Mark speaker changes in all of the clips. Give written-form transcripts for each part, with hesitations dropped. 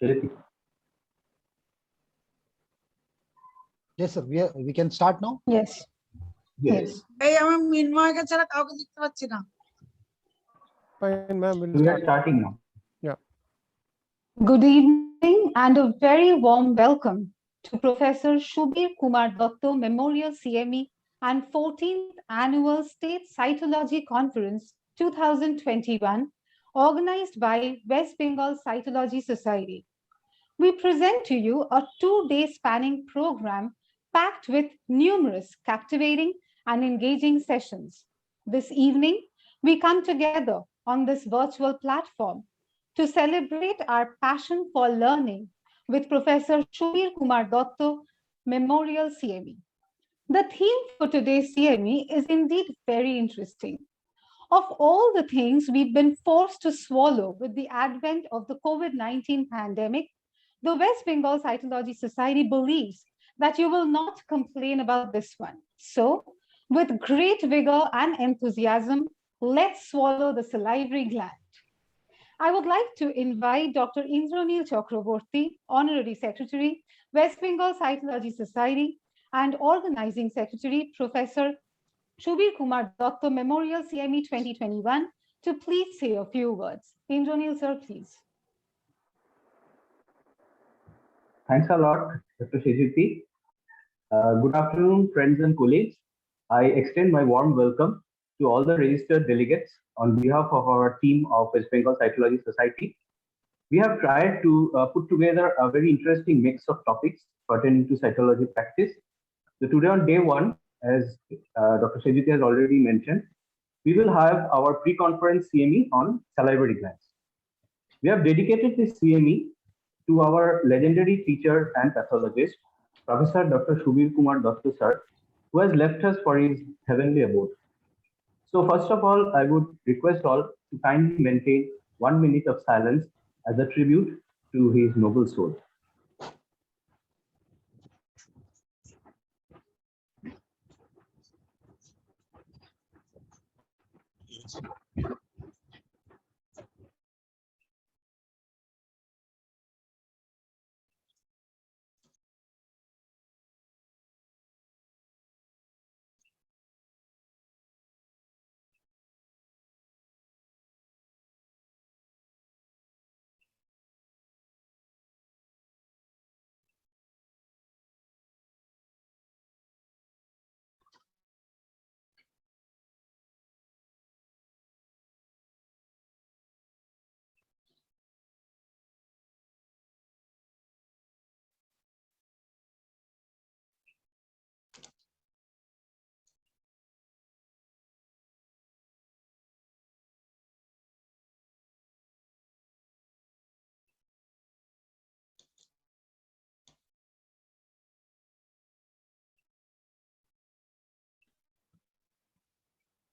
Speaker 1: Yes, sir. We can start now.
Speaker 2: Yes. Yes.
Speaker 3: Hey, I'm Minmay ka chara kauke dikhte pacchi na.
Speaker 4: Fine, ma'am. We'll
Speaker 5: We are
Speaker 4: start.
Speaker 5: starting now.
Speaker 4: Yeah.
Speaker 2: Good evening and a very warm welcome to Professor Shubir Kumar Datta Memorial CME and 14th Annual State Cytology Conference 2021, organized by West Bengal Cytology Society. We present to you a 2-day spanning program packed with numerous captivating and engaging sessions. This evening, we come together on this virtual platform to celebrate our passion for learning with Professor Shubir Kumar Datta Memorial CME. The theme for today's CME is indeed very interesting. Of all the things we've been forced to swallow with the advent of the COVID-19 pandemic, the West Bengal Cytology Society believes that you will not complain about this one. So, with great vigor and enthusiasm, let's swallow the salivary gland. I would like to invite Dr. Indranil Chakraborty, Honorary Secretary, West Bengal Cytology Society, and Organizing Secretary, Professor Shubir Kumar Datta Memorial CME 2021, to please say a few words. Indranil, sir, please.
Speaker 5: Thanks a lot, Dr. Shejiti. Good afternoon, friends and colleagues. I extend my warm welcome to all the registered delegates on behalf of our team of West Bengal Cytology Society. We have tried to put together a very interesting mix of topics pertaining to cytology practice. So today on day one, as Dr. Shejiti has already mentioned, we will have our pre-conference CME on salivary glands. We have dedicated this CME to our legendary teacher and pathologist, Professor Dr. Shubir Kumar Datta sir, who has left us for his heavenly abode. So first of all, I would request all to kindly maintain 1 minute of silence as a tribute to his noble soul.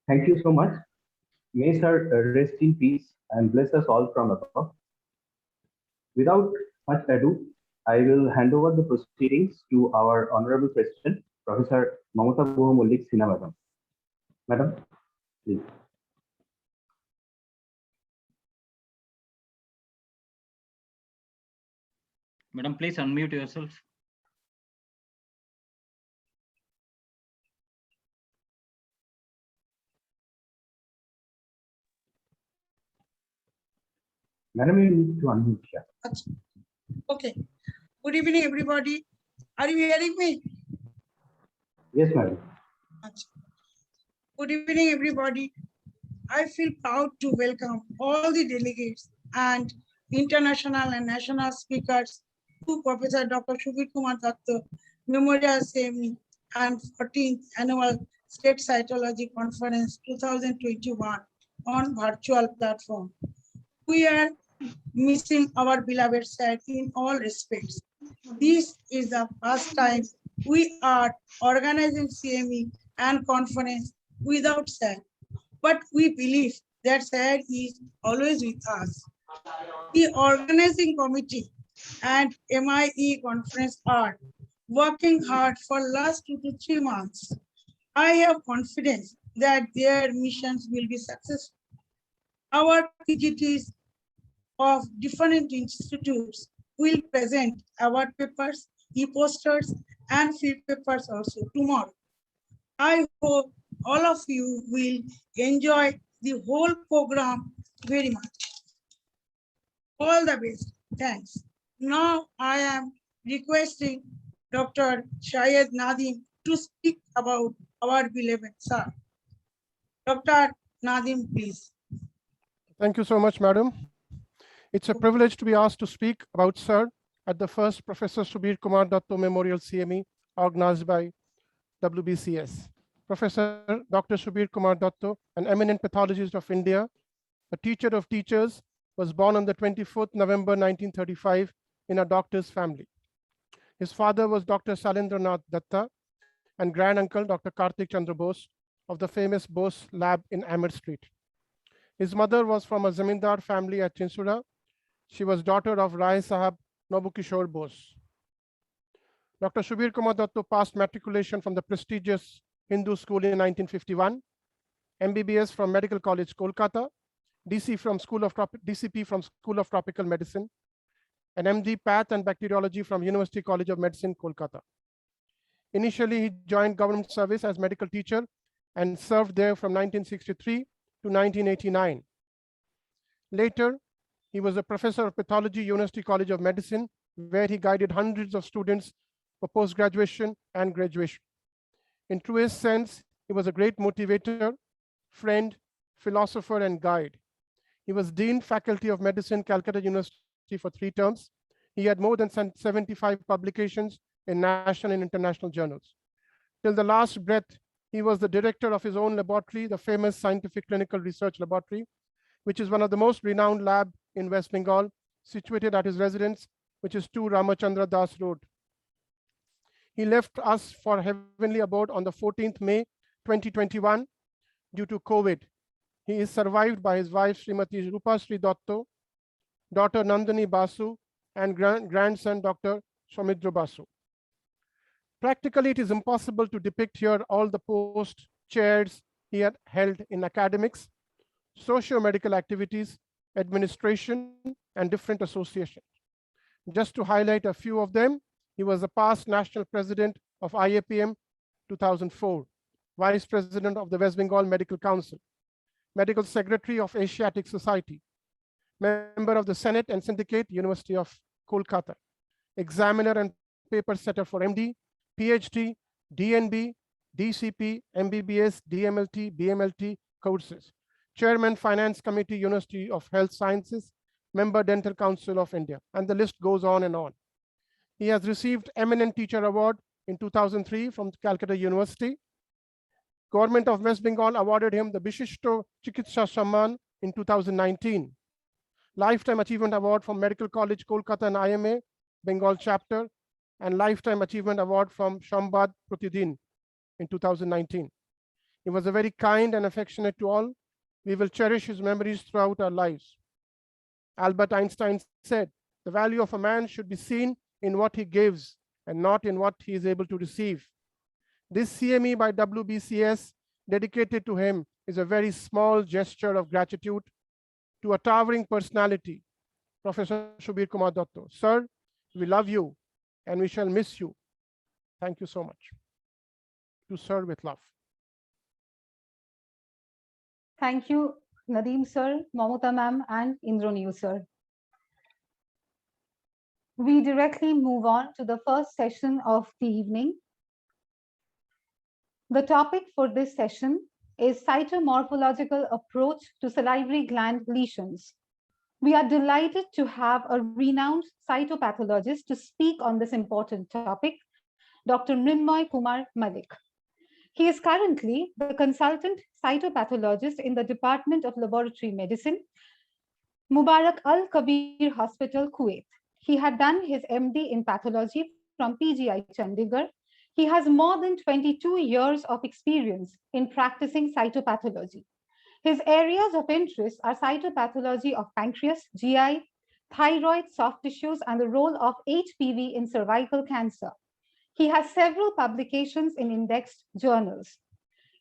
Speaker 5: Thank you so much. May sir rest in peace and bless us all from above. Without much ado, I will hand over the proceedings to our Honorable President, Professor Mamata Buha Mollik Sinha Madam. Madam, please.
Speaker 6: Madam, please unmute yourself.
Speaker 5: Madam, you need to unmute here.
Speaker 3: Okay. Good evening, everybody. Are you hearing me?
Speaker 5: Yes, madam.
Speaker 3: Good evening, everybody. I feel proud to welcome all the delegates and international and national speakers to Professor Dr. Shubir Kumar Datta Memorial CME and 14th Annual State Cytology Conference 2021 on virtual platform. We are missing our beloved sir in all respects. This is the first time we are organizing CME and conference without sir, but we believe that sir is always with us. The organizing committee and MIE conference are working hard for last 2 to 3 months. I have confidence that their missions will be successful. Our PGTs of different institutes will present award papers, e-posters, and field papers also tomorrow. I hope all of you will enjoy the whole program very much. All the best. Thanks. Now I am requesting Dr. Shayed Nadim to speak about our beloved sir. Dr. Nadim, please.
Speaker 4: Thank you so much, madam. It's a privilege to be asked to speak about Sir at the first Professor Subir Kumar Datto Memorial CME organized by WBCS. Professor Dr. Subir Kumar Datto, an eminent pathologist of India, a teacher of teachers, was born on the 24th November 1935 in a doctor's family. His father was Dr. Salendranath Datta and granduncle Dr. Kartik Chandra Bose of the famous Bose lab in Ahmed Street. His mother was from a Zamindar family at Chinsura. She was daughter of Rai Sahab Nobukishore Bose. Dr. Subir Kumar Datto passed matriculation from the prestigious Hindu school in 1951, MBBS from Medical College, Kolkata, DCP from School of Tropical Medicine, and MD Path and Bacteriology from University College of Medicine, Kolkata. Initially, he joined government service as medical teacher and served there from 1963 to 1989. Later, he was a professor of pathology, University College of Medicine, where he guided hundreds of students for post-graduation and graduation. In truest sense, he was a great motivator, friend, philosopher, and guide. He was Dean Faculty of Medicine, Calcutta University for 3 terms. He had more than 75 publications in national and international journals. Till the last breath, he was the director of his own laboratory, the famous Scientific Clinical Research Laboratory, which is one of the most renowned lab in West Bengal, situated at his residence, which is 2 Ramachandra Das Road. He left us for heavenly abode on the 14th May 2021 due to COVID. He is survived by his wife, Srimati Rupa Sri Datto, daughter Nandini Basu, and grandson, Dr. Somidra Basu. Practically, it is impossible to depict here all the post chairs he had held in academics, socio-medical activities, administration, and different associations. Just to highlight a few of them, he was the past national president of IAPM 2004, vice president of the West Bengal Medical Council, medical secretary of Asiatic Society, member of the Senate and Syndicate, University of Kolkata, examiner and paper setter for MD, PhD, DNB, DCP, MBBS, DMLT, BMLT courses, chairman Finance Committee, University of Health Sciences, member Dental Council of India, and the list goes on and on. He has received Eminent Teacher Award in 2003 from Calcutta University. Government of West Bengal awarded him the Bishishto Chikitsa Samman in 2019. Lifetime Achievement Award from Medical College, Kolkata and IMA, Bengal chapter, and Lifetime Achievement Award from Shambad Pratidin in 2019. He was a very kind and affectionate to all. We will cherish his memories throughout our lives. Albert Einstein said, the value of a man should be seen in what he gives and not in what he is able to receive. This CME by WBCS dedicated to him is a very small gesture of gratitude to a towering personality, Professor Subir Kumar Datto. Sir, we love you and we shall miss you. Thank you so much. To serve with love.
Speaker 2: Thank you, Nadeem sir, Mamata ma'am, and Indranil sir. We directly move on to the first session of the evening. The topic for this session is cytomorphological approach to salivary gland lesions. We are delighted to have a renowned cytopathologist to speak on this important topic, Dr. Mrinmoy Kumar Malik. He is currently the consultant cytopathologist in the Department of Laboratory Medicine, Mubarak Al Kabir Hospital, Kuwait. He had done his MD in pathology from PGI Chandigarh. He has more than 22 years of experience in practicing cytopathology. His areas of interest are cytopathology of pancreas, GI, thyroid, soft tissues, and the role of HPV in cervical cancer. He has several publications in indexed journals.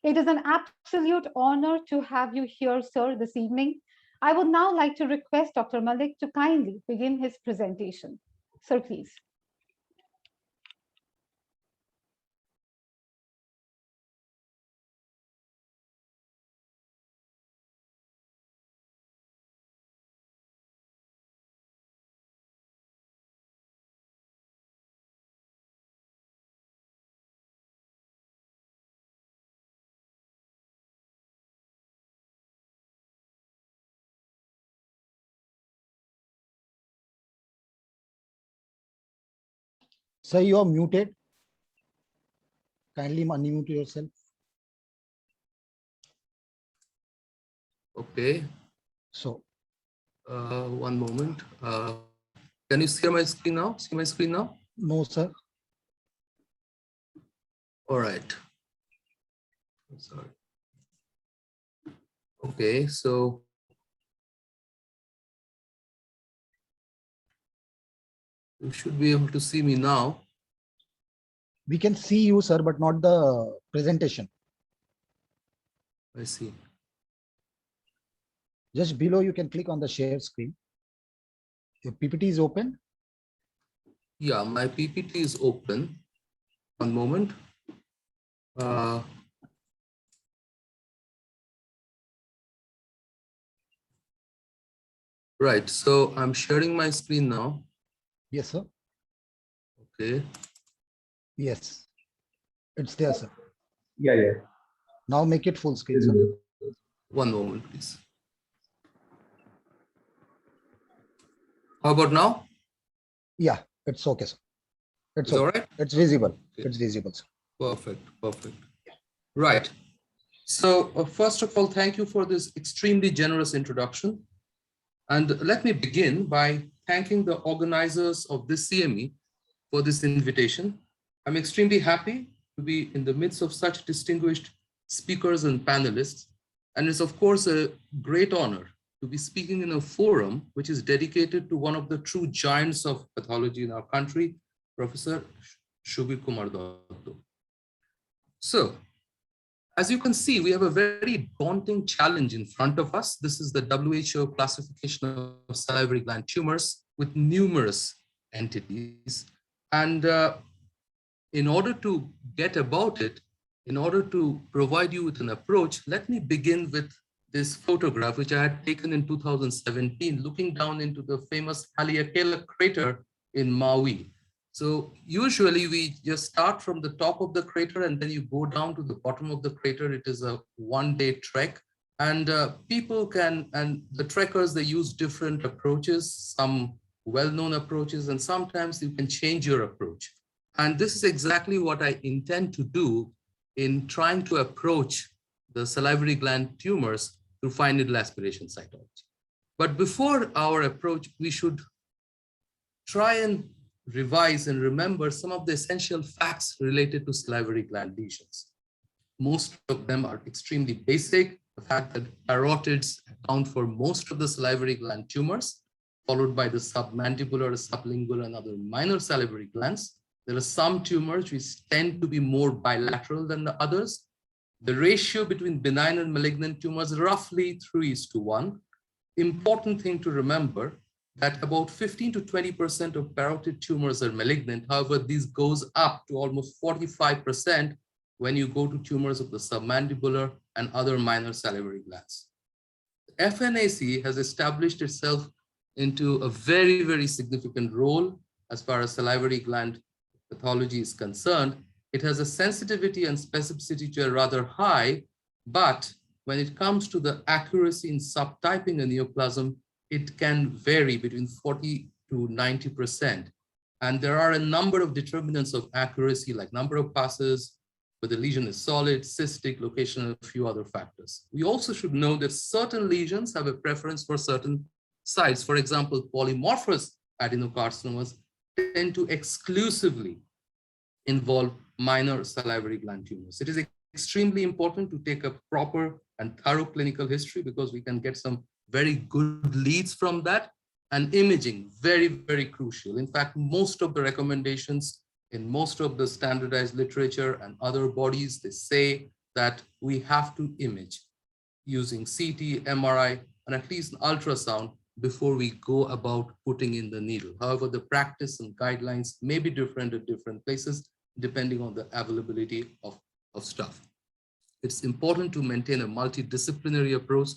Speaker 2: It is an absolute honor to have you here, sir, this evening. I would now like to request Dr. Malik to kindly begin his presentation. Sir, please.
Speaker 1: Sir, you are muted. Kindly unmute yourself.
Speaker 7: Okay,
Speaker 1: So,
Speaker 7: one moment. Can you see my screen now? See my screen now?
Speaker 1: no, sir.
Speaker 7: All right. Sorry. Okay, so you should be able to see me now.
Speaker 1: We can see you, sir, but not the presentation.
Speaker 7: I see.
Speaker 1: Just below, you can click on the share screen. Your PPT is open.
Speaker 7: Yeah, my PPT is open. One moment. Right, so I'm sharing my screen now.
Speaker 1: Yes, sir.
Speaker 7: Okay.
Speaker 1: Yes, it's there, sir.
Speaker 5: Yeah.
Speaker 1: Now make it full screen, sir.
Speaker 7: One moment, please. How about now?
Speaker 1: Yeah, it's okay, sir. It's
Speaker 7: It's all
Speaker 1: okay.
Speaker 7: right?
Speaker 1: It's visible.
Speaker 7: Okay.
Speaker 1: It's visible, sir.
Speaker 7: Perfect, perfect. Right. So first of all, thank you for this extremely generous introduction. And let me begin by thanking the organizers of this CME for this invitation. I'm extremely happy to be in the midst of such distinguished speakers and panelists. And it's of course a great honor to be speaking in a forum which is dedicated to one of the true giants of pathology in our country, Professor Shubir Kumar Datta. So, as you can see, we have a very daunting challenge in front of us. This is the WHO classification of salivary gland tumors with numerous entities. And in order to get about it, in order to provide you with an approach, let me begin with this photograph, which I had taken in 2017, looking down into the famous Haleakala crater in Maui. So usually we just start from the top of the crater and then you go down to the bottom of the crater. It is a one-day trek, and people can, and the trekkers, they use different approaches, some well-known approaches, and sometimes you can change your approach. And this is exactly what I intend to do in trying to approach the salivary gland tumors through fine needle aspiration cytology. But before our approach, we should try and revise and remember some of the essential facts related to salivary gland lesions. Most of them are extremely basic. The fact that carotids account for most of the salivary gland tumors, followed by the submandibular, sublingual, and other minor salivary glands. There are some tumors which tend to be more bilateral than the others. The ratio between benign and malignant tumors is roughly 3:1. Important thing to remember that about 15 to 20% of parotid tumors are malignant. However, this goes up to almost 45% when you go to tumors of the submandibular and other minor salivary glands. FNAC has established itself into a very, very significant role as far as salivary gland pathology is concerned. It has a sensitivity and specificity to a rather high, but when it comes to the accuracy in subtyping a neoplasm, it can vary between 40 to 90%. And there are a number of determinants of accuracy, like number of passes, whether the lesion is solid, cystic, location, and a few other factors. We also should know that certain lesions have a preference for certain sites. For example, polymorphous adenocarcinomas tend to exclusively involve minor salivary gland tumors. It is extremely important to take a proper and thorough clinical history because we can get some very good leads from that. And imaging, very, very crucial. In fact, most of the recommendations in most of the standardized literature and other bodies, they say that we have to image using CT, MRI, and at least an ultrasound before we go about putting in the needle. However, the practice and guidelines may be different at different places, depending on the availability of stuff. It's important to maintain a multidisciplinary approach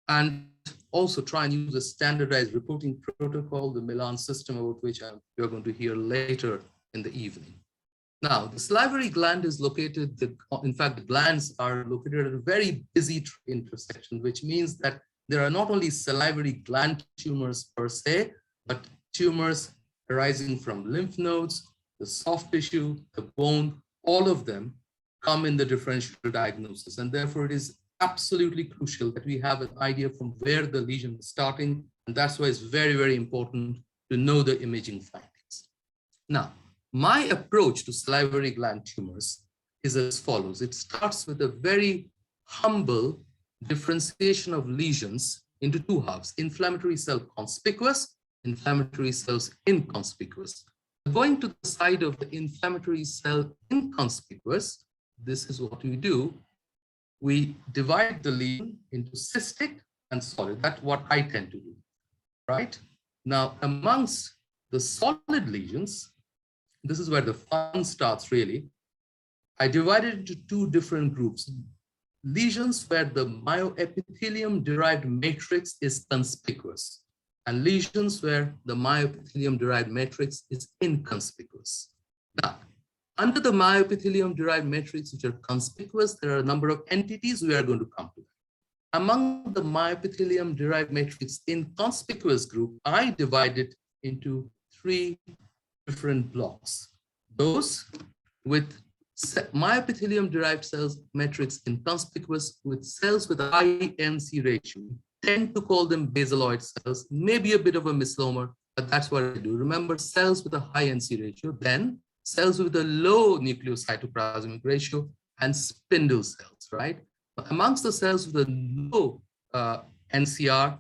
Speaker 7: and also try and use a standardized reporting protocol, the Milan system, about which you're going to hear later in the evening. Now, the salivary gland is located, in fact, the glands are located at a very busy intersection, which means that there are not only salivary gland tumors per se, but tumors arising from lymph nodes, the soft tissue, the bone, all of them come in the differential diagnosis. And therefore, it is absolutely crucial that we have an idea from where the lesion is starting. And that's why it's very, very important to know the imaging findings. Now, my approach to salivary gland tumors is as follows. It starts with a very humble differentiation of lesions into two halves: inflammatory cell conspicuous, inflammatory cells inconspicuous. Going to the side of the inflammatory cell inconspicuous, this is what we do. We divide the lesion into cystic and solid. That's what I tend to do, right? Now, amongst the solid lesions, this is where the fun starts really. I divided into two different groups. Lesions where the myoepithelium-derived matrix is conspicuous, and lesions where the myoepithelium-derived matrix is inconspicuous. Now, under the myoepithelium-derived matrix, which are conspicuous, there are a number of entities we are going to come to. Among the myoepithelium-derived matrix inconspicuous group, I divided into three different blocks. Those with myoepithelium-derived cells matrix inconspicuous with cells with a high NC ratio, tend to call them basaloid cells, maybe a bit of a misnomer, but that's what I do. Remember, cells with a high NC ratio, then cells with a low nucleocytoplasmic ratio, and spindle cells, right? Amongst the cells with a low NCR,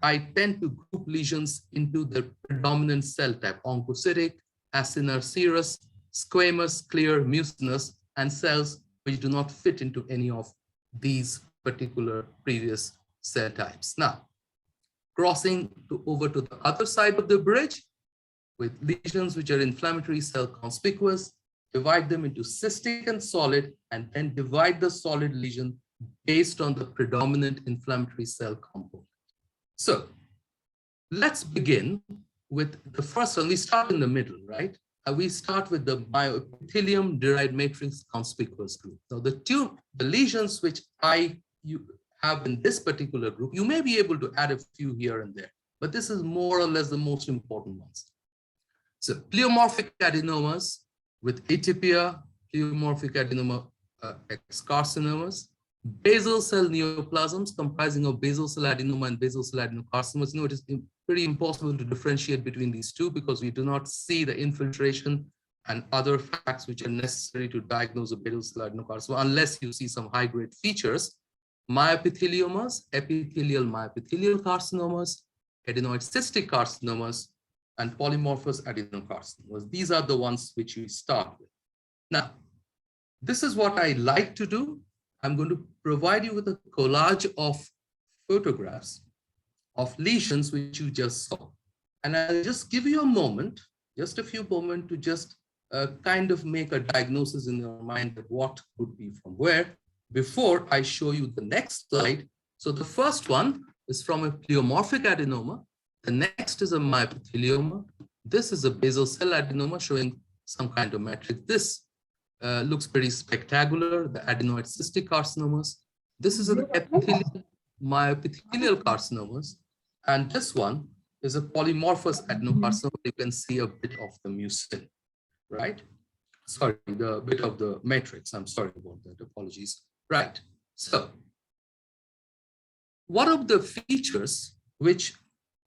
Speaker 7: I tend to group lesions into the predominant cell type: oncocytic, acinar serous, squamous, clear, mucinous, and cells which do not fit into any of these particular previous cell types. Now, crossing over to the other side of the bridge with lesions which are inflammatory cell conspicuous, divide them into cystic and solid, and then divide the solid lesion based on the predominant inflammatory cell component. So let's begin with the first one. We start in the middle, right? We start with the myoepithelium-derived matrix conspicuous group. So the lesions which you have in this particular group, you may be able to add a few here and there, but this is more or less the most important ones. So pleomorphic adenomas with atypia, pleomorphic adenoma X carcinomas, basal cell neoplasms comprising of basal cell adenoma and basal cell adenocarcinomas. It is pretty impossible to differentiate between these two because we do not see the infiltration and other facts which are necessary to diagnose a basal cell adenocarcinoma unless you see some high-grade features. Myopitheliomas, epithelial myoepithelial carcinomas, adenoid cystic carcinomas, and polymorphous adenocarcinomas. These are the ones which we start with. Now, this is what I like to do. I'm going to provide you with a collage of photographs of lesions which you just saw. And I'll just give you a moment, just a few moments to just kind of make a diagnosis in your mind that what could be from where before I show you the next slide. So the first one is from a pleomorphic adenoma. The next is a myopithelioma. This is a basal cell adenoma showing some kind of matrix. This looks pretty spectacular, the adenoid cystic carcinomas. This is an epithelial myoepithelial carcinomas. And this one is a polymorphous adenocarcinoma. You can see a bit of the mucin, right? Sorry, the bit of the matrix. I'm sorry about that, apologies. Right, so one of the features which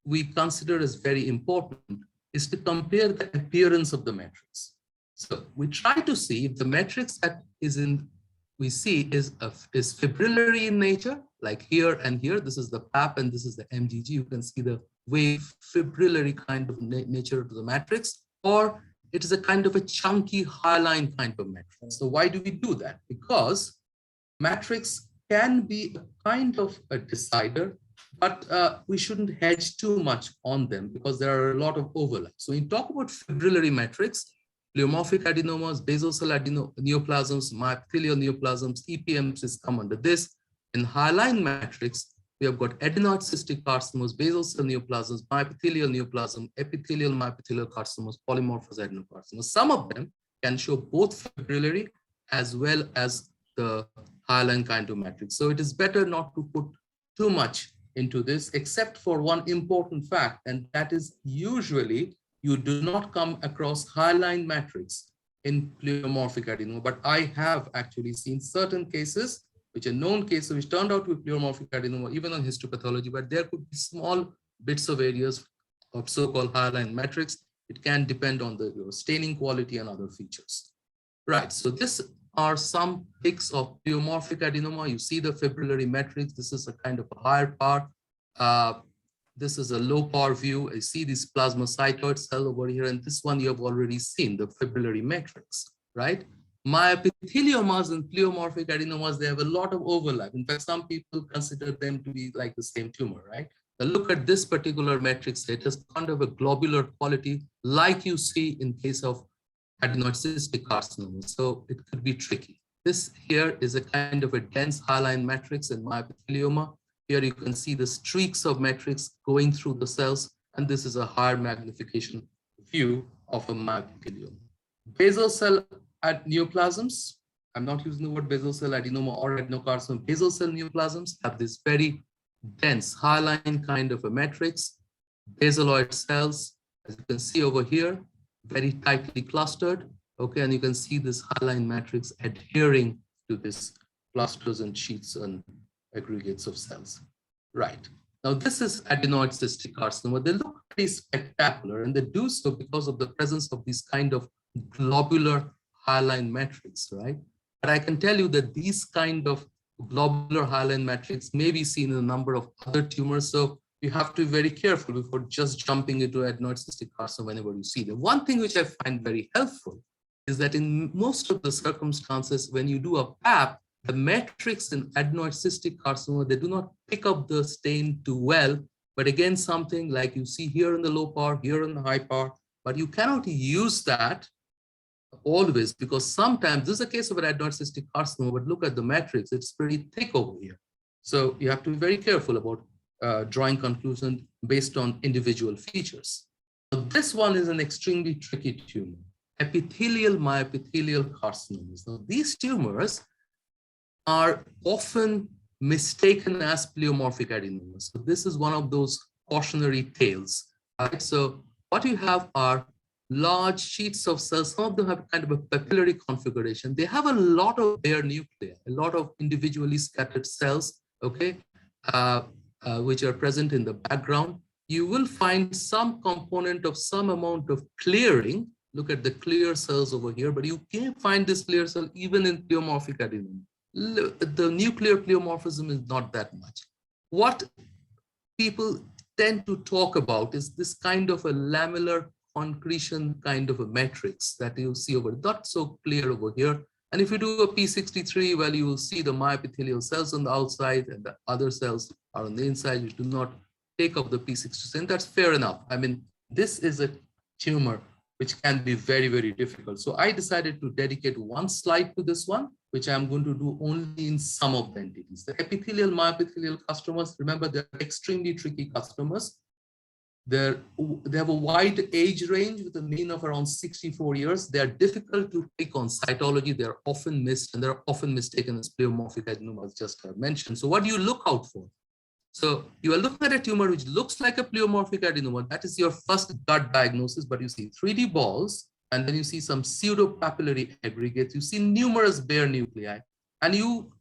Speaker 7: we consider as very important is to compare the appearance of the matrix. So we try to see if the matrix that we see is fibrillary in nature, like here and here. This is the PAP and this is the MGG. You can see the wave fibrillary kind of nature to the matrix, or it is a kind of a chunky hyaline kind of matrix. So why do we do that? Because matrix can be a kind of a decider but we shouldn't hedge too much on them because there are a lot of overlap. So when you talk about fibrillary matrix, pleomorphic adenomas, basal cell neoplasms, myopithelial neoplasms, EPMs come under this. In hyaline matrix, we have got adenoid cystic carcinomas, basal cell neoplasms, myopithelial neoplasm, epithelial myopithelial carcinomas, polymorphous adenocarcinomas. Some of them can show both fibrillary as well as the hyaline kind of matrix. So it is better not to put too much into this, except for one important fact, and that is usually you do not come across hyaline matrix in pleomorphic adenoma, but I have actually seen certain cases, which are known cases, which turned out to be pleomorphic adenoma, even on histopathology, but there could be small bits of areas of so-called hyaline matrix. It can depend on the staining quality and other features. Right, so this are some pics of pleomorphic adenoma. You see the fibrillary matrix. This is a kind of a higher power. This is a low power view. I see this plasmacytoid cell over here, and this one you have already seen, the fibrillary matrix, right? Myopitheliomas and pleomorphic adenomas, they have a lot of overlap. In fact, some people consider them to be like the same tumor, right? Now look at this particular matrix. It has kind of a globular quality, like you see in case of adenoid cystic carcinoma. So it could be tricky. This here is a kind of a dense hyaline matrix in myopithelioma. Here you can see the streaks of matrix going through the cells, and this is a higher magnification view of a myopithelioma. Basal cell neoplasms, I'm not using the word basal cell adenoma or adenocarcinoma. Basal cell neoplasms have this very dense hyaline kind of a matrix. Basaloid cells, as you can see over here, very tightly clustered. Okay, and you can see this hyaline matrix adhering to this clusters and sheets and aggregates of cells. Right. Now, this is adenoid cystic carcinoma. They look pretty spectacular, and they do so because of the presence of these kind of globular hyaline matrix, right? But I can tell you that these kind of globular hyaline matrix may be seen in a number of other tumors. So you have to be very careful before just jumping into adenoid cystic carcinoma whenever you see them. One thing which I find very helpful is that in most of the circumstances, when you do a PAP, the matrix in adenoid cystic carcinoma, they do not pick up the stain too well. But again, something like you see here in the low power, here in the high power, but you cannot use that always, because sometimes this is a case of an adenoid cystic carcinoma, but look at the matrix, it's pretty thick over here. So you have to be very careful about drawing conclusions based on individual features. Now, this one is an extremely tricky tumor, epithelial myopithelial carcinomas. Now, these tumors are often mistaken as pleomorphic adenomas. So this is one of those cautionary tales, right? So what you have are large sheets of cells. Some of them have kind of a papillary configuration. They have a lot of bare nuclei, a lot of individually scattered cells, okay, which are present in the background. You will find some component of some amount of clearing. Look at the clear cells over here, but you can't find this clear cell even in pleomorphic adenoma. The nuclear pleomorphism is not that much. What people tend to talk about is this kind of a lamellar concretion kind of a matrix that you see over, not so clear over here. And if you do a P63, well, you will see the myopithelial cells on the outside and the other cells are on the inside, which do not take up the P63. And that's fair enough. I mean, this is a tumor which can be very, very difficult. So I decided to dedicate one slide to this one, which I'm going to do only in some of the entities. The epithelial myopithelial customers, remember, they're extremely tricky customers. They have a wide age range with a mean of around 64 years. They are difficult to pick on cytology. They're often missed, and they're often mistaken as pleomorphic adenomas, just as mentioned. So what do you look out for? So you are looking at a tumor which looks like a pleomorphic adenoma. That is your first gut diagnosis, but you see 3D balls, and then you see some pseudopapillary aggregates. You see numerous bare nuclei, and you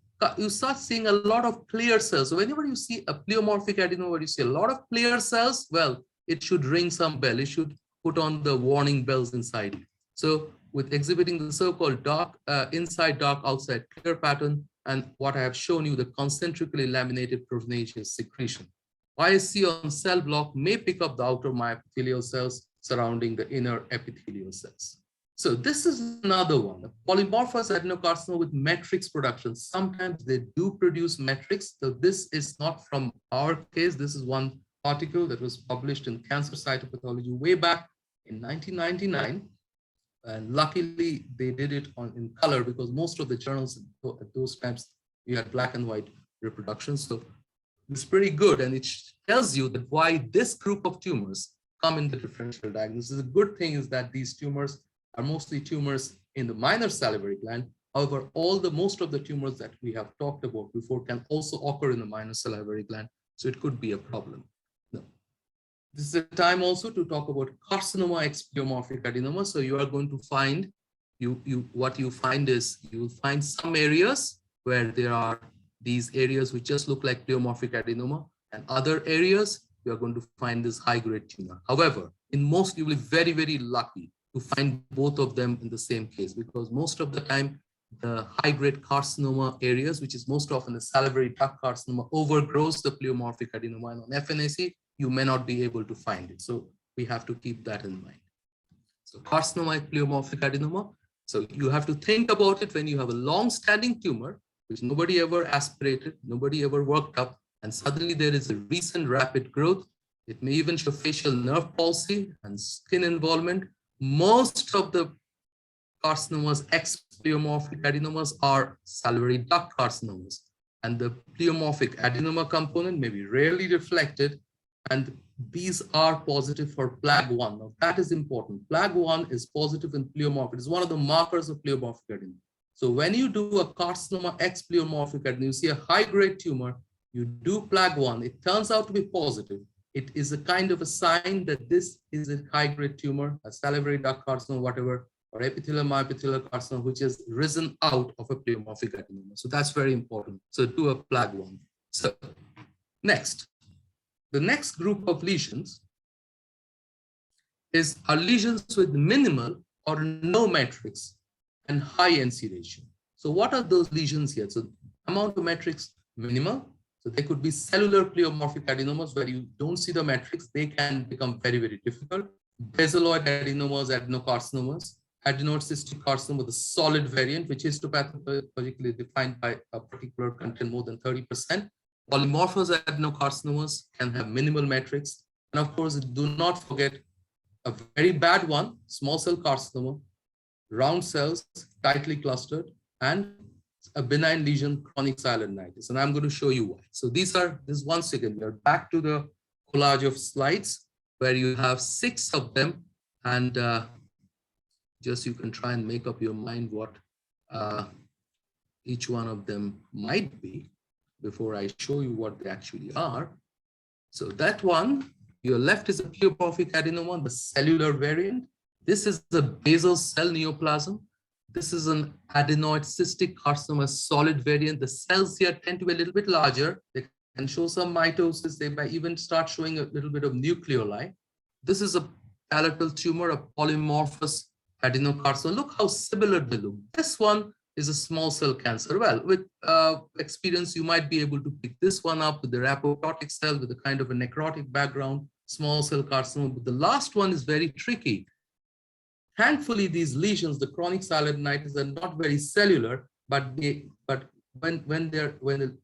Speaker 7: start seeing a lot of clear cells. So whenever you see a pleomorphic adenoma, you see a lot of clear cells, well, it should ring some bell. It should put on the warning bells inside. So with exhibiting the so-called dark inside, dark outside clear pattern, and what I have shown you, the concentrically laminated proteinaceous secretion. ISC on cell block may pick up the outer myopithelial cells surrounding the inner epithelial cells. So this is another one, a polymorphous adenocarcinoma with matrix production. Sometimes they do produce matrix. So this is not from our case. This is one article that was published in Cancer Cytopathology way back in 1999. And luckily they did it in color, because most of the journals at those times, we had black and white reproduction. So it's pretty good. And it tells you that why this group of tumors come in the differential diagnosis. The good thing is that these tumors are mostly tumors in the minor salivary gland. However, most of the tumors that we have talked about before can also occur in the minor salivary gland. So it could be a problem. No. This is a time also to talk about carcinoma ex pleomorphic adenoma. So you are going to find, what you find is, you will find some areas where there are these areas which just look like pleomorphic adenoma, and other areas you are going to find this high-grade tumor. However, in most, you will be very, very lucky to find both of them in the same case, because most of the time, the high-grade carcinoma areas, which is most often the salivary duct carcinoma, overgrows the pleomorphic adenoma, and on FNAC, you may not be able to find it. So we have to keep that in mind. So carcinoma pleomorphic adenoma. So you have to think about it when you have a long-standing tumor, which nobody ever aspirated, nobody ever worked up, and suddenly there is a recent rapid growth. It may even show facial nerve palsy and skin involvement. Most of the carcinomas, ex-pleomorphic adenomas, are salivary duct carcinomas, and the pleomorphic adenoma component may be rarely reflected, and these are positive for PLAG1. Now that is important. PLAG1 is positive in pleomorphic. It is one of the markers of pleomorphic adenoma. So when you do a carcinoma ex-pleomorphic adenoma, you see a high-grade tumor, you do PLAG1, it turns out to be positive. It is a kind of a sign that this is a high-grade tumor, a salivary duct carcinoma, whatever, or epithelial myopithelial carcinoma, which has risen out of a pleomorphic adenoma. So that's very important. So do a PLAG1. So next, the next group of lesions are lesions with minimal or no matrix and high NC ratio. So what are those lesions here? So amount of matrix minimal. So they could be cellular pleomorphic adenomas where you don't see the matrix. They can become very, very difficult. Basaloid adenomas, adenocarcinomas, adenoid cystic carcinoma with a solid variant, which is histopathologically defined by a particular content more than 30%. Polymorphous adenocarcinomas can have minimal matrix. And of course, do not forget a very bad one, small cell carcinoma, round cells, tightly clustered, and a benign lesion, chronic silentinitis. And I'm going to show you why. So this once again, we are back to the collage of slides where you have 6 of them. And just you can try and make up your mind what each one of them might be before I show you what they actually are. So that one, your left is a pleomorphic adenoma, the cellular variant. This is the basal cell neoplasm. This is an adenoid cystic carcinoma, solid variant. The cells here tend to be a little bit larger. They can show some mitosis. They might even start showing a little bit of nucleoli. This is a palatal tumor, a polymorphous adenocarcinoma. Look how similar they look. This one is a small cell cancer. Well, with experience, you might be able to pick this one up with the apoptotic cell with a kind of a necrotic background, small cell carcinoma. But the last one is very tricky. Thankfully, these lesions, the chronic silentinitis, are not very cellular, but when the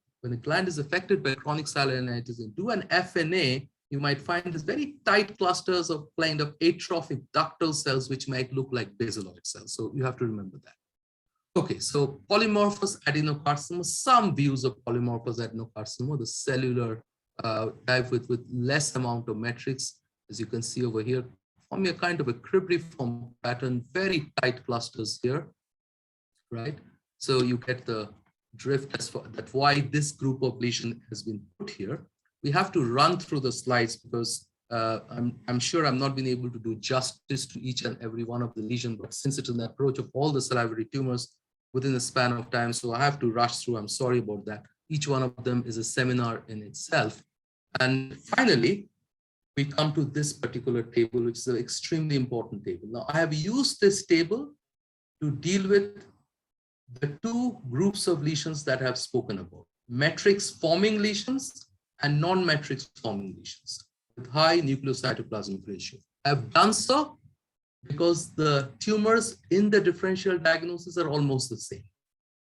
Speaker 7: gland is affected by chronic silentinitis and do an FNA, you might find this very tight clusters of kind of atrophic ductal cells, which might look like basaloid cells. So you have to remember that. Okay, so polymorphous adenocarcinoma, some views of polymorphous adenocarcinoma, the cellular type with less amount of matrix, as you can see over here, forming a kind of a cribriform pattern, very tight clusters here, right? So you get the drift that's why this group of lesion has been put here. We have to run through the slides because I'm sure I'm not being able to do justice to each and every one of the lesions, but since it's an approach of all the salivary tumors within a span of time, so I have to rush through. I'm sorry about that. Each one of them is a seminar in itself. And finally, we come to this particular table, which is an extremely important table. Now, I have used this table to deal with the 2 groups of lesions that I have spoken about, matrix forming lesions and non-matrix forming lesions with high nucleocytoplasmic ratio. I've done so because the tumors in the differential diagnosis are almost the same.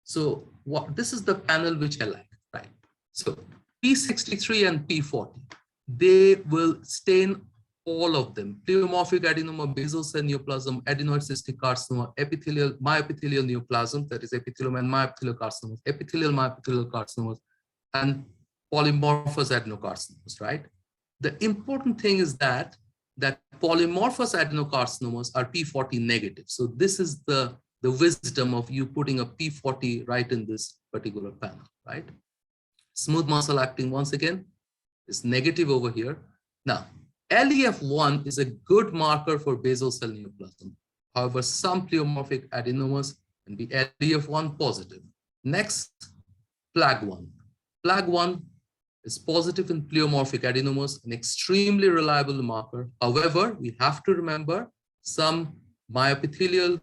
Speaker 7: So this is the panel which I like, right? So P63 and P40, they will stain all of them: pleomorphic adenoma, basal cell neoplasm, adenoid cystic carcinoma, epithelial, myepithelial neoplasm, that is epithelium and myepithelial carcinomas, epithelial myepithelial carcinomas, and polymorphous adenocarcinomas, right? The important thing is that polymorphous adenocarcinomas are P40 negative. So this is the wisdom of you putting a P40 right in this particular panel, right? Smooth muscle acting, once again, is negative over here. Now, LEF1 is a good marker for basal cell neoplasm. However, some pleomorphic adenomas can be LEF1 positive. Next, PLAG1. PLAG1 is positive in pleomorphic adenomas, an extremely reliable marker. However, we have to remember some myepitheliomas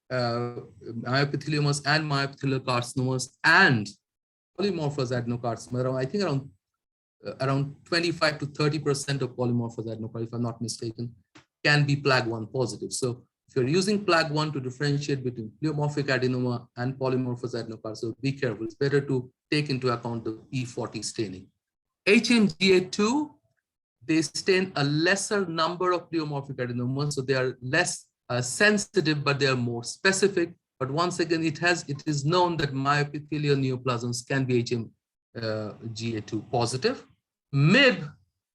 Speaker 7: and myepithelial carcinomas and polymorphous adenocarcinoma, I think around 25 to 30% of polymorphous adenocarcinoma, if I'm not mistaken, can be PLAG1 positive. So if you're using PLAG1 to differentiate between pleomorphic adenoma and polymorphous adenocarcinoma, be careful. It's better to take into account the P40 staining. HMGA2, they stain a lesser number of pleomorphic adenomas, so they are less sensitive, but they are more specific. But once again, it is known that myepithelial neoplasms can be HMGA2 positive. MIB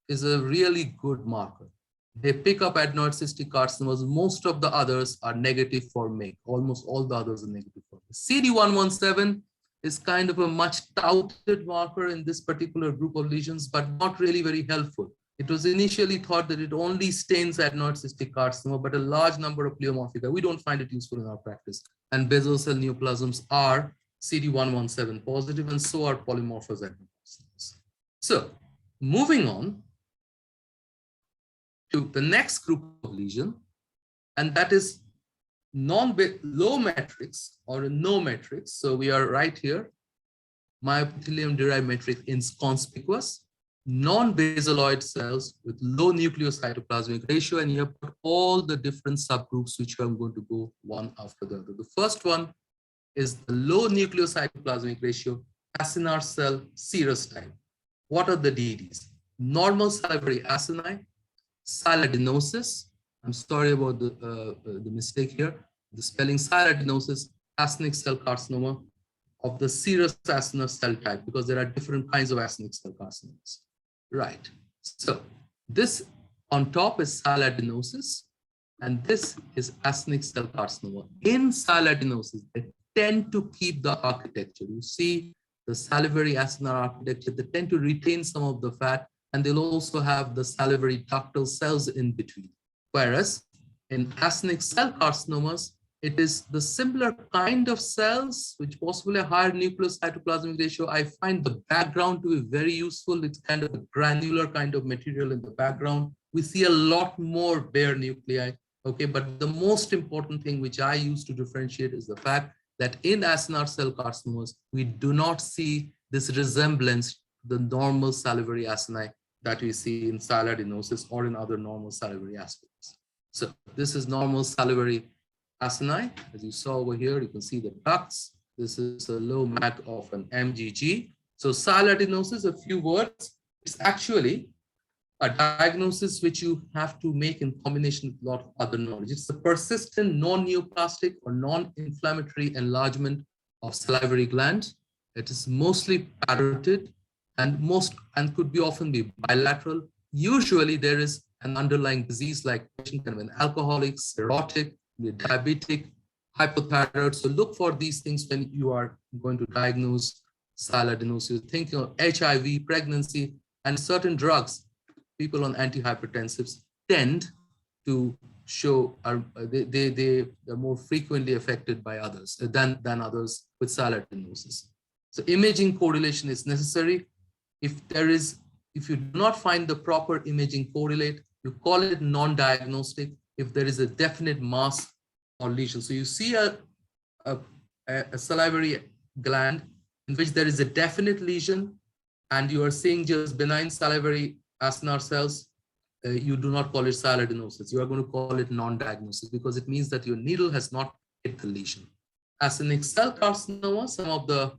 Speaker 7: is a really good marker. They pick up adenoid cystic carcinomas. Most of the others are negative for MIB. Almost all the others are negative for MIB. CD117 is kind of a much touted marker in this particular group of lesions, but not really very helpful. It was initially thought that it only stains adenoid cystic carcinoma, but a large number of pleomorphic, we don't find it useful in our practice. And basal cell neoplasms are CD117 positive, and so are polymorphous adenocarcinomas. So moving on to the next group of lesion, and that is low matrix or no matrix. So we are right here, myepithelium derived matrix inconspicuous, non-basaloid cells with low nucleocytoplasmic ratio, and you have put all the different subgroups which I'm going to go one after the other. The first one is the low nucleocytoplasmic ratio acinar cell serous type. What are the DDs? Normal salivary acini, sialadenosis. I'm sorry about the mistake here. The spelling sialadenosis, acinic cell carcinoma of the serous acinar cell type, because there are different kinds of acinic cell carcinomas. Right. So this on top is sialadenosis, and this is acinic cell carcinoma. In sialadenosis, they tend to keep the architecture. You see the salivary acinar architecture, they tend to retain some of the fat, and they'll also have the salivary ductal cells in between. Whereas in acinic cell carcinomas, it is the similar kind of cells, which possibly a higher nucleocytoplasmic ratio. I find the background to be very useful. It's kind of a granular kind of material in the background. We see a lot more bare nuclei, okay? But the most important thing which I use to differentiate is the fact that in acinar cell carcinomas, we do not see this resemblance to the normal salivary acini that we see in sialadenosis or in other normal salivary aspects. So this is normal salivary acini. As you saw over here, you can see the ducts. This is a low MAC of an MGG. So sialadenosis, a few words, it's actually a diagnosis which you have to make in combination with a lot of other knowledge. It's a persistent non-neoplastic or non-inflammatory enlargement of salivary gland. It is mostly parotid and could be often be bilateral. Usually there is an underlying disease like patient can be an alcoholic, cirrhotic, diabetic, hypothyroid. So look for these things when you are going to diagnose sialadenosis. Think of HIV, pregnancy, and certain drugs. People on antihypertensives tend to show they are more frequently affected by others than others with sialadenosis. So imaging correlation is necessary. If you do not find the proper imaging correlate, you call it non-diagnostic if there is a definite mass or lesion. So you see a salivary gland in which there is a definite lesion and you are seeing just benign salivary acinar cells, you do not call it cyaladenosis. You are going to call it non-diagnosis because it means that your needle has not hit the lesion. Actinic cell carcinoma, some of the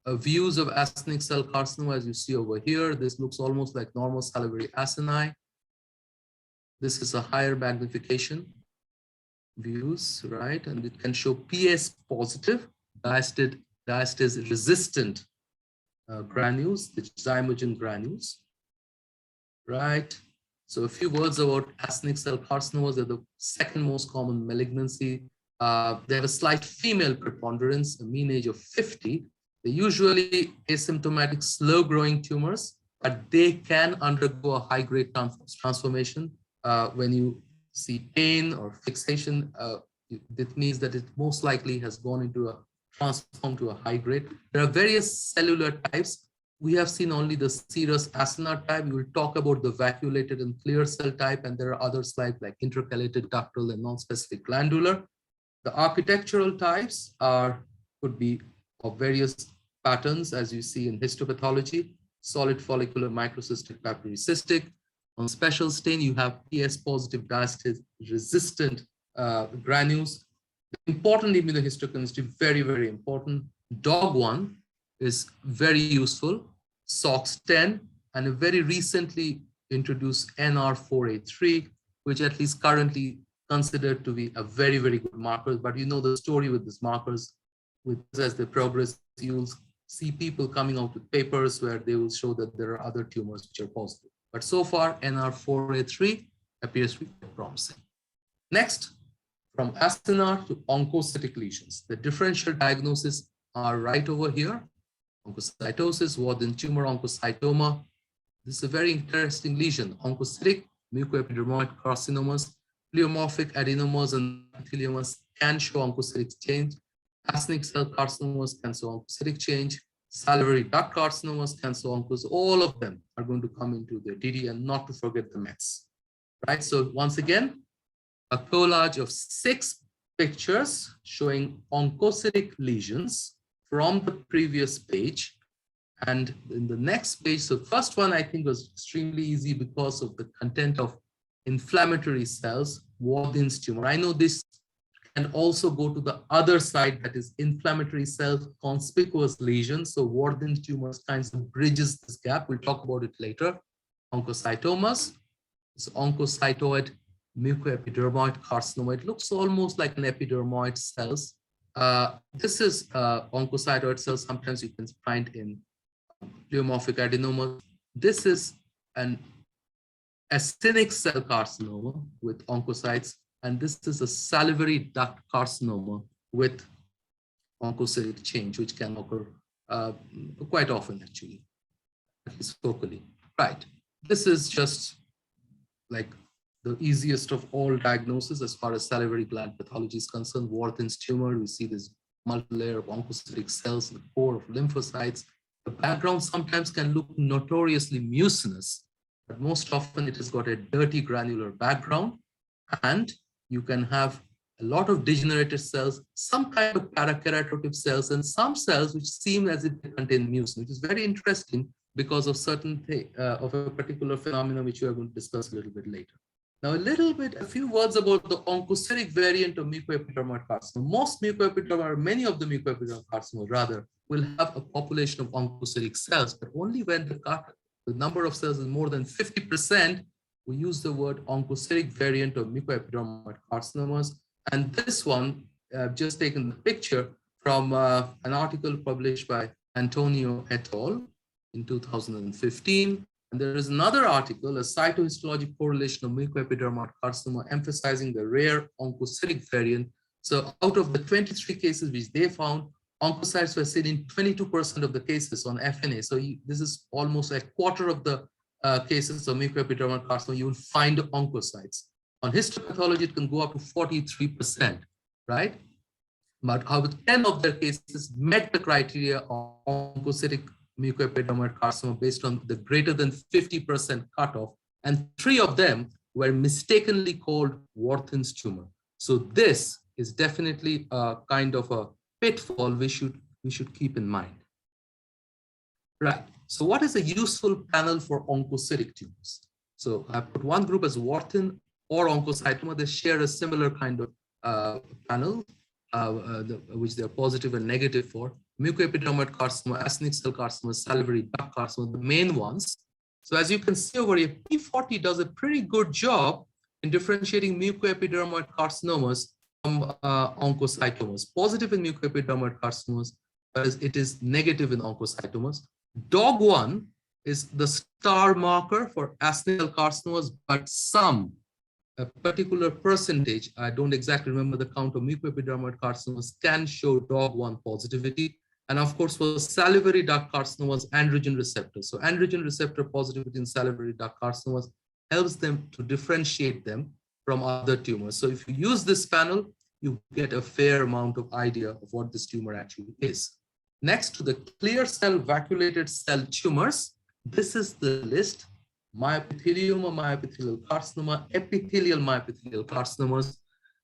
Speaker 7: views of actinic cell carcinoma as you see over here. This looks almost like normal salivary acini. This is a higher magnification views, right? And it can show PS positive, diastase resistant granules, the zymogen granules, right? So a few words about actinic cell carcinomas. They're the second most common malignancy. They have a slight female preponderance, a mean age of 50. They're usually asymptomatic, slow-growing tumors, but they can undergo a high-grade transformation. When you see pain or fixation, it means that it most likely has gone into a transformed to a high-grade. There are various cellular types. We have seen only the serous acinar type. We will talk about the vacuolated and clear cell type, and there are other slides like intercalated, ductal, and non-specific glandular. The architectural types could be of various patterns, as you see in histopathology: solid follicular microcystic papillary cystic. On special stain, you have PS positive diastase resistant granules. Important immunohistochemistry, very, very important. DOG1 is very useful, SOX10, and a very recently introduced NR4A3, which at least currently considered to be a very, very good marker. But you know the story with these markers. As they progress, you'll see people coming out with papers where they will show that there are other tumors which are positive. But so far, NR4A3 appears to be promising. Next, from acinar to oncocytic lesions. The differential diagnoses are right over here. Oncocytosis, Warthin tumor, oncocytoma. This is a very interesting lesion. Oncocytic mucoepidermoid carcinomas, pleomorphic adenomas and epitheliomas can show oncocytic change. Actinic cell carcinomas can show oncocytic change. Salivary duct carcinomas, can show oncocytic. All of them are going to come into the DD, and not to forget the Mets. Right. So once again, a collage of 6 pictures showing oncocytic lesions from the previous page. And in the next page, so first one I think was extremely easy because of the content of inflammatory cells, Warthin's tumor. I know this can also go to the other side, that is inflammatory cell conspicuous lesions. So Warthin's tumors kind of bridges this gap. We'll talk about it later. Oncocytomas, it's oncocytoid mucoepidermoid carcinoma. It looks almost like an epidermoid cells. This is oncocytoid cells. Sometimes you can find in pleomorphic adenoma. This is an actinic cell carcinoma with oncocytes, and this is a salivary duct carcinoma with oncocytic change, which can occur quite often, actually, at least focally. Right. This is just like the easiest of all diagnoses as far as salivary gland pathology is concerned. Warthin's tumor, we see this multi-layer of oncocytic cells in the core of lymphocytes. The background sometimes can look notoriously mucinous, but most often it has got a dirty granular background, and you can have a lot of degenerated cells, some kind of parakeratotive cells, and some cells which seem as if they contain mucin, which is very interesting because of certain of a particular phenomenon which we are going to discuss a little bit later. Now, a few words about the oncocytic variant of mucoepidermoid carcinoma. Many of the mucoepidermoid carcinomas rather will have a population of oncocytic cells, but only when the number of cells is more than 50%, we use the word oncocytic variant of mucoepidermoid carcinomas. And this one, I've just taken the picture from an article published by Antonio et al. In 2015. And there is another article, a cytohistologic correlation of mucoepidermoid carcinoma, emphasizing the rare oncocytic variant. So out of the 23 cases which they found, oncocytes were seen in 22% of the cases on FNA. So this is almost a quarter of the cases of mucoepidermoid carcinoma, you will find oncocytes. On histopathology, it can go up to 43%, right? But out of 10 of their cases met the criteria of oncocytic mucoepidermoid carcinoma based on the greater than 50% cutoff, and 3 of them were mistakenly called Warthin's tumor. So this is definitely a kind of a pitfall we should keep in mind. Right. So what is a useful panel for oncocytic tumors? So I put one group as Wharton or oncocytoma. They share a similar kind of panel, which they're positive and negative for. Mucoepidermoid carcinoma, actinic cell carcinoma, salivary duct carcinoma, the main ones. So as you can see over here, P40 does a pretty good job in differentiating mucoepidermoid carcinomas from oncocytomas. Positive in mucoepidermoid carcinomas, whereas it is negative in oncocytomas. DOG1 is the star marker for actinic cell carcinomas, but a particular percentage, I don't exactly remember the count of mucoepidermoid carcinomas, can show DOG1 positivity. And of course, for salivary duct carcinomas, androgen receptor. So androgen receptor positivity in salivary duct carcinomas helps them to differentiate them from other tumors. So if you use this panel, you get a fair amount of idea of what this tumor actually is. Next to the clear cell vacuolated cell tumors, this is the list: myepithelioma, myepithelial carcinoma, epithelial myepithelial carcinomas.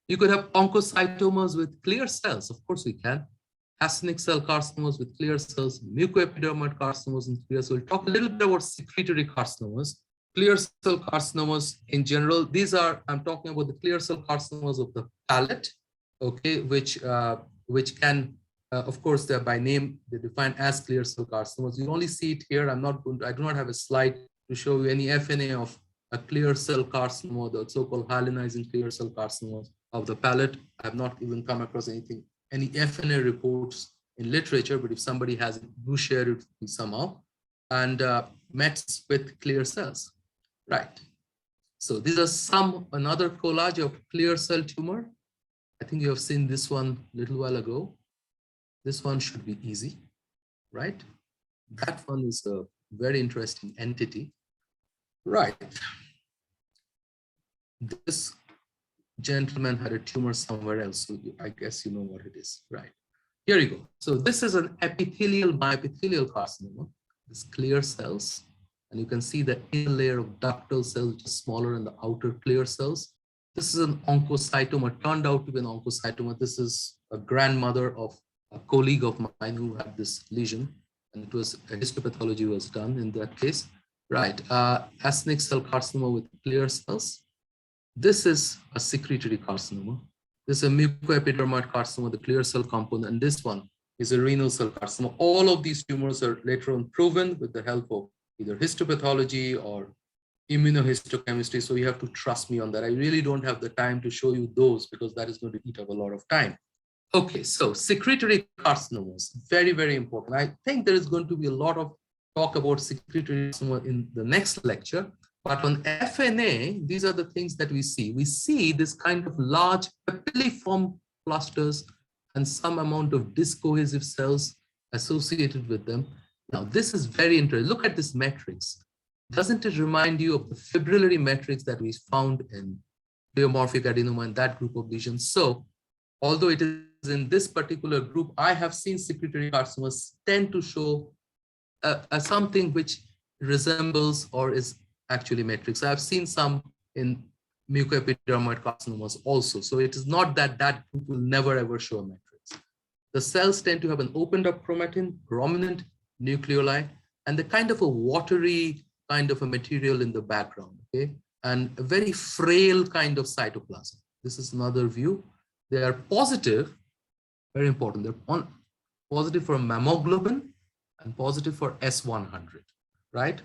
Speaker 7: You could have oncocytomas with clear cells. Of course we can. Actinic cell carcinomas with clear cells, mucoepidermoid carcinomas with clear cells. We'll talk a little bit about secretory carcinomas. Clear cell carcinomas in general, I'm talking about the clear cell carcinomas of the palate, okay, which can, of course, they're by name, they're defined as clear cell carcinomas. You only see it here. I do not have a slide to show you any FNA of a clear cell carcinoma, the so-called hyalinizing clear cell carcinomas of the palate. I have not even come across any FNA reports in literature, but if somebody has it, do share it with me somehow. And Mets with clear cells, right? So these are another collage of clear cell tumor. I think you have seen this one a little while ago. This one should be easy, right? That one is a very interesting entity, right? This gentleman had a tumor somewhere else, so I guess you know what it is, right? Here you go. So this is an epithelial myepithelial carcinoma. This clear cells, and you can see the inner layer of ductal cells, which is smaller than the outer clear cells. This is an oncocytoma, turned out to be an oncocytoma. This is a grandmother of a colleague of mine who had this lesion, and it was a histopathology was done in that case, right? Actinic cell carcinoma with clear cells. This is a secretory carcinoma. This is a mucoepidermoid carcinoma, the clear cell component, and this one is a renal cell carcinoma. All of these tumors are later on proven with the help of either histopathology or immunohistochemistry. So you have to trust me on that. I really don't have the time to show you those because that is going to eat up a lot of time. Okay, so secretory carcinomas, very, very important. I think there is going to be a lot of talk about secretory carcinoma in the next lecture. But on FNA, these are the things that we see. We see this kind of large papilliform clusters and some amount of discohesive cells associated with them. Now, this is very interesting. Look at this matrix. Doesn't it remind you of the fibrillary matrix that we found in pleomorphic adenoma and that group of lesions? So, although it is in this particular group, I have seen secretory carcinomas tend to show something which resembles or is actually matrix. I've seen some in mucoepidermoid carcinomas also. So it is not that that group will never ever show a matrix. The cells tend to have an opened up chromatin, prominent nucleoli, and the kind of a watery kind of a material in the background, okay? And a very frail kind of cytoplasm. This is another view. They are positive, very important. They're positive for mammoglobin and positive for S100, right?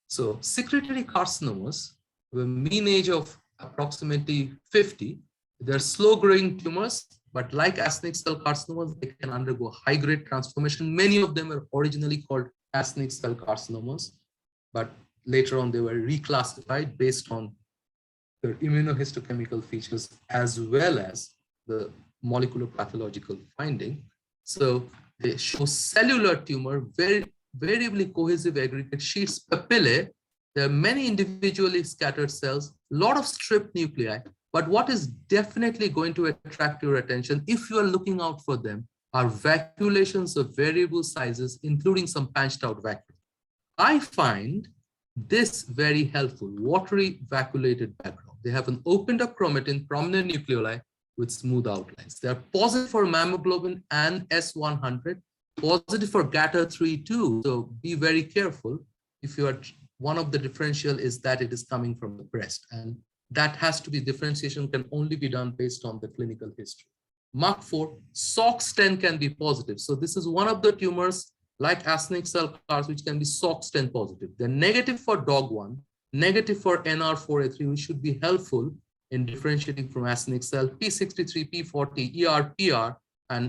Speaker 7: So secretory carcinomas with a mean age of approximately 50. They're slow growing tumors, but like actinic cell carcinomas, they can undergo high grade transformation. Many of them were originally called actinic cell carcinomas, but later on they were reclassified based on their immunohistochemical features as well as the molecular pathological finding. So they show cellular tumor, very variably cohesive aggregate sheets, papillae. There are many individually scattered cells, a lot of strip nuclei, but what is definitely going to attract your attention if you are looking out for them are vacuolations of variable sizes, including some panched out vacuole. I find this very helpful, watery vacuolated background. They have an opened up chromatin, prominent nucleoli with smooth outlines. They are positive for mammoglobin and S100, positive for GATA3 too. So be very careful if you are one of the differential is that it is coming from the breast, and that has to be, differentiation can only be done based on the clinical history. Mark 4, SOX10 can be positive. So this is one of the tumors like actinic cell CARs, which can be SOX10 positive. They're negative for DOG1, negative for NR4A3, which should be helpful in differentiating from actinic cell. P63, P40, ER, PR, and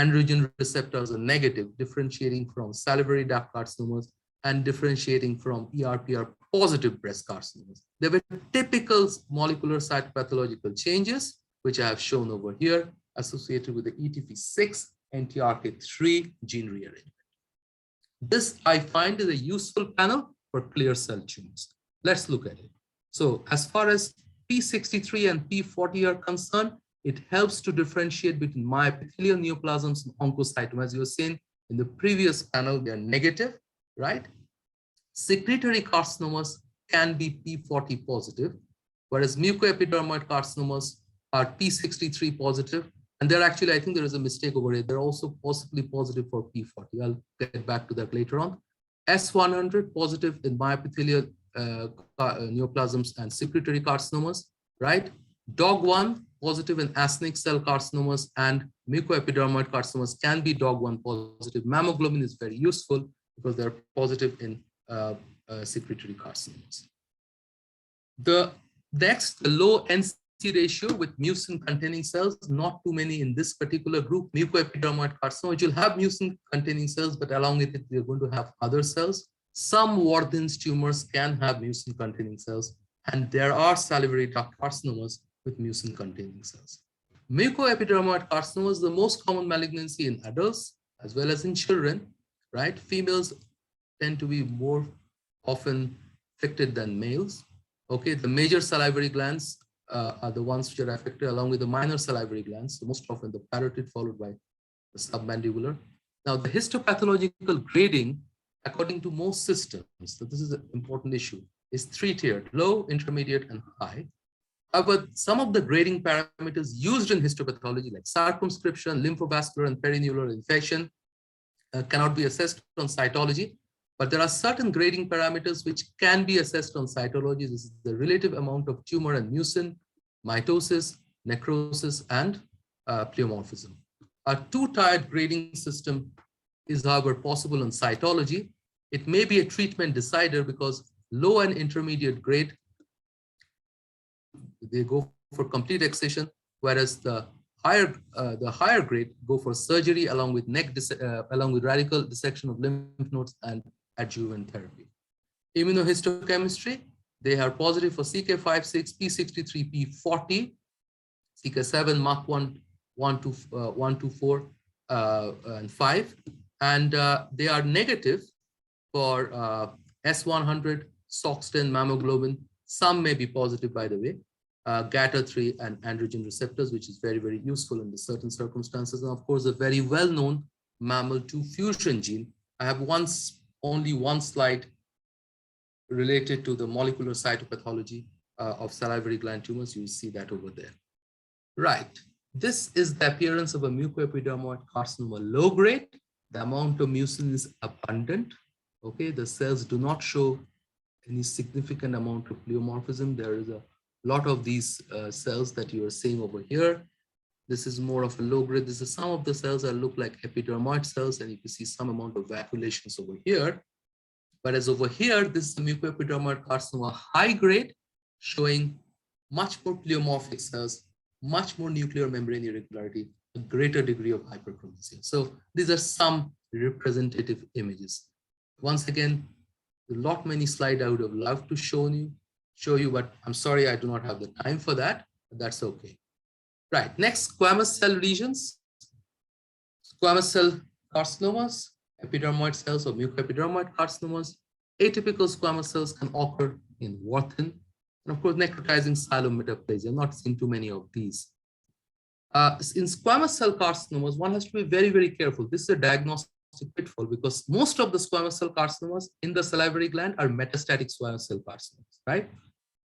Speaker 7: androgen receptors are negative, differentiating from salivary duct carcinomas and differentiating from ER/PR positive breast carcinomas. There were typical molecular cytopathological changes, which I have shown over here, associated with the ETP6 NTRK3 gene rearrangement. This I find is a useful panel for clear cell tumors. Let's look at it. So as far as P63 and P40 are concerned, it helps to differentiate between myepithelial neoplasms and oncocytoma. As you have seen in the previous panel, they are negative, right? Secretory carcinomas can be P40 positive, whereas mucoepidermoid carcinomas are P63 positive. And they're actually, I think there is a mistake over here. They're also possibly positive for P40. I'll get back to that later on. S100 positive in myepithelial neoplasms and secretory carcinomas, right? DOG1 positive in actinic cell carcinomas and mucoepidermoid carcinomas can be DOG1 positive. Mammoglobin is very useful because they're positive in secretory carcinomas. The next, the low NC ratio with mucin containing cells, not too many in this particular group. Mucoepidermoid carcinoma, which will have mucin containing cells, but along with it, we're going to have other cells. Some Warthin's tumors can have mucin containing cells, and there are salivary duct carcinomas with mucin containing cells. Mucoepidermoid carcinoma is the most common malignancy in adults as well as in children, right? Females tend to be more often affected than males. Okay, the major salivary glands are the ones which are affected, along with the minor salivary glands, so most often the parotid followed by the submandibular. Now, the histopathological grading, according to most systems, so this is an important issue, is three-tiered: low, intermediate, and high. However, some of the grading parameters used in histopathology, like circumscription, lymphovascular, and perinealular infection, cannot be assessed on cytology. But there are certain grading parameters which can be assessed on cytology. This is the relative amount of tumor and mucin, mitosis, necrosis, and pleomorphism. A two-tiered grading system is, however, possible on cytology. It may be a treatment decider because low and intermediate grade, they go for complete excision, whereas the higher grade go for surgery along with along with radical dissection of lymph nodes and adjuvant therapy. Immunohistochemistry, they are positive for CK56, P63, P40, CK7, MAC1, 124, and 5. And they are negative for S100, SOX10, mammoglobin. Some may be positive, by the way, GATA3 and androgen receptors, which is very, very useful in certain circumstances. And of course, a very well-known MAML2 fusion gene. I have only one slide related to the molecular cytopathology of salivary gland tumors. You will see that over there. Right. This is the appearance of a mucoepidermoid carcinoma low grade. The amount of mucin is abundant. Okay, the cells do not show any significant amount of pleomorphism. There is a lot of these cells that you are seeing over here. This is more of a low grade. This is some of the cells that look like epidermoid cells, and you can see some amount of vacuolations over here. Whereas over here, this is the mucoepidermoid carcinoma high grade, showing much more pleomorphic cells, much more nuclear membrane irregularity, a greater degree of hyperchromasia. So these are some representative images. Once again, a lot many slides I would have loved to show you, but I'm sorry I do not have the time for that, but that's okay. Right, next, squamous cell lesions. Squamous cell carcinomas, epidermoid cells or mucoepidermoid carcinomas. Atypical squamous cells can occur in Warthin. And of course, necrotizing silometaplasia. I'm not seeing too many of these. In squamous cell carcinomas, one has to be very, very careful. This is a diagnostic pitfall because most of the squamous cell carcinomas in the salivary gland are metastatic squamous cell carcinomas, right?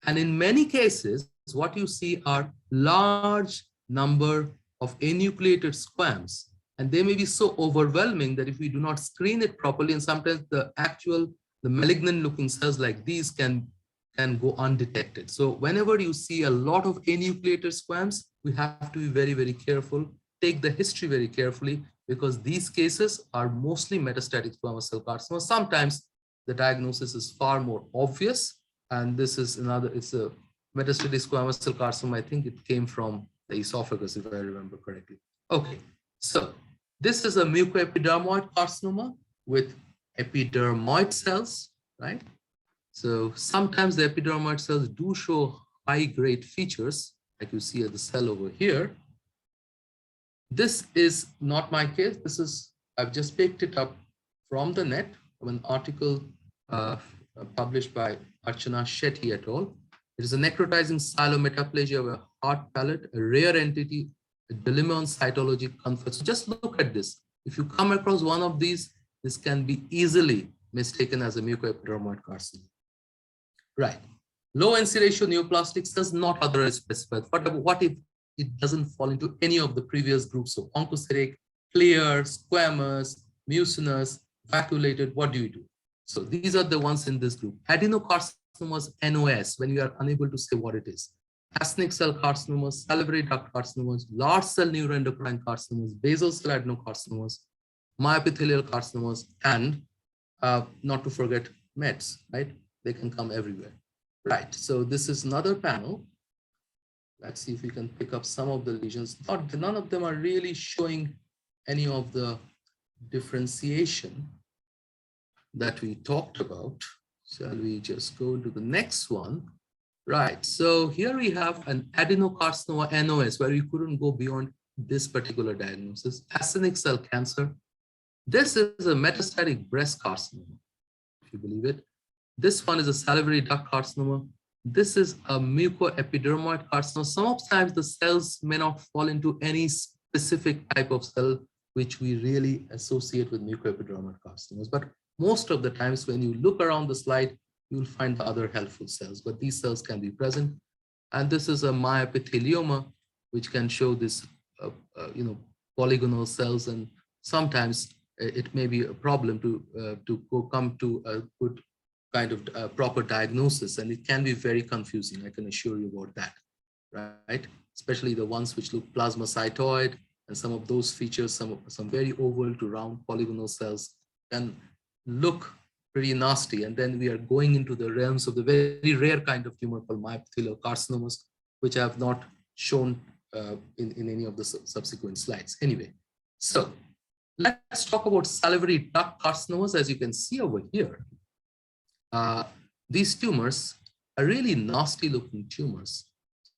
Speaker 7: And in many cases, what you see are large number of enucleated squams, and they may be so overwhelming that if we do not screen it properly, and sometimes the actual the malignant looking cells like these can go undetected. So whenever you see a lot of anucleated squams, we have to be very, very careful. Take the history very carefully, because these cases are mostly metastatic squamous cell carcinoma. Sometimes the diagnosis is far more obvious. And this is another, it's a metastatic squamous cell carcinoma. I think it came from the esophagus, if I remember correctly. Okay, so this is a mucoepidermoid carcinoma with epidermoid cells, right? So sometimes the epidermoid cells do show high-grade features, like you see at the cell over here. This is not my case. This is, I've just picked it up from the net, from an article published by Archana Shetty et al. It is a necrotizing silometaplasia of a hard palate, a rare entity, a dilemma on cytology conference. So just look at this. If you come across one of these, this can be easily mistaken as a mucoepidermoid carcinoma. Right. Low NC ratio neoplastic cells not otherwise specified. What if it doesn't fall into any of the previous groups? So oncocytic, clear, squamous, mucinous, vacuolated, what do you do? So these are the ones in this group. Adenocarcinomas NOS, when you are unable to say what it is. Actinic cell carcinomas, salivary duct carcinomas, large cell neuroendocrine carcinomas, basal cell adenocarcinomas, myoepithelial carcinomas, and not to forget METs, right? They can come everywhere. Right, so this is another panel. Let's see if we can pick up some of the lesions. None of them are really showing any of the differentiation that we talked about. Shall we just go to the next one? Right, so here we have an adenocarcinoma NOS, where we couldn't go beyond this particular diagnosis. Actinic cell cancer. This is a metastatic breast carcinoma, if you believe it. This one is a salivary duct carcinoma. This is a mucoepidermoid carcinoma. Sometimes the cells may not fall into any specific type of cell which we really associate with mucoepidermoid carcinomas. But most of the times when you look around the slide, you'll find the other helpful cells, but these cells can be present. And this is a myepithelioma, which can show this, polygonal cells, and sometimes it may be a problem to come to a good kind of proper diagnosis, and it can be very confusing. I can assure you about that, right? Especially the ones which look plasmacytoid, and some of those features, some very oval to round polygonal cells can look pretty nasty. And then we are going into the realms of the very rare kind of tumor called myepithelial carcinomas, which I have not shown in any of the subsequent slides. Anyway, so let's talk about salivary duct carcinomas. As you can see over here, these tumors are really nasty looking tumors.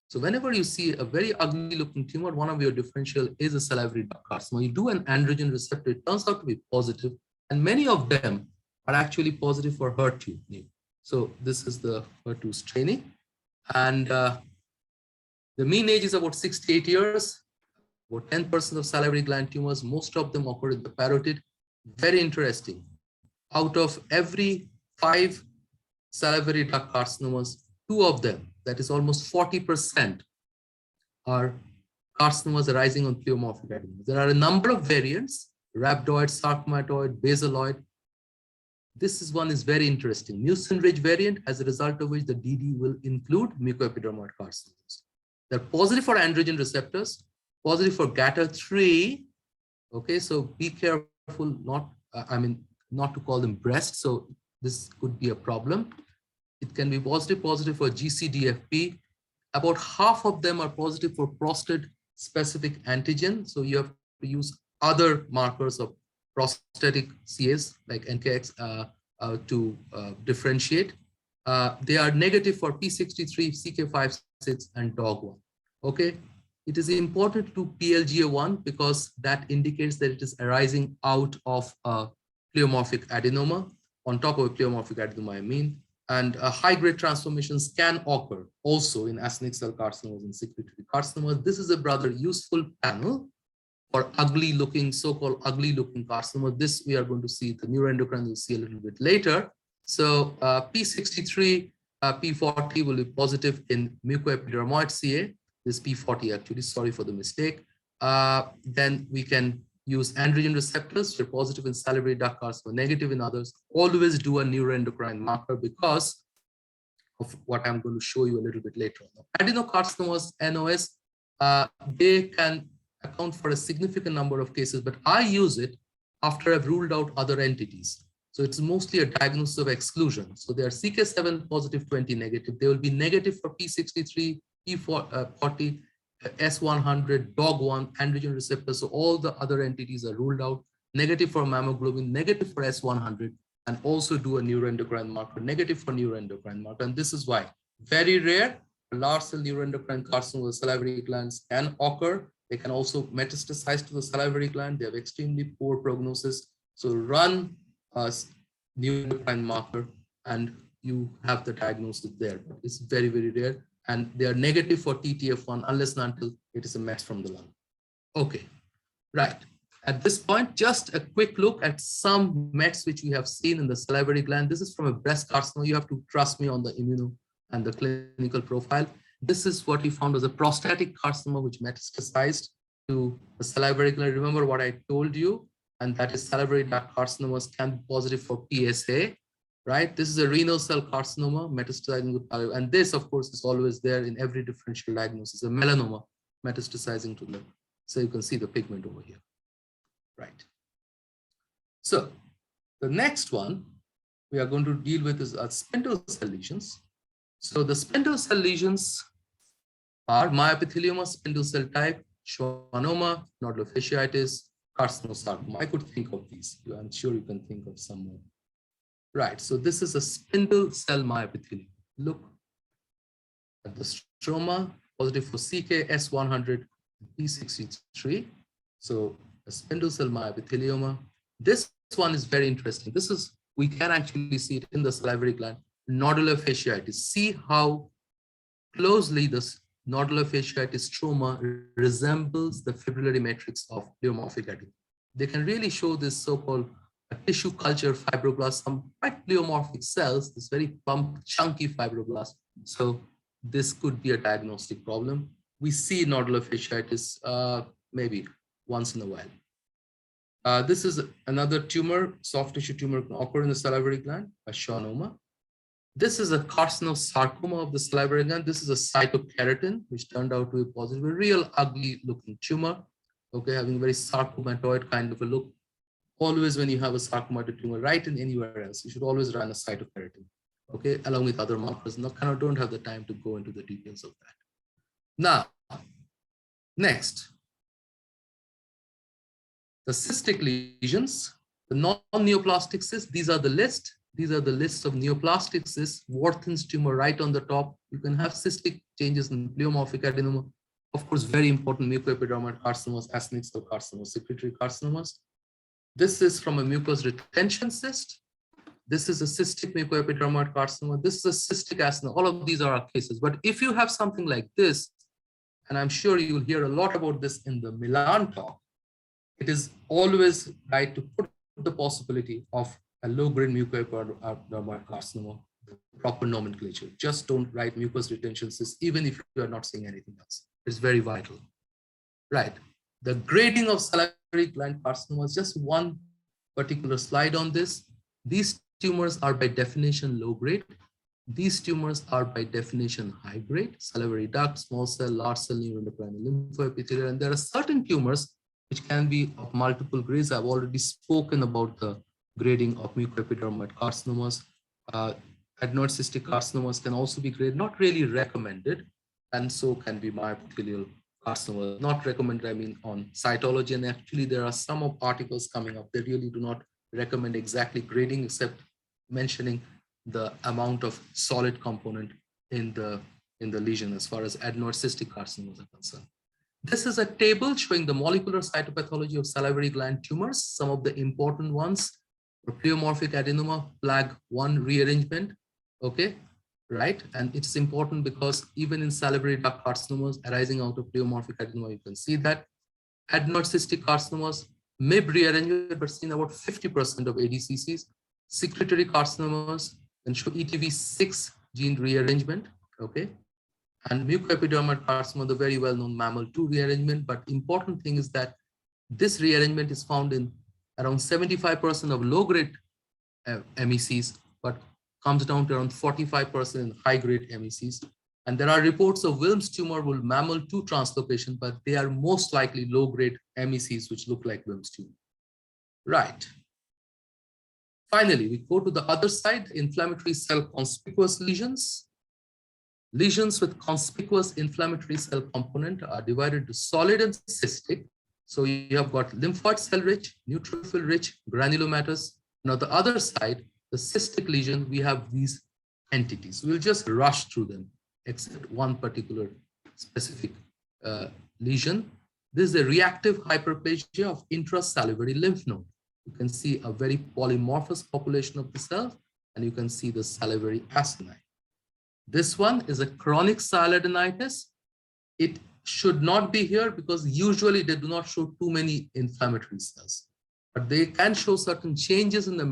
Speaker 7: So whenever you see a very ugly looking tumor, one of your differential is a salivary duct carcinoma. You do an androgen receptor, it turns out to be positive, and many of them are actually positive for HER2. So this is the HER2 staining, and the mean age is about 68 years. About 10% of salivary gland tumors, most of them occur in the parotid. Very interesting. Out of every 5 salivary duct carcinomas, 2 of them, that is almost 40%, are carcinomas arising on pleomorphic adenomas. There are a number of variants: rhabdoid, sarcomatoid, basaloid. This one is very interesting. Mucin-rich variant, as a result of which the DD will include mucoepidermoid carcinomas. They're positive for androgen receptors, positive for GATA3. Okay, so be careful not to call them breast. So this could be a problem. It can be positive for GCDFP. About half of them are positive for prostate-specific antigen. So you have to use other markers of prostatic CAs like NKX to differentiate. They are negative for P63, CK56, and DOG1. Okay, it is important to PLGA1 because that indicates that it is arising out of a pleomorphic adenoma, on top of a pleomorphic adenoma, I mean. And high-grade transformations can occur also in actinic cell carcinomas and secretory carcinomas. This is a rather useful panel for ugly looking, so-called ugly looking carcinoma. This we are going to see, the neuroendocrine we'll see a little bit later. So P63, P40 will be positive in mucoepidermoid CA. This P40 actually, sorry for the mistake. Then we can use androgen receptors, they're positive in salivary duct carcinoma, negative in others. Always do a neuroendocrine marker because of what I'm going to show you a little bit later on. Adenocarcinomas, NOS, they can account for a significant number of cases, but I use it after I've ruled out other entities. So it's mostly a diagnosis of exclusion. So they are CK7 positive, 20 negative. They will be negative for P63, P40, S100, DOG1, androgen receptor. So all the other entities are ruled out. Negative for mammoglobin, negative for S100, and also do a neuroendocrine marker, negative for neuroendocrine marker. And this is why very rare large cell neuroendocrine carcinoma of the salivary glands can occur. They can also metastasize to the salivary gland. They have extremely poor prognosis. So run a neuroendocrine marker and you have the diagnosis there. But it's very, very rare. And they are negative for TTF1 unless and until it is a met from the lung. Okay, right. At this point, just a quick look at some mets which we have seen in the salivary gland. This is from a breast carcinoma. You have to trust me on the immuno and the clinical profile. This is what we found was a prostatic carcinoma which metastasized to the salivary gland. Remember what I told you, and that is salivary duct carcinomas can be positive for PSA, right? This is a renal cell carcinoma metastasizing to salivary, and this, of course, is always there in every differential diagnosis, a melanoma metastasizing to the, so you can see the pigment over here, right? So the next one we are going to deal with is spindle cell lesions. So the spindle cell lesions are myopithelioma, spindle cell type, schwannoma, nodular fasciitis, carcinosarcoma. I could think of these. I'm sure you can think of some more. Right, so this is a spindle cell myopithelium. Look at the stroma, positive for CK, S100, P63. So a spindle cell myopithelioma. This one is very interesting. This is, we can actually see it in the salivary gland. Nodular fasciitis. See how closely this nodular fasciitis stroma resembles the fibrillary matrix of pleomorphic adenocarcinoma. They can really show this so-called tissue culture fibroblast, some quite pleomorphic cells, this very plump, chunky fibroblast. So this could be a diagnostic problem. We see nodular fasciitis maybe once in a while. This is another tumor, soft tissue tumor can occur in the salivary gland, a schwannoma. This is a carcinosarcoma of the salivary gland. This is a cytokeratin, which turned out to be positive, a real ugly looking tumor, okay, having a very sarcomatoid kind of a look. Always when you have a sarcomatoid tumor, right in anywhere else, you should always run a cytokeratin, okay, along with other markers. Now, I don't have the time to go into the details of that. Now, next, the cystic lesions, the non-neoplastic cysts, these are the list. These are the lists of neoplastic cysts, Warthin's tumor right on the top. You can have cystic changes in pleomorphic adenoma. Of course, very important mucoepidermoid carcinomas, actinic cell carcinomas, secretory carcinomas. This is from a mucous retention cyst. This is a cystic mucoepidermoid carcinoma. This is a cystic adenoma. All of these are our cases. But if you have something like this, and I'm sure you'll hear a lot about this in the Milan talk, it is always right to put the possibility of a low-grade mucoepidermoid carcinoma, proper nomenclature. Just don't write mucous retention cyst, even if you are not seeing anything else. It's very vital. Right. The grading of salivary gland carcinoma is just one particular slide on this. These tumors are by definition low-grade. These tumors are by definition high-grade, salivary duct, small cell, large cell, neuroendocrine, lymphoepithelial, and there are certain tumors which can be of multiple grades. I've already spoken about the grading of mucoepidermoid carcinomas. Adenoid cystic carcinomas can also be graded, not really recommended, and so can be myopithelial carcinoma. Not recommended, I mean, on cytology, and actually there are some of articles coming up. They really do not recommend exactly grading, except mentioning the amount of solid component in the lesion as far as adenoid cystic carcinomas are concerned. This is a table showing the molecular cytopathology of salivary gland tumors, some of the important ones. For pleomorphic adenoma, flag 1 rearrangement, okay, right? And it's important because even in salivary duct carcinomas arising out of pleomorphic adenoma, you can see that. Adenoid cystic carcinomas, MIB rearrangement, but seen about 50% of ADCCs. Secretory carcinomas can show ETV6 gene rearrangement, okay? And mucoepidermoid carcinoma, the very well-known mammal 2 rearrangement, but important thing is that This rearrangement is found in around 75% of low-grade MECs, but comes down to around 45% in high-grade MECs. And there are reports of Wilms tumor with mammal 2 translocation, but they are most likely low-grade MECs which look like Wilms tumor. Right. Finally, we go to the other side, inflammatory cell conspicuous lesions. Lesions with conspicuous inflammatory cell component are divided to solid and cystic. So you have got lymphoid cell rich, neutrophil rich, granulomatous. Now the other side, the cystic lesion, we have these entities. We'll just rush through them, except one particular specific lesion. This is a reactive hyperplasia of intrasalivary lymph node. You can see a very polymorphous population of the cells, and you can see the salivary acini. This one is a chronic sialadenitis. It should not be here because usually they do not show too many inflammatory cells, but they can show certain changes in the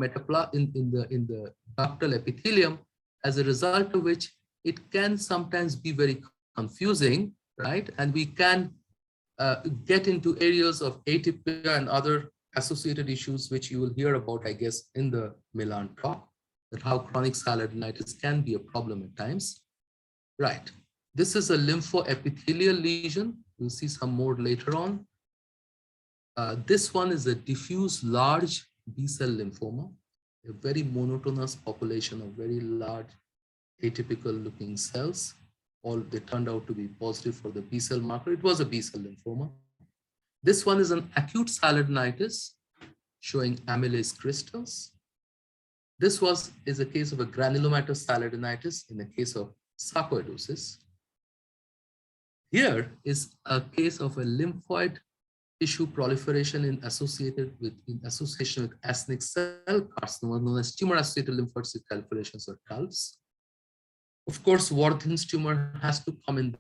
Speaker 7: in the ductal epithelium, as a result of which it can sometimes be very confusing, right? And we can get into areas of atypia and other associated issues, which you will hear about, I guess, in the Milan talk, that how chronic sialadenitis can be a problem at times. Right. This is a lymphoepithelial lesion. We'll see some more later on. This one is a diffuse large B-cell lymphoma, a very monotonous population of very large atypical looking cells. All they turned out to be positive for the B-cell marker. It was a B-cell lymphoma. This one is an acute sialadenitis showing amylase crystals. This is a case of a granulomatous sialadenitis in the case of sarcoidosis. Here is a case of a lymphoid tissue proliferation in association with actinic cell carcinoma, known as tumor-associated lymphoid cell proliferations, or TALPs. Of course, Warthin's tumor has to come in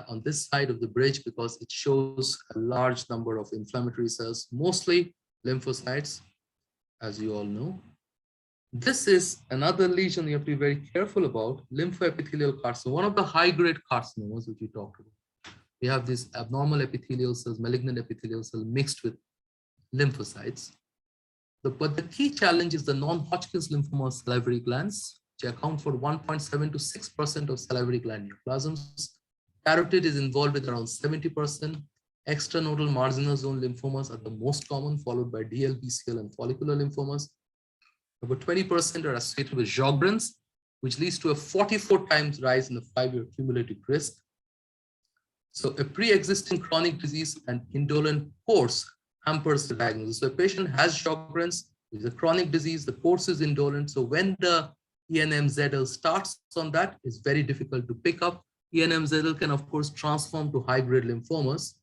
Speaker 7: on this side of the bridge because it shows a large number of inflammatory cells, mostly lymphocytes, as you all know. This is another lesion you have to be very careful about, lymphoepithelial carcinoma, one of the high-grade carcinomas which we talked about. We have these abnormal epithelial cells, malignant epithelial cells mixed with lymphocytes. But the key challenge is the non-Hodgkin's lymphoma salivary glands, which account for 1.7 to 6% of salivary gland neoplasms. Carotid is involved with around 70%. Extranodal marginal zone lymphomas are the most common, followed by DLBCL and follicular lymphomas. About 20% are associated with Sjogren's, which leads to a 44 times rise in the 5-year cumulative risk. So a pre-existing chronic disease and indolent course hampers the diagnosis. So a patient has Sjogren's, which is a chronic disease, the course is indolent. So when the ENM-ZL starts on that, it's very difficult to pick up. ENM-ZL can, of course, transform to high-grade lymphomas.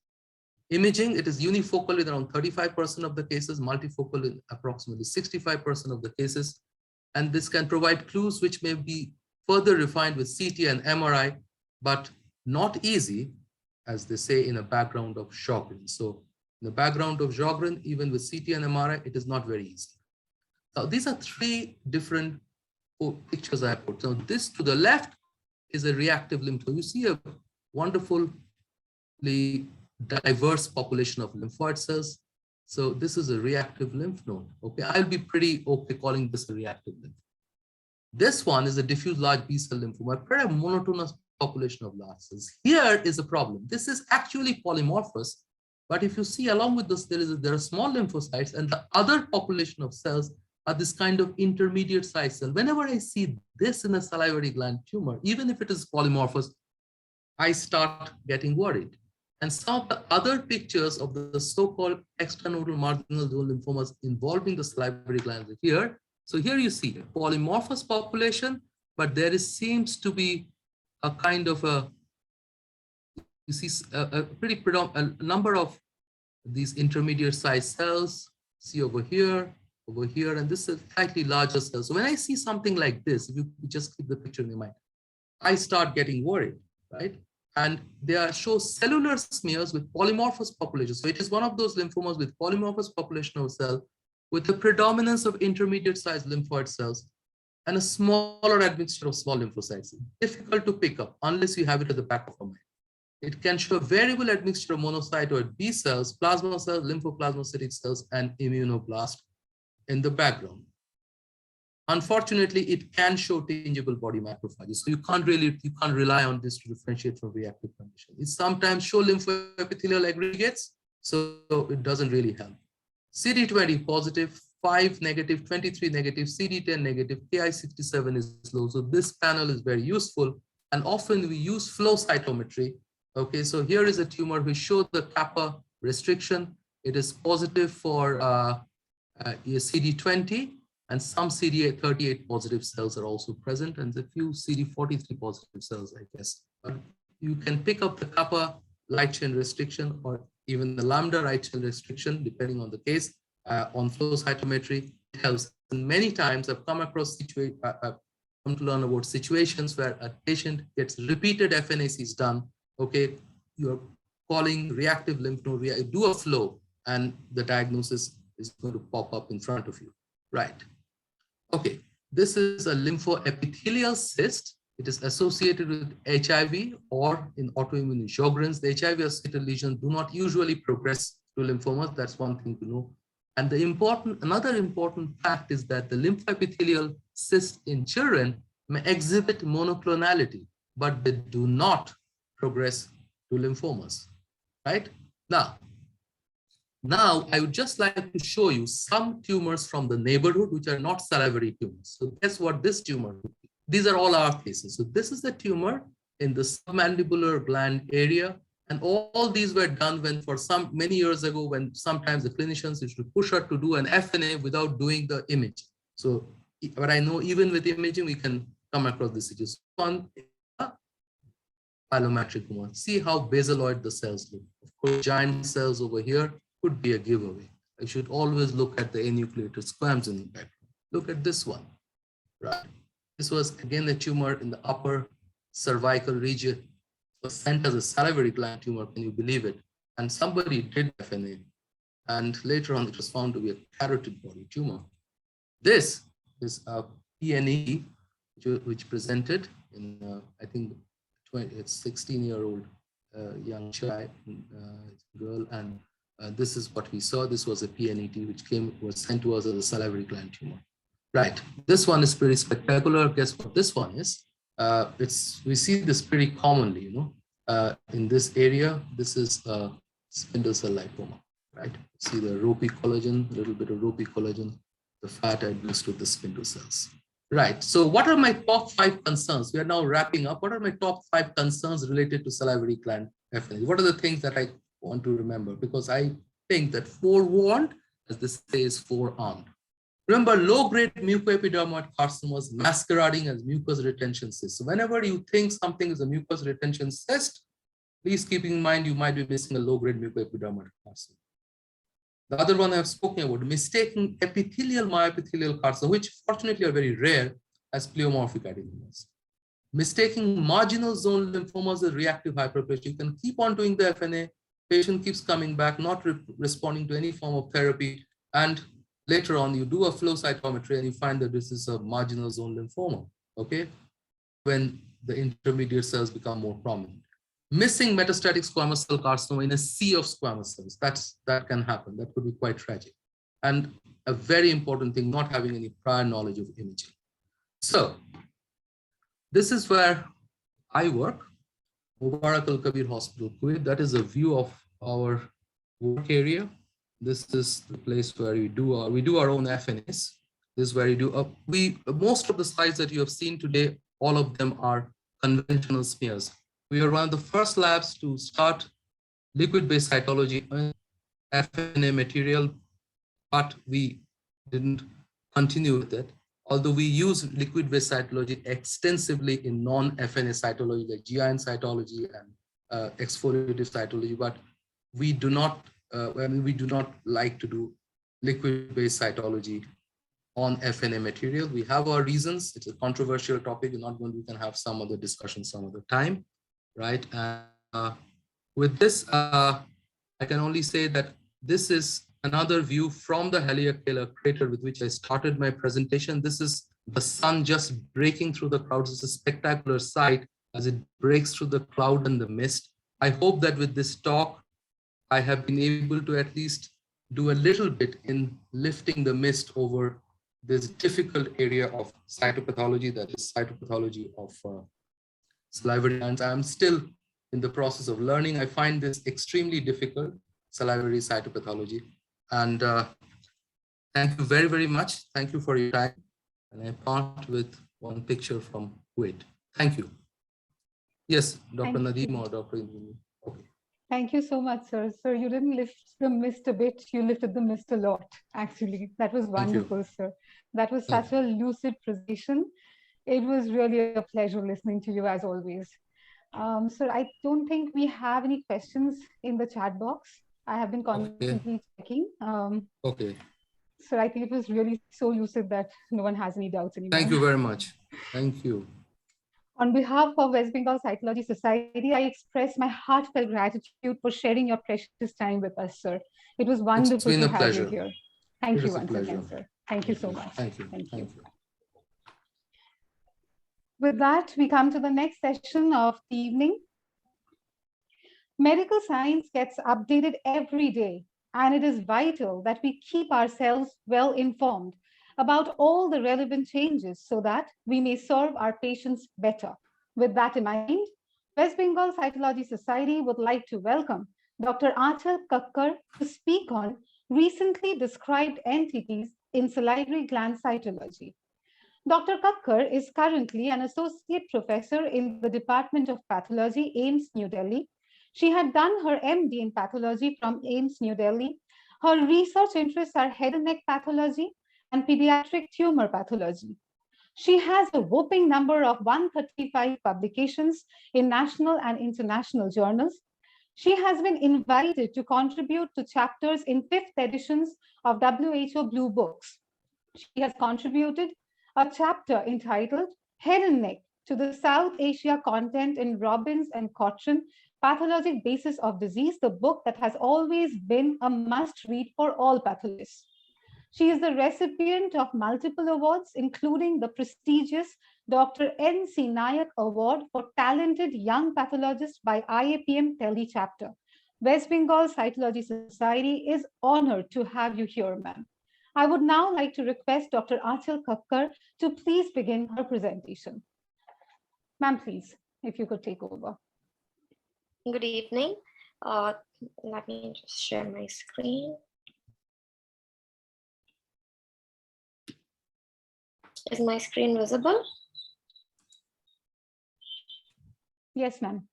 Speaker 7: Imaging, it is unifocal in around 35% of the cases, multifocal in approximately 65% of the cases. And this can provide clues which may be further refined with CT and MRI, but not easy, as they say, in a background of Sjogren. So in the background of Sjogren, even with CT and MRI, it is not very easy. Now, these are 3 different pictures I put. So this to the left is a reactive lymph node. You see a wonderfully diverse population of lymphoid cells. So this is a reactive lymph node. Okay, I'll be pretty okay calling this a reactive lymph node. This one is a diffuse large B-cell lymphoma, a monotonous population of large cells. Here is a problem. This is actually polymorphous, but if you see along with this, there are small lymphocytes, and the other population of cells are this kind of intermediate size cell. Whenever I see this in a salivary gland tumor, even if it is polymorphous, I start getting worried. And some of the other pictures of the so-called extranodal marginal zone lymphomas involving the salivary glands are here. So here you see a polymorphous population, but there seems to be a kind of a, you see a pretty predominant number of these intermediate size cells. See over here, and this is a slightly larger cell. So when I see something like this, if you just keep the picture in your mind, I start getting worried, right? And they show cellular smears with polymorphous populations. So it is one of those lymphomas with polymorphous population of cells with the predominance of intermediate sized lymphoid cells and a smaller admixture of small lymphocytes. Difficult to pick up unless you have it at the back of your mind. It can show a variable admixture of monocytoid B cells, plasma cells, lymphoplasmacytic cells, and immunoblast in the background. Unfortunately, it can show tangible body macrophages. So you can't rely on this to differentiate from reactive condition. It sometimes show lymphoepithelial aggregates, so it doesn't really help. CD20 positive, 5 negative, 23 negative, CD10 negative, Ki67 is low. So this panel is very useful. And often we use flow cytometry. Okay, so here is a tumor which shows the kappa restriction. It is positive for CD20, and some CD38 positive cells are also present, and a few CD43 positive cells, I guess. But you can pick up the kappa light chain restriction or even the lambda light chain restriction, depending on the case, on flow cytometry. It helps. And many times I've come across come to learn about situations where a patient gets repeated FNACs done. Okay, you're calling reactive lymph node, do a flow, and the diagnosis is going to pop up in front of you, right? Okay, this is a lymphoepithelial cyst. It is associated with HIV or in autoimmune Sjogren's. The HIV-associated lesions do not usually progress to lymphomas. That's one thing to know. And another important fact is that the lymphoepithelial cysts in children may exhibit monoclonality, but they do not progress to lymphomas, right? Now, I would just like to show you some tumors from the neighborhood which are not salivary tumors. So guess what this tumor would be? These are all our cases. So this is the tumor in the submandibular gland area. And all these were done when many years ago, when sometimes the clinicians used to push her to do an FNA without doing the image. So, but I know even with imaging, we can come across this issue. One, pilomatric one. See how basaloid the cells look. Of course, giant cells over here could be a giveaway. I should always look at the enucleated squams in the background. Look at this one, right? This was again a tumor in the upper cervical region. It was sent as a salivary gland tumor, can you believe it? And somebody did FNA. And later on, it was found to be a carotid body tumor. This is a PNE, which presented in, I think, it's 16-year-old young child, girl, and this is what we saw. This was a PNET, which was sent to us as a salivary gland tumor. Right. This one is pretty spectacular. Guess what this one is? We see this pretty commonly, in this area. This is spindle cell lipoma, right? See the ropey collagen, a little bit of ropey collagen, the fat adduced to the spindle cells. Right. So what are my top 5 concerns? We are now wrapping up. What are my top 5 concerns related to salivary gland FNA? What are the things that I want to remember? Because I think that forewarned, as this says, forearmed. Remember, low-grade mucoepidermoid carcinomas masquerading as mucus retention cysts. So whenever you think something is a mucus retention cyst, please keep in mind you might be missing a low-grade mucoepidermoid carcinoma. The other one I've spoken about, mistaking epithelial myoepithelial carcinoma, which fortunately are very rare, as pleomorphic adenomas. Mistaking marginal zone lymphomas as reactive hyperplasia. You can keep on doing the FNA, patient keeps coming back, not responding to any form of therapy, and later on you do a flow cytometry and you find that this is a marginal zone lymphoma, okay? When the intermediate cells become more prominent. Missing metastatic squamous cell carcinoma in a sea of squamous cells, that can happen. That could be quite tragic. And a very important thing, not having any prior knowledge of imaging. So this is where I work, Mubarak Al Kabir Hospital, Kuwait. That is a view of our work area. This is the place where we do our own FNAs. This is where we do most of the slides that you have seen today, all of them are conventional smears. We are one of the first labs to start liquid-based cytology on FNA material, but we didn't continue with it. Although we use liquid-based cytology extensively in non-FNA cytology, like GIN cytology and exfoliative cytology, but we do not like to do liquid-based cytology on FNA material. We have our reasons. It's a controversial topic. We can have some other discussion some other time, right? And with this, I can only say that this is another view from the Haleakala crater with which I started my presentation. This is the sun just breaking through the clouds. It's a spectacular sight as it breaks through the cloud and the mist. I hope that with this talk, I have been able to at least do a little bit in lifting the mist over this difficult area of cytopathology, that is cytopathology of salivary glands. I'm still in the process of learning. I find this extremely difficult, salivary cytopathology. And thank you very, very much. Thank you for your time. And I part with one picture from Kuwait. Thank you. Yes, Dr. Nadeem or Dr. Indranil. Okay.
Speaker 2: Thank you so much, sir. Sir, you didn't lift the mist a bit, you lifted the mist a lot, actually. That was wonderful, sir. That was such a lucid presentation. It was really a pleasure listening to you as always. Sir, I don't think we have any questions in the chat box. I have been constantly checking.
Speaker 7: Okay.
Speaker 2: Sir, I think it was really so lucid that no one has any doubts anymore.
Speaker 7: Thank you very much. Thank you.
Speaker 2: On behalf of West Bengal Cytology Society, I express my heartfelt gratitude for sharing your precious time with us, sir. It was wonderful to have you here. Thank you once again, sir. Thank you so much.
Speaker 7: Thank you.
Speaker 2: Thank you. With that, we come to the next session of the evening. Medical science gets updated every day, and it is vital that we keep ourselves well informed about all the relevant changes so that we may serve our patients better. With that in mind, West Bengal Cytology Society would like to welcome Dr. Achal Kakkar to speak on recently described entities in salivary gland cytology. Dr. Kakkar is currently an associate professor in the Department of Pathology, AIIMS, New Delhi. She had done her MD in pathology from AIIMS, New Delhi. Her research interests are head and neck pathology and pediatric tumor pathology. She has a whopping number of 135 publications in national and international journals. She has been invited to contribute to chapters in 5th editions of WHO Blue Books. She has contributed a chapter entitled Head and Neck to the South Asia content in Robbins and Cochrane, Pathologic Basis of Disease, the book that has always been a must-read for all pathologists. She is the recipient of multiple awards, including the prestigious Dr. N.C. Nayak Award for Talented Young Pathologist by IAPM Delhi chapter. West Bengal Cytology Society is honored to have you here, ma'am. I would now like to request Dr. Achal Kakkar to please begin her presentation. Ma'am, please, if you could take over.
Speaker 8: Good evening. Let me just share my screen. Is my screen visible?
Speaker 2: Yes, ma'am.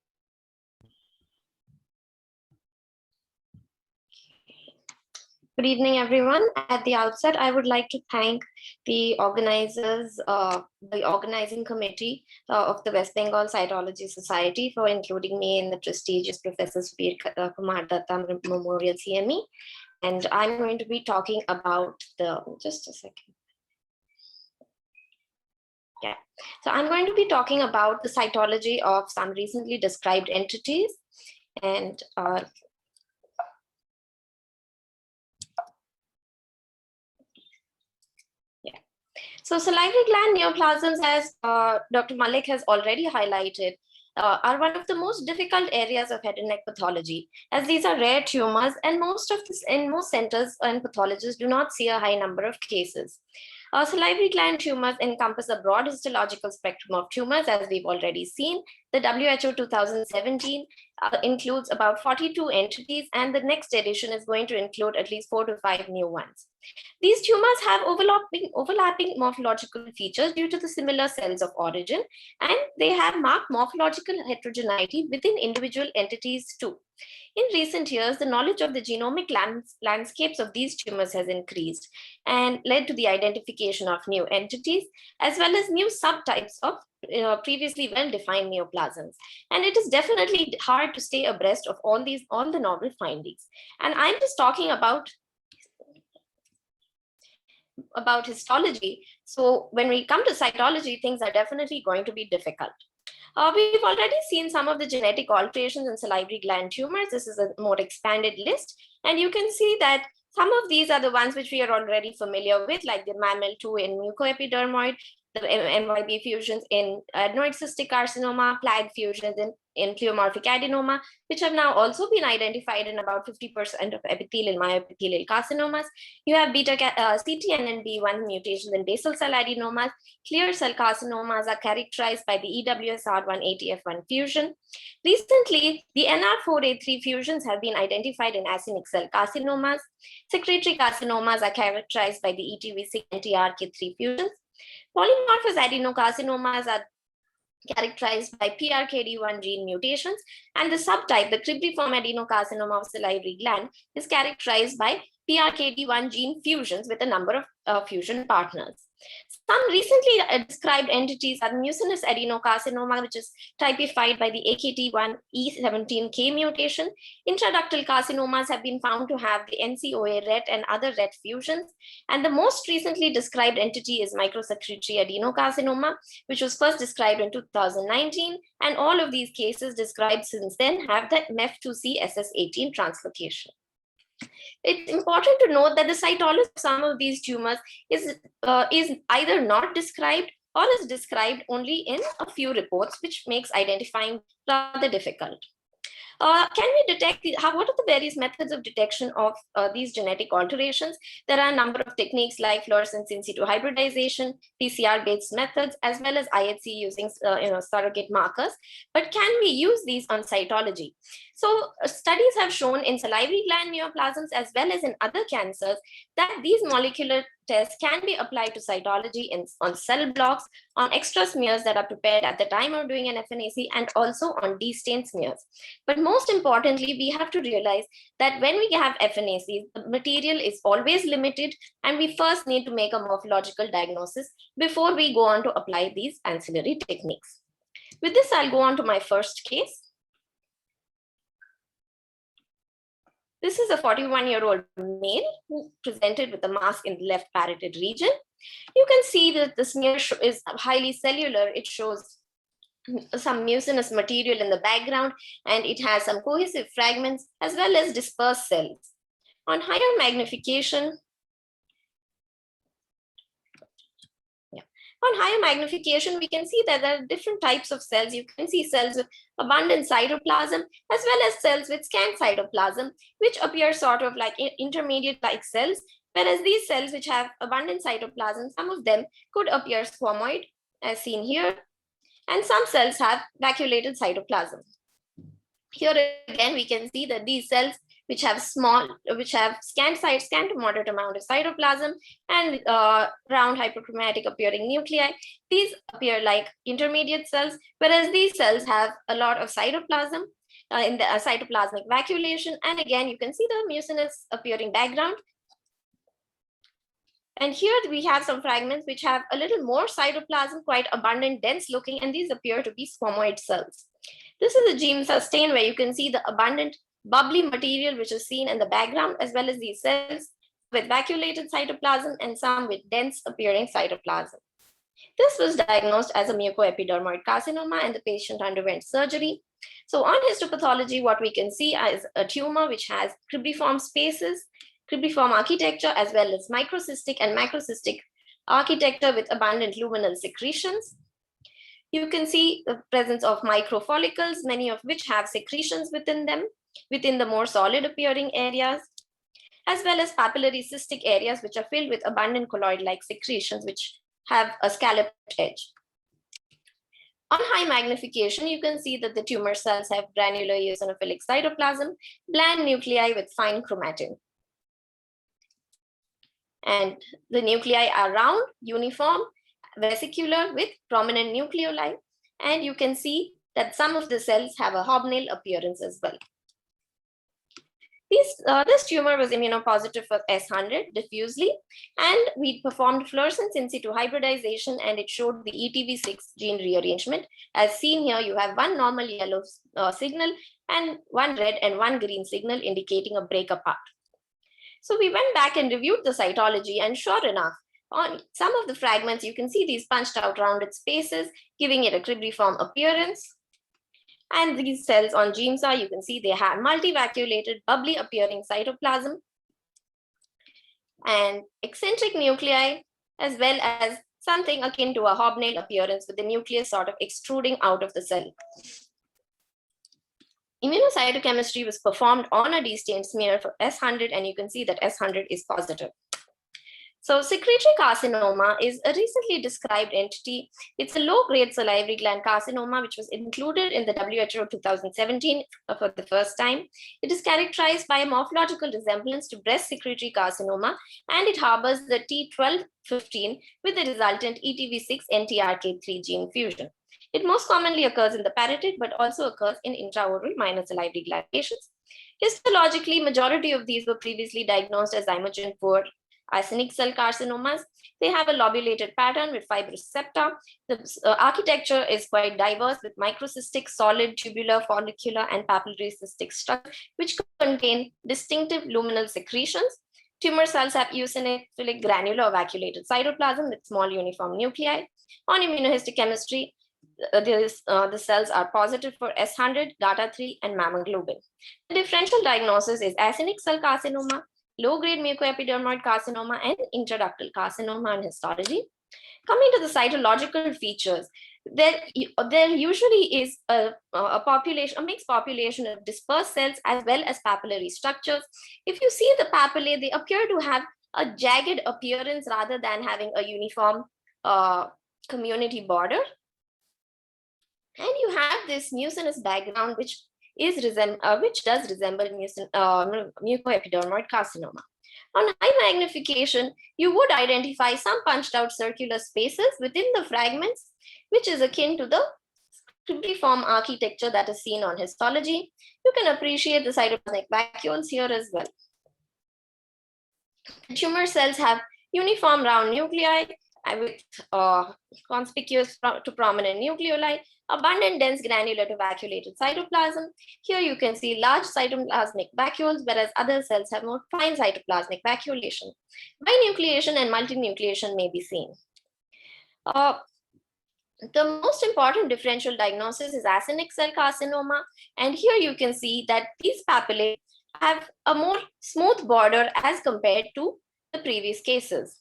Speaker 8: Good evening, everyone. At the outset, I would like to thank the organizers, the organizing committee of the West Bengal Cytology Society for including me in the prestigious Professor Subir Kumar Datta Memorial CME. And I'm going to be talking about just a second. Yeah, so I'm going to be talking about the cytology of some recently described entities. And so salivary gland neoplasms, as Dr. Malik has already highlighted, are one of the most difficult areas of head and neck pathology, as these are rare tumors, and in most centers and pathologists do not see a high number of cases. Salivary gland tumors encompass a broad histological spectrum of tumors, as we've already seen. The WHO 2017 includes about 42 entities, and the next edition is going to include at least 4 to 5 new ones. These tumors have overlapping morphological features due to the similar cells of origin, and they have marked morphological heterogeneity within individual entities too. In recent years, the knowledge of the genomic landscapes of these tumors has increased and led to the identification of new entities, as well as new subtypes of previously well-defined neoplasms. And it is definitely hard to stay abreast of all the novel findings. And I'm just talking about histology. So when we come to cytology, things are definitely going to be difficult. We've already seen some of the genetic alterations in salivary gland tumors. This is a more expanded list. And you can see that some of these are the ones which we are already familiar with, like the MAML2 in mucoepidermoid, the MYB fusions in adenoid cystic carcinoma, PLAG fusions in in pleomorphic adenoma, which have now also been identified in about 50% of epithelial myoepithelial carcinomas. You have CTNNB1 mutations in basal cell adenomas. Clear cell carcinomas are characterized by the EWSR1-ATF1 fusion. Recently, the NR4A3 fusions have been identified in acinic cell carcinomas. Secretory carcinomas are characterized by the ETV6-NTRK3 fusions. Polymorphous adenocarcinomas are characterized by PRKD1 gene mutations, and the subtype, the cribriform adenocarcinoma of salivary gland, is characterized by PRKD1 gene fusions with a number of fusion partners. Some recently described entities are mucinous adenocarcinoma, which is typified by the AKT1E17K mutation. Intraductal carcinomas have been found to have the NCOA RET and other RET fusions. And the most recently described entity is microsecretory adenocarcinoma, which was first described in 2019. And all of these cases described since then have the MEF2C SS18 translocation. It's important to note that the cytology of some of these tumors is either not described or is described only in a few reports, which makes identifying rather difficult. Can we detect, what are the various methods of detection of these genetic alterations? There are a number of techniques like fluorescence in situ hybridization, PCR-based methods, as well as IHC using surrogate markers. But can we use these on cytology? So studies have shown in salivary gland neoplasms as well as in other cancers that these molecular tests can be applied to cytology on cell blocks, on extra smears that are prepared at the time of doing an FNAC, and also on de-stained smears. But most importantly, we have to realize that when we have FNACs, the material is always limited, and we first need to make a morphological diagnosis before we go on to apply these ancillary techniques. With this, I'll go on to my first case. This is a 41-year-old male who presented with a mass in the left parotid region. You can see that the smear is highly cellular. It shows some mucinous material in the background, and it has some cohesive fragments as well as dispersed cells. On higher magnification, we can see that there are different types of cells. You can see cells with abundant cytoplasm as well as cells with scant cytoplasm, which appear sort of like intermediate-like cells, whereas these cells which have abundant cytoplasm, some of them could appear squamoid, as seen here, and some cells have vacuolated cytoplasm. Here again, we can see that these cells which have scant to moderate amount of cytoplasm and round hyperchromatic appearing nuclei, these appear like intermediate cells, whereas these cells have a lot of cytoplasm in the cytoplasmic vacuolation. And again, you can see the mucinous appearing background. And here we have some fragments which have a little more cytoplasm, quite abundant, dense looking, and these appear to be squamoid cells. This is a gene sustain where you can see the abundant bubbly material which is seen in the background, as well as these cells with vacuolated cytoplasm and some with dense appearing cytoplasm. This was diagnosed as a mucoepidermoid carcinoma, and the patient underwent surgery. So on histopathology, what we can see is a tumor which has cribriform spaces, cribriform architecture, as well as microcystic and macrocystic architecture with abundant luminal secretions. You can see the presence of microfollicles, many of which have secretions within them, within the more solid appearing areas, as well as papillary cystic areas which are filled with abundant colloid-like secretions which have a scalloped edge. On high magnification, you can see that the tumor cells have granular eosinophilic cytoplasm, bland nuclei with fine chromatin. And the nuclei are round, uniform, vesicular with prominent nucleoli. And you can see that some of the cells have a hobnail appearance as well. This tumor was immunopositive for S100 diffusely, and we performed fluorescence in situ hybridization, and it showed the ETV6 gene rearrangement. As seen here, you have one normal yellow signal and one red and one green signal indicating a break apart. So we went back and reviewed the cytology, and sure enough, on some of the fragments, you can see these punched out rounded spaces, giving it a cribriform appearance. And these cells on GeneSAR, you can see they have multivacuolated, bubbly appearing cytoplasm and eccentric nuclei, as well as something akin to a hobnail appearance with the nucleus sort of extruding out of the cell. immunocytochemistry was performed on a D-stained smear for S100, and you can see that S100 is positive. So secretory carcinoma is a recently described entity. It's a low-grade salivary gland carcinoma, which was included in the WHO 2017 for the first time. It is characterized by a morphological resemblance to breast secretory carcinoma, and it harbors the T1215 with the resultant ETV6 NTRK3 gene fusion. It most commonly occurs in the parotid, but also occurs in intraoral minor salivary gland patients. Histologically, majority of these were previously diagnosed as zymogen-poor acidic cell carcinomas. They have a lobulated pattern with fibrous septa. The architecture is quite diverse with microcystic, solid, tubular, follicular, and papillary cystic structures, which contain distinctive luminal secretions. Tumor cells have eosinophilic granular vacuolated cytoplasm with small uniform nuclei. On immunohistochemistry, the cells are positive for S100, GATA3, and mammoglobin. The differential diagnosis is acinic cell carcinoma, low-grade mucoepidermoid carcinoma, and intraductal carcinoma in histology. Coming to the cytological features, there usually is a mixed population of dispersed cells as well as papillary structures. If you see the papillae, they appear to have a jagged appearance rather than having a uniform community border. And you have this mucinous background, which does resemble mucoepidermoid carcinoma. On high magnification, you would identify some punched out circular spaces within the fragments, which is akin to the scriptiform architecture that is seen on histology. You can appreciate the cytoplasmic vacuoles here as well. Tumor cells have uniform round nuclei with conspicuous to prominent nucleoli, abundant dense granular to vacuolated cytoplasm. Here you can see large cytoplasmic vacuoles, whereas other cells have more fine cytoplasmic vacuolation. Binucleation and multinucleation may be seen. The most important differential diagnosis is acinic cell carcinoma, and here you can see that these papillae have a more smooth border as compared to the previous cases.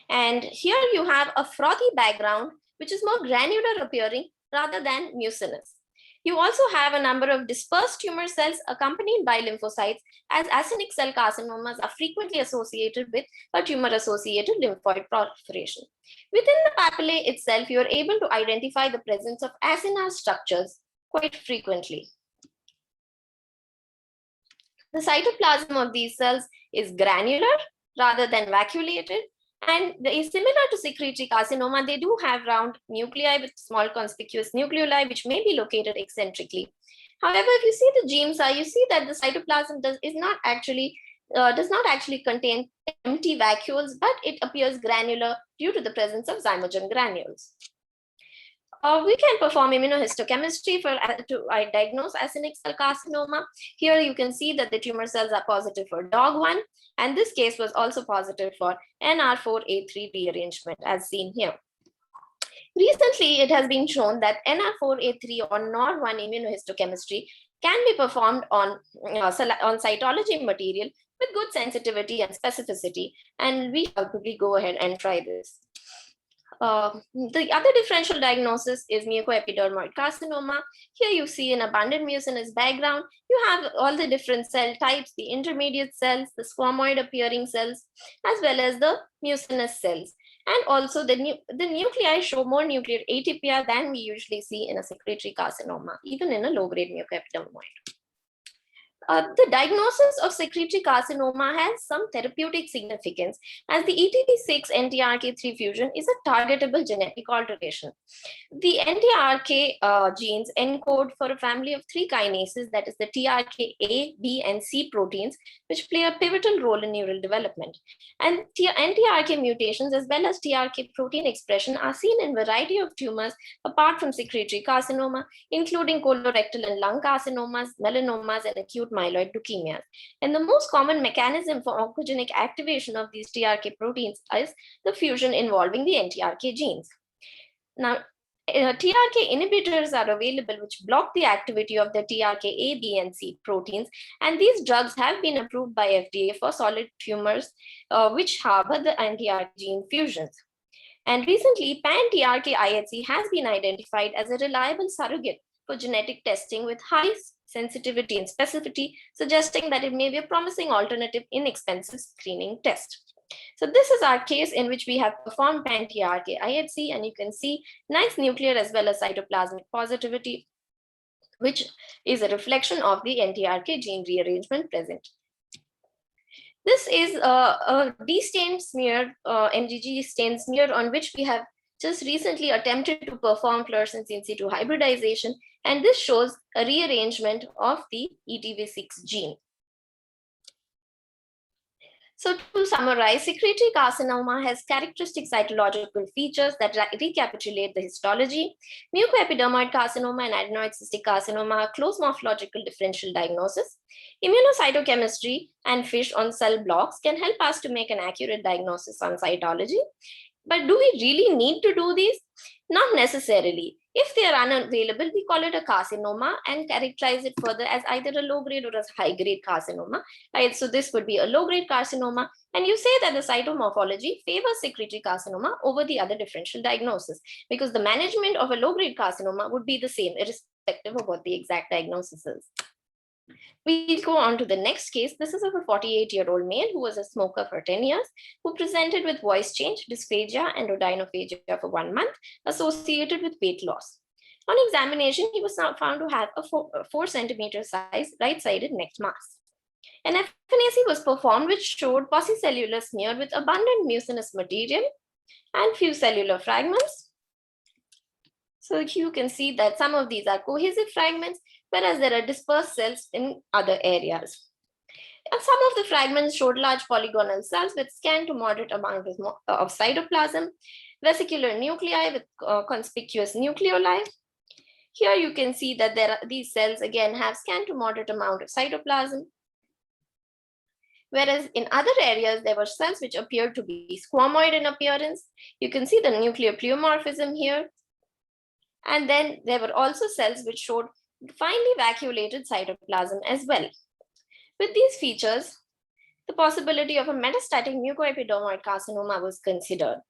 Speaker 8: And here you have a frothy background, which is more granular appearing rather than mucinous. You also have a number of dispersed tumor cells accompanied by lymphocytes, as acinic cell carcinomas are frequently associated with a tumor-associated lymphoid proliferation. Within the papillae itself, you are able to identify the presence of acinar structures quite frequently. The cytoplasm of these cells is granular rather than vacuolated, and similar to secretory carcinoma, they do have round nuclei with small conspicuous nucleoli, which may be located eccentrically. However, if you see the GeMSA, you see that the cytoplasm does not actually contain empty vacuoles, but it appears granular due to the presence of zymogen granules. We can perform immunohistochemistry to diagnose acinic cell carcinoma. Here you can see that the tumor cells are positive for DOG1, and this case was also positive for NR4A3 rearrangement, as seen here. Recently, it has been shown that NR4A3 or NOR1 immunohistochemistry can be performed on cytology material with good sensitivity and specificity, and we shall quickly go ahead and try this. The other differential diagnosis is mucoepidermoid carcinoma. Here you see an abundant mucinous background. You have all the different cell types, the intermediate cells, the squamoid appearing cells, as well as the mucinous cells. And also the nuclei show more nuclear atypia than we usually see in a secretory carcinoma, even in a low-grade mucoepidermoid. The diagnosis of secretory carcinoma has some therapeutic significance, as the ETV6 NTRK3 fusion is a targetable genetic alteration. The NTRK genes encode for a family of 3 kinases, that is the TRK-A, B, and C proteins, which play a pivotal role in neural development. And NTRK mutations as well as TRK protein expression are seen in a variety of tumors apart from secretory carcinoma, including colorectal and lung carcinomas, melanomas, and acute myeloid leukemias. And the most common mechanism for oncogenic activation of these TRK proteins is the fusion involving the NTRK genes. Now, TRK inhibitors are available which block the activity of the TRK-A, B, and C proteins, and these drugs have been approved by FDA for solid tumors which harbor the NTRK gene fusions. And recently, pan-TRK IHC has been identified as a reliable surrogate for genetic testing with high sensitivity, and specificity, suggesting that it may be a promising alternative, inexpensive screening test. So this is our case in which we have performed pan-TRK IHC, and you can see nice nuclear as well as cytoplasmic positivity, which is a reflection of the NTRK gene rearrangement present. This is a de-stained smear, MGG stained smear, on which we have just recently attempted to perform fluorescence in situ hybridization, and this shows a rearrangement of the ETV6 gene. So to summarize, secretory carcinoma has characteristic cytological features that recapitulate the histology. Mucoepidermoid carcinoma and adenoid cystic carcinoma are close morphological differential diagnosis. Immunocytochemistry and FISH on cell blocks can help us to make an accurate diagnosis on cytology. But do we really need to do these? Not necessarily. If they are unavailable, we call it a carcinoma and characterize it further as either a low-grade or a high-grade carcinoma. Right? So this would be a low-grade carcinoma, and you say that the cytomorphology favors secretory carcinoma over the other differential diagnosis, because the management of a low-grade carcinoma would be the same, irrespective of what the exact diagnosis is. We'll go on to the next case. This is of a 48-year-old male who was a smoker for 10 years, who presented with voice change, dysphagia, and odynophagia for 1 month, associated with weight loss. On examination, he was now found to have a 4 centimeter size right-sided neck mass. An FNAC was performed, which showed paucicellular smear with abundant mucinous material and few cellular fragments. So you can see that some of these are cohesive fragments, whereas there are dispersed cells in other areas. And some of the fragments showed large polygonal cells with scant to moderate amount of cytoplasm, vesicular nuclei with conspicuous nucleoli. Here you can see that these cells again have scant to moderate amount of cytoplasm, whereas in other areas there were cells which appeared to be squamoid in appearance. You can see the nuclear pleomorphism here. And then there were also cells which showed finely vacuolated cytoplasm as well. With these features, the possibility of a metastatic mucoepidermoid carcinoma was considered.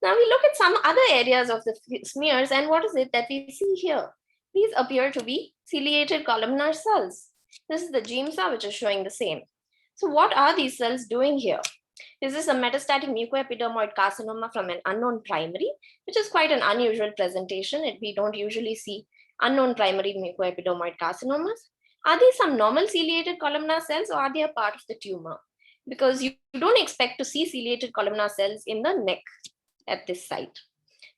Speaker 8: Now we look at some other areas of the smears, and what is it that we see here? These appear to be ciliated columnar cells. This is the GIMSA, which is showing the same. So what are these cells doing here? Is this a metastatic mucoepidermoid carcinoma from an unknown primary, which is quite an unusual presentation? We don't usually see unknown primary mucoepidermoid carcinomas. Are these some normal ciliated columnar cells, or are they a part of the tumor? Because you don't expect to see ciliated columnar cells in the neck at this site.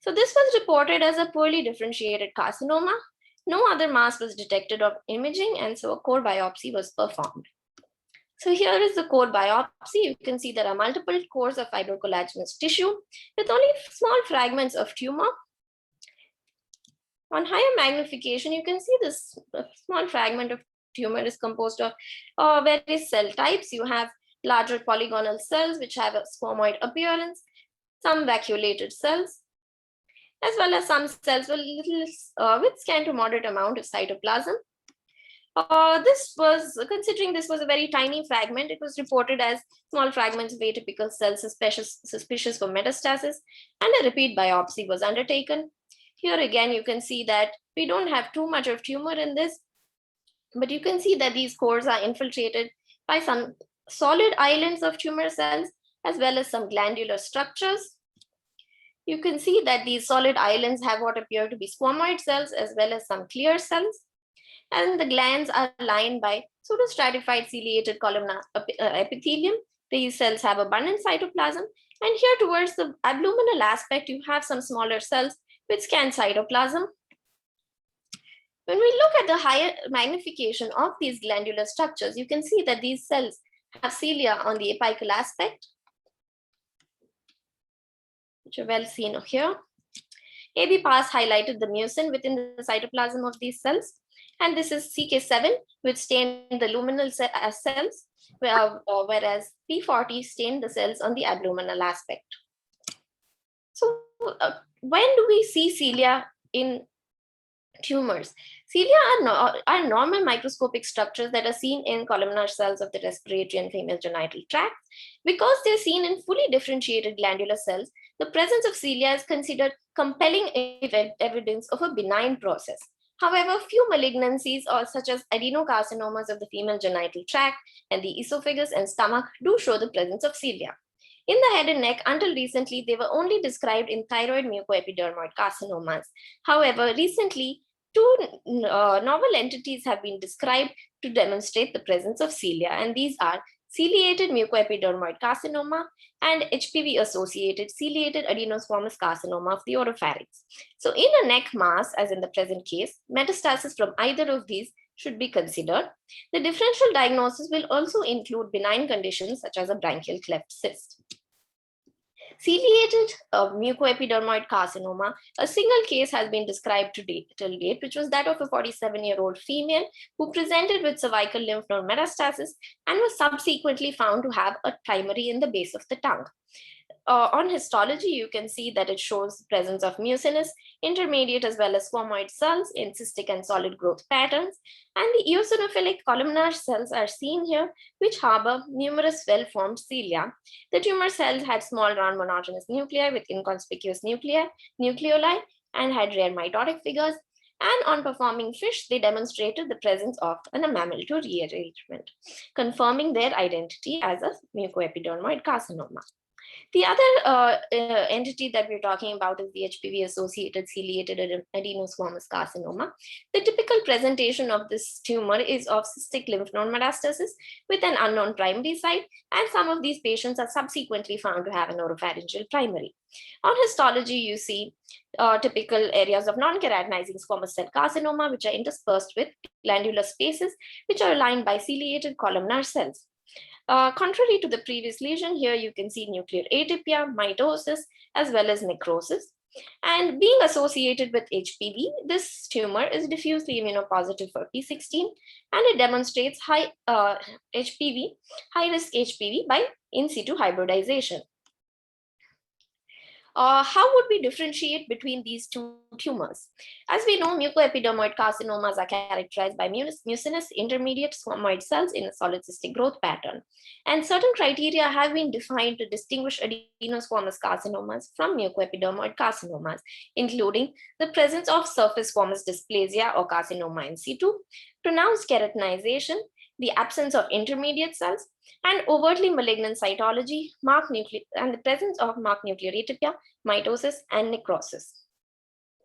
Speaker 8: So this was reported as a poorly differentiated carcinoma. No other mass was detected of imaging, and so a core biopsy was performed. So here is the core biopsy. You can see there are multiple cores of fibrocollagenous tissue with only small fragments of tumor. On higher magnification, you can see this small fragment of tumor is composed of various cell types. You have larger polygonal cells which have a squamoid appearance, some vacuolated cells, as well as some cells with scant to moderate amount of cytoplasm. Considering this was a very tiny fragment, it was reported as small fragments of atypical cells suspicious for metastasis, and a repeat biopsy was undertaken. Here again, you can see that we don't have too much of tumor in this, but you can see that these cores are infiltrated by some solid islands of tumor cells, as well as some glandular structures. You can see that these solid islands have what appear to be squamoid cells, as well as some clear cells. And the glands are lined by pseudostratified ciliated columnar epithelium. These cells have abundant cytoplasm. And here towards the abluminal aspect, you have some smaller cells with scant cytoplasm. When we look at the higher magnification of these glandular structures, you can see that these cells have cilia on the apical aspect, which are well seen here. AB Pass highlighted the mucin within the cytoplasm of these cells. And this is CK7, which stained the luminal cells, whereas P40 stained the cells on the abluminal aspect. So when do we see cilia in tumors? Cilia are normal microscopic structures that are seen in columnar cells of the respiratory and female genital tract. Because they're seen in fully differentiated glandular cells, the presence of cilia is considered compelling evidence of a benign process. However, few malignancies, such as adenocarcinomas of the female genital tract and the esophagus and stomach, do show the presence of cilia. In the head and neck, until recently, they were only described in thyroid mucoepidermoid carcinomas. However, recently, two novel entities have been described to demonstrate the presence of cilia, and these are ciliated mucoepidermoid carcinoma and HPV-associated ciliated adenosquamous carcinoma of the oropharynx. So in a neck mass, as in the present case, metastasis from either of these should be considered. The differential diagnosis will also include benign conditions such as a branchial cleft cyst. Ciliated mucoepidermoid carcinoma, a single case has been described till date, which was that of a 47-year-old female who presented with cervical lymph node metastasis and was subsequently found to have a primary in the base of the tongue. On histology, you can see that it shows the presence of mucinous, intermediate as well as squamoid cells in cystic and solid growth patterns, and the eosinophilic columnar cells are seen here, which harbor numerous well-formed cilia. The tumor cells had small round monogenous nuclei with inconspicuous nucleoli, and had rare mitotic figures. And on performing FISH, they demonstrated the presence of an enamel to rearrangement, confirming their identity as a mucoepidermoid carcinoma. The other entity that we're talking about is the HPV-associated ciliated adenosquamous carcinoma. The typical presentation of this tumor is of cystic lymph node metastasis with an unknown primary site, and some of these patients are subsequently found to have an oropharyngeal primary. On histology, you see typical areas of non-keratinizing squamous cell carcinoma, which are interspersed with glandular spaces, which are lined by ciliated columnar cells. Contrary to the previous lesion, here you can see nuclear atypia, mitosis, as well as necrosis. And being associated with HPV, this tumor is diffusely immunopositive for P16, and it demonstrates high risk HPV by in situ hybridization. How would we differentiate between these two tumors? As we know, mucoepidermoid carcinomas are characterized by mucinous intermediate squamoid cells in a solid cystic growth pattern. And certain criteria have been defined to distinguish adenosquamous carcinomas from mucoepidermoid carcinomas, including the presence of surface squamous dysplasia or carcinoma in situ, pronounced keratinization, the absence of intermediate cells, and overtly malignant cytology, and the presence of marked nuclear atypia, mitosis, and necrosis.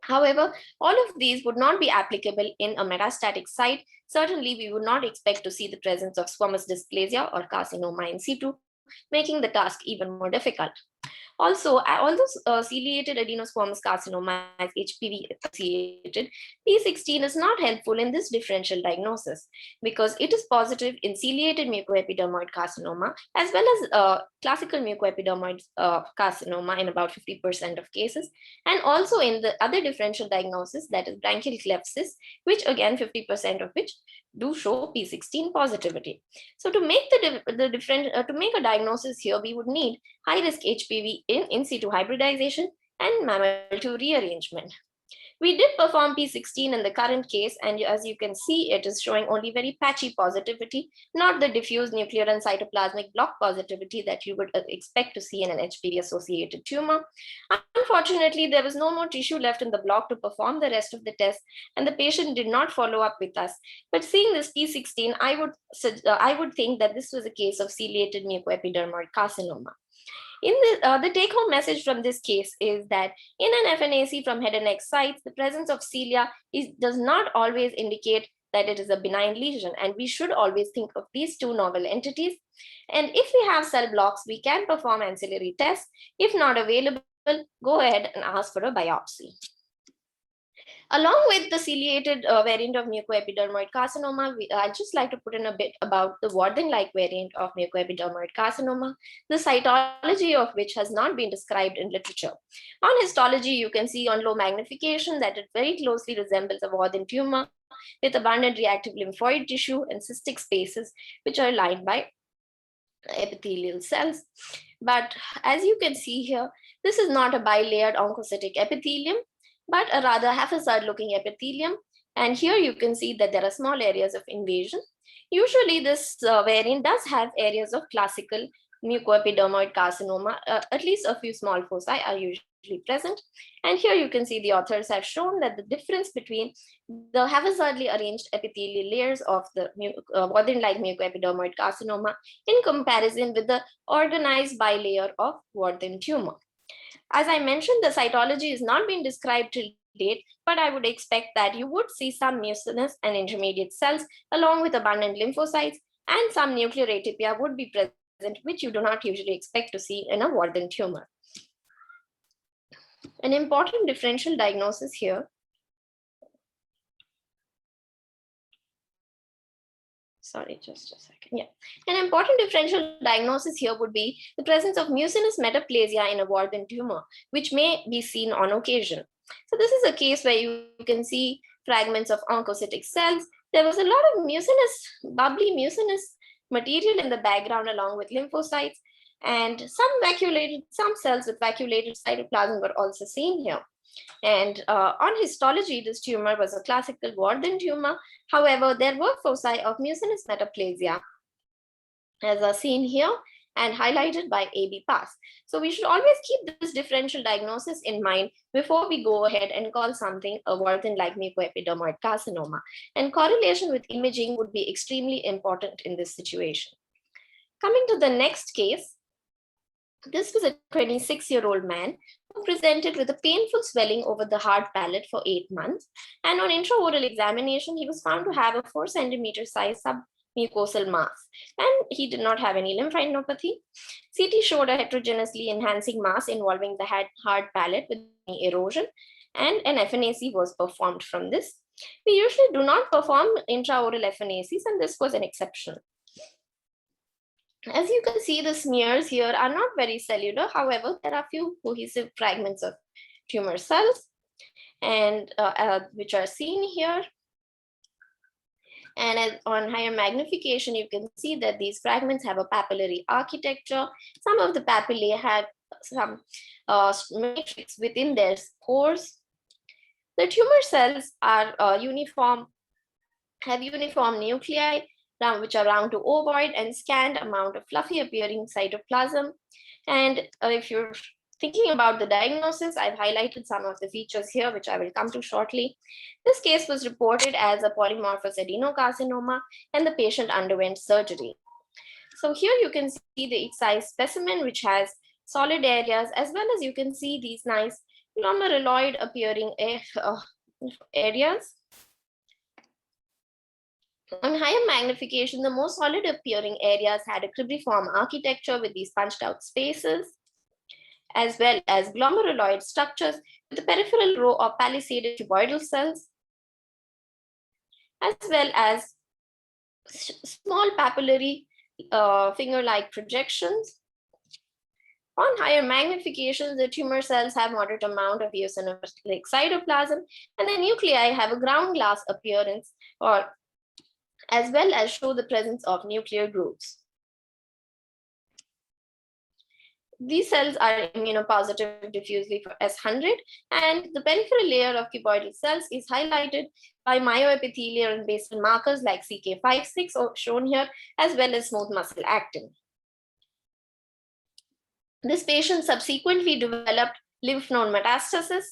Speaker 8: However, all of these would not be applicable in a metastatic site. Certainly, we would not expect to see the presence of squamous dysplasia or carcinoma in situ, making the task even more difficult. Also, although ciliated adenosquamous carcinoma is HPV associated, P16 is not helpful in this differential diagnosis because it is positive in ciliated mucoepidermoid carcinoma as well as classical mucoepidermoid carcinoma in about 50% of cases, and also in the other differential diagnosis, that is branchial cleft cyst, which again 50% of which do show P16 positivity. So to make to make a diagnosis here, we would need high risk HPV in situ hybridization and mammal to rearrangement. We did perform P16 in the current case, and as you can see, it is showing only very patchy positivity, not the diffuse nuclear and cytoplasmic block positivity that you would expect to see in an HPV-associated tumor. Unfortunately, there was no more tissue left in the block to perform the rest of the test, and the patient did not follow up with us. But seeing this P16, I would think that this was a case of ciliated mucoepidermoid carcinoma. In the take-home message from this case is that in an FNAC from head and neck sites, the presence of cilia does not always indicate that it is a benign lesion, and we should always think of these two novel entities. And if we have cell blocks, we can perform ancillary tests. If not available, go ahead and ask for a biopsy. Along with the ciliated variant of mucoepidermoid carcinoma, I'd just like to put in a bit about the Warthin-like variant of mucoepidermoid carcinoma, the cytology of which has not been described in literature. On histology, you can see on low magnification that it very closely resembles a Warthin tumor with abundant reactive lymphoid tissue and cystic spaces, which are lined by epithelial cells. But as you can see here, this is not a bilayered oncocytic epithelium, but a rather haphazard looking epithelium. And here you can see that there are small areas of invasion. Usually this variant does have areas of classical mucoepidermoid carcinoma. At least a few small foci are usually usually present. And here you can see the authors have shown that the difference between the haphazardly arranged epithelial layers of the Warthin-like mucoepidermoid carcinoma in comparison with the organized bilayer of Warthin tumor. As I mentioned, the cytology has not been described till date, but I would expect that you would see some mucinous and intermediate cells along with abundant lymphocytes, and some nuclear atypia would be present, which you do not usually expect to see in a Warthin tumor. An important differential diagnosis here. Sorry, just a second. Yeah. An important differential diagnosis here would be the presence of mucinous metaplasia in a Warthin tumor, which may be seen on occasion. So this is a case where you can see fragments of oncocytic cells. There was a lot of mucinous, bubbly mucinous material in the background along with lymphocytes, and some cells with vacuolated cytoplasm were also seen here. And on histology, this tumor was a classical Warthin tumor. However, there were foci of mucinous metaplasia, as are seen here and highlighted by AB pass. So we should always keep this differential diagnosis in mind before we go ahead and call something a Warthin-like mucoepidermoid carcinoma. And correlation with imaging would be extremely important in this situation. Coming to the next case, this was a 26-year-old man who presented with a painful swelling over the hard palate for 8 months. And on intraoral examination, he was found to have a 4 centimeter size submucosal mass. And he did not have any lymphadenopathy. CT showed a heterogeneously enhancing mass involving the hard palate with erosion, and an FNAC was performed from this. We usually do not perform intraoral FNACs, and this was an exception. As you can see, the smears here are not very cellular. However, there are few cohesive fragments of tumor cells, and which are seen here. And on higher magnification, you can see that these fragments have a papillary architecture. Some of the papillae have some matrix within their pores. The tumor cells are have uniform nuclei, which are round to ovoid, and scant amount of fluffy appearing cytoplasm. And if you're thinking about the diagnosis, I've highlighted some of the features here, which I will come to shortly. This case was reported as a polymorphous adenocarcinoma, and the patient underwent surgery. So here you can see the excised specimen, which has solid areas, as well as you can see these nice glomeruloid appearing areas. On higher magnification, the more solid appearing areas had a cribriform architecture with these punched out spaces, as well as glomeruloid structures with a peripheral row of palisaded cuboidal cells, as well as small papillary finger-like projections. On higher magnification, the tumor cells have moderate amount of eosinophilic cytoplasm, and the nuclei have a ground glass appearance, or as well as show the presence of nuclear grooves. These cells are immunopositive diffusely for S100, and the peripheral layer of cuboidal cells is highlighted by myoepithelial and basal markers like CK56 shown here, as well as smooth muscle actin. This patient subsequently developed lymph node metastasis,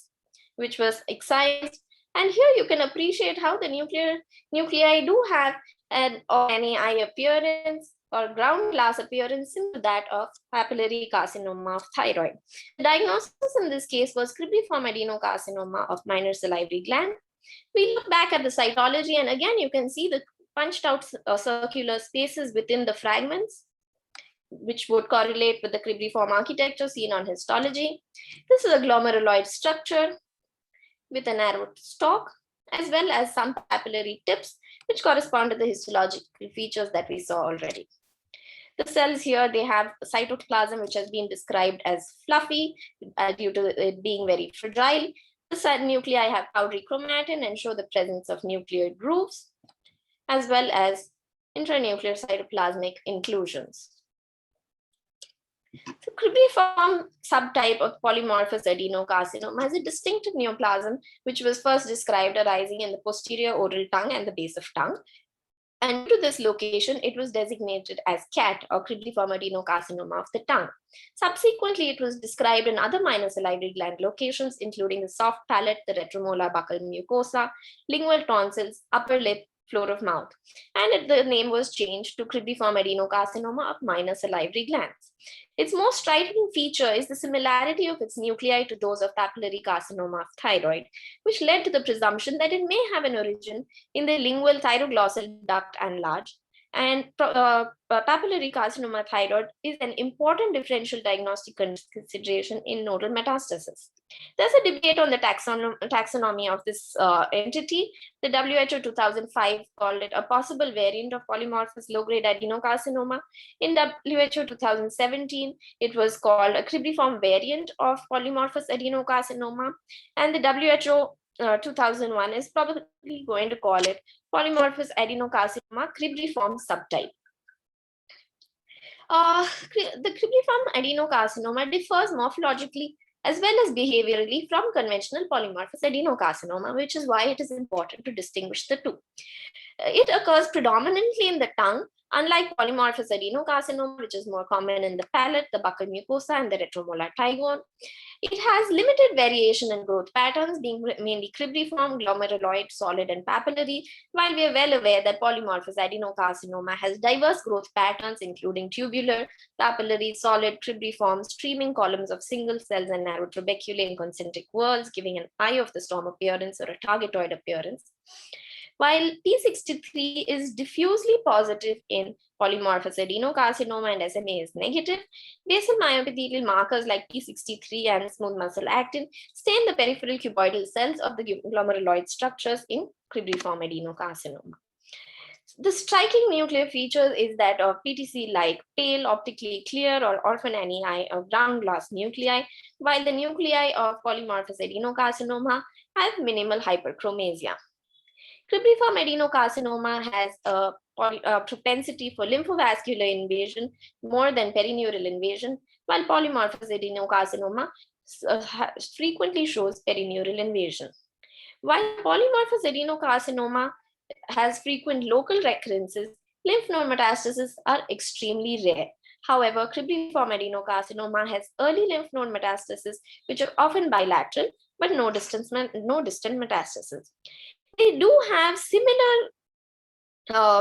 Speaker 8: which was excised. And here you can appreciate how the nuclei do have an RNAi appearance or ground glass appearance similar to that of papillary carcinoma of thyroid. The diagnosis in this case was cribriform adenocarcinoma of minor salivary gland. We look back at the cytology, and again you can see the punched out circular spaces within the fragments, which would correlate with the cribriform architecture seen on histology. This is a glomeruloid structure with a narrowed stalk, as well as some papillary tips, which correspond to the histological features that we saw already. The cells here, they have cytoplasm, which has been described as fluffy due to it being very fragile. The nuclei have powdery chromatin and show the presence of nuclear grooves, as well as intranuclear cytoplasmic inclusions. The cribriform subtype of polymorphous adenocarcinoma has a distinctive neoplasm, which was first described arising in the posterior oral tongue and the base of tongue. And due to this location, it was designated as CAT, or cribriform adenocarcinoma of the tongue. Subsequently, it was described in other minor salivary gland locations, including the soft palate, the retromolar buccal mucosa, lingual tonsils, upper lip, floor of mouth. And the name was changed to cribriform adenocarcinoma of minor salivary glands. Its most striking feature is the similarity of its nuclei to those of papillary carcinoma of thyroid, which led to the presumption that it may have an origin in the lingual thyroglossal duct and large. And papillary carcinoma thyroid is an important differential diagnostic consideration in nodal metastasis. There's a debate on the taxonomy of this entity. The WHO 2005 called it a possible variant of polymorphous low-grade adenocarcinoma. In WHO 2017, it was called a cribriform variant of polymorphous adenocarcinoma. And the WHO 2001 is probably going to call it polymorphous adenocarcinoma cribriform subtype. The cribriform adenocarcinoma differs morphologically as well as behaviorally from conventional polymorphous adenocarcinoma, which is why it is important to distinguish the two. It occurs predominantly in the tongue, unlike polymorphous adenocarcinoma, which is more common in the palate, the buccal mucosa, and the retromolar trigone. It has limited variation in growth patterns, being mainly cribriform, glomeruloid, solid, and papillary, while we are well aware that polymorphous adenocarcinoma has diverse growth patterns, including tubular, papillary, solid, cribriform, streaming columns of single cells and narrow trabeculae in concentric whorls, giving an eye of the storm appearance or a targetoid appearance. While P63 is diffusely positive in polymorphous adenocarcinoma and SMA is negative, basal myoepithelial markers like P63 and smooth muscle actin stain the peripheral cuboidal cells of the glomeruloid structures in cribriform adenocarcinoma. The striking nuclear feature is that of PTC-like pale, optically clear or orphan annii of ground glass nuclei, while the nuclei of polymorphous adenocarcinoma have minimal hyperchromasia. Cribriform adenocarcinoma has a propensity for lymphovascular invasion more than perineural invasion, while polymorphous adenocarcinoma frequently shows perineural invasion. While polymorphous adenocarcinoma has frequent local recurrences, lymph node metastases are extremely rare. However, cribriform adenocarcinoma has early lymph node metastases, which are often bilateral, but no distant metastases. They do have similar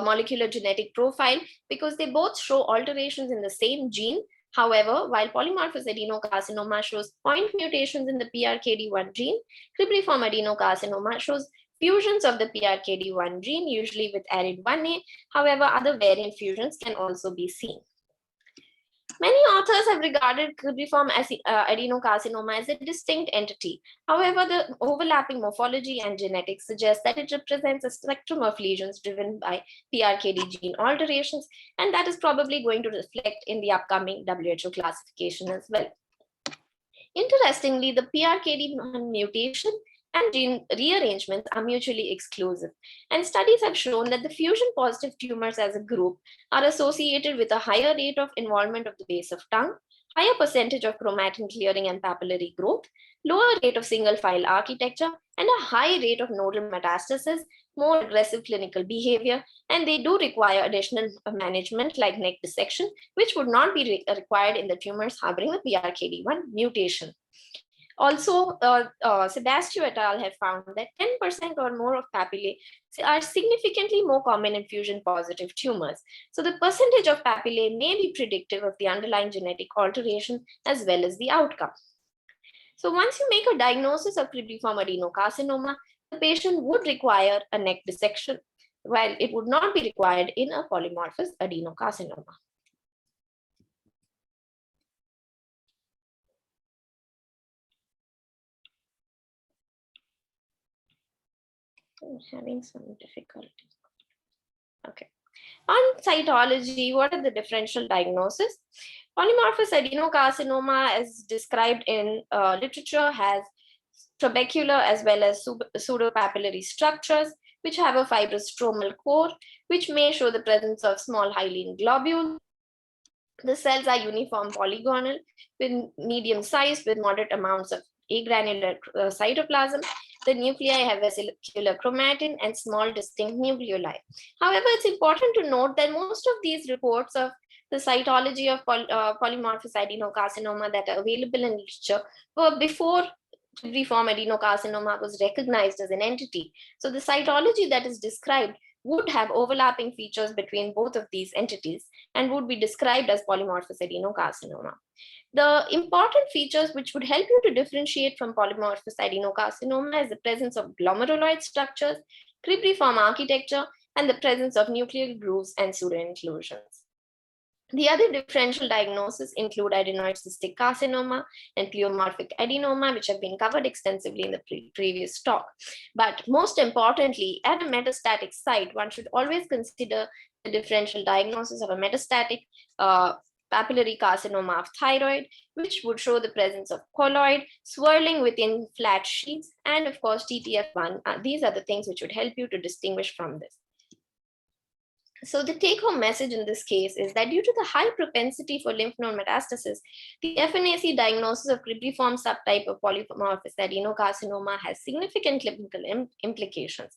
Speaker 8: molecular genetic profile because they both show alterations in the same gene. However, while polymorphous adenocarcinoma shows point mutations in the PRKD1 gene, cribriform adenocarcinoma shows fusions of the PRKD1 gene, usually with ARID1A. However, other variant fusions can also be seen. Many authors have regarded cribriform adenocarcinoma as a distinct entity. However, the overlapping morphology and genetics suggest that it represents a spectrum of lesions driven by PRKD gene alterations, and that is probably going to reflect in the upcoming WHO classification as well. Interestingly, the PRKD1 mutation and gene rearrangements are mutually exclusive. And studies have shown that the fusion-positive tumors as a group are associated with a higher rate of involvement of the base of tongue, higher percentage of chromatin clearing and papillary growth, lower rate of single-file architecture, and a high rate of nodal metastasis, more aggressive clinical behavior, and they do require additional management like neck dissection, which would not be required in the tumors harboring the PRKD1 mutation. Also, Sebastio et al. Have found that 10% or more of papillae are significantly more common in fusion-positive tumors. So the percentage of papillae may be predictive of the underlying genetic alteration as well as the outcome. So once you make a diagnosis of cribriform adenocarcinoma, the patient would require a neck dissection, while it would not be required in a polymorphous adenocarcinoma. I'm having some difficulty. Okay. On cytology, what are the differential diagnoses? Polymorphous adenocarcinoma, as described in literature, has trabecular as well as pseudopapillary structures, which have a fibrous stromal core, which may show the presence of small hyaline globules. The cells are uniform polygonal with medium size with moderate amounts of agranular cytoplasm. the nuclei have vesicular chromatin and small distinct nucleoli. However, it's important to note that most of these reports of the cytology of polymorphous adenocarcinoma that are available in literature were before cribriform adenocarcinoma was recognized as an entity. So the cytology that is described would have overlapping features between both of these entities and would be described as polymorphous adenocarcinoma. The important features which would help you to differentiate from polymorphous adenocarcinoma is the presence of glomeruloid structures, cribriform architecture, and the presence of nuclear grooves and pseudoinclusions. The other differential diagnoses include adenoid cystic carcinoma and pleomorphic adenoma, which have been covered extensively in the previous talk. But most importantly, at a metastatic site, one should always consider the differential diagnosis of a metastatic papillary carcinoma of thyroid, which would show the presence of colloid, swirling within flat sheets, and of course TTF1. These are the things which would help you to distinguish from this. So the take-home message in this case is that due to the high propensity for lymph node metastasis, the FNAC diagnosis of cribriform subtype of polymorphous adenocarcinoma has significant clinical implications.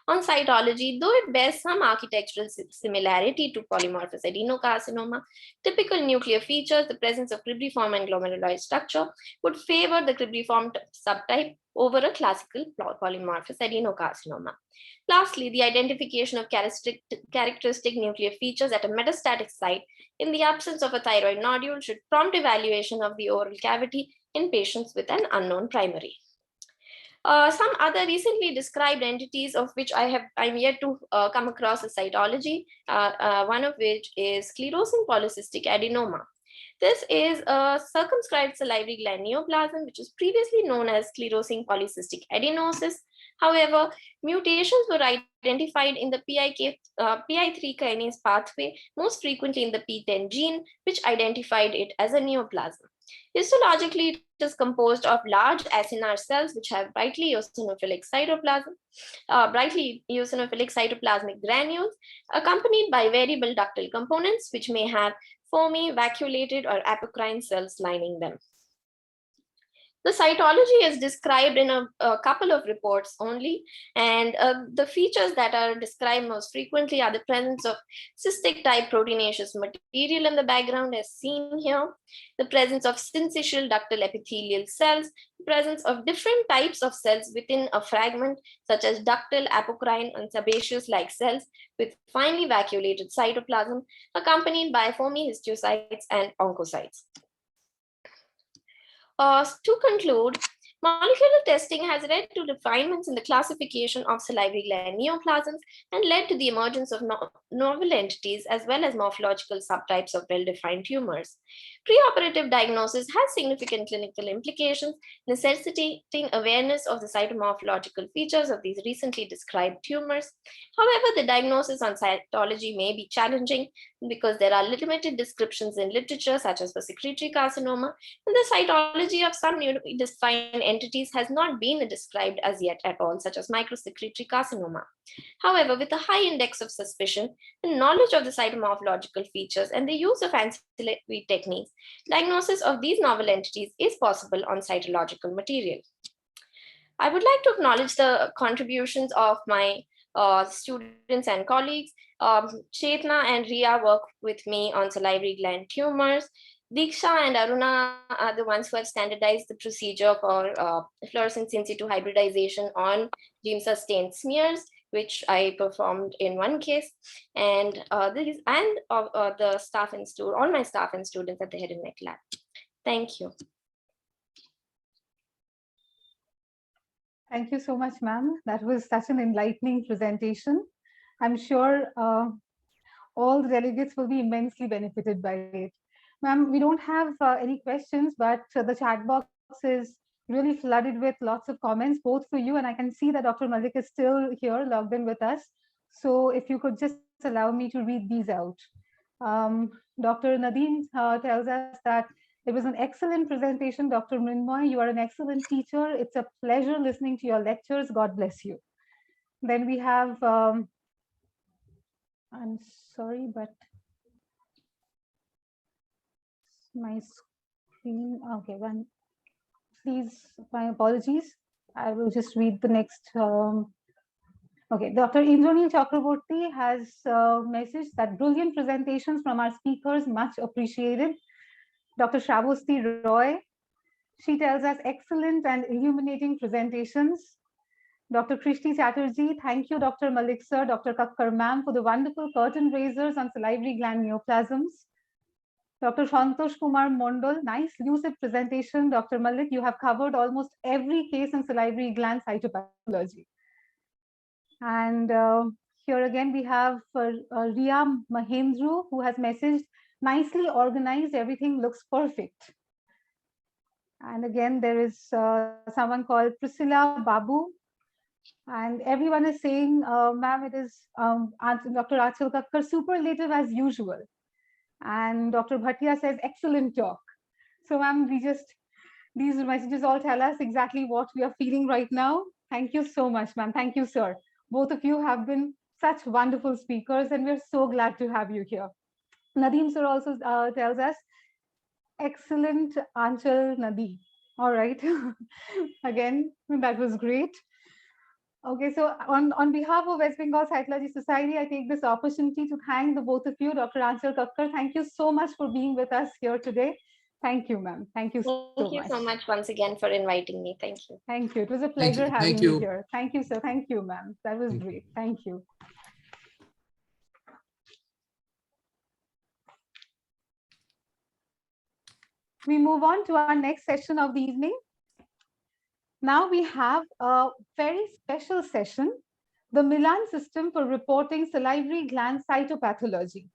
Speaker 8: On cytology, though it bears some architectural similarity to polymorphous adenocarcinoma, typical nuclear features, the presence of cribriform and glomeruloid structure, would favor the cribriform subtype over a classical polymorphous adenocarcinoma. Lastly, the identification of characteristic nuclear features at a metastatic site in the absence of a thyroid nodule should prompt evaluation of the oral cavity in patients with an unknown primary. Some other recently described entities of which I'm yet to come across a cytology, one of which is sclerosing polycystic adenoma. This is a circumscribed salivary gland neoplasm, which was previously known as sclerosing polycystic adenosis. However, mutations were identified in the PI3 kinase pathway, most frequently in the PTEN gene, which identified it as a neoplasm. Histologically, it is composed of large acinar cells which have brightly eosinophilic cytoplasmic granules, accompanied by variable ductal components which may have foamy, vacuolated, or apocrine cells lining them. The cytology is described in a couple of reports only, and the features that are described most frequently are the presence of cystic type proteinaceous material in the background as seen here, the presence of syncytial ductal epithelial cells, the presence of different types of cells within a fragment such as ductal, apocrine, and sebaceous-like cells with finely vacuolated cytoplasm accompanied by foamy histiocytes and oncocytes. To conclude, molecular testing has led to refinements in the classification of salivary gland neoplasms and led to the emergence of novel entities as well as morphological subtypes of well-defined tumors. Preoperative diagnosis has significant clinical implications, necessitating awareness of the cytomorphological features of these recently described tumors. However, the diagnosis on cytology may be challenging because there are limited descriptions in literature, such as for secretory carcinoma, and the cytology of some newly defined entities has not been described as yet at all, such as microsecretory carcinoma. However, with a high index of suspicion, the knowledge of the cytomorphological features, and the use of ancillary techniques, diagnosis of these novel entities is possible on cytological material. I would like to acknowledge the contributions of my students and colleagues. Chetna and Ria work with me on salivary gland tumors. Diksha and Aruna are the ones who have standardized the procedure for fluorescence in situ hybridization on gene-sustained smears, which I performed in one case, and the staff and all my staff and students at the Head and Neck Lab. Thank you.
Speaker 2: Thank you so much, ma'am. That was such an enlightening presentation. I'm sure all the delegates will be immensely benefited by it. Ma'am, we don't have any questions, but the chat box is really flooded with lots of comments, both for you, and I can see that Dr. Malik is still here, logged in with us. So if you could just allow me to read these out. Dr. Nadine tells us that it was an excellent presentation, Dr. Mrinmoy. You are an excellent teacher. It's a pleasure listening to your lectures. God bless you. Then we have, I'm sorry, but my screen, okay, please, my apologies. I will just read the next. Okay, Dr. Indranil Chakraborty has messaged that brilliant presentations from our speakers, much appreciated. Dr. Shravasti Roy, she tells us excellent and illuminating presentations. Dr. Krishti Chatterjee, thank you, Dr. Malik sir, Dr. Kakkar ma'am, for the wonderful curtain raisers on salivary gland neoplasms. Dr. Santosh Kumar Mondal, nice lucid presentation. Dr. Malik, you have covered almost every case in salivary gland cytopathology. And here again, we have Ria Mahendru, who has messaged, nicely organized, everything looks perfect. And again, there is someone called Priscilla Babu. And everyone is saying, ma'am, it is Dr. Achal Kakkar, superlative as usual. And Dr. Bhatia says, excellent talk. So ma'am, these messages all tell us exactly what we are feeling right now. Thank you so much, ma'am. Thank you, sir. Both of you have been such wonderful speakers, and we're so glad to have you here. Nadeem sir also tells us, excellent Anchal Nadi. All right. Again, that was great. Okay, so on behalf of West Bengal Cytology Society, I take this opportunity to thank the both of you, Dr. Anchal Kakkar. Thank you so much for being with us here today. Thank you, ma'am. Thank you so much.
Speaker 8: Thank you so much once again for inviting me. Thank you.
Speaker 2: Thank you. It was a pleasure having you here. Thank you, sir. Thank you, ma'am. That was great. Thank you. We move on to our next session of the evening. Now we have a very special session, the Milan system for reporting salivary gland cytopathology.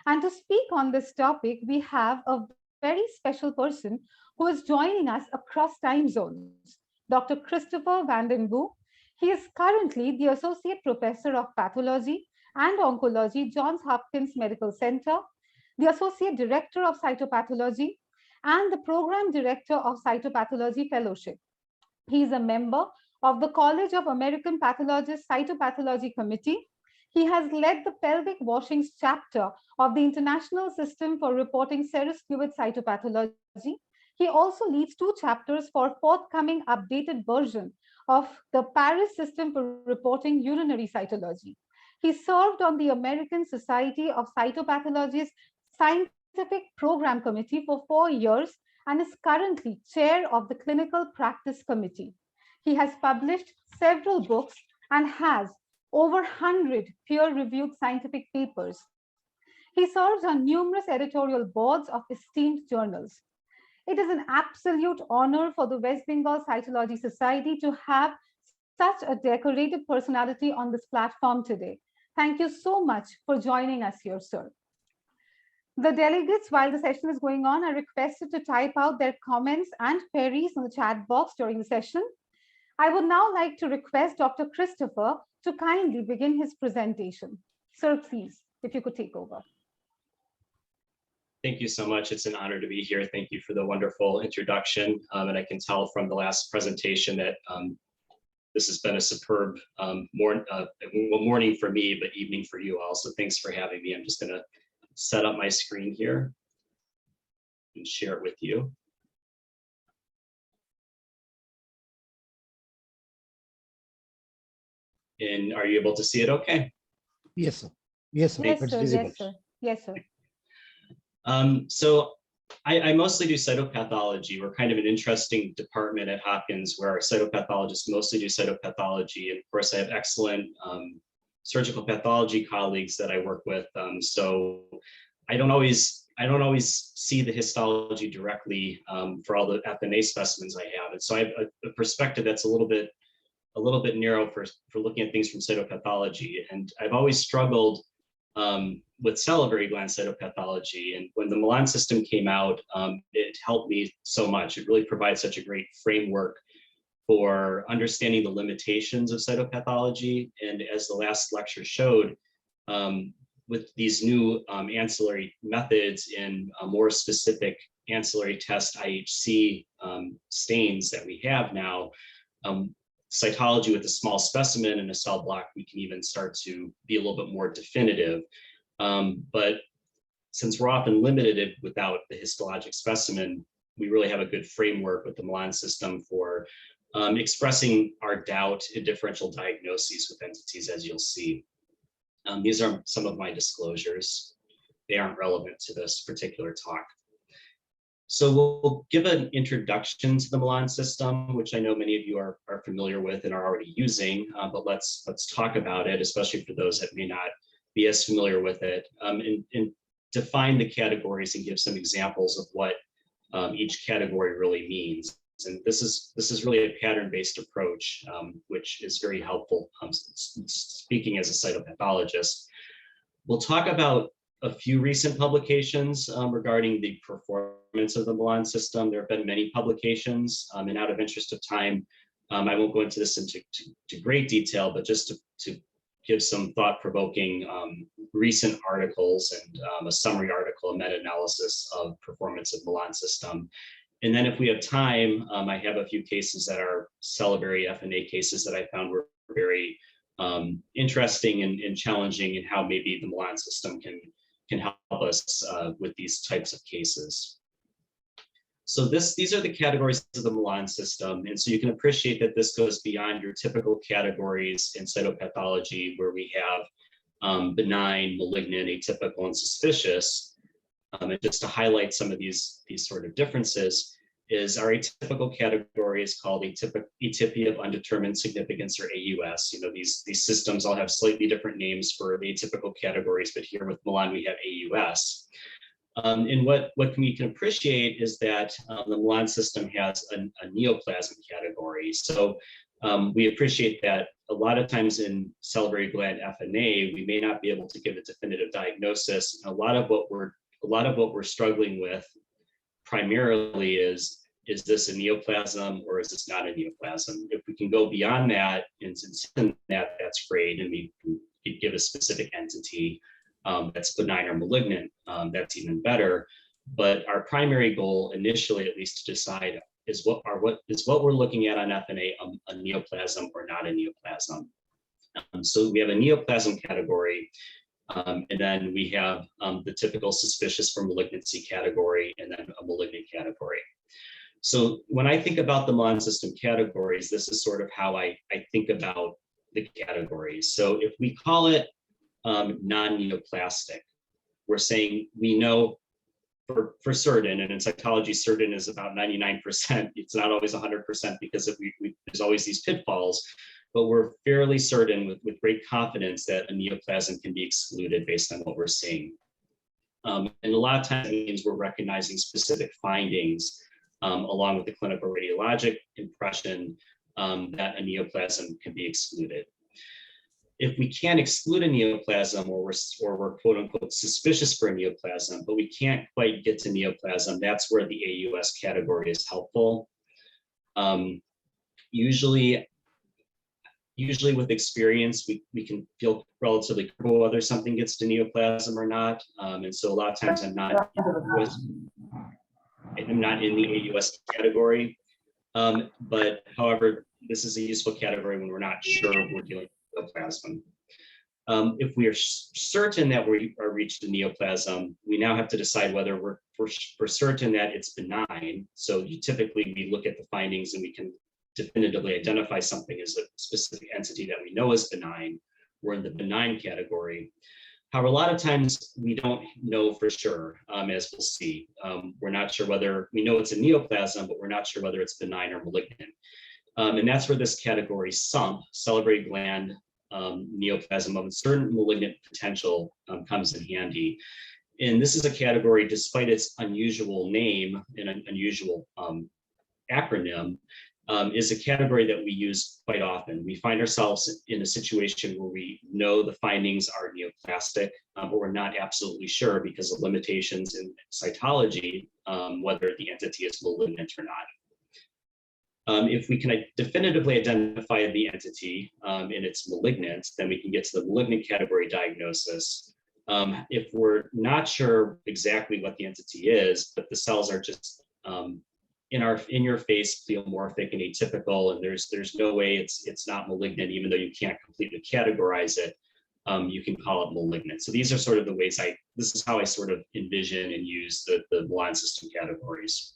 Speaker 2: And to speak on this topic, we have a very special person who is joining us across time zones, Dr. Christopher Vanden Boe. He is currently the Associate Professor of Pathology and Oncology, Johns Hopkins Medical Center, the Associate Director of Cytopathology, and the Program Director of Cytopathology Fellowship. He is a member of the College of American Pathologists Cytopathology Committee. He has led the pelvic washings chapter of the International System for Reporting Serous Fluid Cytopathology. He also leads 2 chapters for forthcoming updated version of the Paris System for Reporting Urinary Cytology. He served on the American Society of Cytopathology's Scientific Program Committee for 4 years and is currently chair of the Clinical Practice Committee. He has published several books and has over 100 peer-reviewed scientific papers. He serves on numerous editorial boards of esteemed journals. It is an absolute honor for the West Bengal Cytology Society to have such a decorated personality on this platform today. Thank you so much for joining us here, sir. The delegates, while the session is going on, are requested to type out their comments and queries in the chat box during the session. I would now like to request Dr. Christopher to kindly begin his presentation. Sir, please, if you could take over.
Speaker 9: Thank you so much. It's an honor to be here. Thank you for the wonderful introduction. And I can tell from the last presentation that this has been a superb morning for me, but evening for you all. So thanks for having me. I'm just going to set up my screen here and share it with you. And are you able to see it okay?
Speaker 1: Yes, sir. Yes, sir.
Speaker 2: Yes,
Speaker 1: It's
Speaker 2: sir.
Speaker 1: visible.
Speaker 2: Yes, sir. Yes, sir.
Speaker 9: So I mostly do cytopathology. We're kind of an interesting department at Hopkins where our cytopathologists mostly do cytopathology. And of course, I have excellent surgical pathology colleagues that I work with. So I don't always see the histology directly for all the FNA specimens I have. And so I have a perspective that's a little bit narrow for looking at things from cytopathology. And I've always struggled with salivary gland cytopathology. And when the Milan system came out, it helped me so much. It really provides such a great framework for understanding the limitations of cytopathology. And as the last lecture showed, with these new ancillary methods and more specific ancillary test IHC stains that we have now, cytology with a small specimen and a cell block, we can even start to be a little bit more definitive. But since we're often limited without the histologic specimen, we really have a good framework with the Milan system for expressing our doubt in differential diagnoses with entities, as you'll see. These are some of my disclosures. They aren't relevant to this particular talk. So we'll give an introduction to the Milan system, which I know many of you are familiar with and are already using, but let's talk about it, especially for those that may not be as familiar with it, and define the categories and give some examples of what each category really means. And this is really a pattern-based approach, which is very helpful speaking as a cytopathologist. We'll talk about a few recent publications regarding the performance of the Milan system. There have been many publications, and out of interest of time, I won't go into this into great detail, but just to give some thought-provoking recent articles and a summary article, a meta-analysis of performance of Milan system. And then if we have time, I have a few cases that are salivary FNA cases that I found were very interesting and challenging, and how maybe the Milan system can help us with these types of cases. So these are the categories of the Milan system. And so you can appreciate that this goes beyond your typical categories in cytopathology, where we have benign, malignant, atypical, and suspicious. And just to highlight some of these sort of differences, is our atypical category is called atypia of undetermined significance, or AUS. You know, these systems all have slightly different names for the atypical categories, but here with Milan we have AUS. And what we can appreciate is that the Milan system has a neoplasm category. So we appreciate that a lot of times in salivary gland FNA, we may not be able to give a definitive diagnosis. A lot of what we're struggling with primarily is this a neoplasm or is this not a neoplasm? If we can go beyond that and that, that's great, and we give a specific entity that's benign or malignant, that's even better. But our primary goal initially, at least, to decide is what we're looking at on FNA, a neoplasm or not a neoplasm. So we have a neoplasm category. And then we have the typical suspicious for malignancy category, and then a malignant category. So when I think about the Milan system categories, this is sort of how I think about the categories. So if we call it non-neoplastic, we're saying we know for certain, and in cytology, certain is about 99%. It's not always 100% because there's always these pitfalls. But we're fairly certain with great confidence that a neoplasm can be excluded based on what we're seeing. And a lot of times it means we're recognizing specific findings along with the clinical radiologic impression that a neoplasm can be excluded. If we can't exclude a neoplasm, or we're quote unquote suspicious for a neoplasm, but we can't quite get to neoplasm, that's where the AUS category is helpful. Usually with experience, we can feel relatively comfortable whether something gets to neoplasm or not. And so a lot of times I'm not in the AUS category. But however, this is a useful category when we're not sure we're dealing with neoplasm. If we are certain that we are reached a neoplasm, we now have to decide whether we're certain that it's benign. So typically we look at the findings and we can definitively identify something as a specific entity that we know is benign. We're in the benign category. However, a lot of times we don't know for sure, as we'll see. We're not sure whether, we know it's a neoplasm, but we're not sure whether it's benign or malignant. And that's where this category SUMP, salivary gland neoplasm of a certain malignant potential, comes in handy. And this is a category, despite its unusual name and an unusual acronym, is a category that we use quite often. We find ourselves in a situation where we know the findings are neoplastic, but we're not absolutely sure because of limitations in cytology, whether the entity is malignant or not. If we can definitively identify the entity and it's malignant, then we can get to the malignant category diagnosis. If we're not sure exactly what the entity is, but the cells are just in your face, pleomorphic and atypical, and there's no way it's not malignant, even though you can't completely categorize it, you can call it malignant. So these are sort of the ways this is how I sort of envision and use the Milan system categories.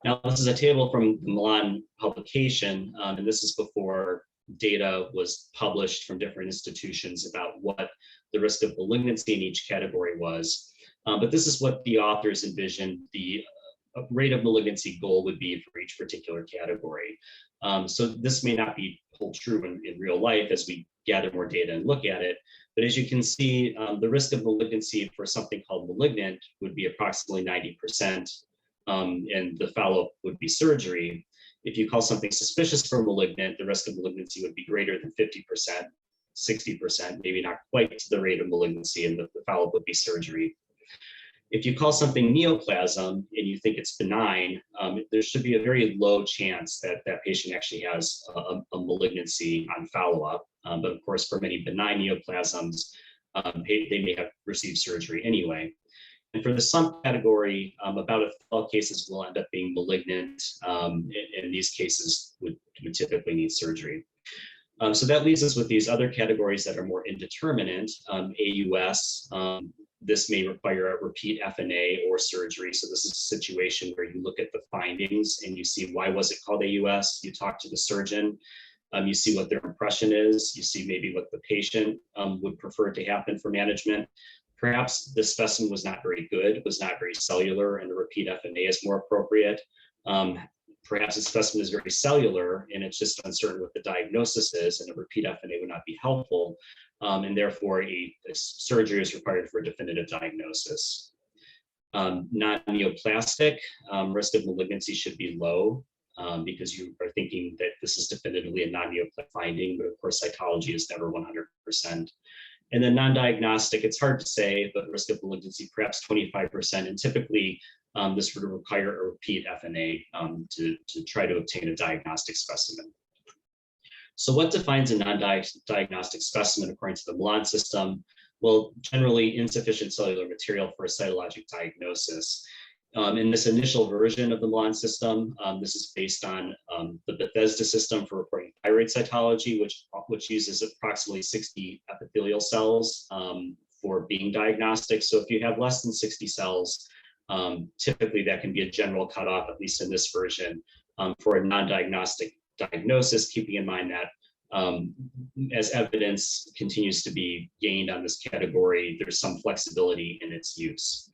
Speaker 9: Now, this is a table from the Milan publication, and this is before data was published from different institutions about what the risk of malignancy in each category was. But this is what the authors envisioned the rate of malignancy goal would be for each particular category. So this may not be hold true in real life as we gather more data and look at it. But as you can see, the risk of malignancy for something called malignant would be approximately 90%, and the follow-up would be surgery. If you call something suspicious for malignant, the risk of malignancy would be greater than 50%, 60%, maybe not quite to the rate of malignancy, and the follow-up would be surgery. If you call something neoplasm and you think it's benign, there should be a very low chance that that patient actually has a malignancy on follow-up. But of course, for many benign neoplasms, they may have received surgery anyway. And for the sum category, about a third of all cases will end up being malignant, and these cases would typically need surgery. So that leaves us with these other categories that are more indeterminate, AUS. This may require a repeat FNA or surgery. So this is a situation where you look at the findings and you see why was it called AUS. You talk to the surgeon, you see what their impression is. You see maybe what the patient would prefer to happen for management. Perhaps the specimen was not very good, was not very cellular, and a repeat FNA is more appropriate. Perhaps the specimen is very cellular and it's just uncertain what the diagnosis is, and a repeat FNA would not be helpful. And therefore a surgery is required for a definitive diagnosis. Non-neoplastic, risk of malignancy should be low because you are thinking that this is definitively a non-neoplastic finding, but of course cytology is never 100%. And then non-diagnostic, it's hard to say, but risk of malignancy perhaps 25%, and typically this would require a repeat FNA to try to obtain a diagnostic specimen. So what defines a non-diagnostic specimen according to the Milan system? Well, generally insufficient cellular material for a cytologic diagnosis. In this initial version of the Milan system, this is based on the Bethesda system for reporting thyroid cytology, which uses approximately 60 epithelial cells for being diagnostic. So if you have less than 60 cells, typically that can be a general cutoff, at least in this version, for a non-diagnostic diagnosis, keeping in mind that as evidence continues to be gained on this category, there's some flexibility in its use.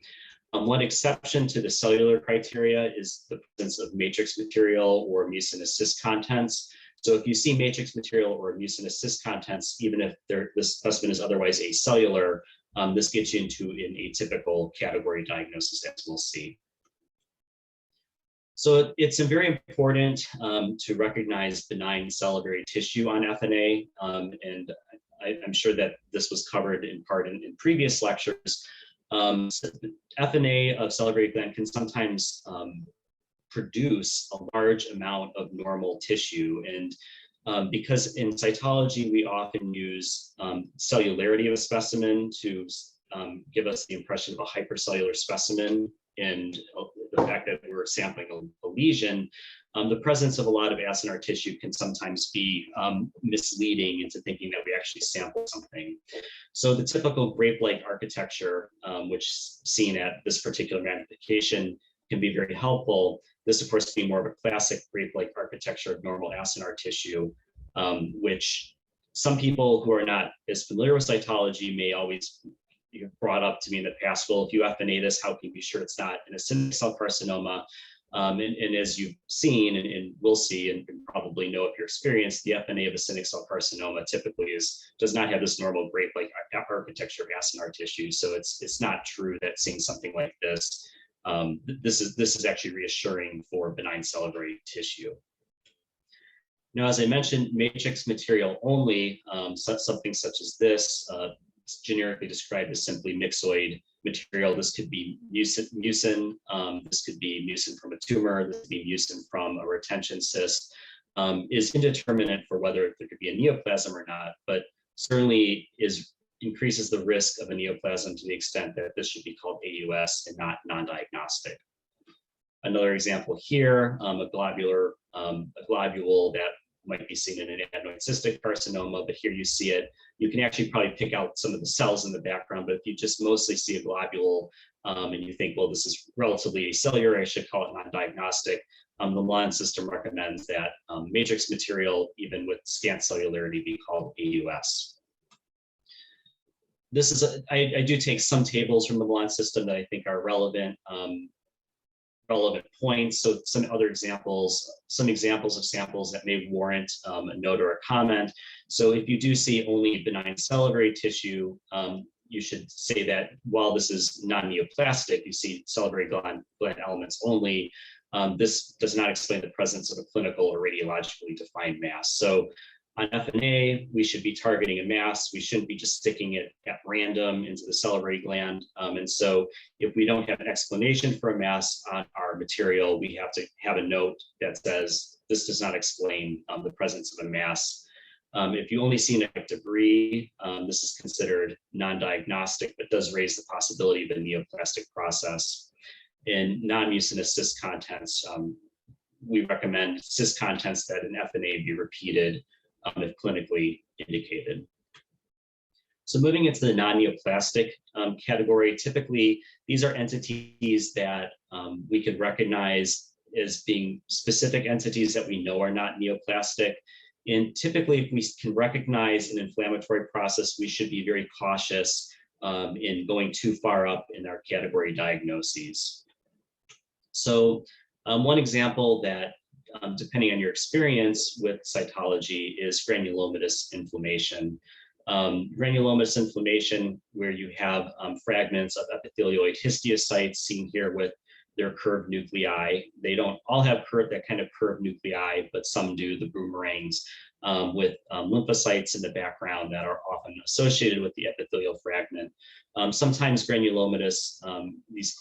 Speaker 9: One exception to the cellular criteria is the presence of matrix material or mucinous cyst contents. So if you see matrix material or mucinous cyst contents, even if this specimen is otherwise acellular, this gets you into an atypical category diagnosis, as we'll see. So it's very important to recognize benign salivary tissue on FNA, and I'm sure that this was covered in part in previous lectures. FNA of salivary gland can sometimes produce a large amount of normal tissue, and because in cytology we often use cellularity of a specimen to give us the impression of a hypercellular specimen, and the fact that we're sampling a lesion, the presence of a lot of acinar tissue can sometimes be misleading into thinking that we actually sample something. So the typical grape-like architecture, which is seen at this particular magnification, can be very helpful. This, of course, being more of a classic grape-like architecture of normal acinar tissue, which some people who are not as familiar with cytology may always brought up to me in the past, well, if you FNA this, how can you be sure it's not an acinic cell carcinoma? And as you've seen and will see and probably know if you're experienced, the FNA of acinic cell carcinoma typically does not have this normal grape-like architecture of acinar tissue. So it's not true that seeing something like this, this is actually reassuring for benign salivary tissue. Now, as I mentioned, matrix material only, something such as this, it's generically described as simply myxoid material. This could be mucin, this could be mucin from a tumor, this could be mucin from a retention cyst, is indeterminate for whether there could be a neoplasm or not, but certainly increases the risk of a neoplasm to the extent that this should be called AUS and not non-diagnostic. Another example here, a globule that might be seen in an adenoid cystic carcinoma, but here you see it. You can actually probably pick out some of the cells in the background, but if you just mostly see a globule and you think, well, this is relatively acellular, I should call it non-diagnostic, the Milan system recommends that matrix material, even with scant cellularity, be called AUS. This is, I do take some tables from the Milan system that I think are relevant points. So some other examples, some examples of samples that may warrant a note or a comment. So if you do see only benign salivary tissue, you should say that while this is non-neoplastic, you see salivary gland elements only, this does not explain the presence of a clinical or radiologically defined mass. So on FNA, we should be targeting a mass. We shouldn't be just sticking it at random into the salivary gland. And so if we don't have an explanation for a mass on our material, we have to have a note that says, this does not explain the presence of a mass. If you only see negative debris, this is considered non-diagnostic, but does raise the possibility of a neoplastic process. In non-mucinous cyst contents, we recommend cyst contents that in FNA be repeated if clinically indicated. So moving into the non-neoplastic category, typically these are entities that we could recognize as being specific entities that we know are not neoplastic. And typically, if we can recognize an inflammatory process, we should be very cautious in going too far up in our category diagnoses. So one example that, depending on your experience with cytology, is granulomatous inflammation. Granulomatous inflammation, where you have fragments of epithelioid histiocytes seen here with their curved nuclei. They don't all have that kind of curved nuclei, but some do, the boomerangs, with lymphocytes in the background that are often associated with the epithelial fragment. Sometimes granulomatous, these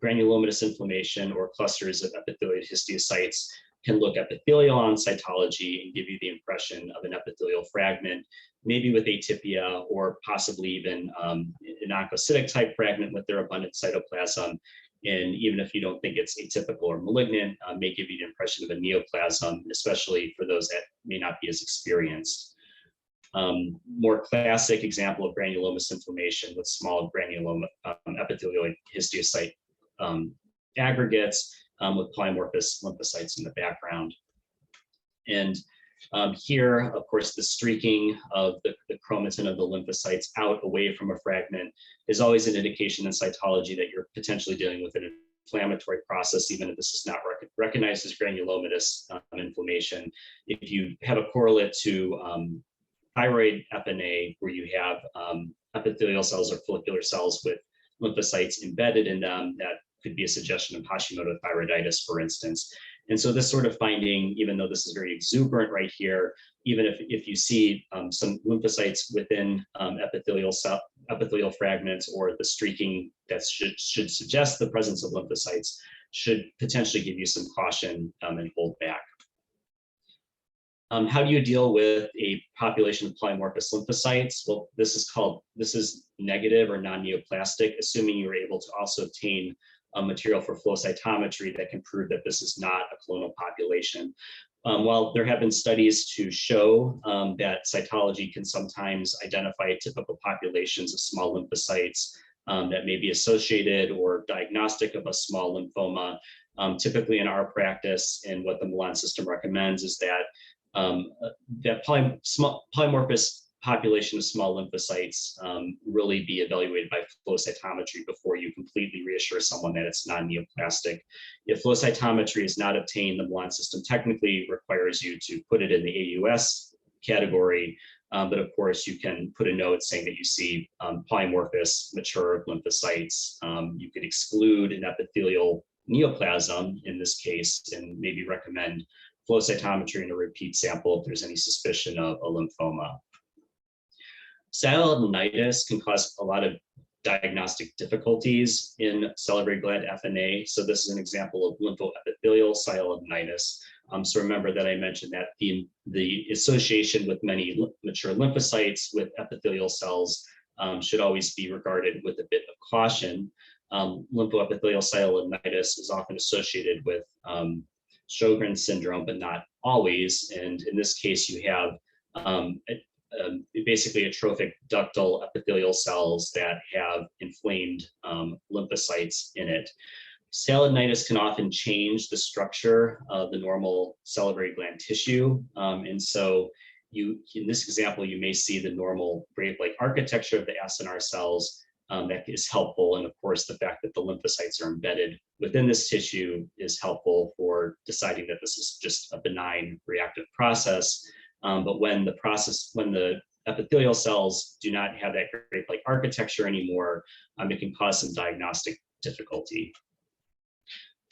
Speaker 9: granulomatous inflammation or clusters of epithelioid histiocytes can look epithelial on cytology and give you the impression of an epithelial fragment, maybe with atypia or possibly even an oncocytic type fragment with their abundant cytoplasm. And even if you don't think it's atypical or malignant, may give you the impression of a neoplasm, especially for those that may not be as experienced. More classic example of granulomatous inflammation with small granuloma epithelioid histiocyte aggregates with polymorphous lymphocytes in the background. And here, of course, the streaking of the chromatin of the lymphocytes out away from a fragment is always an indication in cytology that you're potentially dealing with an inflammatory process, even if this is not recognized as granulomatous inflammation. If you have a correlate to thyroid FNA, where you have epithelial cells or follicular cells with lymphocytes embedded in them, that could be a suggestion of Hashimoto thyroiditis, for instance. And so this sort of finding, even though this is very exuberant right here, even if you see some lymphocytes within epithelial fragments, or the streaking that should suggest the presence of lymphocytes, should potentially give you some caution and hold back. How do you deal with a population of polymorphous lymphocytes? Well, this is negative or non-neoplastic, assuming you're able to also obtain material for flow cytometry that can prove that this is not a clonal population. While there have been studies to show that cytology can sometimes identify typical populations of small lymphocytes that may be associated or diagnostic of a small lymphoma, typically in our practice and what the Milan system recommends is that polymorphous population of small lymphocytes really be evaluated by flow cytometry before you completely reassure someone that it's non-neoplastic. If flow cytometry is not obtained, the Milan system technically requires you to put it in the AUS category, but of course you can put a note saying that you see polymorphous mature lymphocytes. You could exclude an epithelial neoplasm in this case, and maybe recommend flow cytometry in a repeat sample if there's any suspicion of a lymphoma. Sialadenitis can cause a lot of diagnostic difficulties in salivary gland FNA. So this is an example of lymphoepithelial sialadenitis. So remember that I mentioned that the association with many mature lymphocytes with epithelial cells should always be regarded with a bit of caution. Lymphoepithelial sialadenitis is often associated with Sjogren's syndrome, but not always. And in this case, you have basically atrophic ductal epithelial cells that have inflamed lymphocytes in it. Salinitis can often change the structure of the normal salivary gland tissue. And so in this example, you may see the normal grape-like architecture of the acinar cells that is helpful. And of course, the fact that the lymphocytes are embedded within this tissue is helpful for deciding that this is just a benign reactive process. But when the epithelial cells do not have that grape-like architecture anymore, it can cause some diagnostic difficulty.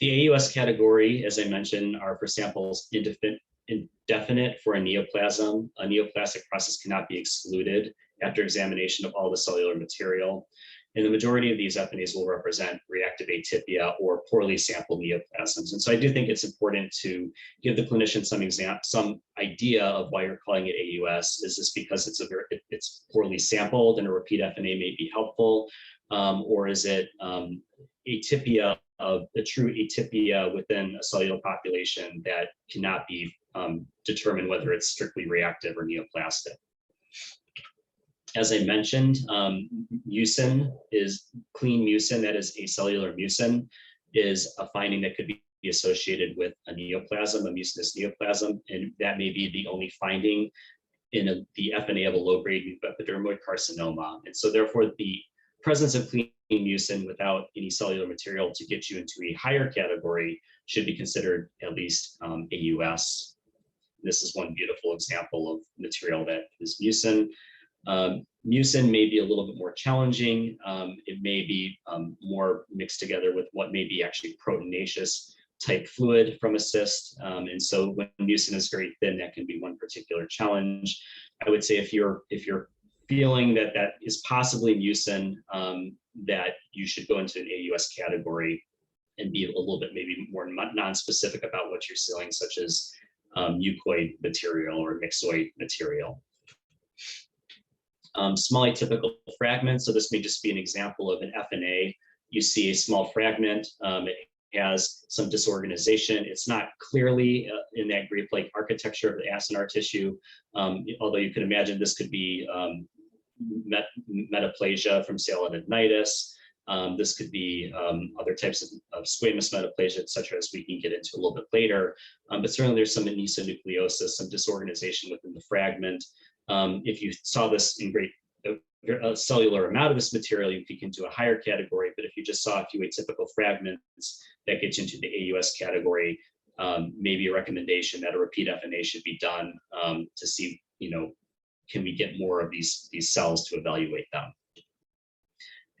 Speaker 9: The AUS category, as I mentioned, are for samples indefinite for a neoplasm. A neoplastic process cannot be excluded after examination of all the cellular material. And the majority of these FNAs will represent reactive atypia or poorly sampled neoplasms. And so I do think it's important to give the clinician some idea of why you're calling it AUS. Is this because it's poorly sampled and a repeat FNA may be helpful? Or is it atypia of the true atypia within a cellular population that cannot be determined whether it's strictly reactive or neoplastic? As I mentioned, mucin is clean mucin, that is acellular mucin, is a finding that could be associated with a neoplasm, a mucinous neoplasm, and that may be the only finding in the FNA of a low-grade epidermoid carcinoma. And so therefore, the presence of clean mucin without any cellular material to get you into a higher category should be considered at least AUS. This is one beautiful example of material that is mucin. Mucin may be a little bit more challenging. It may be more mixed together with what may be actually proteinaceous type fluid from a cyst. And so when mucin is very thin, that can be one particular challenge. I would say if you're feeling that that is possibly mucin, that you should go into an AUS category and be a little bit maybe more non-specific about what you're seeing, such as mucoid material or myxoid material. Small atypical fragments. So this may just be an example of an FNA. You see a small fragment. It has some disorganization. It's not clearly in that grape-like architecture of the acinar tissue, although you can imagine this could be metaplasia from salinitis. This could be other types of squamous metaplasia, et cetera, as we can get into a little bit later. But certainly there's some anisonucleosis, some disorganization within the fragment. If you saw this in a cellular amount of this material, you peek into a higher category. But if you just saw a few atypical fragments, that gets into the AUS category. Maybe a recommendation that a repeat FNA should be done to see, can we get more of these cells to evaluate them?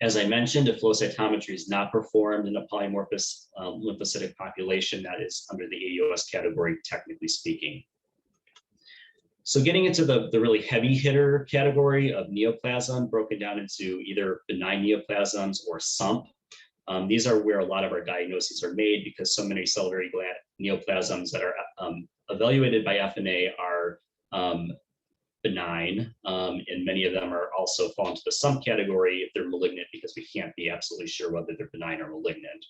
Speaker 9: As I mentioned, if flow cytometry is not performed in a polymorphous lymphocytic population, that is under the AUS category, technically speaking. So getting into the really heavy hitter category of neoplasm, broken down into either benign neoplasms or SUMP. These are where a lot of our diagnoses are made because so many salivary gland neoplasms that are evaluated by FNA are benign, and many of them are also fall into the SUMP category if they're malignant, because we can't be absolutely sure whether they're benign or malignant.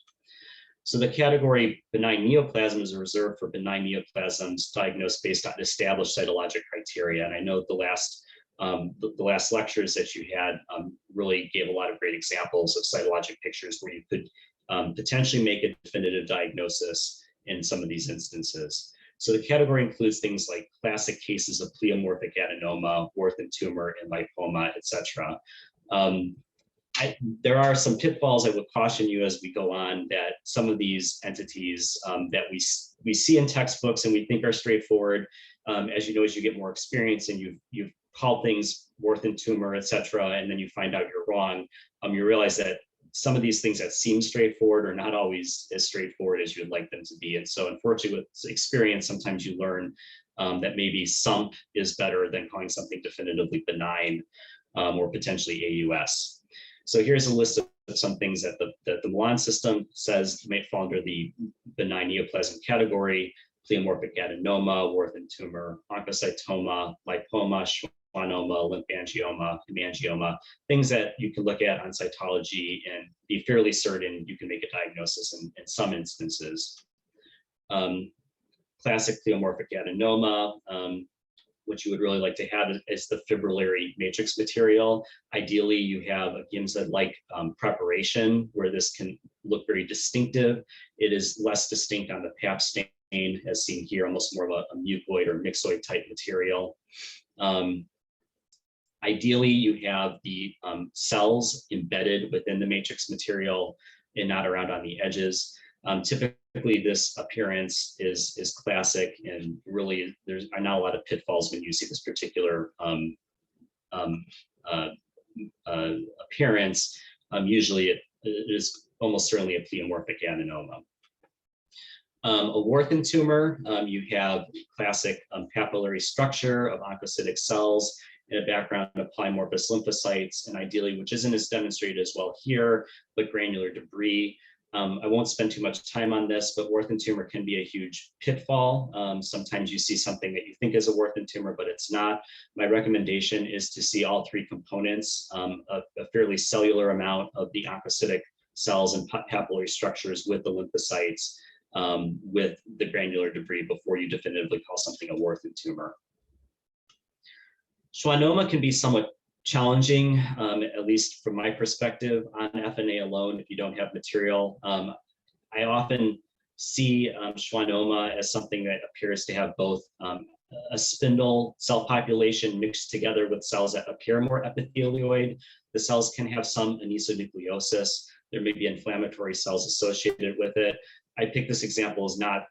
Speaker 9: So the category benign neoplasm is reserved for benign neoplasms diagnosed based on established cytologic criteria. And I know the last lectures that you had really gave a lot of great examples of cytologic pictures where you could potentially make a definitive diagnosis in some of these instances. So the category includes things like classic cases of pleomorphic adenoma, Wharton tumor, and lipoma, et cetera. There are some pitfalls I would caution you as we go on, that some of these entities that we see in textbooks and we think are straightforward, as you know, as you get more experience and you've called things Wharton tumor, et cetera, and then you find out you're wrong, you realize that some of these things that seem straightforward are not always as straightforward as you'd like them to be. And so unfortunately with experience, sometimes you learn that maybe SUMP is better than calling something definitively benign or potentially AUS. So here's a list of some things that the Milan system says may fall under the benign neoplasm category: pleomorphic adenoma, Wharton tumor, oncocytoma, lipoma, schwannoma, lymphangioma, hemangioma, things that you can look at on cytology and be fairly certain you can make a diagnosis in some instances. classic pleomorphic adenoma. What you would really like to have is the fibrillary matrix material. Ideally, you have a Giemsa-like preparation where this can look very distinctive. It is less distinct on the Pap stain, as seen here, almost more of a mucoid or mixoid type material. Ideally, you have the cells embedded within the matrix material and not around on the edges. Typically, this appearance is classic, and really there's not a lot of pitfalls when you see this particular appearance. Usually, it is almost certainly a pleomorphic adenoma. A Warthin tumor, you have classic papillary structure of oncocytic cells in a background of polymorphous lymphocytes, and ideally, which isn't as demonstrated as well here, but granular debris. I won't spend too much time on this, but Warthin tumor can be a huge pitfall. Sometimes you see something that you think is a Warthin tumor, but it's not. My recommendation is to see all three components, a fairly cellular amount of the oncocytic cells and papillary structures with the lymphocytes, with the granular debris before you definitively call something a Warthin tumor. Schwannoma can be somewhat challenging, at least from my perspective, on FNA alone if you don't have material. I often see schwannoma as something that appears to have both a spindle cell population mixed together with cells that appear more epithelioid. The cells can have some anisonucleosis. There may be inflammatory cells associated with it. I pick this example as not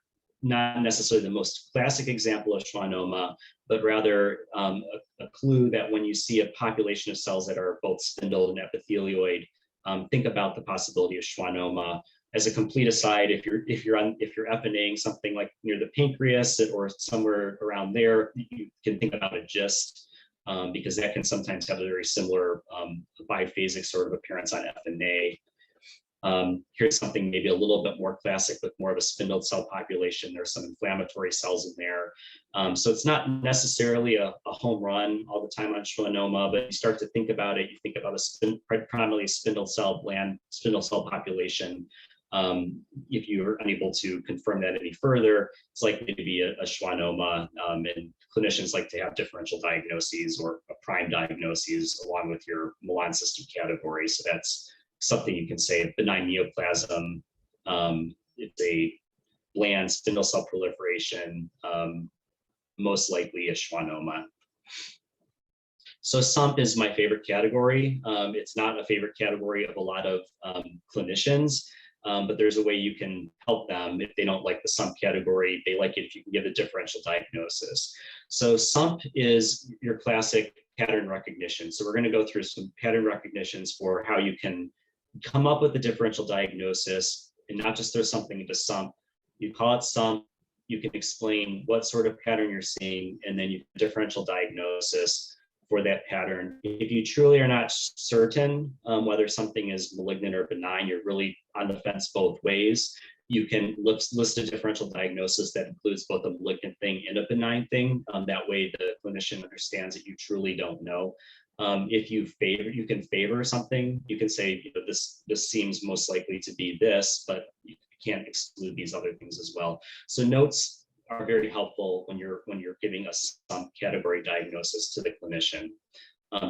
Speaker 9: necessarily the most classic example of schwannoma, but rather a clue that when you see a population of cells that are both spindle and epithelioid, think about the possibility of schwannoma. As a complete aside, if you're FNAing something like near the pancreas or somewhere around there, you can think about a GIST, because that can sometimes have a very similar biphasic sort of appearance on FNA. Here's something maybe a little bit more classic with more of a spindled cell population. There's some inflammatory cells in there. So it's not necessarily a home run all the time on schwannoma, but you start to think about it, you think about a primarily spindle cell, bland spindle cell population. If you're unable to confirm that any further, it's likely to be a schwannoma, and clinicians like to have differential diagnoses or a prime diagnoses along with your Milan system category. So that's something you can say, benign neoplasm, it's a bland spindle cell proliferation, most likely a schwannoma. So SUMP is my favorite category. It's not a favorite category of a lot of clinicians, but there's a way you can help them if they don't like the SUMP category. They like it if you can give a differential diagnosis. So SUMP is your classic pattern recognition. So we're going to go through some pattern recognitions for how you can come up with a differential diagnosis and not just throw something into SUMP. You call it SUMP, you can explain what sort of pattern you're seeing, and then you can differential diagnosis for that pattern. If you truly are not certain whether something is malignant or benign, you're really on the fence both ways, you can list a differential diagnosis that includes both a malignant thing and a benign thing. That way the clinician understands that you truly don't know. If you can favor something, you can say, you know, this seems most likely to be this, but you can't exclude these other things as well. So notes are very helpful when you're giving a SUMP category diagnosis to the clinician.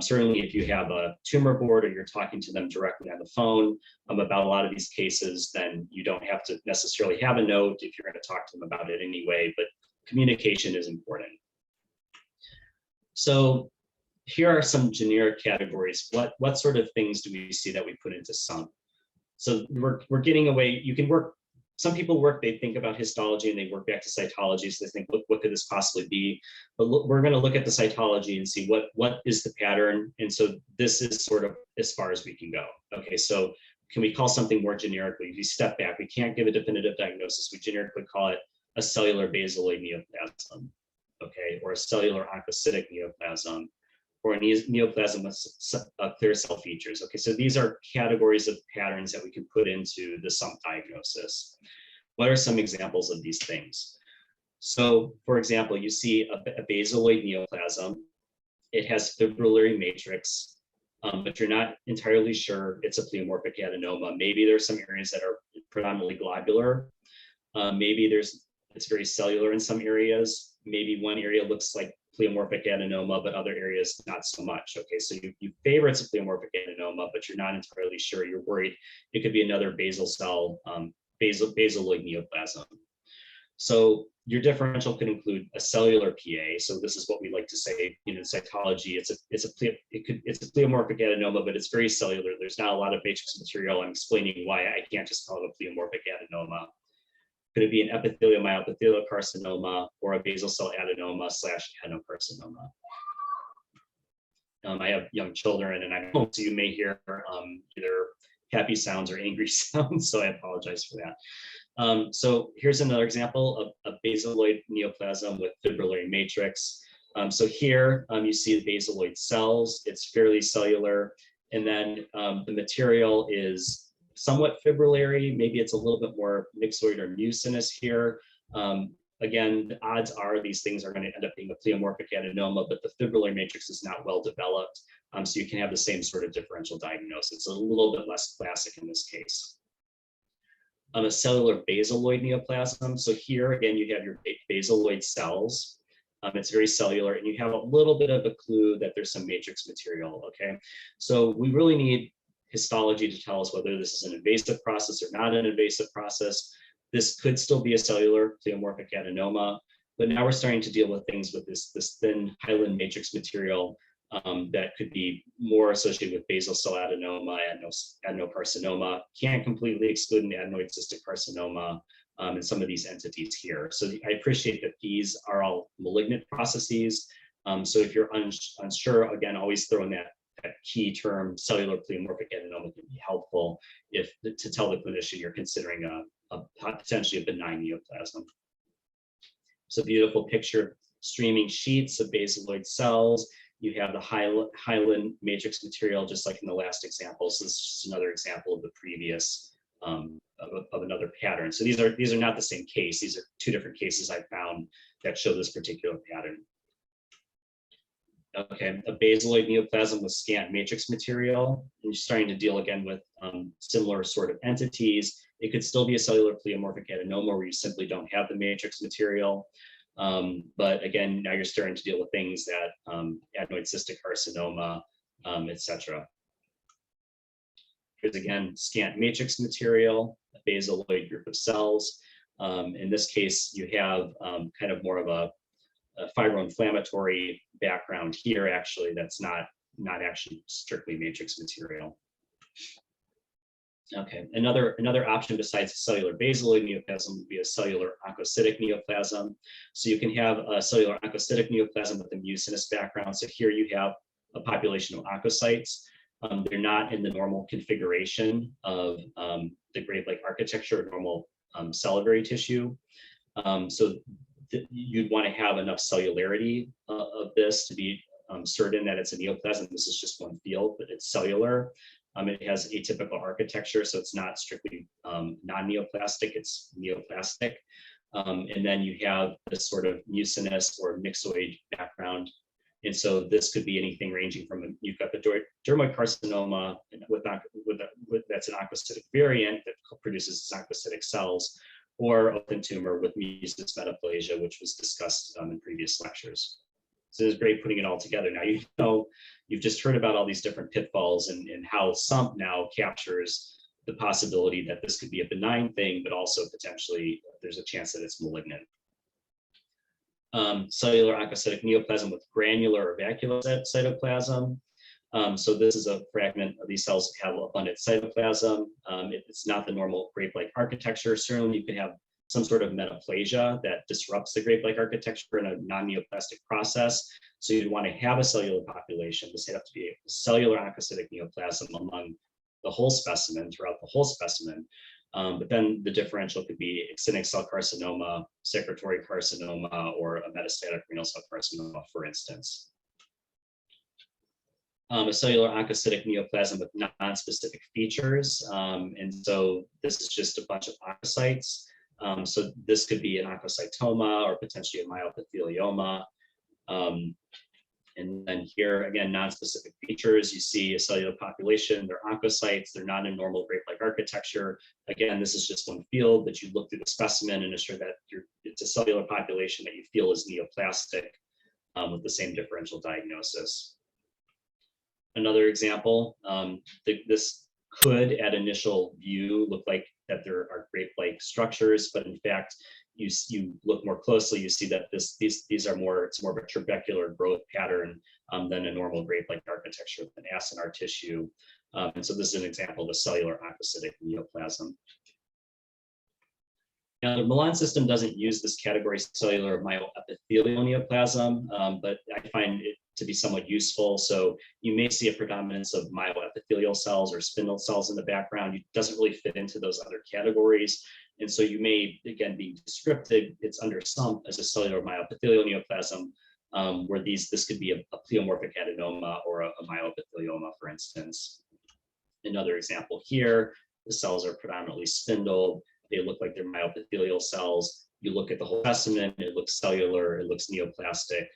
Speaker 9: Certainly, if you have a tumor board or you're talking to them directly on the phone about a lot of these cases, then you don't have to necessarily have a note if you're going to talk to them about it anyway, but communication is important. So here are some generic categories. What sort of things do we see that we put into SUMP? So we're getting away, you can work, some people work, they think about histology and they work back to cytology. So they think, what could this possibly be? But look, we're going to look at the cytology and see what is the pattern. And so this is sort of as far as we can go. Okay, so can we call something more generically? If you step back, we can't give a definitive diagnosis. We generically call it a cellular basaloid neoplasm, okay, or a cellular oncocytic neoplasm, or a neoplasm with clear cell features. Okay, so these are categories of patterns that we can put into the SUMP diagnosis. What are some examples of these things? So, for example, you see a basaloid neoplasm. It has fibrillary matrix, but you're not entirely sure it's a pleomorphic adenoma. Maybe there's some areas that are predominantly globular. Maybe there's It's very cellular in some areas. Maybe one area looks like pleomorphic adenoma, but other areas not so much. Okay, so you favor it's a pleomorphic adenoma, but you're not entirely sure. You're worried it could be another basal cell, basaloid neoplasm. So your differential could include a cellular PA. So this is what we like to say in cytology. It's a pleomorphic adenoma, but it's very cellular. There's not a lot of matrix material. I'm explaining why I can't just call it a pleomorphic adenoma. Could it be an epithelial myoepithelial carcinoma or a basal cell adenoma / adenocarcinoma? I have young children, and I know so you may hear either happy sounds or angry sounds, so I apologize for that. So here's another example of a basaloid neoplasm with fibrillary matrix. So here you see the basaloid cells. It's fairly cellular, and then the material is somewhat fibrillary. Maybe it's a little bit more myxoid or mucinous here. Again, the odds are these things are going to end up being a pleomorphic adenoma, but the fibrillary matrix is not well developed. So you can have the same sort of differential diagnosis. It's a little bit less classic in this case. A cellular basaloid neoplasm. So here again, you have your basaloid cells. It's very cellular, and you have a little bit of a clue that there's some matrix material. Okay, so we really need histology to tell us whether this is an invasive process or not an invasive process. This could still be a cellular pleomorphic adenoma, but now we're starting to deal with things with this thin hyaline matrix material that could be more associated with basal cell adenoma, adenocarcinoma. Can't completely exclude an adenoid cystic carcinoma in some of these entities here. So I appreciate that these are all malignant processes. So if you're unsure, again, always throw in that key term, cellular pleomorphic adenoma, can be helpful to tell the clinician you're considering a potentially a benign neoplasm. It's a beautiful picture, streaming sheets of basaloid cells. You have the hyaline matrix material, just like in the last example. So this is just another example of the previous of another pattern. So these are not the same case. These are two different cases I found that show this particular pattern. Okay, a basaloid neoplasm with scant matrix material, and you're starting to deal again with similar sort of entities. It could still be a cellular pleomorphic adenoma where you simply don't have the matrix material. But again, now you're starting to deal with things that adenoid cystic carcinoma, etc. Here's again, scant matrix material, a basaloid group of cells. In this case, you have kind of more of a fibroinflammatory background here, actually, that's not actually strictly matrix material. Okay, another option besides cellular basaloid neoplasm would be a cellular oncocytic neoplasm. So you can have a cellular oncocytic neoplasm with a mucinous background. So here you have a population of oncocytes. They're not in the normal configuration of the grape-like architecture of normal salivary tissue. So you'd want to have enough cellularity of this to be certain that it's a neoplasm. This is just one field, but it's cellular. It has atypical architecture, so it's not strictly non-neoplastic, it's neoplastic. And then you have this sort of mucinous or myxoid background. And so this could be anything ranging from a mucoepidermoid carcinoma that's an oncocytic variant that produces oncocytic cells, or open tumor with mucinous metaplasia, which was discussed in previous lectures. So it's great putting it all together. Now, you've just heard about all these different pitfalls and how SUMP now captures the possibility that this could be a benign thing, but also potentially there's a chance that it's malignant. Cellular oncocytic neoplasm with granular or vacuolar cytoplasm. So this is a fragment of these cells that have abundant cytoplasm. It's not the normal grape-like architecture. Certainly you could have some sort of metaplasia that disrupts the grape-like architecture in a non-neoplastic process. So you'd want to have a cellular population. This would have to be a cellular oncocytic neoplasm among the whole specimen, throughout the whole specimen. But then the differential could be actinic cell carcinoma, secretory carcinoma, or a metastatic renal cell carcinoma, for instance. A cellular oncocytic neoplasm with non-specific features. And so this is just a bunch of oncocytes. So this could be an oncocytoma or potentially a myoepithelioma. And then here, again, non-specific features, you see a cellular population, they're oncocytes, they're not in normal grape-like architecture. Again, this is just one field, but you look through the specimen and ensure that it's a cellular population that you feel is neoplastic with the same differential diagnosis. Another example, this could at initial view look like that there are grape-like structures, but in fact, you look more closely, you see that these are more, it's more of a trabecular growth pattern than a normal grape-like architecture with an acinar tissue. And so this is an example of a cellular oncocytic neoplasm. Now, the Milan system doesn't use this category cellular myoepithelial neoplasm, but I find it to be somewhat useful. So you may see a predominance of myoepithelial cells or spindle cells in the background. It doesn't really fit into those other categories. And so you may, again, be descriptive, it's under some as a cellular myoepithelial neoplasm, where this could be a pleomorphic adenoma or a myoepithelioma, for instance. Another example here, the cells are predominantly spindled. They look like they're myoepithelial cells. You look at the whole specimen, it looks cellular, it looks neoplastic,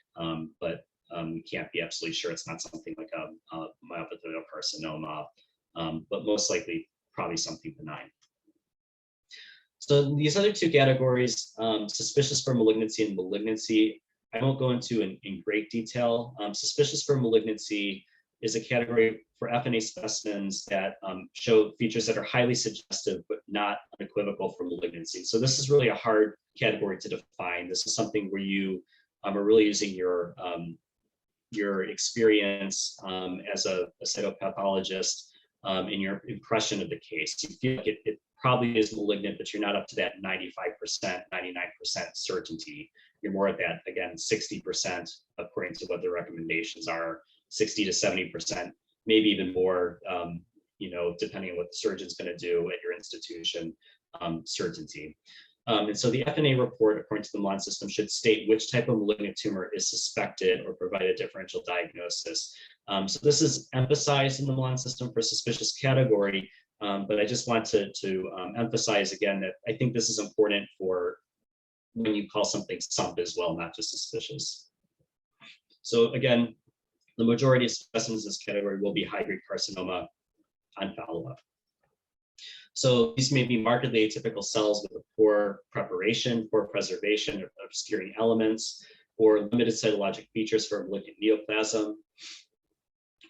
Speaker 9: but you can't be absolutely sure it's not something like a myoepithelial carcinoma, but most likely probably something benign. So these other two categories, suspicious for malignancy and malignancy, I won't go into in great detail. Suspicious for malignancy is a category for FNA specimens that show features that are highly suggestive, but not unequivocal for malignancy. So this is really a hard category to define. This is something where you are really using your experience as a cytopathologist in your impression of the case. You feel like it probably is malignant, but you're not up to that 95%, 99% certainty. You're more at that, again, 60% according to what the recommendations are, 60 to 70%, maybe even more, depending on what the surgeon's going to do at your institution, certainty. And so the FNA report, according to the Milan system, should state which type of malignant tumor is suspected or provide a differential diagnosis. So this is emphasized in the Milan system for suspicious category, but I just want to emphasize again that I think this is important for when you call something SUMP as well, not just suspicious. So again, the majority of specimens in this category will be high-grade carcinoma on follow-up. So these may be markedly atypical cells with a poor preparation, poor preservation of obscuring elements, or limited cytologic features for malignant neoplasm,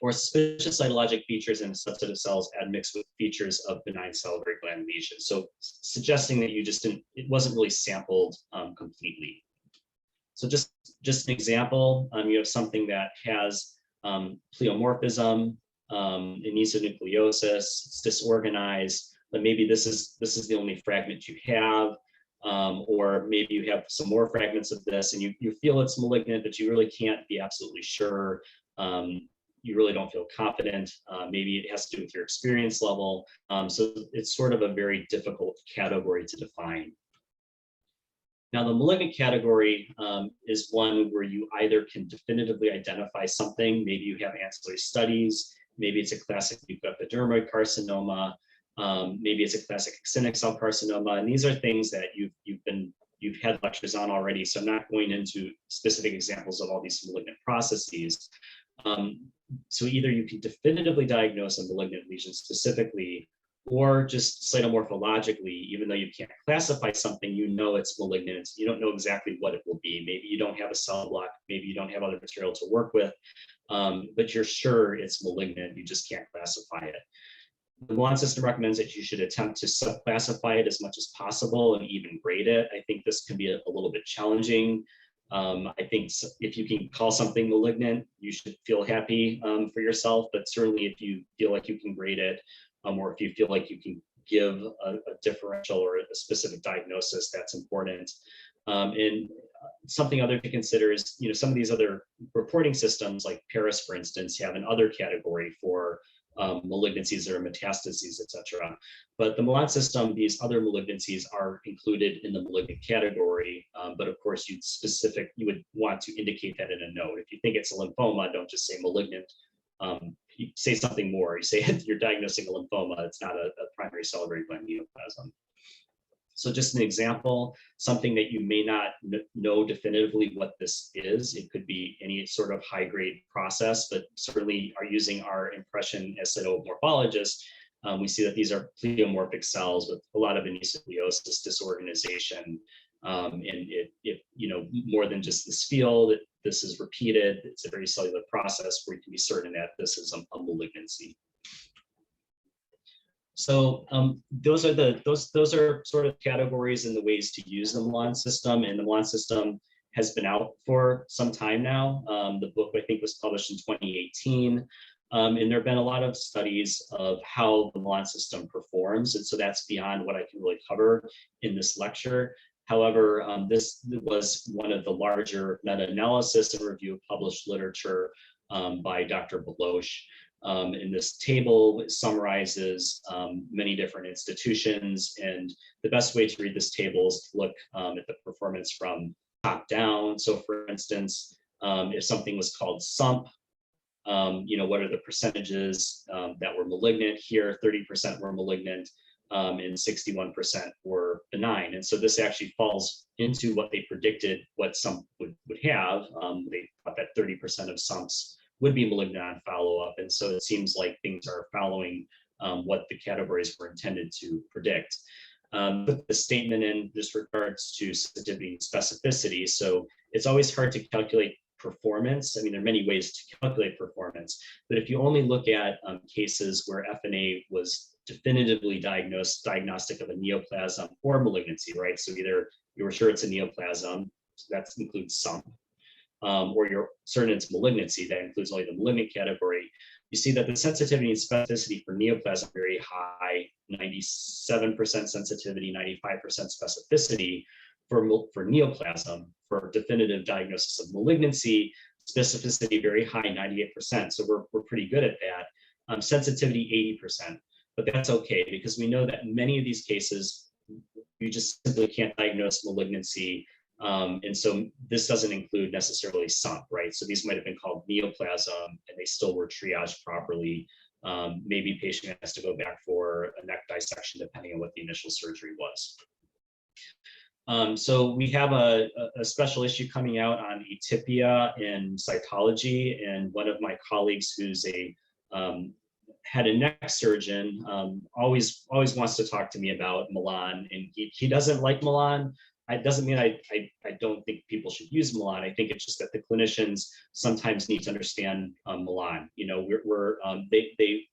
Speaker 9: or suspicious cytologic features in a subset of cells admixed with features of benign salivary gland lesions. So suggesting that it wasn't really sampled completely. So just an example, you have something that has pleomorphism, anesonucleosis, it's disorganized, but maybe this is the only fragment you have, or maybe you have some more fragments of this and you feel it's malignant, but you really can't be absolutely sure. You really don't feel confident. Maybe it has to do with your experience level. So it's sort of a very difficult category to define. Now, the malignant category is one where you either can definitively identify something. Maybe you have ancillary studies. Maybe it's a classic mucoepidermoid carcinoma. Maybe it's a classic actinic cell carcinoma. And these are things that you've had lectures on already. So I'm not going into specific examples of all these malignant processes. So either you can definitively diagnose a malignant lesion specifically, or just cytomorphologically, even though you can't classify something, you know it's malignant. You don't know exactly what it will be. Maybe you don't have a cell block, maybe you don't have other material to work with, but you're sure it's malignant, you just can't classify it. The Milan system recommends that you should attempt to subclassify it as much as possible and even grade it. I think this can be a little bit challenging. I think if you can call something malignant, you should feel happy for yourself, but certainly if you feel like you can grade it, or if you feel like you can give a differential or a specific diagnosis, that's important. And something other to consider is, some of these other reporting systems like Paris, for instance, have an other category for malignancies or metastases, etc. But the Milan system, these other malignancies are included in the malignant category, but of course you would want to indicate that in a note. If you think it's a lymphoma, don't just say malignant. You say something more. You say you're diagnosing a lymphoma, it's not a primary salivary gland neoplasm. So just an example, something that you may not know definitively what this is. It could be any sort of high-grade process, but certainly are using our impression as cytomorphologists. We see that these are pleomorphic cells with a lot of anesonucleosis, disorganization, And if more than just this field, this is repeated, it's a very cellular process where you can be certain that this is a malignancy. So those are sort of categories and the ways to use the Milan system. And the Milan system has been out for some time now. The book, I think, was published in 2018. And there have been a lot of studies of how the Milan system performs. And so that's beyond what I can really cover in this lecture. However, this was one of the larger meta-analysis and review of published literature by Dr. Baloch. In this table, it summarizes many different institutions. And the best way to read this table is to look at the performance from top down. So for instance, if something was called SUMP, what are the percentages that were malignant? Here, 30% were malignant and 61% were benign. And so this actually falls into what they predicted what SUMP would have. They thought that 30% of SUMPs would be malignant on follow-up. And so it seems like things are following what the categories were intended to predict. Put the statement in just regards to sensitivity and specificity. So it's always hard to calculate performance. I mean, there are many ways to calculate performance, but if you only look at cases where FNA was definitively diagnostic of a neoplasm or malignancy, right? So either you were sure it's a neoplasm, so that includes SUMP, or you're certain it's malignancy, that includes only the malignant category. You see that the sensitivity and specificity for neoplasm are very high, 97% sensitivity, 95% specificity for neoplasm. For definitive diagnosis of malignancy, specificity very high, 98%. So we're pretty good at that. Sensitivity 80%, but that's okay because we know that many of these cases, you just simply can't diagnose malignancy. And so this doesn't include necessarily SUMP, right? So these might have been called neoplasm and they still were triaged properly. Maybe patient has to go back for a neck dissection depending on what the initial surgery was. So we have a special issue coming out on atypia in cytology, and one of my colleagues who's a head and neck surgeon always wants to talk to me about Milan, and he doesn't like Milan. It doesn't mean I don't think people should use Milan. I think it's just that the clinicians sometimes need to understand Milan. They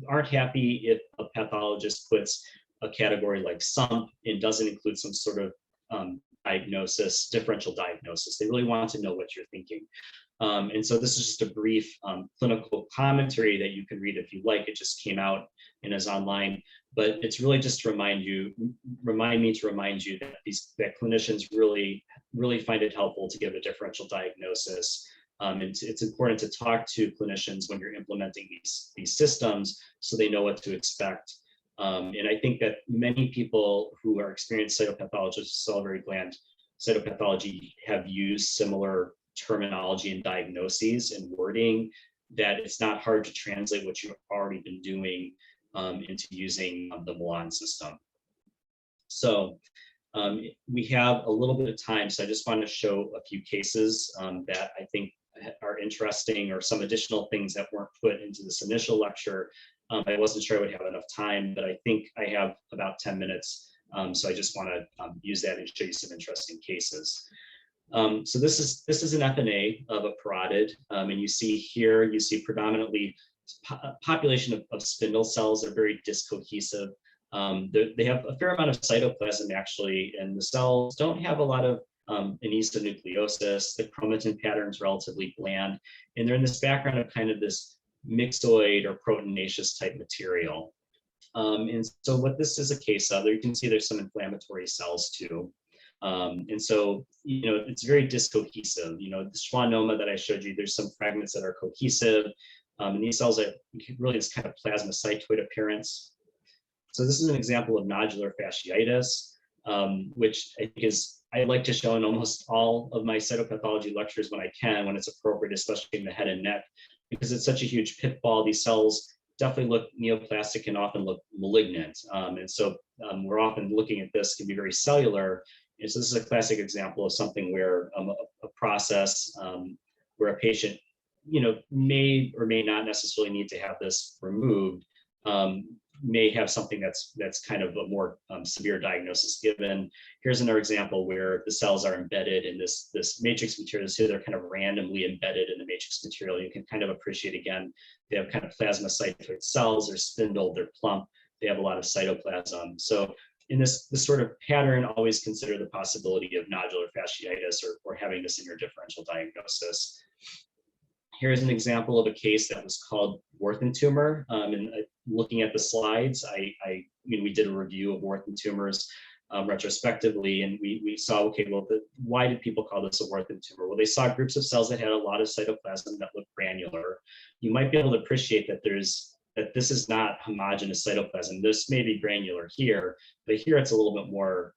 Speaker 9: aren't happy if a pathologist puts a category like SUMP and doesn't include some sort of diagnosis, differential diagnosis. They really want to know what you're thinking. And so this is just a brief clinical commentary that you can read if you like. It just came out and is online, but it's really just to remind me to remind you that clinicians really find it helpful to give a differential diagnosis. And it's important to talk to clinicians when you're implementing these systems so they know what to expect. And I think that many people who are experienced cytopathologists, salivary gland cytopathology, have used similar terminology and diagnoses and wording that it's not hard to translate what you've already been doing into using the Milan system. So we have a little bit of time, so I just want to show a few cases that I think are interesting, or some additional things that weren't put into this initial lecture. I wasn't sure I would have enough time, but I think I have about 10 minutes. So I just want to use that and show you some interesting cases. So this is an FNA of a parotid, and you see predominantly population of spindle cells are very discohesive. They have a fair amount of cytoplasm actually, and the cells don't have a lot of anesonucleosis. The chromatin pattern is relatively bland, and they're in this background of kind of this mixoid or proteinaceous type material. And so what this is a case of, you can see there's some inflammatory cells too. And so, it's very discohesive. The schwannoma that I showed you, there's some fragments that are cohesive. And these cells are really this kind of plasmacytoid appearance. So this is an example of nodular fasciitis, which I think I like to show in almost all of my cytopathology lectures when I can, when it's appropriate, especially in the head and neck, because it's such a huge pitfall. These cells definitely look neoplastic and often look malignant. And so we're often looking at this can be very cellular. And so this is a classic example of something where a process where a patient, may or may not necessarily need to have this removed. may have something that's kind of a more severe diagnosis given. Here's another example where the cells are embedded in this matrix material. So they're kind of randomly embedded in the matrix material. You can kind of appreciate, again, they have kind of plasmacytoid cells, they're spindled, they're plump, they have a lot of cytoplasm. So in this sort of pattern, always consider the possibility of nodular fasciitis or having this in your differential diagnosis. Here's an example of a case that was called Wharton tumor. And looking at the slides, we did a review of Wharton tumors retrospectively, and we saw, okay, well, why did people call this a Wharton tumor? Well, they saw groups of cells that had a lot of cytoplasm that looked granular. You might be able to appreciate that this is not homogeneous cytoplasm. This may be granular here, but here it's a little bit more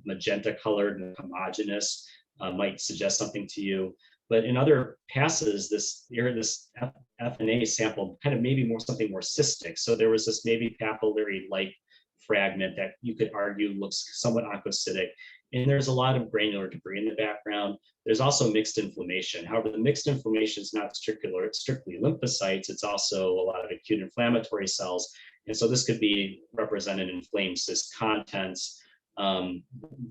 Speaker 9: magenta colored and homogeneous, might suggest something to you. But in other passes, this FNA sample kind of maybe something more cystic. So there was this maybe papillary-like fragment that you could argue looks somewhat oncocytic. And there's a lot of granular debris in the background. There's also mixed inflammation. However, the mixed inflammation is not strictly lymphocytes. It's also a lot of acute inflammatory cells. And so this could be represented in inflamed cyst contents. The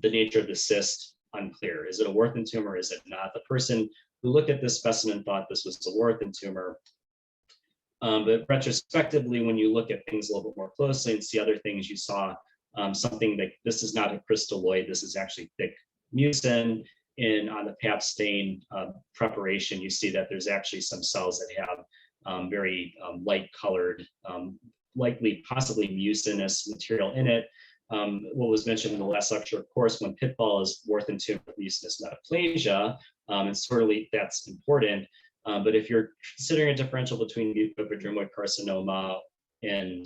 Speaker 9: nature of the cyst, unclear. Is it a Wharton tumor? Is it not? The person who looked at this specimen thought this was a Wharton tumor. But retrospectively, when you look at things a little bit more closely and see other things, you saw something that this is not a crystalloid. This is actually thick mucin. And on the Pap stain preparation, you see that there's actually some cells that have very light colored, likely possibly mucinous material in it. What was mentioned in the last lecture, of course, when pitfall is Wharton tumor with mucinous metaplasia, and certainly that's important. But if you're considering a differential between mucoepidermoid carcinoma and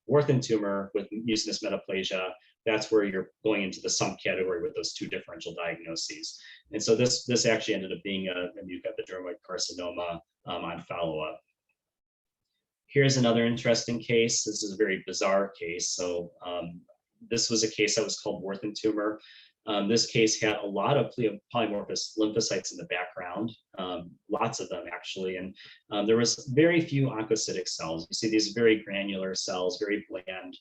Speaker 9: Wharton tumor with mucinous metaplasia, that's where you're going into the sump category with those two differential diagnoses. And so this actually ended up being a mucoepidermoid carcinoma on follow-up. Here's another interesting case. This is a very bizarre case. So this was a case that was called Wharton tumor. This case had a lot of polymorphous lymphocytes in the background, lots of them actually, and there was very few oncocytic cells. You see these very granular cells, very bland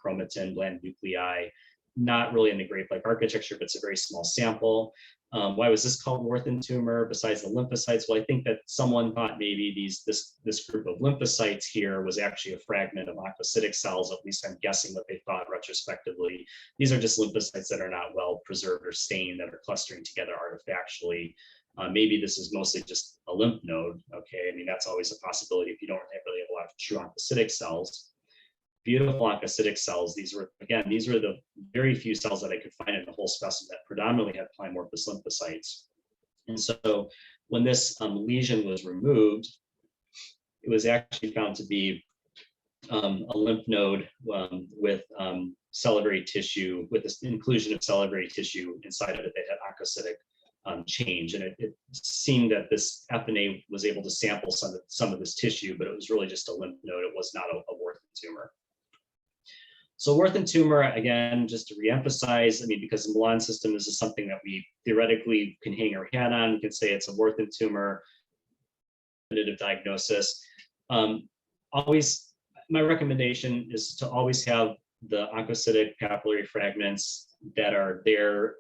Speaker 9: chromatin, bland nuclei, not really in the grape-like architecture, but it's a very small sample. Why was this called Wharton tumor besides the lymphocytes? Well, I think that someone thought maybe this group of lymphocytes here was actually a fragment of oncocytic cells. At least I'm guessing what they thought retrospectively. These are just lymphocytes that are not well preserved or stained, that are clustering together artifactually. Maybe this is mostly just a lymph node. Okay, I mean, that's always a possibility if you don't really have a lot of true oncocytic cells. Beautiful oncocytic cells. These were the very few cells that I could find in the whole specimen that predominantly had polymorphous lymphocytes. And so when this lesion was removed, it was actually found to be a lymph node with salivary tissue, with this inclusion of salivary tissue inside of it that had oncocytic change. And it seemed that this FNA was able to sample some of this tissue, but it was really just a lymph node. It was not a Wharton tumor. So Wharton tumor, again, just to reemphasize, I mean, because the Milan system, this is something that we theoretically can hang our hat on. We can say it's a Wharton tumor, definitive diagnosis. Always, my recommendation is to always have the oncocytic papillary fragments that are there,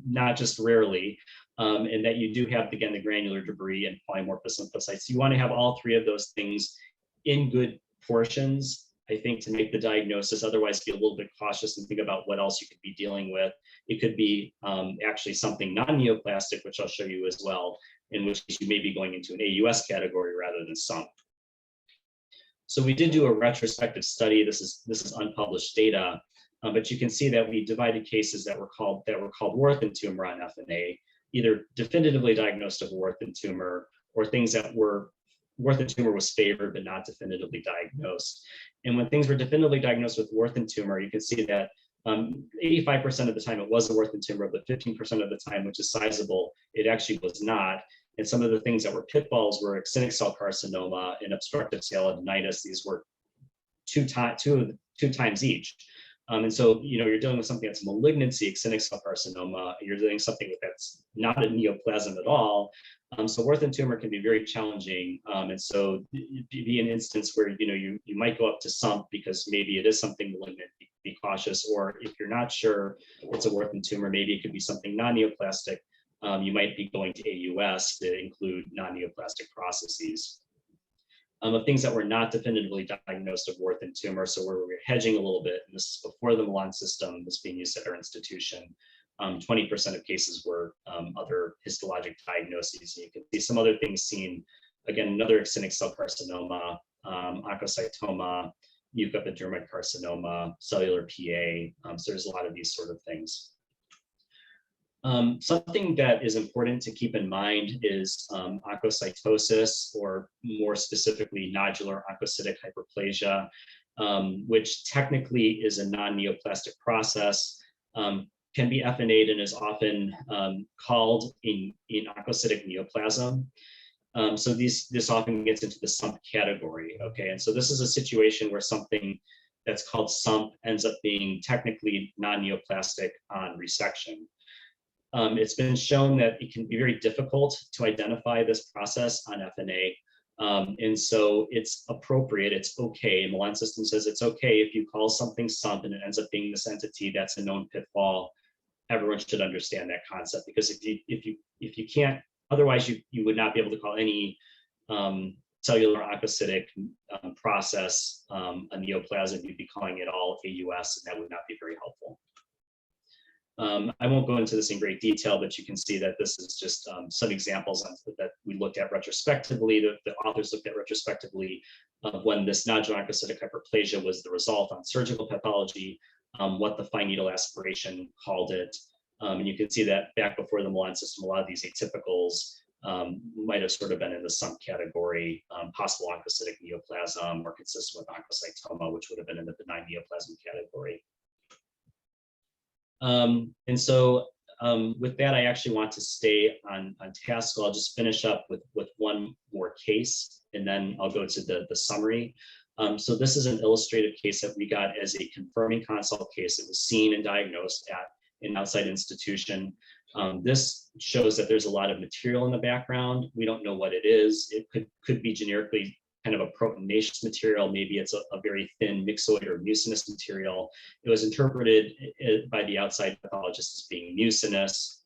Speaker 9: not just rarely, and that you do have, again, the granular debris and polymorphous lymphocytes. You want to have all three of those things in good portions, I think, to make the diagnosis. Otherwise, be a little bit cautious and think about what else you could be dealing with. It could be actually something non-neoplastic, which I'll show you as well, in which case you may be going into an AUS category rather than sump. So we did do a retrospective study. This is unpublished data, but you can see that we divided cases that were called Wharton tumor on FNA, either definitively diagnosed of Wharton tumor or things that were Wharton tumor was favored but not definitively diagnosed. And when things were definitively diagnosed with Wharton tumor, you can see that 85% of the time it was a Wharton tumor, but 15% of the time, which is sizable, it actually was not. And some of the things that were pitfalls were actinic cell carcinoma and obstructive sialadenitis. These were two times each. And so, you're dealing with something that's malignancy, actinic cell carcinoma. You're doing something that's not a neoplasm at all. So Werthin tumor can be very challenging. And so it'd be an instance where, you might go up to SUMP because maybe it is something malignant, be cautious. Or if you're not sure it's a Werthin tumor, maybe it could be something non-neoplastic. You might be going to AUS to include non-neoplastic processes. Of things that were not definitively diagnosed of Werthin tumor, so where we're hedging a little bit, and this is before the Milan system was being used at our institution. 20% of cases were other histologic diagnoses. And you can see some other things seen. Again, another actinic cell carcinoma, oncocytoma, mucoepidermoid carcinoma, cellular PA. So there's a lot of these sort of things. Something that is important to keep in mind is oncocytosis, or more specifically, nodular oncocytic hyperplasia, which technically is a non-neoplastic process, can be FNA'd and is often called in oncocytic neoplasm. So this often gets into the SUMP category, okay? And so this is a situation where something that's called SUMP ends up being technically non-neoplastic on resection. It's been shown that it can be very difficult to identify this process on FNA. And so it's appropriate, it's okay. Milan system says it's okay if you call something SUMP and it ends up being this entity. That's a known pitfall. Everyone should understand that concept, because if you can't, otherwise you would not be able to call any cellular oncocytic process a neoplasm. You'd be calling it all AUS, and that would not be very helpful. I won't go into this in great detail, but you can see that this is just some examples that we looked at retrospectively, the authors looked at retrospectively of when this nodular oncocytic hyperplasia was the result on surgical pathology, what the fine needle aspiration called it. And you can see that back before the Milan system, a lot of these atypicals might have sort of been in the SUMP category, possible oncocytic neoplasm, or consistent with oncocytoma, which would have been in the benign neoplasm category. And so with that, I actually want to stay on task. So I'll just finish up with one more case, and then I'll go to the summary. So this is an illustrative case that we got as a confirming consult case. It was seen and diagnosed at an outside institution. This shows that there's a lot of material in the background. We don't know what it is. It could be generically kind of a proteinaceous material. Maybe it's a very thin myxoid or mucinous material. It was interpreted by the outside pathologist as being mucinous.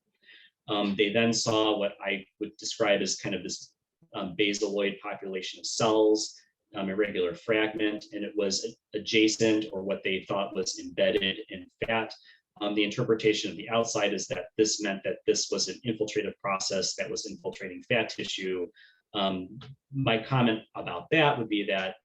Speaker 9: They then saw what I would describe as kind of this basaloid population of cells, irregular fragment, and it was adjacent, or what they thought was embedded in fat. The interpretation of the outside is that this meant that this was an infiltrative process that was infiltrating fat tissue. My comment about that would be that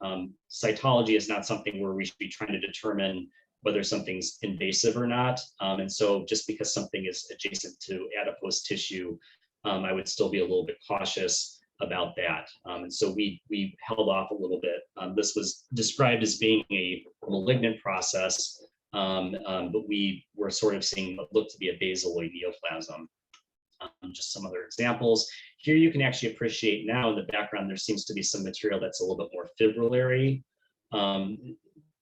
Speaker 9: cytology is not something where we should be trying to determine whether something's invasive or not. And so just because something is adjacent to adipose tissue, I would still be a little bit cautious about that. And so we held off a little bit. This was described as being a malignant process, but we were sort of seeing what looked to be a basaloid neoplasm. Just some other examples. Here you can actually appreciate now in the background, there seems to be some material that's a little bit more fibrillary.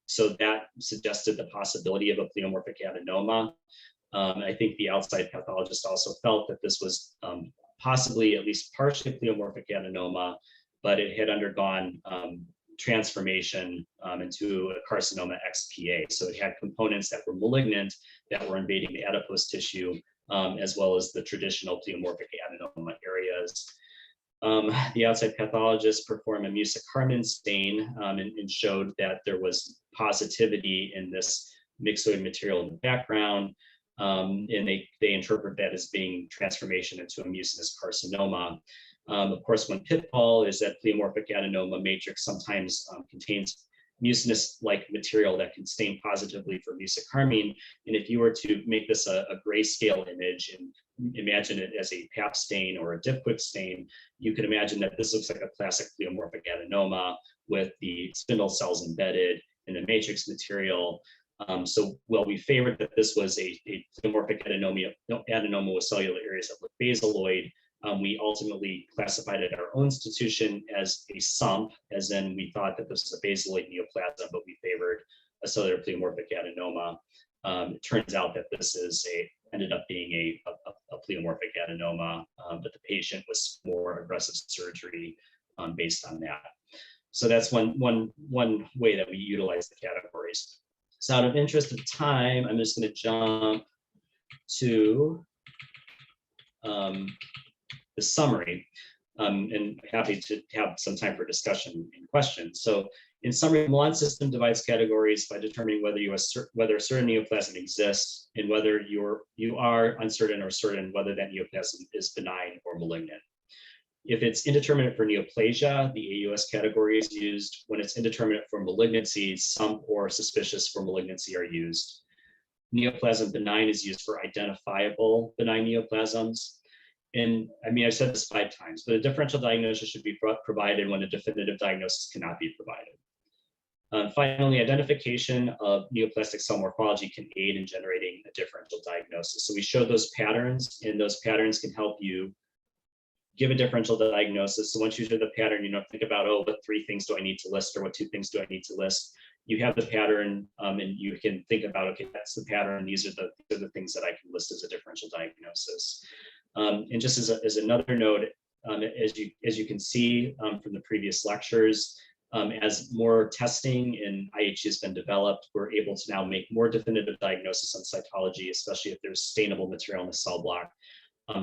Speaker 9: So that suggested the possibility of a pleomorphic adenoma. I think the outside pathologist also felt that this was possibly at least partially pleomorphic adenoma, but it had undergone transformation into a carcinoma XPA. So it had components that were malignant that were invading the adipose tissue, as well as the traditional pleomorphic adenoma areas. The outside pathologist performed a mucicarmin stain and showed that there was positivity in this myxoid material in the background. And they interpret that as being transformation into a mucinous carcinoma. Of course, one pitfall is that pleomorphic adenoma matrix sometimes contains mucinous-like material that can stain positively for mucicarmine. And if you were to make this a grayscale image and imagine it as a PAP stain or a Dipquick stain, you can imagine that this looks like a classic pleomorphic adenoma with the spindle cells embedded in the matrix material. So while we favored that this was a pleomorphic adenoma with cellular areas that look basaloid, we ultimately classified it at our own institution as a SUMP, as in we thought that this was a basaloid neoplasm, but we favored a cellular pleomorphic adenoma. It turns out that this ended up being a pleomorphic adenoma, but the patient was more aggressive surgery based on that. So that's one way that we utilize the categories. So out of interest of time, I'm just going to jump to the summary, and happy to have some time for discussion and questions. So in summary, the Milan system divides categories by determining whether whether a certain neoplasm exists and whether you are uncertain or certain whether that neoplasm is benign or malignant. If it's indeterminate for neoplasia, the AUS category is used. When it's indeterminate for malignancy, some or suspicious for malignancy are used. Neoplasm benign is used for identifiable benign neoplasms. And I mean, I've said this 5 times, but a differential diagnosis should be provided when a definitive diagnosis cannot be provided. Finally, identification of neoplastic cell morphology can aid in generating a differential diagnosis. So we show those patterns, and those patterns can help you give a differential diagnosis. So once you show the pattern, you don't think about, oh, what 3 things do I need to list, or what 2 things do I need to list? You have the pattern, and you can think about, okay, that's the pattern. These are the things that I can list as a differential diagnosis. And just as another note, as you can see from the previous lectures, as more testing in IHC has been developed, we're able to now make more definitive diagnosis on cytology, especially if there's stainable material in the cell block,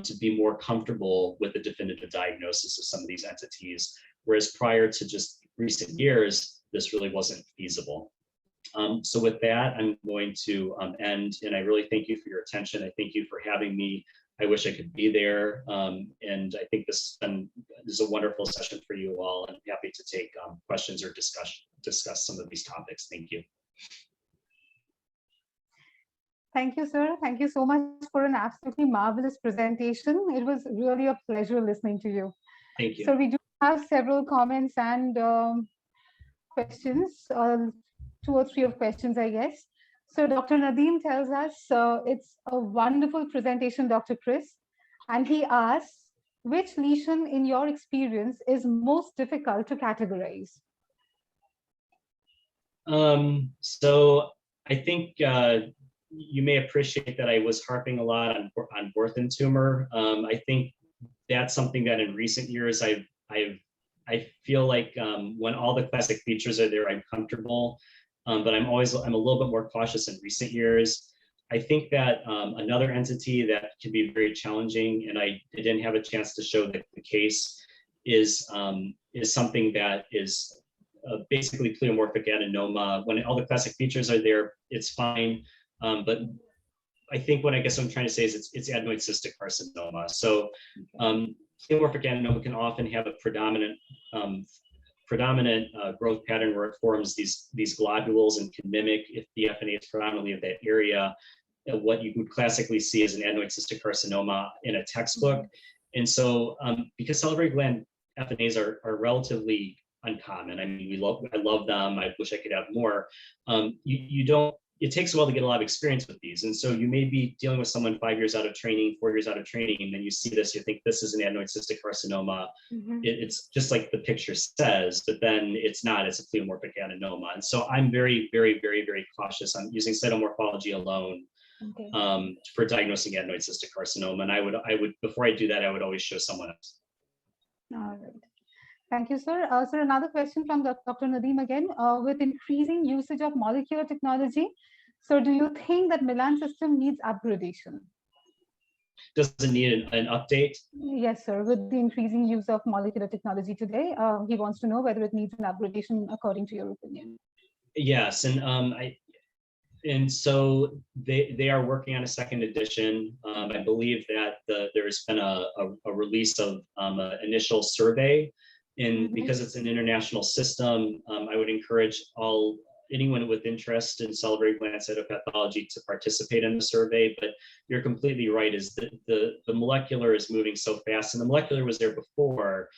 Speaker 9: to be more comfortable with the definitive diagnosis of some of these entities. Whereas prior to just recent years, this really wasn't feasible. So with that, I'm going to end, and I really thank you for your attention. I thank you for having me. I wish I could be there, and I think this is a wonderful session for you all. I'm happy to take questions or discuss some of these topics. Thank you.
Speaker 2: Thank you, sir. Thank you so much for an absolutely marvelous presentation. It was really a pleasure listening to you.
Speaker 9: Thank you.
Speaker 2: So we do have several comments and questions, 2 or 3 of questions, I guess. So Dr. Nadeem tells us it's a wonderful presentation, Dr. Chris. And he asks, which lesion in your experience is most difficult to categorize?
Speaker 9: So I think you may appreciate that I was harping a lot on Borthen tumor. I think that's something that in recent years I feel like when all the classic features are there, I'm comfortable. But I'm a little bit more cautious in recent years. I think that another entity that can be very challenging, and I didn't have a chance to show the case, is something that is basically pleomorphic adenoma. When all the classic features are there, it's fine. But I think what I'm trying to say is it's adenoid cystic carcinoma. So pleomorphic adenoma can often have a predominant growth pattern where it forms these globules and can mimic, if the FNA is predominantly of that area, what you would classically see as an adenoid cystic carcinoma in a textbook. And so because salivary gland FNAs are relatively uncommon, I mean, I love them, I wish I could have more, it takes a while to get a lot of experience with these. And so you may be dealing with someone 5 years out of training, 4 years out of training, and then you see this, you think this is an adenoid cystic carcinoma. It's just like the picture says, but then it's not, it's a pleomorphic adenoma. And so I'm very, very, very, very cautious on using cytomorphology alone for diagnosing adenoid cystic carcinoma. And I would, before I do that, I would always show someone else.
Speaker 2: All right. Thank you, sir. Sir, another question from Dr. Nadeem again. With increasing usage of molecular technology, so do you think that Milan system needs upgradation?
Speaker 9: Does it need an update?
Speaker 2: Yes, sir. With the increasing use of molecular technology today, he wants to know whether it needs an upgradation according to your opinion.
Speaker 9: Yes, and so they are working on a 2nd edition. I believe that there's been a release of an initial survey. And because it's an international system, I would encourage anyone with interest in salivary gland cytopathology to participate in the survey. But you're completely right, is that the molecular is moving so fast, and the molecular was there before.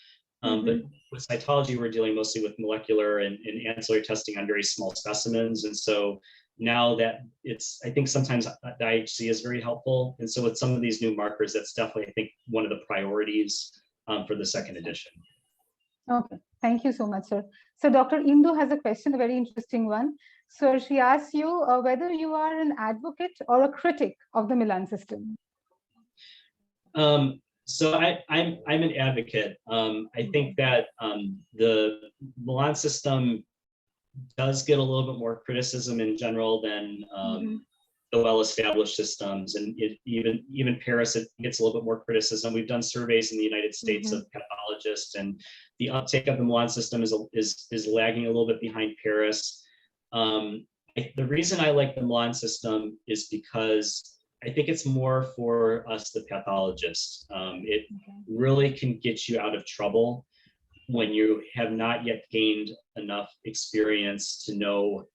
Speaker 9: But with cytology, we're dealing mostly with molecular and ancillary testing on very small specimens. And so now that I think sometimes the IHC is very helpful. And so with some of these new markers, that's definitely, I think, one of the priorities for the 2nd edition.
Speaker 2: Okay, thank you so much, sir. So Dr. Indu has a question, a very interesting one. So she asks you whether you are an advocate or a critic of the Milan system.
Speaker 9: So I'm an advocate. I think that the Milan system does get a little bit more criticism in general than the well-established systems, and even Paris, it gets a little bit more criticism. We've done surveys in the United States of pathologists, and the uptake of the Milan system is lagging a little bit behind Paris. The reason I like the Milan system is because I think it's more for us, the pathologists. It really can get you out of trouble when you have not yet gained enough experience to know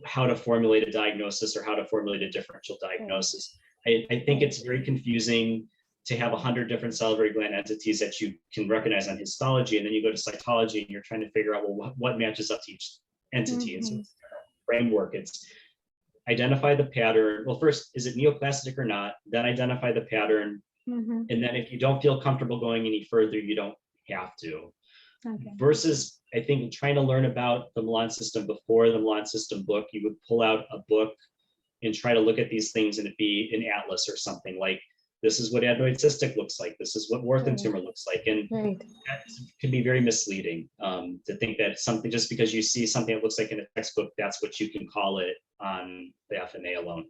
Speaker 9: how to formulate a diagnosis or how to formulate a differential diagnosis. I think it's very confusing to have 100 different salivary gland entities that you can recognize on histology, and then you go to cytology and you're trying to figure out, well, what matches up to each entity. And so it's a framework. It's identify the pattern. Well, first, is it neoplastic or not? Then identify the pattern. And then if you don't feel comfortable going any further, you don't have to. Versus, I think, trying to learn about the Milan system before the Milan system book, you would pull out a book and try to look at these things, and it'd be an atlas or something like, this is what adenoid cystic looks like. This is what Wharton tumor looks like. And that can be very misleading to think that something, just because you see something that looks like in a textbook, that's what you can call it on the FNA alone.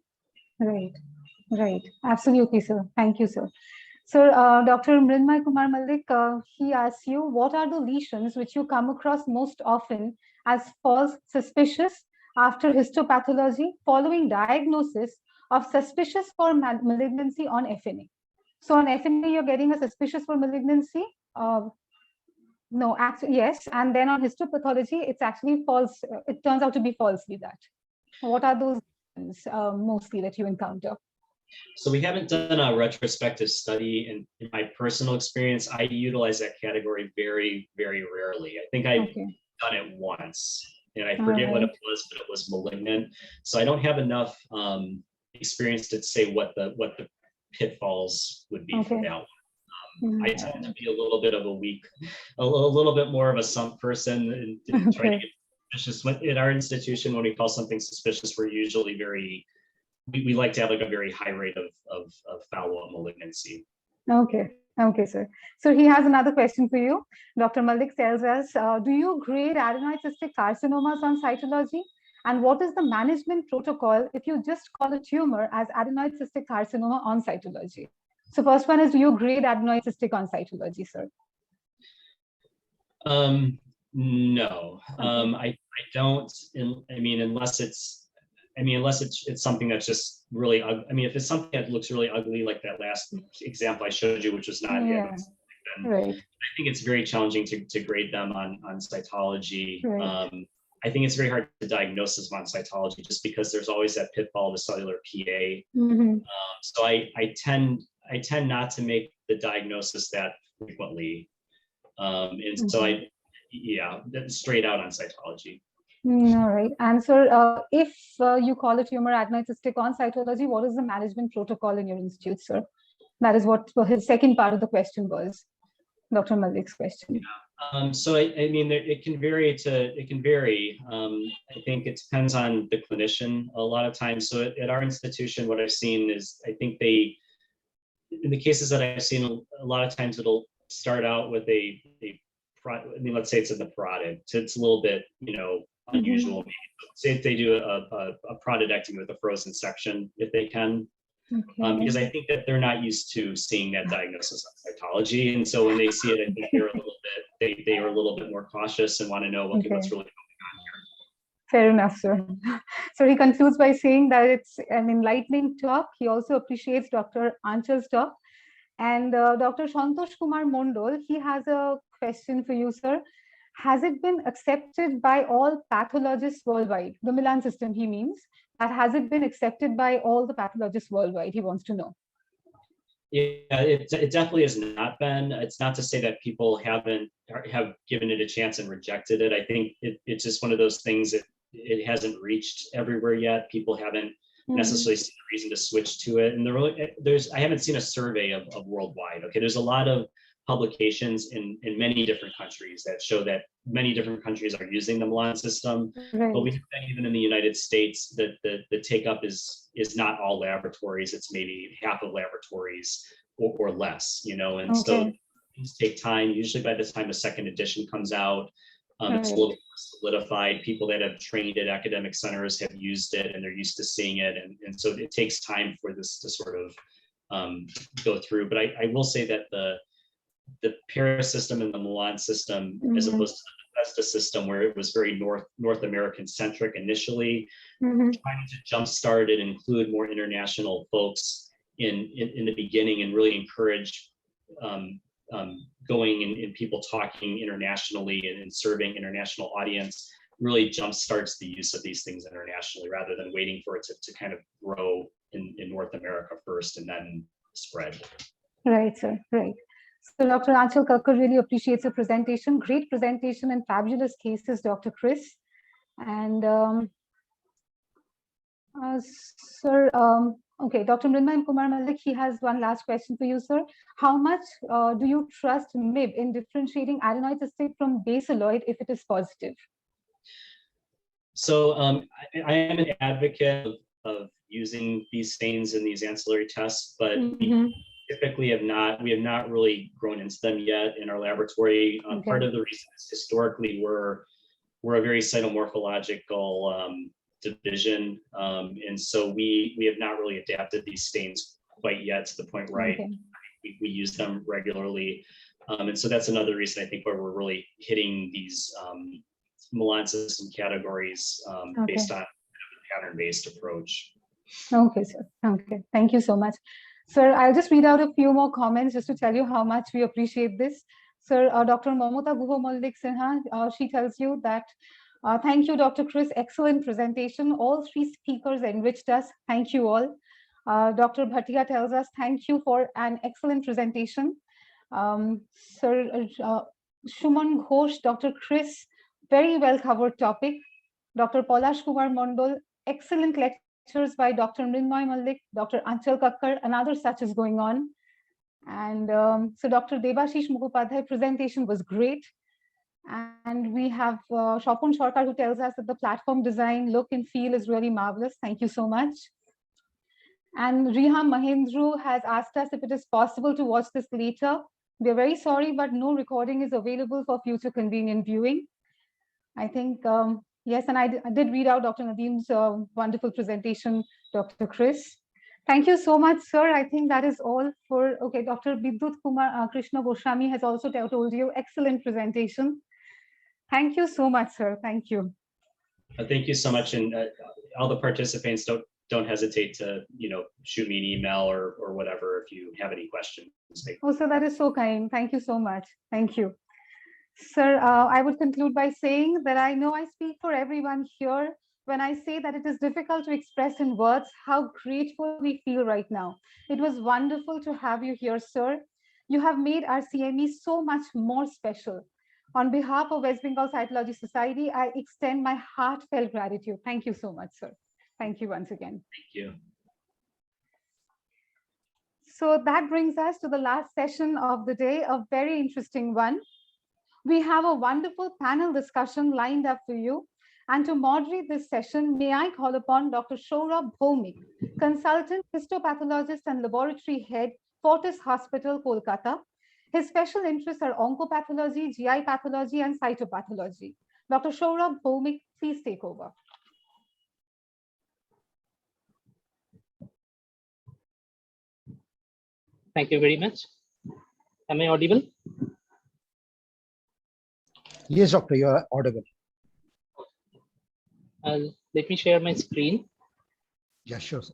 Speaker 2: Right. Absolutely, sir. Thank you, sir. So Dr. Mrinmay Kumar Malik, he asks you, what are the lesions which you come across most often as false suspicious after histopathology following diagnosis of suspicious for malignancy on FNA? So on FNA, you're getting a suspicious for malignancy? No, actually, yes. And then on histopathology, it's actually false. It turns out to be falsely that. What are those mostly that you encounter?
Speaker 9: So we haven't done a retrospective study, and in my personal experience, I utilize that category very, very rarely. I think I've done it once, and I forget what it was, but it was malignant. So I don't have enough experience to say what the pitfalls would be for that one. I tend to be a little bit of a little bit more of a sump person and try to get suspicious. In our institution, when we call something suspicious, we're usually we like to have like a very high rate of follow-up malignancy.
Speaker 2: Okay, sir. So he has another question for you. Dr. Malik tells us, do you grade adenoid cystic carcinomas on cytology? And what is the management protocol if you just call a tumor as adenoid cystic carcinoma on cytology? So first one is, do you grade adenoid cystic on cytology, sir?
Speaker 9: No, I don't. Unless it's something that's just really ugly. I mean, if it's something that looks really ugly, like that last example I showed you, which was not then I think it's very challenging to grade them on cytology. I think it's very hard to diagnose them on cytology just because there's always that pitfall of a cellular PA. So I tend not to make the diagnosis that frequently. And so straight out on cytology.
Speaker 2: All right. And so if you call a tumor adenoid cystic on cytology, what is the management protocol in your institute, sir? That is what his second part of the question was, Dr. Malik's question.
Speaker 9: So I mean, it can vary. I think it depends on the clinician a lot of times. So at our institution, what I've seen is, I think in the cases that I've seen, a lot of times it'll start out with let's say it's in the parotid. So it's a little bit, unusual. Say if they do a parotidectomy with a frozen section, if they can. Because I think that they're not used to seeing that diagnosis on cytology, and so when they see it, I think they are a little bit more cautious and want to know what's really going on here.
Speaker 2: Fair enough, sir. So he concludes by saying that it's an enlightening talk. He also appreciates Dr. Anchal's talk, and Dr. Santosh Kumar Mondol, he has a question for you, sir. Has it been accepted by all pathologists worldwide? The Milan system, he means. That has it been accepted by all the pathologists worldwide? He wants to know.
Speaker 9: Yeah, it definitely has not been. It's not to say that people have given it a chance and rejected it. I think it's just one of those things that it hasn't reached everywhere yet. People haven't necessarily seen a reason to switch to it. And I haven't seen a survey of worldwide. Okay, there's a lot of publications in many different countries that show that many different countries are using the Milan system.
Speaker 2: Right.
Speaker 9: But we think that even in the United States, that the take up is not all laboratories. It's maybe half of laboratories or less, you know, and so things take time. Usually by the time a second edition comes out, it's a little more solidified. People that have trained at academic centers have used it and they're used to seeing it. And so it takes time for this to sort of go through. But I will say that the Paris system and the Milan system, as opposed to the Bethesda system, where it was very North American centric initially, trying to jumpstart it, include more international folks in the beginning, and really encourage going and people talking internationally and serving international audience, really jumpstarts the use of these things internationally, rather than waiting for it to kind of grow in North America first and then spread.
Speaker 2: Right, sir. Right. So Dr. Anchal Kakkar really appreciates your presentation. Great presentation and fabulous cases, Dr. Chris. And sir, okay, Dr. Mrinmayam Kumar Malik, he has one last question for you, sir. How much do you trust MIB in differentiating adenoid cystite from basaloid if it is positive?
Speaker 9: So I am an advocate of using these stains in these ancillary tests, but we typically we have not really grown into them yet in our laboratory. Part of the reason is historically we're a very cytomorphological division, and so we have not really adapted these stains quite yet to the point where we use them regularly, and so that's another reason I think where we're really hitting these Milan system categories based on a pattern-based approach.
Speaker 2: Okay, sir. Okay, thank you so much. Sir, I'll just read out a few more comments just to tell you how much we appreciate this. Sir, Dr. Mamata Guho Mallik Sinha, she tells you that, thank you, Dr. Chris, excellent presentation. All three speakers enriched us. Thank you all. Dr. Bhatia tells us, thank you for an excellent presentation. Sir, Shuman Ghosh, Dr. Chris, very well covered topic. Dr. Palash Kumar Mondol, excellent lectures by Dr. Mrinmayam Mallik, Dr. Anchal Kakkar, another such is going on. And so Dr. Debashish Mukhopadhyay presentation was great. And we have Shopun Sarkar who tells us that the platform design, look and feel is really marvelous. Thank you so much. And Riham Mahendru has asked us if it is possible to watch this later. We're very sorry, but no recording is available for future convenient viewing. I think, yes, and I did read out Dr. Nadim's wonderful presentation, Dr. Chris. Thank you so much, sir. I think that is all for, okay, Dr. Bidut Kumar Krishna Goswami has also told you, excellent presentation. Thank you so much, sir. Thank you.
Speaker 9: Thank you so much. And all the participants, don't hesitate to, shoot me an email or whatever if you have any questions.
Speaker 2: Oh, sir, that is so kind. Thank you so much. Thank you. Sir, I would conclude by saying that I know I speak for everyone here when I say that it is difficult to express in words how grateful we feel right now. It was wonderful to have you here, sir. You have made our CME so much more special. On behalf of West Bengal Cytology Society, I extend my heartfelt gratitude. Thank you so much, sir. Thank you once again.
Speaker 9: Thank you.
Speaker 2: So that brings us to the last session of the day, a very interesting one. We have a wonderful panel discussion lined up for you. And to moderate this session, may I call upon Dr. Saurabh Bhaumik, consultant histopathologist and laboratory head, Fortis Hospital, Kolkata. His special interests are oncopathology, GI pathology, and cytopathology. Dr. Saurabh Bhaumik, please take over.
Speaker 10: Thank you very much. Am I audible?
Speaker 1: Yes, doctor, you are audible.
Speaker 10: Let me share my screen.
Speaker 1: Yeah, sure, sir.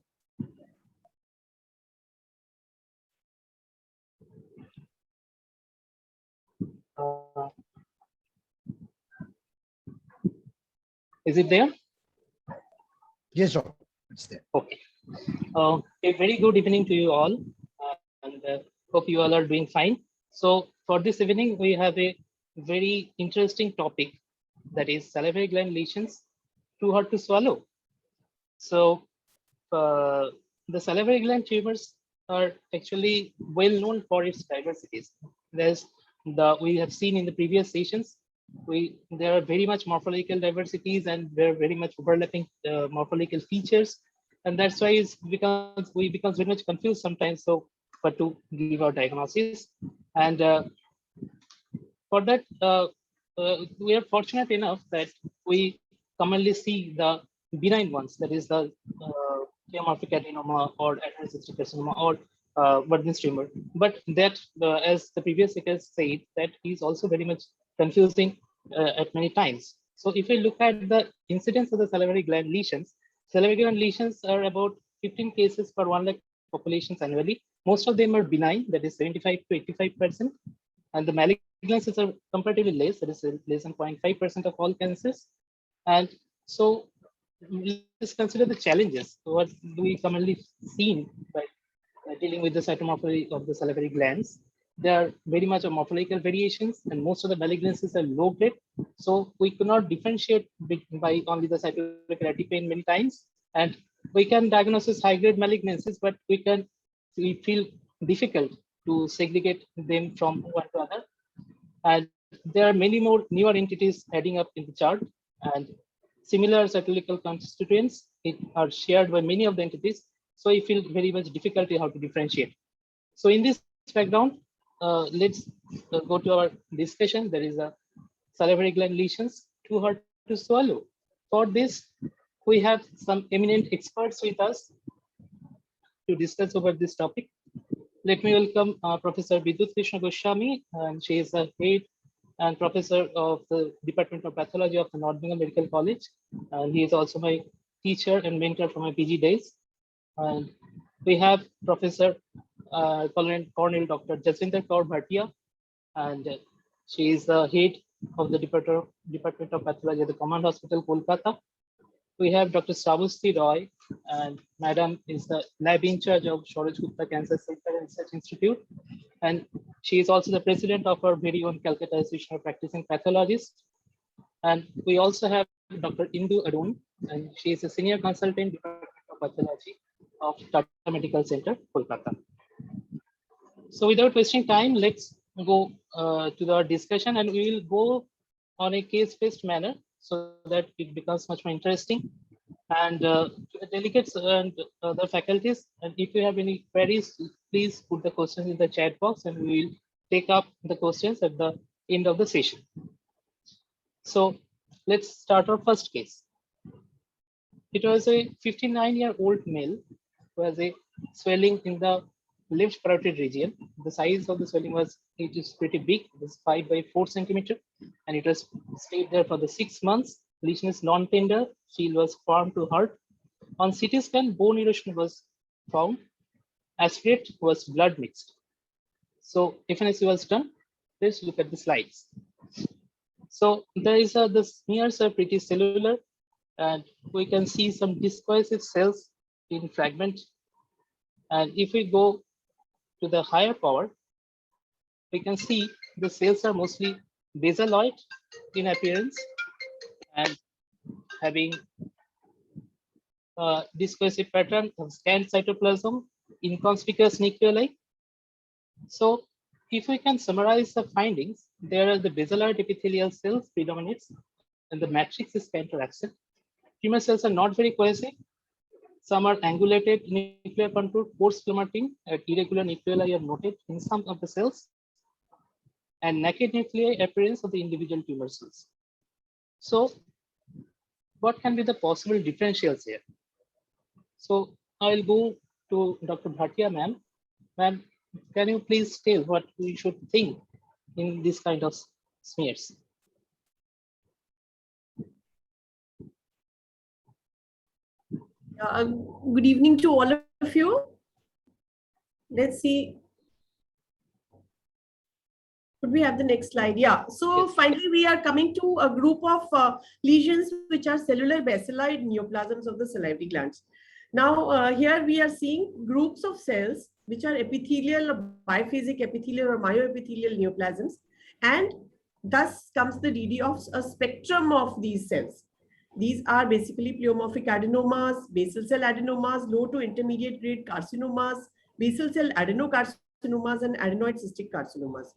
Speaker 10: Is it there?
Speaker 1: Yes, doctor, it's there.
Speaker 10: Okay. A very good evening to you all, and hope you all are doing fine. So for this evening, we have a very interesting topic, that is salivary gland lesions, too hard to swallow. So the salivary gland tumors are actually well known for its diversities. We have seen in the previous sessions, there are very much morphological diversities and there are very much overlapping morphological features, and that's why we become very much confused sometimes. So, but to give our diagnosis, and for that, we are fortunate enough that we commonly see the benign ones, that is the pleomorphic adenoma or adenocytic carcinoma or Burden's tumor. But that, as the previous speaker said, that is also very much confusing at many times. So if we look at the incidence of the salivary gland lesions are about 15 cases per 1 lakh populations annually. Most of them are benign, that is 75 to 85%, and the malignancies are comparatively less, that is less than 0.5% of all cancers. And so let's consider the challenges. What do we commonly seen by dealing with the cytomorphology of the salivary glands? There are very much of morphological variations, and most of the malignancies are low grade. So we cannot differentiate by only the cytokeratic pain many times. And we can diagnose high grade malignancies, but we feel difficult to segregate them from one to other. And there are many more newer entities adding up in the chart, and similar cytological constituents are shared by many of the entities. So I feel very much difficulty how to differentiate. So in this background, let's go to our discussion. There is a salivary gland lesions, too hard to swallow. For this, we have some eminent experts with us to discuss over this topic. Let me welcome Professor Vidut Krishna Goswami, and she is a head and professor of the Department of Pathology of the North Bengal Medical College. And he is also my teacher and mentor from my PG days. And we have Professor Colonel Dr. Jaswinder Kaur Bhatia, and she is the head of the Department of Pathology at the Command Hospital, Kolkata. We have Dr. Sravasti Roy, and Madam is the lab in charge of Swaraj Gupta Cancer Center and Research Institute. And she is also the president of our very own Calcutta Association of Practicing Pathologists. And we also have Dr. Indu Arun, and she is a senior consultant Department of Pathology of Tata Medical Center, Kolkata. So without wasting time, let's go to the discussion, and we will go on a case-based manner so that it becomes much more interesting. And to the delegates and the faculties, and if you have any queries, please put the questions in the chat box, and we will take up the questions at the end of the session. So let's start our first case. It was a 59-year-old male who has a swelling in the left parotid region. The size of the swelling is pretty big. It was 5 by 4 centimeter, and it was stayed there for the 6 months. Lesion is non-tender. Seal was firm to hard. On CT scan, bone erosion was found. Aspirate was blood mixed. So FNSC was done. Let's look at the slides. So there is the smears are pretty cellular, and we can see some discoesive cells in fragment. And if we go to the higher power, we can see the cells are mostly basaloid in appearance and having discoesive pattern of scant cytoplasm, inconspicuous nucleoli. So if we can summarize the findings, there are the basaloid epithelial cells predominates, and the matrix is scant-absent. Tumor cells are not very cohesive. Some are angulated nuclear contour, coarse chromatin at irregular nucleoli are noted in some of the cells, and naked nuclei appearance of the individual tumor cells. So what can be the possible differentials here? So I'll go to Dr. Bhatia, ma'am. Ma'am, can you please tell what we should think in this kind of smears?
Speaker 11: Good evening to all of you. Let's see. Could we have the next slide? Yeah. So yes. Finally, we are coming to a group of lesions which are cellular basaloid neoplasms of the salivary glands. Now, here we are seeing groups of cells which are epithelial, biphasic epithelial or myoepithelial neoplasms, and thus comes the DD of a spectrum of these cells. These are basically pleomorphic adenomas, basal cell adenomas, low to intermediate grade carcinomas, basal cell adenocarcinomas, and adenoid cystic carcinomas.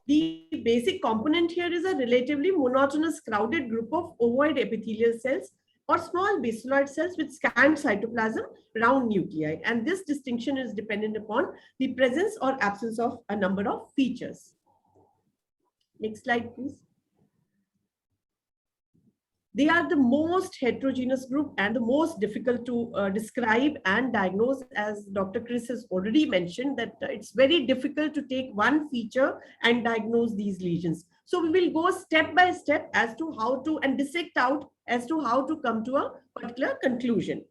Speaker 11: The basic component here is a relatively monotonous crowded group of ovoid epithelial cells or small basaloid cells with scant cytoplasm around nuclei. And this distinction is dependent upon the presence or absence of a number of features. Next slide, please. They are the most heterogeneous group and the most difficult to describe and diagnose, as Dr. Chris has already mentioned, that it's very difficult to take one feature and diagnose these lesions. So we will go step by step as to how to, and dissect out as to how to come to a particular conclusion.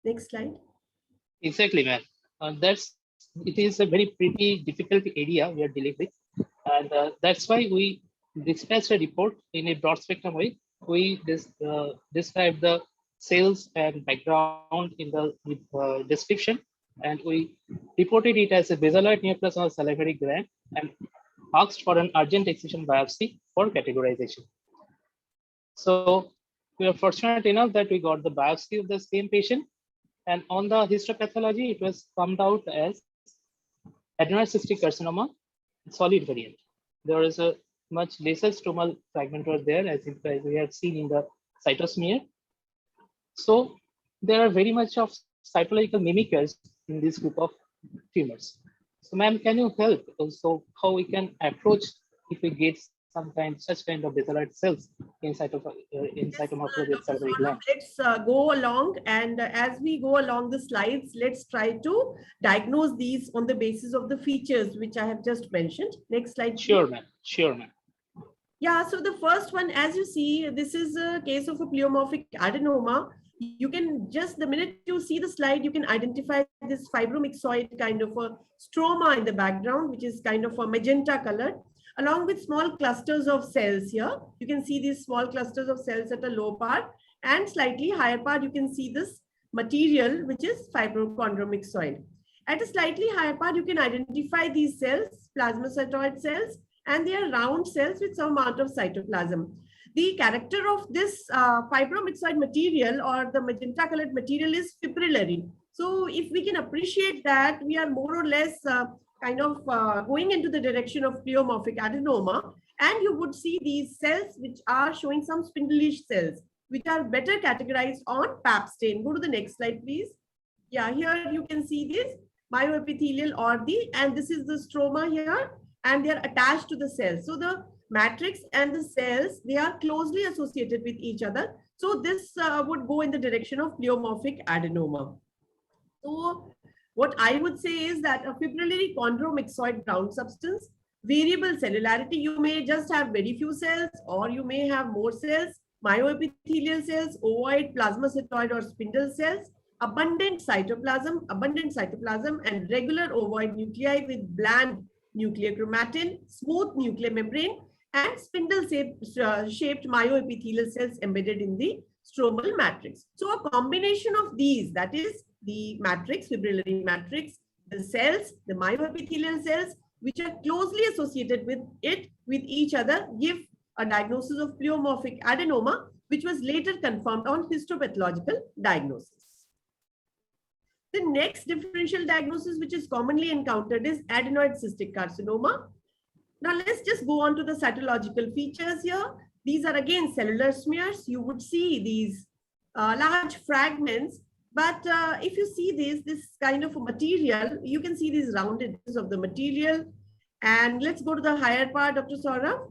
Speaker 11: Next slide.
Speaker 10: Exactly, ma'am. It is a very pretty difficult area we are dealing with. And that's why we dispatched a report in a broad spectrum way. We describe the cells and background in the description, and we reported it as a basaloid neoplasm of salivary gland and asked for an urgent excision biopsy for categorization. So we are fortunate enough that we got the biopsy of the same patient, and on the histopathology, it was come out as adenoid cystic carcinoma, solid variant. There is a much lesser stromal fragment was there, as we have seen in the cytosmear. So there are very much of cytological mimickers in this group of tumors. So ma'am, can you help also how we can approach if we get such kind of basaloid cells in cytomorphology of salivary gland?
Speaker 11: Let's go along, and as we go along the slides, let's try to diagnose these on the basis of the features which I have just mentioned. Next slide.
Speaker 10: Sure, ma'am. Sure, ma'am.
Speaker 11: Yeah, so the first one, as you see, this is a case of a pleomorphic adenoma. You can just, the minute you see the slide, you can identify this fibromyxoid kind of a stroma in the background, which is kind of a magenta colored, along with small clusters of cells here. You can see these small clusters of cells at a low part, and slightly higher part, you can see this material, which is fibrochondromyxoid. At a slightly higher part, you can identify these cells, plasmacytoid cells, and they are round cells with some amount of cytoplasm. The character of this fibromyxoid material or the magenta colored material is fibrillary. So if we can appreciate that, we are more or less going into the direction of pleomorphic adenoma, and you would see these cells which are showing some spindleish cells, which are better categorized on Pap stain. Go to the next slide, please. Yeah, here you can see this myoepithelial and this is the stroma here, and they are attached to the cells. So the matrix and the cells, they are closely associated with each other. So this would go in the direction of pleomorphic adenoma. So what I would say is that a fibrillary chondromyxoid ground substance, variable cellularity, you may just have very few cells or you may have more cells, myoepithelial cells, ovoid, plasmacytoid or spindle cells, abundant cytoplasm and regular ovoid nuclei with bland nuclear chromatin, smooth nuclear membrane, and spindle-shaped myoepithelial cells embedded in the stromal matrix. So a combination of these, that is the matrix, fibrillary matrix, the cells, the myoepithelial cells, which are closely associated with each other, give a diagnosis of pleomorphic adenoma, which was later confirmed on histopathological diagnosis. The next differential diagnosis which is commonly encountered is adenoid cystic carcinoma. Now let's just go on to the cytological features here. These are again cellular smears. You would see these large fragments, but if you see this kind of a material, you can see these rounded edges of the material. And let's go to the higher part, Dr. Saurabh.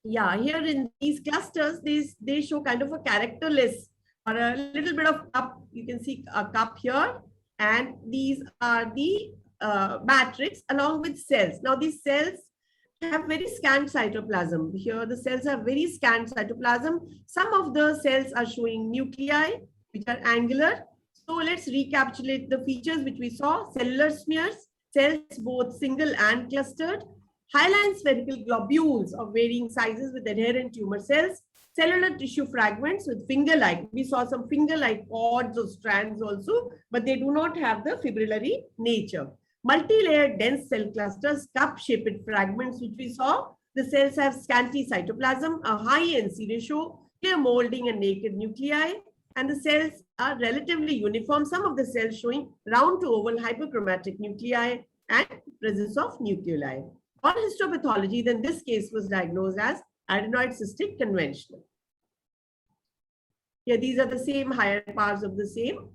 Speaker 11: Yeah, here in these clusters, they show kind of a characterless or a little bit of cup. You can see a cup here, and these are the matrix along with cells. Now these cells have very scant cytoplasm. Here the cells have very scant cytoplasm. Some of the cells are showing nuclei which are angular. So let's recapitulate the features which we saw. Cellular smears, cells both single and clustered, hyaline spherical globules of varying sizes with adherent tumor cells, cellular tissue fragments with finger-like. We saw some finger-like cords or strands also, but they do not have the fibrillary nature. Multi-layered dense cell clusters, cup-shaped fragments, which we saw. The cells have scanty cytoplasm, a high NC ratio, clear molding and naked nuclei, and the cells are relatively uniform. Some of the cells showing round to oval hyperchromatic nuclei and presence of nucleoli. histopathology, then this case was diagnosed as adenoid cystic conventional. Here, these are the same higher powers of the same.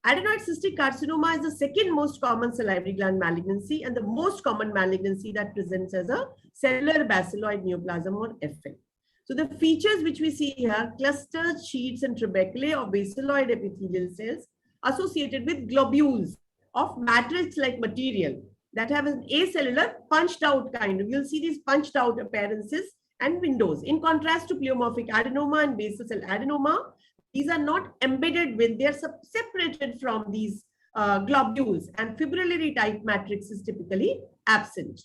Speaker 11: Adenoid cystic carcinoma is the second most common salivary gland malignancy and the most common malignancy that presents as a cellular basiloid neoplasm or FN. So the features which we see here, clustered sheets and trabeculae of basiloid epithelial cells associated with globules of matrix-like material that have an acellular punched out kind of, you'll see these punched out appearances and windows. In contrast to pleomorphic adenoma and basal cell adenoma, these are not embedded with, they are separated from these globules, and fibrillary type matrix is typically absent.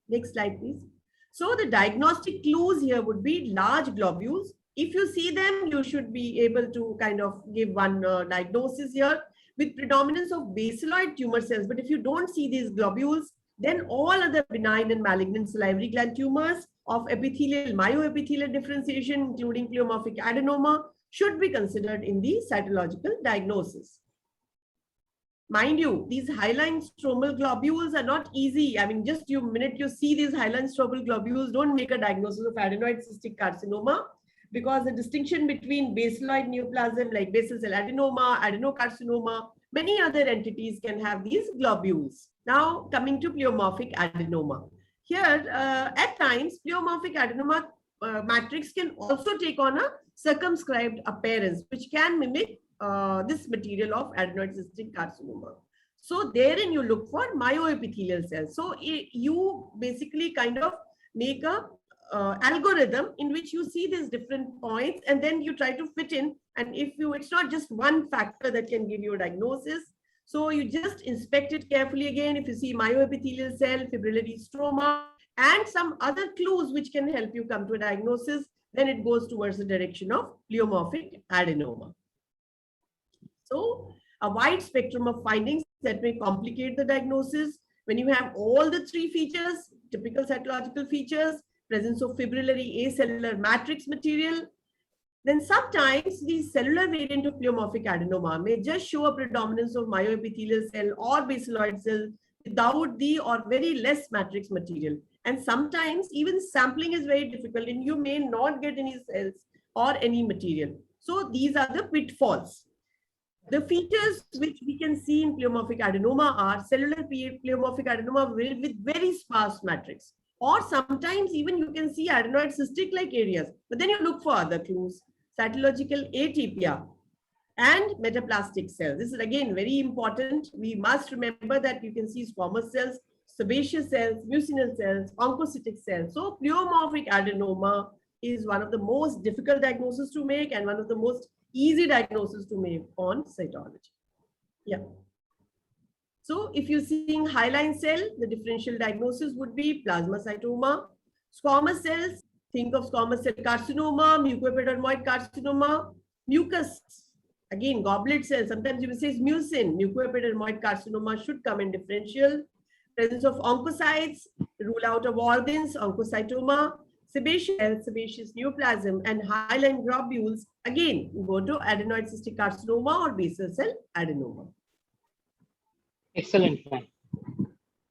Speaker 11: Next slide, please. So the diagnostic clues here would be large globules. If you see them, you should be able to kind of give one diagnosis here with predominance of basiloid tumor cells. But if you don't see these globules, then all other benign and malignant salivary gland tumors of epithelial, myoepithelial differentiation, including pleomorphic adenoma, should be considered in the cytological diagnosis. Mind you, these hyaline stromal globules are not easy. I mean, just the minute you see these hyaline stromal globules, don't make a diagnosis of adenoid cystic carcinoma, because the distinction between basiloid neoplasm like basal cell adenoma, adenocarcinoma, many other entities can have these globules. Now, coming to pleomorphic adenoma. Here, at times, pleomorphic adenoma matrix can also take on a circumscribed appearance, which can mimic this material of adenoid cystic carcinoma. So therein you look for myoepithelial cells. So you basically kind of make a algorithm in which you see these different points and then you try to fit in. And if you, it's not just one factor that can give you a diagnosis. So you just inspect it carefully again. If you see myoepithelial cell, fibrillary stroma, and some other clues which can help you come to a diagnosis, then it goes towards the direction of pleomorphic adenoma. So a wide spectrum of findings that may complicate the diagnosis. When you have all the three features, typical cytological features, presence of fibrillary acellular matrix material, then sometimes the cellular variant of pleomorphic adenoma may just show a predominance of myoepithelial cell or basiloid cell without the or very less matrix material. And sometimes even sampling is very difficult and you may not get any cells or any material. So these are the pitfalls. The features which we can see in pleomorphic adenoma are cellular pleomorphic adenoma with very sparse matrix. Or sometimes even you can see adenoid cystic-like areas, but then you look for other clues, cytological atypia and metaplastic cells. This is again very important. We must remember that you can see squamous cells, sebaceous cells, mucinous cells, oncocytic cells. So pleomorphic adenoma is one of the most difficult diagnoses to make and one of the most easy diagnosis to make on cytology. Yeah. So if you're seeing hyaline cell, the differential diagnosis would be plasmacytoma. Squamous cells, think of squamous cell carcinoma, mucoepidermoid carcinoma, mucus, again goblet cells, sometimes you will say mucin, mucoepidermoid carcinoma should come in differential. Presence of oncocytes, rule out of organs, oncocytoma, sebaceous, sebaceous neoplasm, and hyaline globules, again go to adenoid cystic carcinoma or basal cell adenoma.
Speaker 10: Excellent.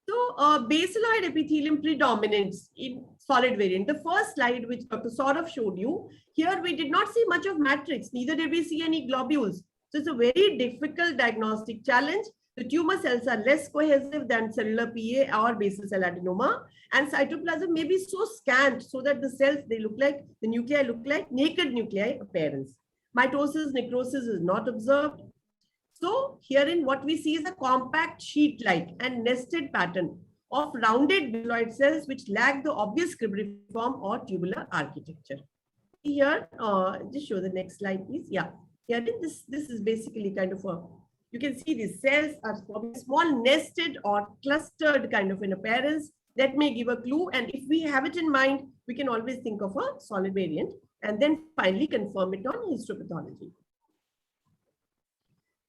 Speaker 11: So basiloid epithelium predominates in solid variant. The first slide which Dr. Saurav showed you, here we did not see much of matrix, neither did we see any globules. So it's a very difficult diagnostic challenge. The tumor cells are less cohesive than cellular PA or basal cell adenoma, and cytoplasm may be so scant so that the cells, they look like, the nuclei look like naked nuclei appearance. Mitosis, necrosis is not observed. So herein what we see is a compact sheet-like and nested pattern of rounded basiloid cells which lack the obvious cribriform or tubular architecture. Here, just show the next slide, please. Yeah, here this is basically kind of a, you can see these cells are small nested or clustered kind of an appearance that may give a clue. And if we have it in mind, we can always think of a solid variant and then finally confirm it on histopathology.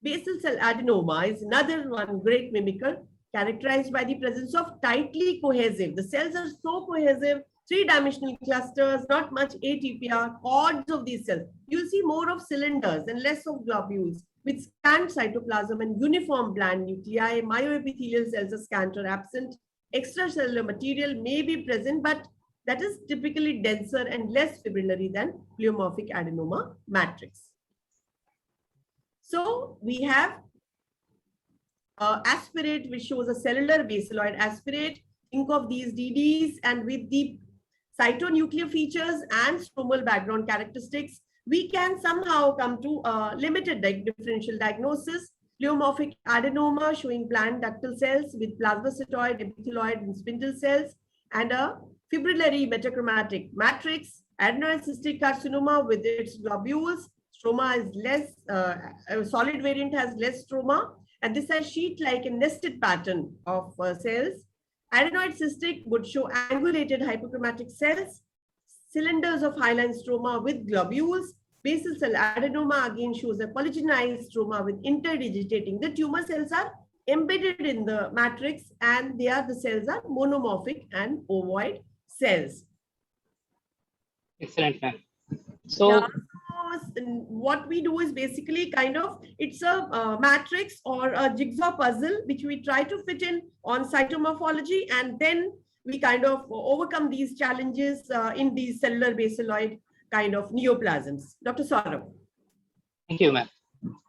Speaker 11: Basal cell adenoma is another one great mimicker characterized by the presence of tightly cohesive. The cells are so cohesive, three-dimensional clusters, not much atypia, cords of these cells. You see more of cylinders and less of globules with scant cytoplasm and uniform bland nuclei. Myoepithelial cells are scant or absent. extracellular material may be present, but that is typically denser and less fibrillary than pleomorphic adenoma matrix. So we have aspirate, which shows a cellular baseloid aspirate. Think of these DDs, and with the cytonuclear features and stromal background characteristics, we can somehow come to a limited differential diagnosis. Pleomorphic adenoma showing plant ductal cells with plasmacytoid, epithelioid, and spindle cells, and a fibrillary metachromatic matrix. Adenoid cystic carcinoma with its globules. Stroma is less, a solid variant has less stroma, and this has sheet-like and nested pattern of cells. Adenoid cystic would show angulated hypochromatic cells, cylinders of hyaline stroma with globules. Basal cell adenoma again shows a polygenized stroma with interdigitating. The tumor cells are embedded in the matrix, and the cells are monomorphic and ovoid cells.
Speaker 10: Excellent, ma'am. So
Speaker 11: yeah, what we do is basically it's a matrix or a jigsaw puzzle, which we try to fit in on cytomorphology, and then we kind of overcome these challenges in these cellular baseloid kind of neoplasms. Dr. Saurabh.
Speaker 10: thank you, ma'am.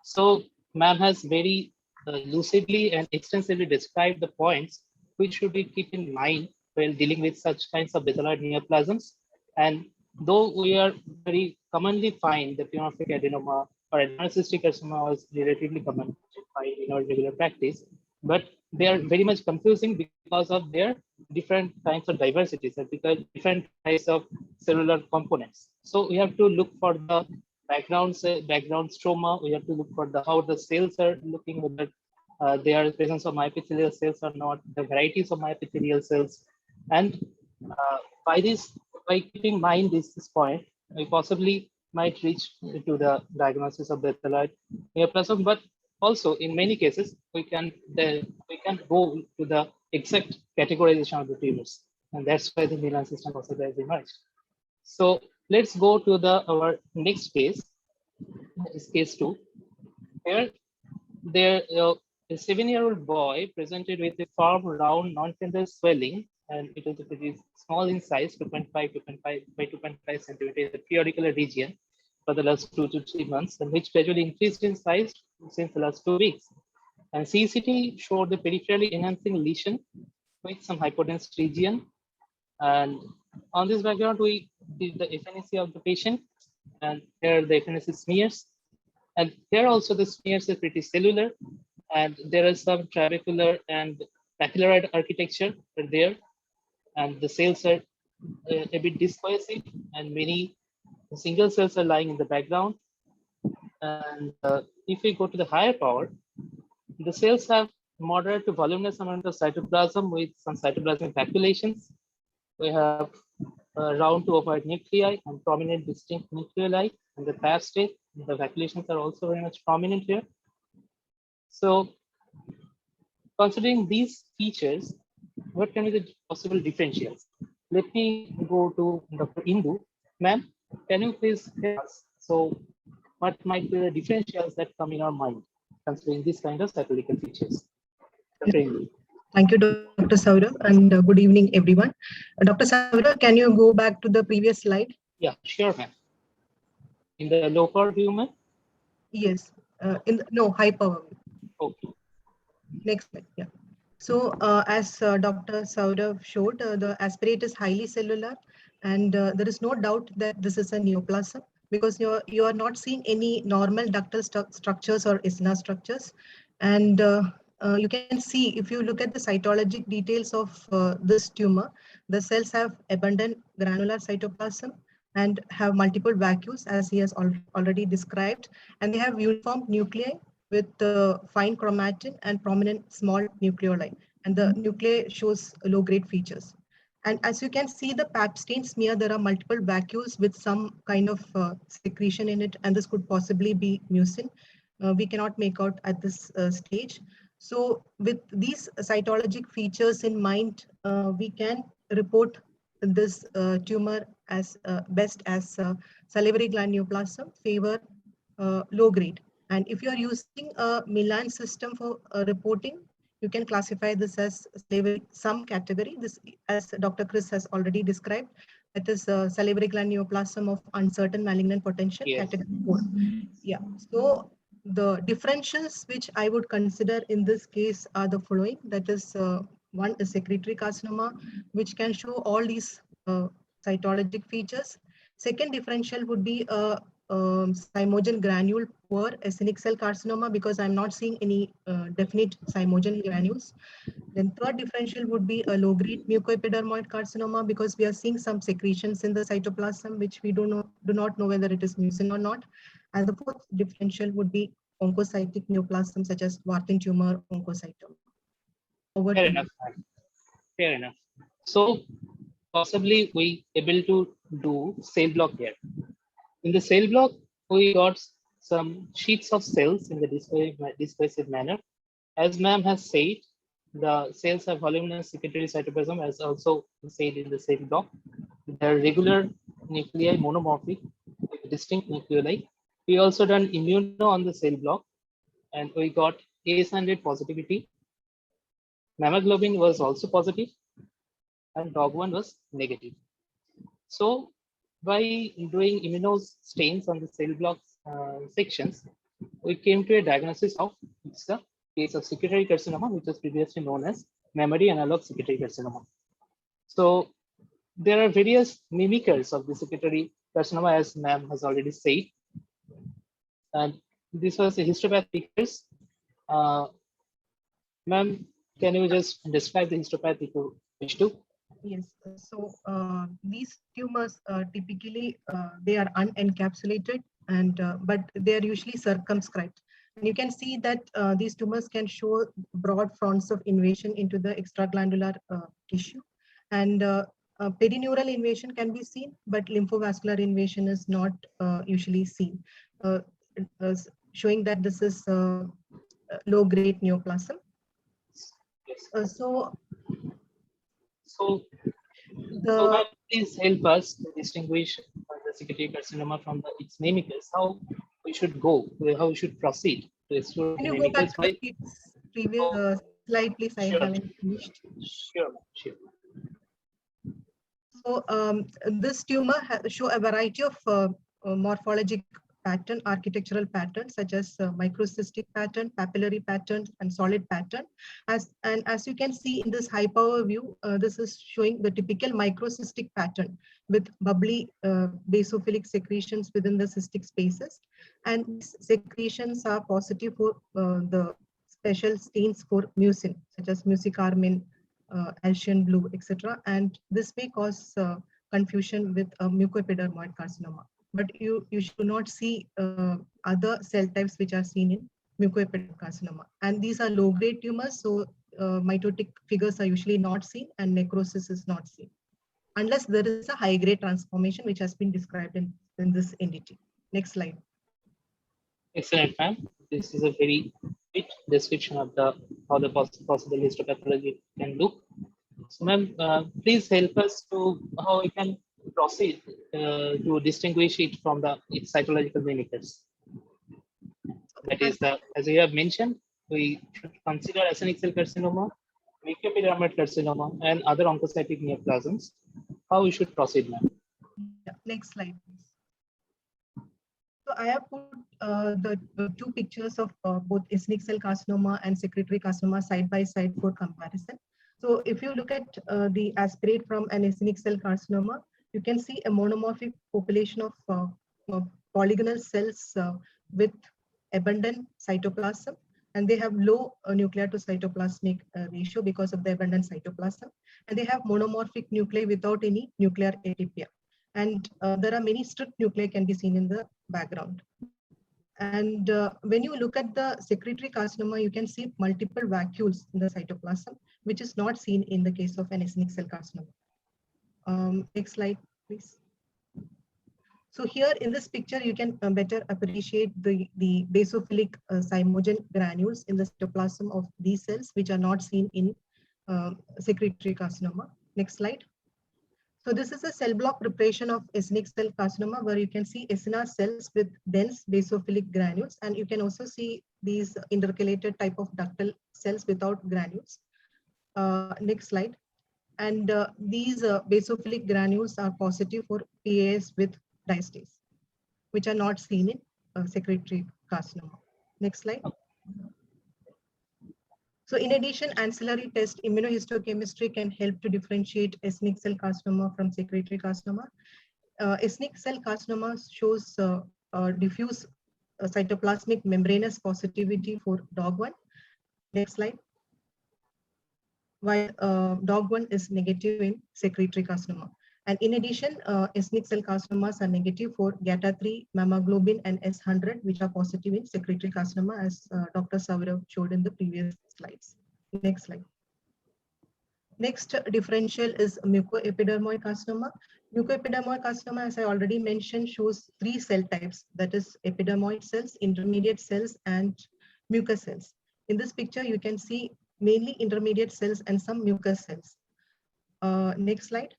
Speaker 10: So ma'am has very lucidly and extensively described the points which should be keep in mind while dealing with such kinds of baseloid neoplasms. And though we are very commonly find the pleomorphic adenoma or adenoid cystic carcinoma is relatively common to find in our regular practice, but they are very much confusing because of their different kinds of diversities and because different types of cellular components. So we have to look for the background stroma. We have to look for how the cells are looking, whether there are presence of myepithelial cells or not, the varieties of myepithelial cells, and by keeping in mind this point, we possibly might reach to the diagnosis of baseloid neoplasm. But also, in many cases, we can go to the exact categorization of the tumors, and that's why the Milan system also has emerged. So let's go to our next case. Is case 2. Here, a 7-year-old boy presented with a firm, round, non-tender swelling, and it was pretty small in size, 2.5 by 2.5 centimeter in the preauricular region for the last 2 to 3 months, and which gradually increased in size since the last 2 weeks. And CCT showed the peripherally enhancing lesion with some hypodense region. And on this background, we did the FNAC of the patient, and here the FNAC smears. And here also the smears are pretty cellular, and there is some trabecular and papilloid architecture there, and the cells are a bit discohesive, and many single cells are lying in the background. And if we go to the higher power, the cells have moderate to voluminous amount of cytoplasm with some cytoplasmic vacuolations. We have round to ovoid nuclei and prominent distinct nucleoli in the paired state. The vacuolations are also very much prominent here. So considering these features, what can be the possible differentials? Let me go to Dr. Indu. Ma'am, can you please tell us, so what might be the differentials that come in our mind considering these kind of cytological features? Dr. Indu.
Speaker 12: Thank you, Dr. Saurabh, and good evening, everyone. Dr. Saurabh, can you go back to the previous slide?
Speaker 10: Yeah, sure, ma'am. In the low power view, ma'am?
Speaker 12: Yes, no, high power.
Speaker 10: Okay.
Speaker 12: Next slide, yeah. So as Dr. Saurabh showed, the aspirate is highly cellular, and there is no doubt that this is a neoplasm because you are not seeing any normal ductal structures or isna structures. And you can see, if you look at the cytologic details of this tumor, the cells have abundant granular cytoplasm and have multiple vacuoles, as he has already described, and they have uniform nuclei with fine chromatin and prominent small nucleoli, and the nuclei shows low-grade features. And as you can see, the pap stain smear, there are multiple vacuoles with some kind of secretion in it, and this could possibly be mucin. We cannot make out at this stage. So with these cytologic features in mind, we can report this tumor as best as salivary gland neoplasm, favor low grade. And if you are using a Milan system for reporting, you can classify this as salivary some category. This, as Dr. Chris has already described, that is salivary gland neoplasm of uncertain malignant potential, category 4. Yeah. So the differentials which I would consider in this case are the following. That is, one is secretory carcinoma, which can show all these cytologic features. Second differential would be a cymogen granule poor acinic cell carcinoma, because I'm not seeing any definite cymogen granules. Then third differential would be a low-grade mucoepidermoid carcinoma, because we are seeing some secretions in the cytoplasm, which we do not know whether it is mucin or not. And the fourth differential would be oncocytic neoplasm, such as Warthin tumor, oncocytoma.
Speaker 10: Fair enough. Fair enough. So possibly we able to do cell block here. In the cell block, we got some sheets of cells in the dispersive manner. As ma'am has said, the cells have voluminous secretory cytoplasm, as also said in the cell block. They are regular nuclei, monomorphic, with distinct nuclei. We also done immuno on the cell block, and we got AS100 positivity. Mammoglobin was also positive, and DOG1 was negative. So by doing immunostains on the cell block sections, we came to a diagnosis of it's the case of secretory carcinoma, which was previously known as mammary analog secretory carcinoma. So there are various mimickers of the secretory carcinoma, as ma'am has already said. And this was a histopath pictures. Ma'am, can you just describe the histopath if you wish to?
Speaker 12: Yes, so these tumors typically they are unencapsulated, and but they are usually circumscribed. And you can see that these tumors can show broad fronts of invasion into the extraglandular tissue, and perineural invasion can be seen, but lymphovascular invasion is not usually seen, showing that this is low-grade neoplasm.
Speaker 10: So ma'am, please help us to distinguish the secretory carcinoma from its mimickers. How we should go, how we should proceed to explore
Speaker 12: Can
Speaker 10: the
Speaker 12: you go back
Speaker 10: mimickers
Speaker 12: to
Speaker 10: by
Speaker 12: the previous slide, please? I haven't finished.
Speaker 10: Sure.
Speaker 12: So this tumor show a variety of morphologic pattern, architectural patterns, such as microcystic pattern, papillary pattern, and solid pattern. As you can see in this high power view, this is showing the typical microcystic pattern with bubbly basophilic secretions within the cystic spaces. And these secretions are positive for the special stains for mucin, such as musicarmin, Alcian blue, etc. And this may cause confusion with mucoepidermoid carcinoma. But you should not see other cell types which are seen in mucoepidermoid carcinoma. And these are low-grade tumors, so mitotic figures are usually not seen, and necrosis is not seen, unless there is a high-grade transformation which has been described in this entity. Next slide.
Speaker 10: Excellent, ma'am. This is a very good description of how the possible histopathology can look. So, ma'am, please help us to how we can proceed to distinguish it from its cytological mimickers. That is, as you have mentioned, we should consider acinic cell carcinoma, mucoepidermoid carcinoma, and other oncocytic neoplasms. How we should proceed, ma'am?
Speaker 12: Yeah, next slide, please. So I have put the two pictures of both acinic cell carcinoma and secretory carcinoma side by side for comparison. So if you look at the aspirate from an acinic cell carcinoma, you can see a monomorphic population of polygonal cells with abundant cytoplasm, and they have low nuclear to cytoplasmic ratio because of the abundant cytoplasm, and they have monomorphic nuclei without any nuclear atypia. And there are many strip nuclei can be seen in the background. And when you look at the secretory carcinoma, you can see multiple vacuoles in the cytoplasm, which is not seen in the case of an acinic cell carcinoma. Next slide, please. So here in this picture, you can better appreciate the basophilic cymogen granules in the cytoplasm of these cells, which are not seen in secretory carcinoma. Next slide. So this is a cell block preparation of ethnic cell carcinoma, where you can see SNR cells with dense basophilic granules, and you can also see these intercalated type of ductal cells without granules. Next slide. And these basophilic granules are positive for PAS with diastase, which are not seen in secretory carcinoma. Next slide. So in addition, ancillary test immunohistochemistry can help to differentiate ethnic cell carcinoma from secretory carcinoma. Ethnic cell carcinoma shows diffuse cytoplasmic membranous positivity for DOG1. Next slide. While DOG1 is negative in secretory carcinoma. And in addition, ethnic cell carcinomas are negative for GATA3, mammaglobin, and S100, which are positive in secretory carcinoma, as Dr. Saurav showed in the previous slides. Next slide. Next differential is mucoepidermoid carcinoma. Mucoepidermoid carcinoma, as I already mentioned, shows 3 cell types, that is epidermoid cells, intermediate cells, and mucous cells. In this picture, you can see mainly intermediate cells and some mucous cells. Next slide.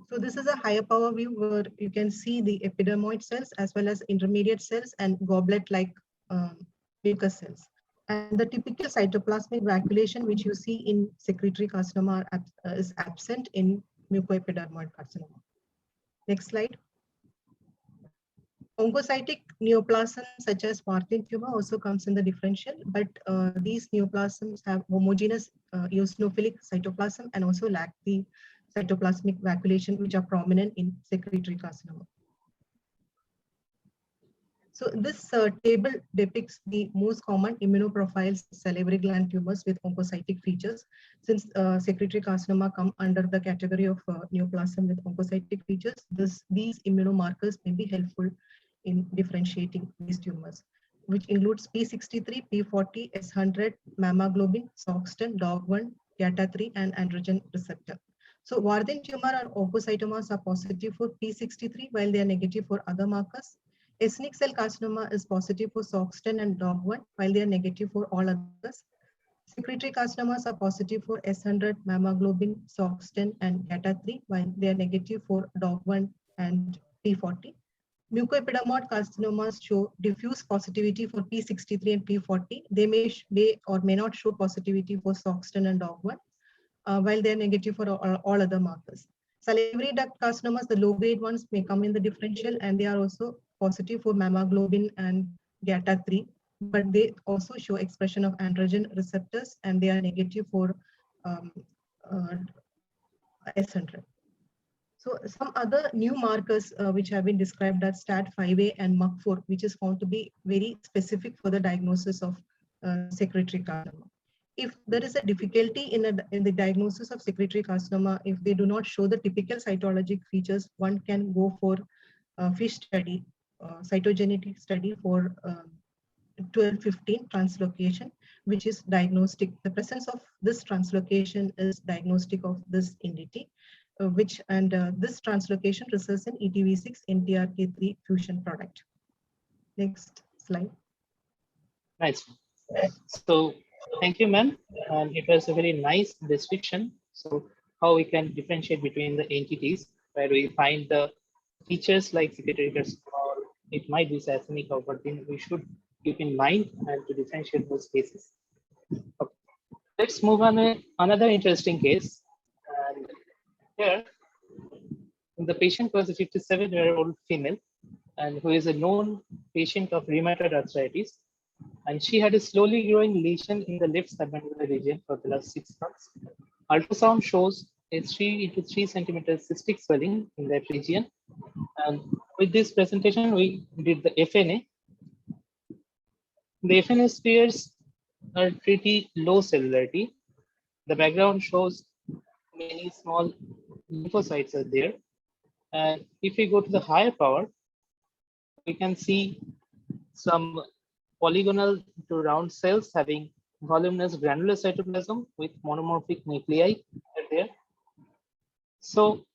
Speaker 12: So this is a higher power view where you can see the epidermoid cells as well as intermediate cells and goblet-like mucous cells. And the typical cytoplasmic vacuolation which you see in secretory carcinoma is absent in mucoepidermoid carcinoma. Next slide. Oncocytic neoplasms such as Martin tumor also comes in the differential, but these neoplasms have homogeneous eosinophilic cytoplasm and also lack the cytoplasmic vacuolation which are prominent in secretory carcinoma. So this table depicts the most common immunoprofiles salivary gland tumors with oncocytic features. Since secretory carcinoma come under the category of neoplasm with oncocytic features, these immunomarkers may be helpful in differentiating these tumors, which includes P63, P40, S100, mammaglobin, SOX10, DOG1, GATA3, and androgen receptor. So Warthin tumor or oncocytomas are positive for P63 while they are negative for other markers. Ethnic cell carcinoma is positive for SOX10 and DOG1 while they are negative for all others. Secretory carcinomas are positive for S100, mammaglobin, SOX10, and GATA3 while they are negative for DOG1 and P40. Mucoepidermoid carcinomas show diffuse positivity for P63 and P40. They may or may not show positivity for SOX10 and DOG1, while they are negative for all other markers. Salivary duct carcinomas, the low-grade ones, may come in the differential, and they are also positive for mammaglobin and GATA3, but they also show expression of androgen receptors, and they are negative for S100. So some other new markers which have been described as STAT5A and MUC4, which is found to be very specific for the diagnosis of secretory carcinoma. If there is a difficulty in the diagnosis of secretory carcinoma, if they do not show the typical cytologic features, one can go for FISH study, cytogenetic study for 1215 translocation, which is diagnostic. The presence of this translocation is diagnostic of this entity. This translocation results in ETV6 NTRK3 fusion product. Next slide.
Speaker 10: Nice. So thank you, ma'am. It was a very nice description. So how we can differentiate between the entities where we find the features like secretory carcinoma, or it might be seismic, or what we should keep in mind and to differentiate those cases. Okay. Let's move on to another interesting case. And here, the patient was a 57-year-old female and who is a known patient of rheumatoid arthritis. And she had a slowly growing lesion in the left submandibular region for the last 6 months. Ultrasound shows a 3 × 3 centimeter cystic swelling in that region. And with this presentation, we did the FNA. The FNA spheres are pretty low cellularity. The background shows many small lymphocytes are there. And if we go to the higher power, we can see some polygonal to round cells having voluminous granular cytoplasm with monomorphic nuclei there. So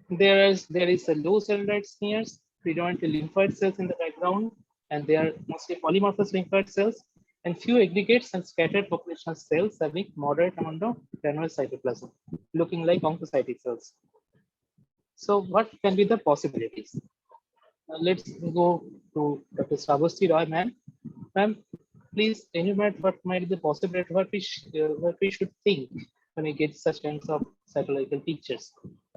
Speaker 10: there is a low cellular smears, predominantly lymphoid cells in the background, and they are mostly polymorphous lymphoid cells. and few aggregates and scattered population of cells having moderate amount of granular cytoplasm, looking like oncocytic cells. So what can be the possibilities? Let's go to Dr. Sravasti Roy, ma'am. Ma'am, please enumerate what might be the possibility, what we should think when we get such kinds of cytological pictures.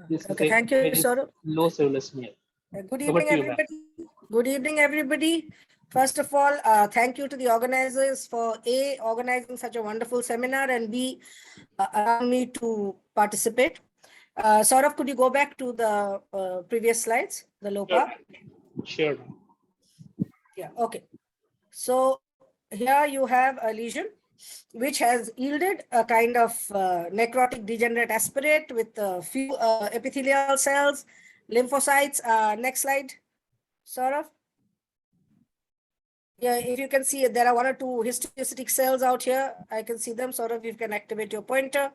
Speaker 10: This
Speaker 13: Okay,
Speaker 10: is
Speaker 13: thank you, Saurabh.
Speaker 10: low cellular smear.
Speaker 13: Good
Speaker 10: Over
Speaker 13: evening,
Speaker 10: to you, ma'am.
Speaker 13: everybody. Good evening, everybody. First of all, thank you to the organizers for A, organizing such a wonderful seminar, and B, allowing me to participate. Saurabh, could you go back to the previous slides, the LOPA?
Speaker 10: Sure.
Speaker 13: Yeah, okay. So here you have a lesion which has yielded a kind of necrotic degenerate aspirate with a few epithelial cells, lymphocytes. Next slide, Saurabh. Yeah, if you can see, there are 1 or 2 histiocytic cells out here. I can see them. Saurabh, you can activate your pointer.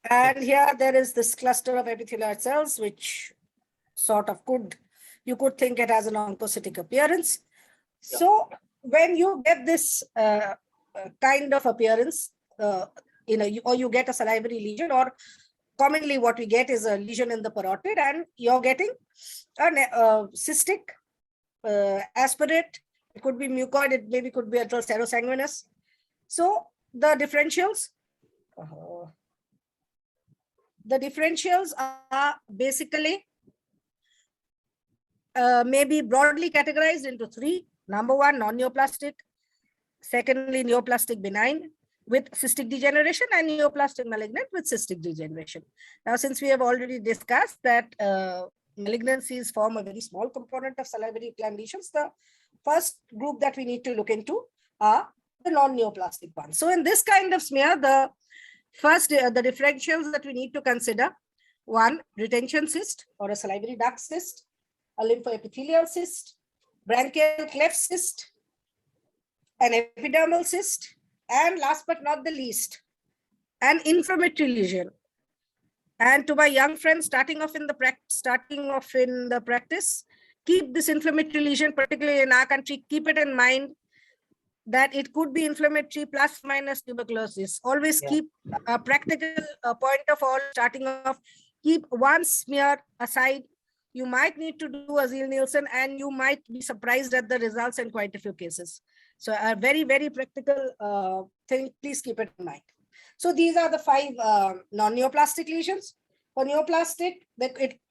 Speaker 13: And here there is this cluster of epithelial cells, which sort of you could think it has an oncocytic appearance. So when you get this kind of appearance, or you get a salivary lesion, or commonly what we get is a lesion in the parotid, and you're getting a cystic aspirate. It could be mucoid, it maybe could be a little serosanguinous. So the differentials are basically maybe broadly categorized into 3. Number 1, non-neoplastic. Secondly, neoplastic benign with cystic degeneration, and neoplastic malignant with cystic degeneration. Now, since we have already discussed that malignancies form a very small component of salivary gland lesions, the first group that we need to look into are the non-neoplastic ones. So in this kind of smear, the differentials that we need to consider: 1, retention cyst or a salivary duct cyst, a lymphoepithelial cyst, branchial cleft cyst, an epidermal cyst, and last but not the least, an inflammatory lesion. And to my young friends starting off in the practice, keep this inflammatory lesion, particularly in our country, keep it in mind that it could be inflammatory plus minus tuberculosis. Always keep a practical point of all starting off. Keep one smear aside. You might need to do a Ziehl-Neelsen, and you might be surprised at the results in quite a few cases. So a very, very practical thing, please keep it in mind. So these are the 5 non-neoplastic lesions. For neoplastic,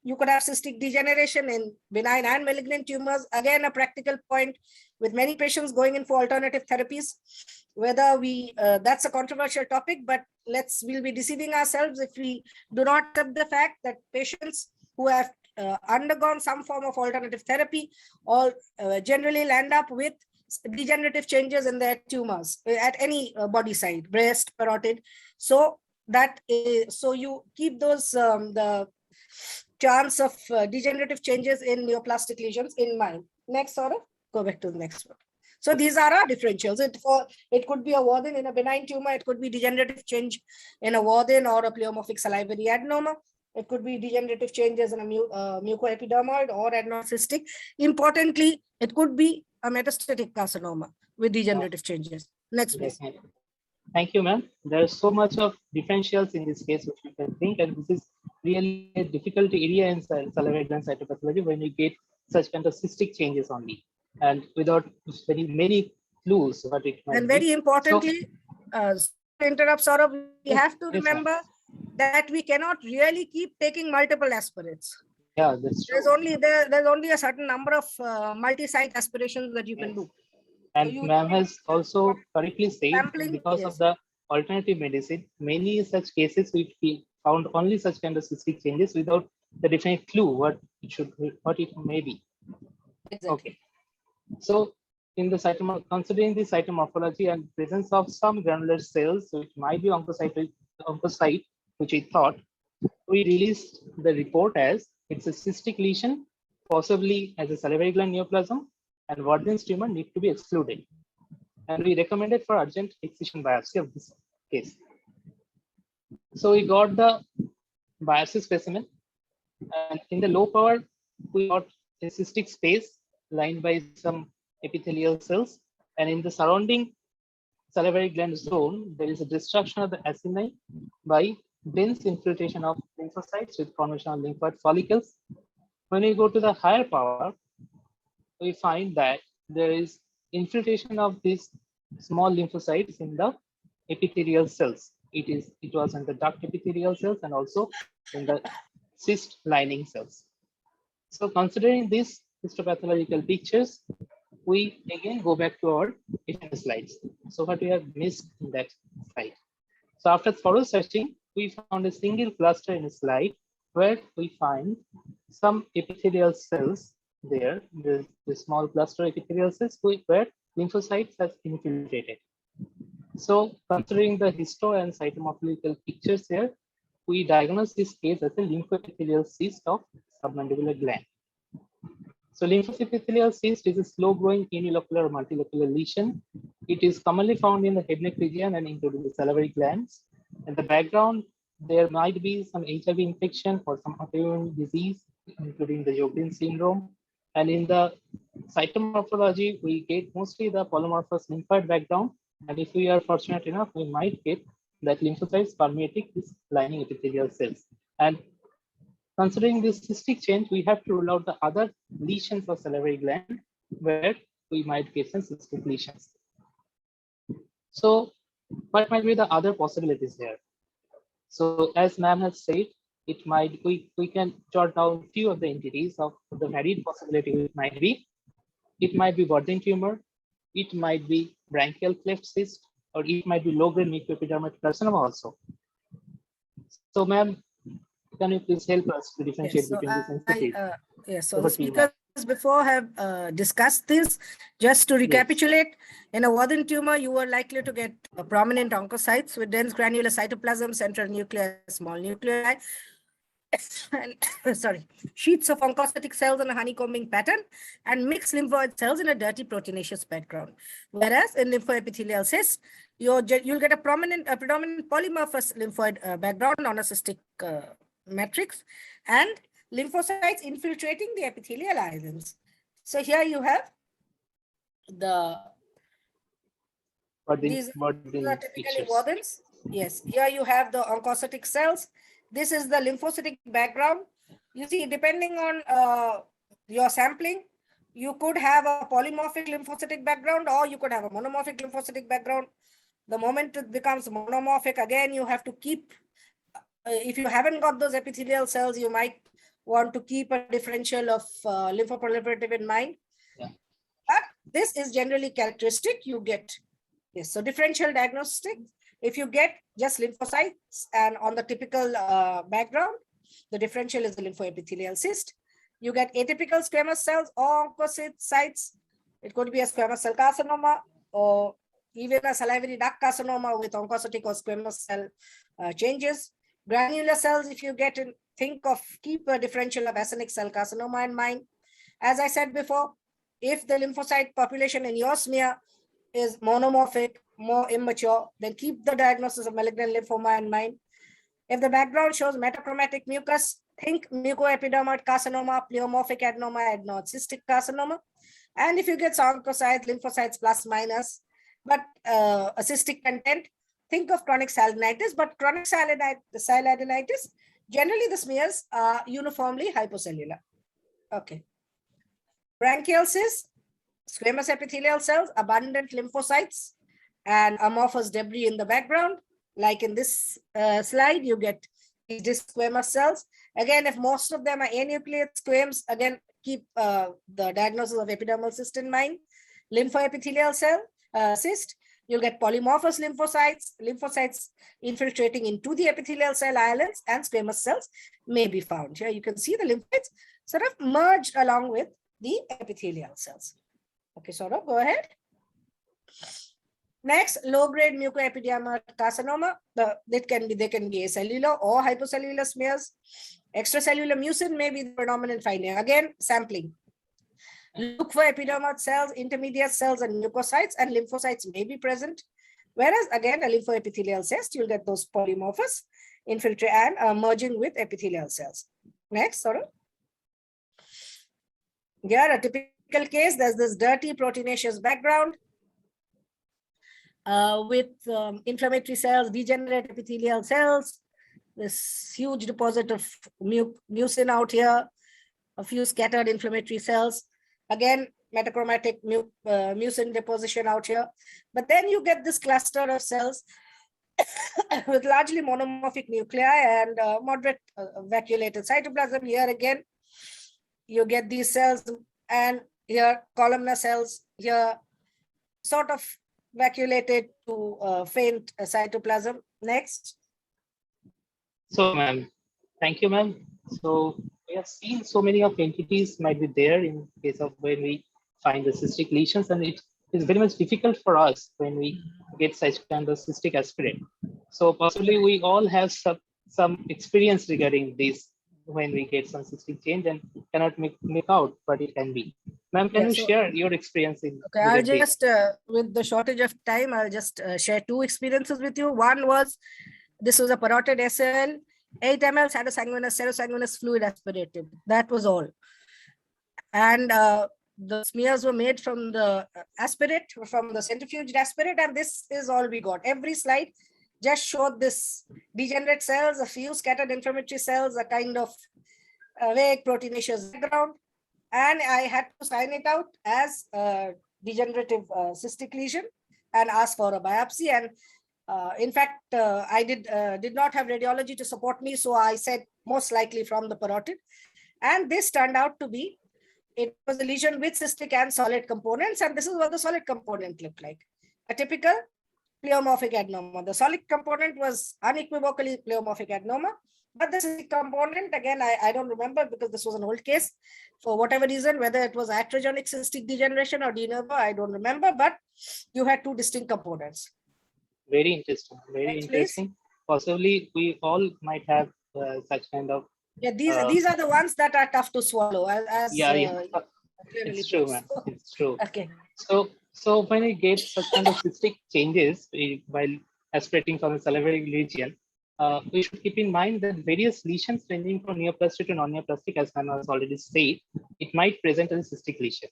Speaker 13: you could have cystic degeneration in benign and malignant tumors. Again, a practical point with many patients going in for alternative therapies. Whether that's a controversial topic, but we'll be deceiving ourselves if we do not accept the fact that patients who have undergone some form of alternative therapy or generally land up with degenerative changes in their tumors at any body side, breast, parotid. So you keep those the chance of degenerative changes in neoplastic lesions in mind. Next, Saurabh, go back to the next one. So these are our differentials. It could be a Warthin in a benign tumor. It could be degenerative change in a Warthin or a pleomorphic salivary adenoma. It could be degenerative changes in a mucoepidermoid or adenocystic. Importantly, it could be a metastatic carcinoma with degenerative changes. Next, please.
Speaker 10: Thank you, ma'am. There is so much of differentials in this case, which you can think, and this is really a difficult area in salivary gland cytopathology when you get such kind of cystic changes only, and without many clues what it might be.
Speaker 13: And very importantly, to interrupt, Saurabh, we have to remember that we cannot really keep taking multiple aspirates.
Speaker 10: Yeah, that's true.
Speaker 13: There's only a certain number of multi-site aspirations that you can do.
Speaker 10: And so ma'am has also correctly said, because of the alternative medicine, many such cases we found only such kind of cystic changes without the definite clue what it may be.
Speaker 13: Exactly.
Speaker 10: Okay. So in the considering the cytomorphology and presence of some granular cells which might be oncocyte, which we thought, we released the report as it's a cystic lesion, possibly as a salivary gland neoplasm, and Warthin's tumor need to be excluded. And we recommended for urgent excision biopsy of this case. So we got the biopsy specimen, and in the low power, we got a cystic space lined by some epithelial cells, and in the surrounding salivary gland zone, there is a destruction of the acini by dense infiltration of lymphocytes with formation of lymphoid follicles. When we go to the higher power, we find that there is infiltration of these small lymphocytes in the epithelial cells. It was in the duct epithelial cells and also in the cyst lining cells. So considering these histopathological pictures, we again go back to our slides. So what we have missed in that slide. So after thorough searching, we found a single cluster in a slide where we find some epithelial cells there, the small cluster epithelial cells where lymphocytes has infiltrated. So considering the histo and cytomorphological pictures here, we diagnose this case as a lymphoepithelial cyst of submandibular gland. So lymphoepithelial cyst is a slow-growing unilocular or multilocular lesion. It is commonly found in the head neck region and including the salivary glands. In the background, there might be some HIV infection or some autoimmune disease, including the Sjogren syndrome. And in the cytomorphology, we get mostly the polymorphous lymphoid background. And if we are fortunate enough, we might get that lymphocytes permeating these lining epithelial cells. And considering this cystic change, we have to rule out the other lesions of salivary gland where we might get some cystic lesions. So what might be the other possibilities here? So as ma'am has said, it might we can jot down few of the entities of the varied possibility. It might be Burden tumor, it might be branchial cleft cyst, or it might be low-grade mucoepidermal carcinoma also. So ma'am, can you please help us to differentiate between these entities?
Speaker 13: Yes, so the speakers before have discussed this. Just to recapitulate, in a Warthin tumor, you are likely to get a prominent oncocytes with dense granular cytoplasm, central nucleus, small nuclei, and sorry, sheets of oncocytic cells in a honeycombing pattern, and mixed lymphoid cells in a dirty proteinaceous background. Whereas in lymphoepithelial cyst, you'll get a predominant polymorphous lymphoid background on a cystic matrix and lymphocytes infiltrating the epithelial islands. So here you have these are typically Warthins. Yes, here you have the oncocytic cells. This is the lymphocytic background. You see, depending on your sampling, you could have a polymorphic lymphocytic background or you could have a monomorphic lymphocytic background. The moment it becomes monomorphic, again, you have to keep, if you haven't got those epithelial cells, you might want to keep a differential of lymphoproliferative in mind. Yeah. But this is generally characteristic. You get this. So differential diagnostic, if you get just lymphocytes and on the typical background, the differential is the lymphoepithelial cyst. You get atypical squamous cells or oncocytes. It could be a squamous cell carcinoma or even a salivary duct carcinoma with oncocytic or squamous cell changes. Granular cells, if you get in, keep a differential of acinic cell carcinoma in mind. As I said before, if the lymphocyte population in your smear is monomorphic, more immature, then keep the diagnosis of malignant lymphoma in mind. If the background shows metachromatic mucus, think mucoepidermoid carcinoma, pleomorphic adenoma, adenoid cystic carcinoma. And if you get oncocytes, lymphocytes plus minus, but a cystic content, think of chronic sialadenitis, but chronic sialadenitis, generally the smears are uniformly hypocellular. Okay. Branchial cyst, squamous epithelial cells, abundant lymphocytes, and amorphous debris in the background. Like in this slide, you get these squamous cells. Again, if most of them are anucleate squames, again, keep the diagnosis of epidermal cyst in mind. Lymphoepithelial cell cyst, you'll get polymorphous lymphocytes infiltrating into the epithelial cell islands, and squamous cells may be found. Here you can see the lymphocytes sort of merged along with the epithelial cells. Okay, Saurabh, go ahead. Next, low-grade mucoepidermal carcinoma. They can be acellular or hypocellular smears. Extracellular mucin may be the predominant finding. Again, sampling. Look for epidermal cells, intermediate cells, and mucocytes, and lymphocytes may be present. Whereas, again, a lymphoepithelial cyst, you'll get those polymorphous infiltrate and merging with epithelial cells. Next, Saurabh. Here, a typical case, there's this dirty proteinaceous background. with inflammatory cells, degenerate epithelial cells, this huge deposit of mucin out here, a few scattered inflammatory cells, again, metachromatic mucin deposition out here. But then you get this cluster of cells with largely monomorphic nuclei and moderate vacuolated cytoplasm. Here again, you get these cells, and here columnar cells, here sort of vacuolated to faint cytoplasm. Next.
Speaker 10: So, ma'am, thank you, ma'am. So we have seen so many of entities might be there in case of when we find the cystic lesions, and it is very much difficult for us when we get such kind of cystic aspirate. So possibly we all have some experience regarding this when we get some cystic change and cannot make out what it can be. Ma'am, can you share your experience in?
Speaker 13: Okay, I'll just, with the shortage of time, I'll just share two experiences with you. One was, this was a parotid SL, 8 ml serosanguinous fluid aspirated. That was all. And the smears were made from the aspirate, from the centrifuged aspirate, and this is all we got. Every slide just showed this degenerate cells, a few scattered inflammatory cells, a kind of vague proteinaceous background. And I had to sign it out as a degenerative cystic lesion and ask for a biopsy. And in fact, I did not have radiology to support me, so I said most likely from the parotid. And this turned out to be, it was a lesion with cystic and solid components, and this is what the solid component looked like. A typical pleomorphic adenoma. The solid component was unequivocally pleomorphic adenoma, but the cystic component, again, I don't remember because this was an old case. For whatever reason, whether it was iatrogenic cystic degeneration or de novo, I don't remember, but you had two distinct components.
Speaker 10: Very interesting, very interesting. Please. Possibly we all might have such kind of.
Speaker 13: Yeah, these are the ones that are tough to swallow.
Speaker 10: It's true, man. It's true.
Speaker 13: Okay.
Speaker 10: So when we get such kind of cystic changes while aspirating from the salivary region, we should keep in mind that various lesions ranging from neoplastic to non-neoplastic, as Hannah has already said, it might present as a cystic lesion.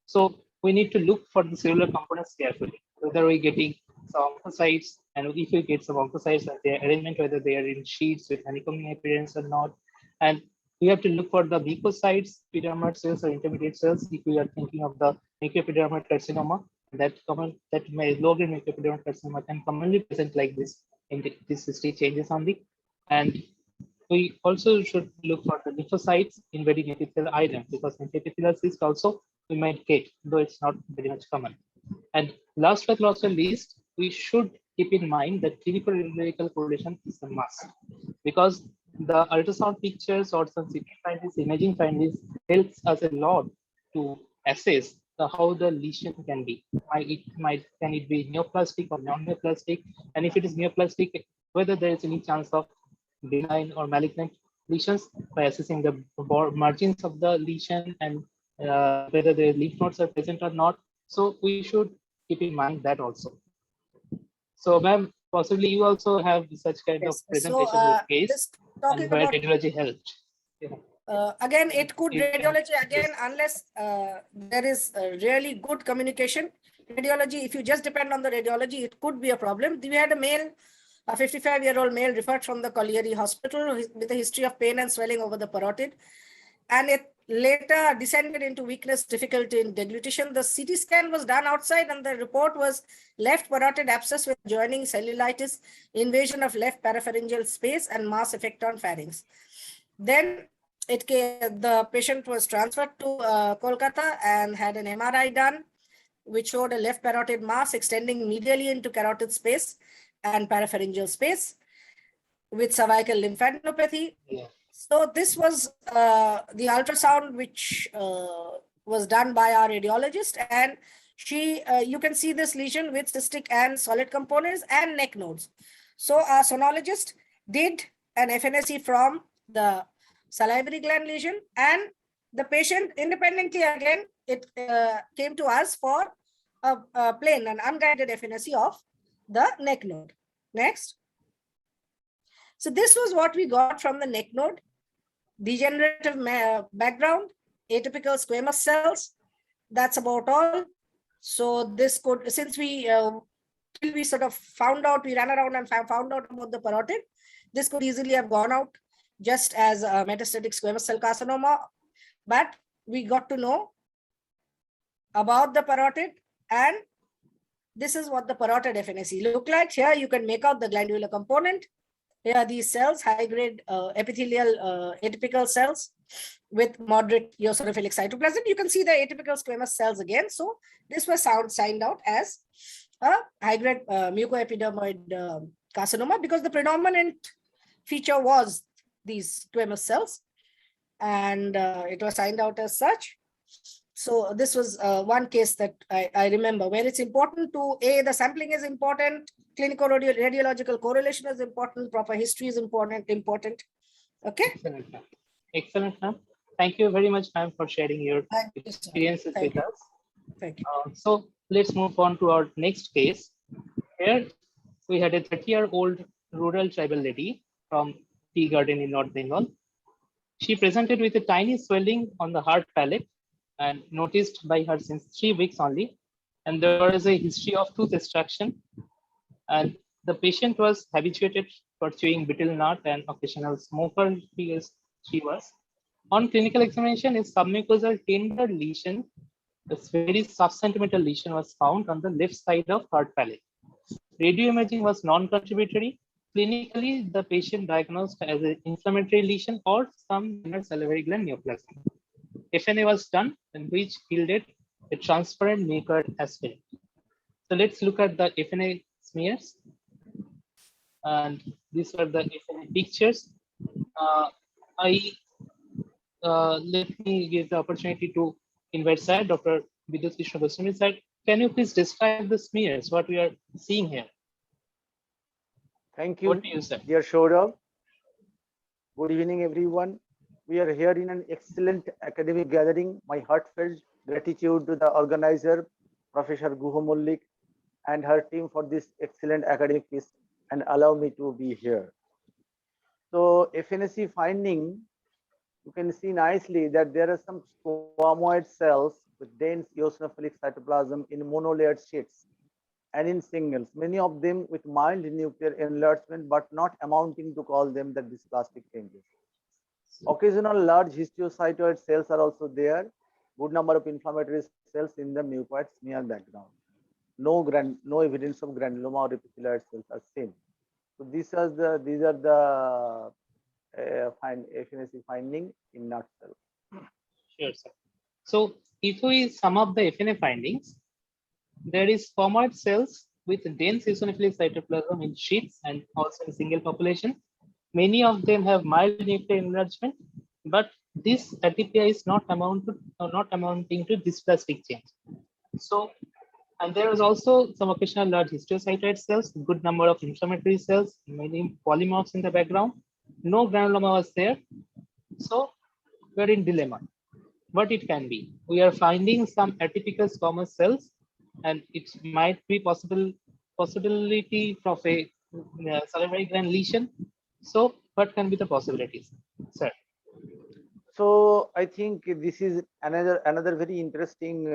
Speaker 10: So we need to look for the cellular components carefully, whether we're getting some oncocytes, and if we get some oncocytes and their arrangement, whether they are in sheets with honeycombing appearance or not. And we have to look for the mucocytes, epidermoid cells or intermediate cells if we are thinking of the mucoepidermoid carcinoma. That low-grade mucoepidermoid carcinoma can commonly present like this in these cystic changes only. And we also should look for the lymphocytes invading epithelial iron, because epithelial cyst also we might get, though it's not very much common. And last but not least, we should keep in mind that clinical radiological correlation is a must, because the ultrasound pictures or some CT findings, imaging findings helps us a lot to assess how the lesion can be. Can it be neoplastic or non-neoplastic? And if it is neoplastic, whether there is any chance of benign or malignant lesions by assessing the margins of the lesion and whether the lymph nodes are present or not. So we should keep in mind that also. So, ma'am, possibly you also have such kind of presentation with case and where radiology helped. Yeah.
Speaker 13: Again, it could radiology again, unless there is really good communication. Radiology, if you just depend on the radiology, it could be a problem. We had a male, a 55-year-old male referred from the Colliery Hospital with a history of pain and swelling over the parotid. And it later descended into weakness, difficulty in deglutition. The CT scan was done outside and the report was left parotid abscess with adjoining cellulitis, invasion of left parapharyngeal space and mass effect on pharynx. Then the patient was transferred to Kolkata and had an MRI done, which showed a left parotid mass extending medially into carotid space and parapharyngeal space with cervical lymphadenopathy.
Speaker 10: Yeah.
Speaker 13: So this was the ultrasound which was done by our radiologist, and you can see this lesion with cystic and solid components and neck nodes. So our sonologist did an FNSE from the salivary gland lesion, and the patient independently again, it came to us for a plain and unguided FNSE of the neck node. Next. So this was what we got from the neck node. Degenerative background, atypical squamous cells. That's about all. So this could, since we till we sort of found out, we ran around and found out about the parotid. This could easily have gone out just as a metastatic squamous cell carcinoma, but we got to know about the parotid, and this is what the parotid FNAC look like. Here you can make out the glandular component. Here are these cells, high-grade epithelial atypical cells with moderate eosinophilic cytoplasm. You can see the atypical squamous cells again. So this was signed out as a high-grade mucoepidermoid carcinoma because the predominant feature was these squamous cells, and it was signed out as such. So this was one case that I remember where it's important to, the sampling is important, clinical radiological correlation is important, proper history is important. Okay.
Speaker 10: Excellent, ma'am. Excellent, ma'am. Thank you very much, ma'am, for sharing your experiences with us.
Speaker 13: Thank you.
Speaker 10: So let's move on to our next case. Here we had a 30-year-old rural tribal lady from Tea Garden in North Bengal. She presented with a tiny swelling on the hard palate and noticed by her since 3 weeks only. And there was a history of tooth extraction. And the patient was habituated for chewing betel nut and occasional smoker because she was. On clinical examination, a submucosal tender lesion, a very sub-centimeter lesion was found on the left side of hard palate. Radio imaging was non-contributory. Clinically, the patient diagnosed as an inflammatory lesion or some minor salivary gland neoplasm. FNA was done, and which yielded a transparent mucoid aspirate. So let's look at the FNA smears. And these are the FNA pictures. Let me give the opportunity to invite Sir, Dr. Vidyut Krishna Goswami. Sir, can you please describe the smears, what we are seeing here?
Speaker 14: Thank you, dear Saurav. Good evening, everyone. We are here in an excellent academic gathering. My heartfelt gratitude to the organizer, Professor Guho Mullik, and her team for this excellent academic piece and allow me to be here. So FNAC finding, you can see nicely that there are some squamoid cells with dense eosinophilic cytoplasm in monolayered sheets and in singles, many of them with mild nuclear enlargement, but not amounting to call them the dysplastic changes. Occasional large histiocytoid cells are also there. Good number of inflammatory cells in the mucoid smear background. No evidence of granuloma or epithelioid cells are seen. So these are the FNAC finding in nutshell.
Speaker 10: Sure, sir. So if we sum up the FNA findings, there is squamoid cells with dense eosinophilic cytoplasm in sheets and also in single population. Many of them have mild nuclear enlargement, but this atypia is not amounting to dysplastic change. So, and there is also some occasional large histiocytoid cells, good number of inflammatory cells, many polymorphs in the background. No granuloma was there. So we're in dilemma. What it can be? We are finding some atypical squamous cells, and it might be possibility of a salivary gland lesion. So what can be the possibilities, sir?
Speaker 14: So I think this is another very interesting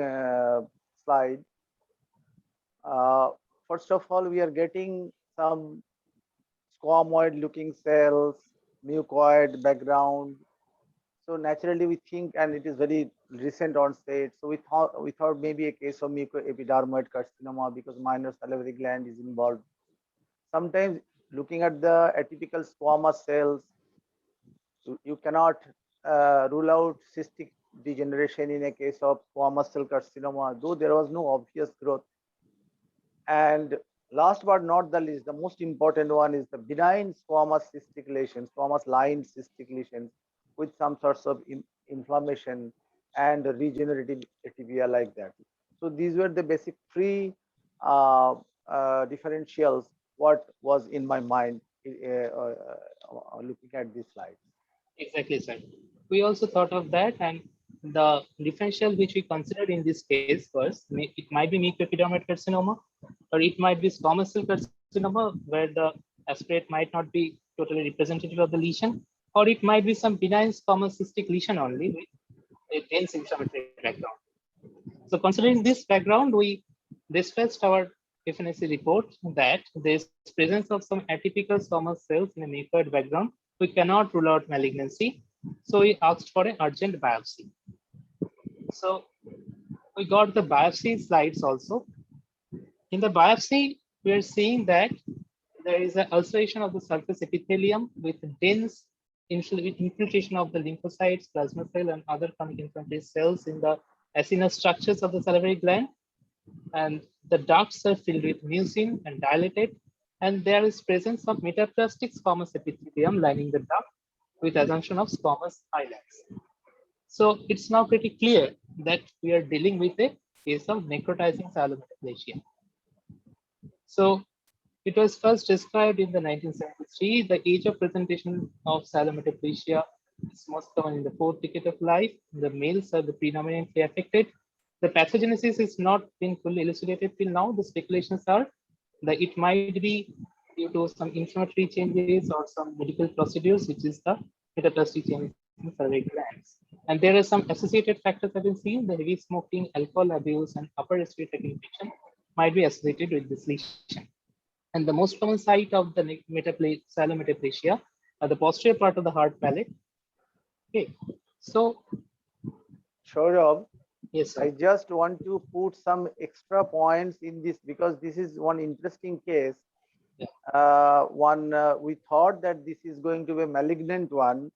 Speaker 14: slide. First of all, we are getting some squamoid looking cells, mucoid background. So naturally we think, and it is very recent onset. So we thought maybe a case of mucoepidermoid carcinoma because minor salivary gland is involved. Sometimes looking at the atypical squamous cells, you cannot rule out cystic degeneration in a case of squamous cell carcinoma, though there was no obvious growth. And last but not the least, the most important one is the benign squamous cystic lesions, squamous line cystic lesions with some sorts of inflammation and regenerative atypia like that. So these were the basic three differentials what was in my mind looking at this slide.
Speaker 10: Exactly, sir. We also thought of that, and the differential which we considered in this case was it might be mucoepidermoid carcinoma, or it might be squamous cell carcinoma where the aspirate might not be totally representative of the lesion, or it might be some benign squamous cystic lesion only with a dense inflammatory background. So considering this background, we dispatched our FNAC report that there is presence of some atypical squamous cells in a mucoid background. We cannot rule out malignancy. So we asked for an urgent biopsy. So we got the biopsy slides also. In the biopsy, we are seeing that there is an ulceration of the surface epithelium with dense infiltration of the lymphocytes, plasma cell, and other chronic inflammatory cells in the acinous structures of the salivary gland. And the ducts are filled with mucin and dilated. And there is presence of metaplastic squamous epithelium lining the duct with assumption of squamous islets. So it's now pretty clear that we are dealing with a case of necrotizing pyelometaplasia. So it was first described in the 1973. The age of presentation of pyelometaplasia is most common in the 4th decade of life. The males are the predominantly affected. The pathogenesis is not been fully elucidated till now. The speculations are that it might be due to some inflammatory changes or some medical procedures, which is the metaplastic changes in salivary glands. And there are some associated factors that have been seen. The heavy smoking, alcohol abuse, and upper respiratory infection might be associated with this lesion. And the most common site of the pyelometaplasia are the posterior part of the hard palate. Okay, so
Speaker 14: Saurabh,
Speaker 10: yes, sir.
Speaker 14: I just want to put some extra points in this because this is one interesting case. We thought that this is going to be a malignant one,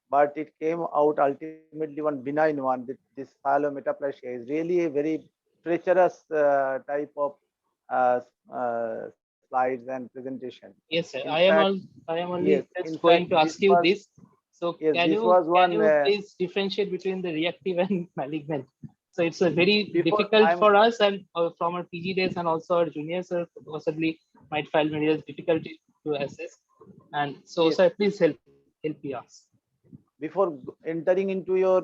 Speaker 14: but it came out ultimately one benign one. This pyelometaplasia is really a very treacherous type of slides and presentation.
Speaker 10: Yes, sir.
Speaker 14: In
Speaker 10: I
Speaker 14: fact,
Speaker 10: am only
Speaker 14: yes,
Speaker 10: just
Speaker 14: in
Speaker 10: going
Speaker 14: fact,
Speaker 10: to ask
Speaker 14: this
Speaker 10: you
Speaker 14: was-
Speaker 10: this. So
Speaker 14: yes,
Speaker 10: can
Speaker 14: this
Speaker 10: you
Speaker 14: was one,
Speaker 10: please differentiate between the reactive and malignant? So it's a very
Speaker 14: Before
Speaker 10: difficult
Speaker 14: I'm-
Speaker 10: for us and from our PG days, and also our juniors are possibly might find various difficulty to assess. And so,
Speaker 14: Yes.
Speaker 10: sir, please help me ask.
Speaker 14: Before entering into your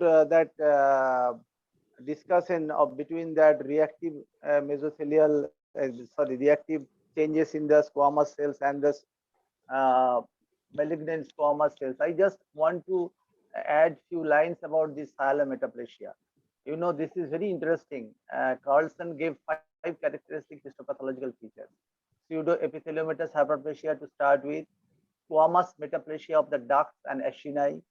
Speaker 14: discussion of between that reactive mesothelial, reactive changes in the squamous cells and the malignant squamous cells, I just want to add few lines about this pyelometaplasia. You know, this is very interesting. Carlson gave 5 characteristic histopathological features. Pseudoepitheliomatous hyperplasia to start with, squamous metaplasia of the ducts and acini,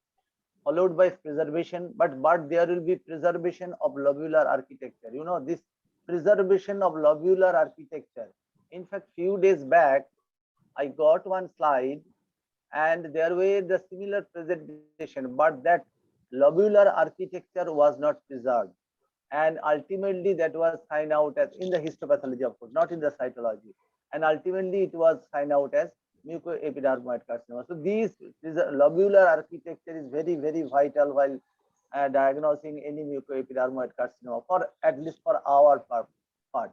Speaker 14: followed by preservation, but there will be preservation of lobular architecture. You know, this preservation of lobular architecture. In fact, few days back, I got one slide and there were the similar presentation, but that lobular architecture was not preserved. And ultimately that was signed out as in the histopathology, of course, not in the cytology. And ultimately it was signed out as mucoepidermoid carcinoma. So this lobular architecture is very, very vital while diagnosing any mucoepidermoid carcinoma, for at least for our part.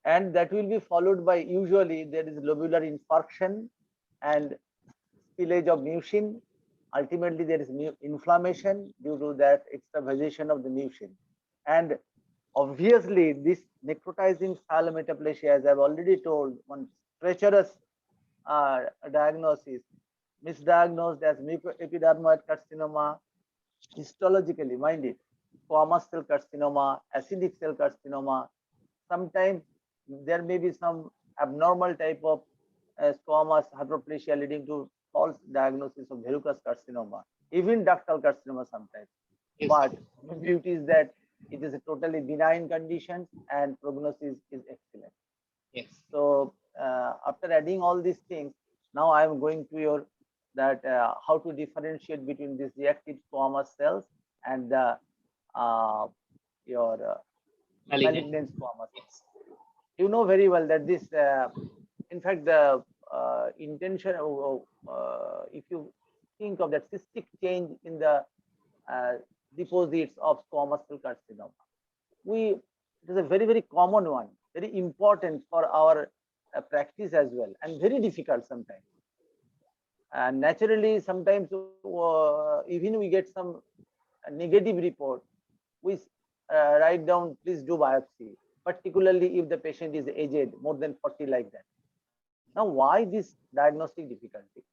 Speaker 14: And that will be followed by, usually there is lobular infarction and spillage of mucin. Ultimately there is inflammation due to that extravasation of the mucin. And obviously this necrotizing pyelometaplasia, as I've already told, one treacherous diagnosis, misdiagnosed as mucoepidermoid carcinoma, histologically, mind it, squamous cell carcinoma, acidic cell carcinoma. Sometimes there may be some abnormal type of squamous hyperplasia leading to false diagnosis of verrucous carcinoma, even ductal carcinoma sometimes.
Speaker 10: Yes.
Speaker 14: But the beauty is that it is a totally benign condition and prognosis is excellent.
Speaker 10: Yes.
Speaker 14: So after adding all these things, now I am going to your how to differentiate between these reactive squamous cells and the malignant squamous.
Speaker 10: Yes.
Speaker 14: You know very well that this, in fact, the intention, if you think of that cystic change in the deposits of squamous cell carcinoma, it is a very, very common one, very important for our practice as well, and very difficult sometimes. And naturally, sometimes even we get some negative report, we write down, please do biopsy, particularly if the patient is aged, more than 40 like that. Now, why this diagnostic difficulty?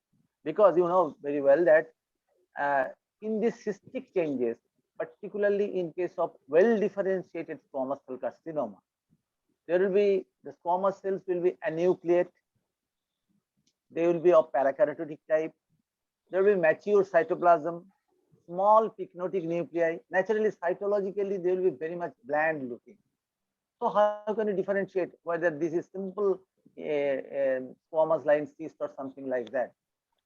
Speaker 14: Because you know very well that in these cystic changes, particularly in case of well-differentiated squamous cell carcinoma, There will be the squamous cells will be anucleate. They will be of parakaryotic type. There will be mature cytoplasm, small pycnotic nuclei. Naturally, cytologically, they will be very much bland looking. So how can you differentiate whether this is simple squamous line cyst or something like that?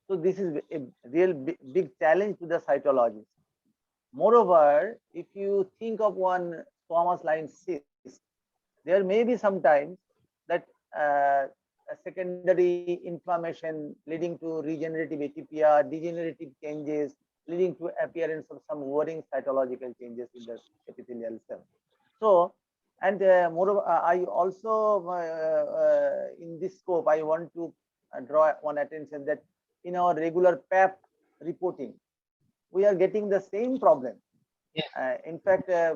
Speaker 14: So this is a real big challenge to the cytologists. Moreover, if you think of one squamous line cyst, there may be sometimes that a secondary inflammation leading to regenerative atypia, degenerative changes, leading to appearance of some worrying cytological changes in the epithelial cell. So, and moreover, I also, in this scope, I want to draw one attention that in our regular PAP reporting, we are getting the same problem. In fact, I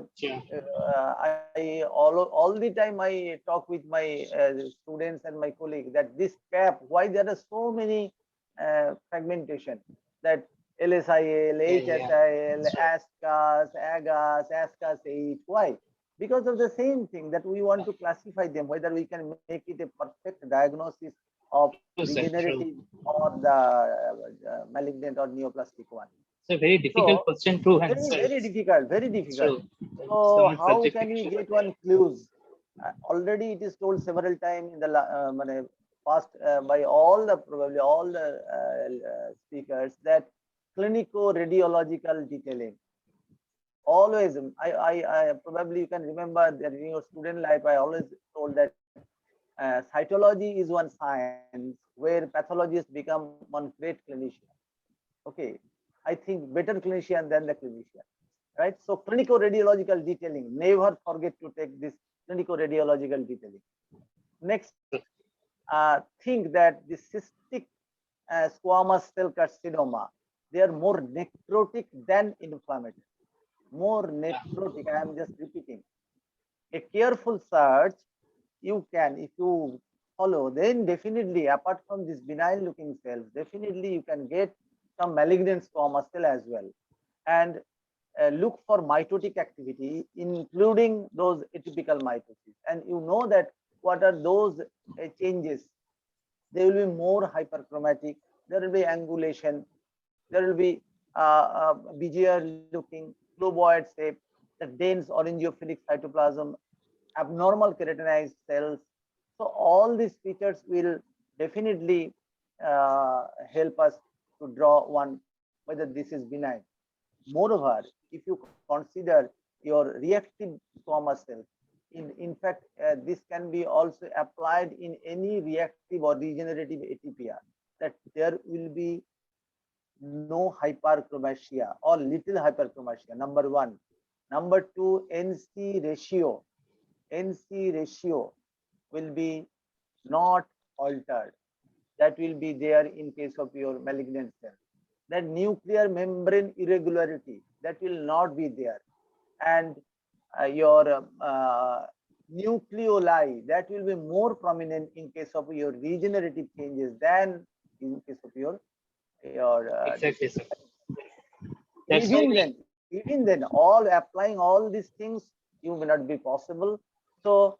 Speaker 14: all the time I talk with my students and my colleagues that this PAP, why there are so many fragmentation, that LSIL, HSIL, ASCAS, AGAS, ASCAS8. Why? Because of the same thing that we want to classify them, whether we can make it a perfect diagnosis of regenerative or the malignant or neoplastic one.
Speaker 10: It's a very difficult question to answer.
Speaker 14: Very difficult, very difficult. So how can we get one clues? Already it is told several times in the past by all the probably all the speakers that clinico-radiological detailing. Always, I probably you can remember that in your student life, I always told that cytology is one science where pathologists become one great clinician. Okay, I think better clinician than the clinician, right? So clinico-radiological detailing, never forget to take this clinico-radiological detailing. Next, think that the cystic squamous cell carcinoma, they are more necrotic than inflammatory. More necrotic, I am just repeating. A careful search, you can, if you follow, then definitely, apart from these benign looking cells, definitely you can get some malignant squamous cell as well. And look for mitotic activity, including those atypical mitosis. And you know that what are those changes? They will be more hyperchromatic, there will be angulation, there will be BGR looking, globoid shape, the dense orangeophilic cytoplasm, abnormal keratinized cells. So all these features will definitely help us to draw one whether this is benign. Moreover, if you consider your reactive squamous cells, in fact, this can be also applied in any reactive or regenerative atypia, that there will be no hyperchromasia or little hyperchromasia, number one. Number two, NC ratio will be not altered. That will be there in case of your malignant cell. That nuclear membrane irregularity, that will not be there. And your nucleoli, that will be more prominent in case of your regenerative changes than in case of your
Speaker 10: exactly, sir.
Speaker 14: Even then, all applying all these things, you may not be possible. So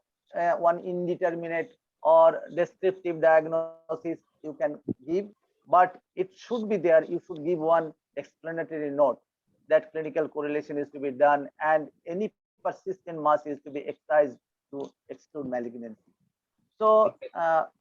Speaker 14: one indeterminate or descriptive diagnosis you can give, but it should be there. You should give one explanatory note that clinical correlation is to be done and any persistent mass is to be excised to exclude malignancy. So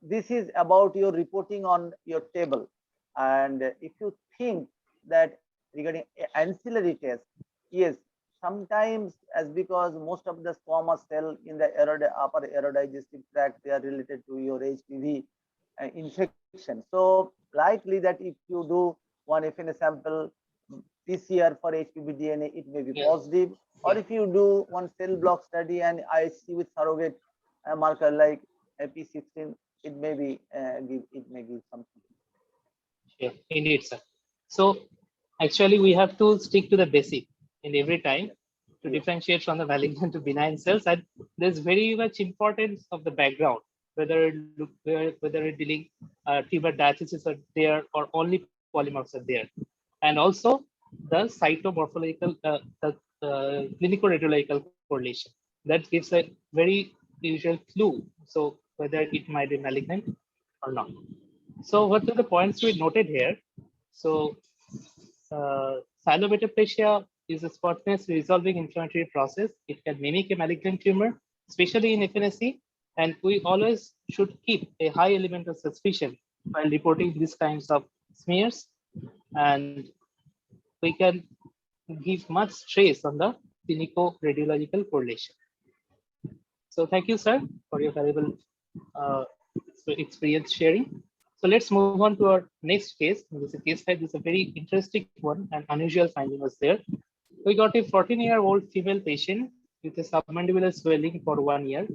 Speaker 14: this is about your reporting on your table. And if you think that regarding ancillary tests, yes, sometimes as because most of the squamous cell in the upper aerodigestive tract, they are related to your HPV infection. So likely that if you do one FNA sample PCR for HPV DNA, it may be positive. Or if you do one cell block study and IHC with surrogate marker like P16, it may be give something.
Speaker 10: Sure, indeed, sir. So actually, we have to stick to the basic in every time to differentiate from the malignant to benign cells. And there's very much importance of the background, whether it dealing tumor diathesis are there or only polymorphs are there, and also the cytomorphological, clinico-radiological correlation. That gives a very usual clue. So whether it might be malignant or not. So what are the points we noted here? So Silobetaplasia is a spontaneous resolving inflammatory process. It can mimic a malignant tumor, especially in FNSC, and we always should keep a high element of suspicion while reporting these kinds of smears, and we can give much stress on the clinico-radiological correlation. So thank you, sir, for your valuable experience sharing. So let's move on to our next case. This is a case 5. This is a very interesting one, and unusual finding was there. We got a 14-year-old female patient with a submandibular swelling for 1 year.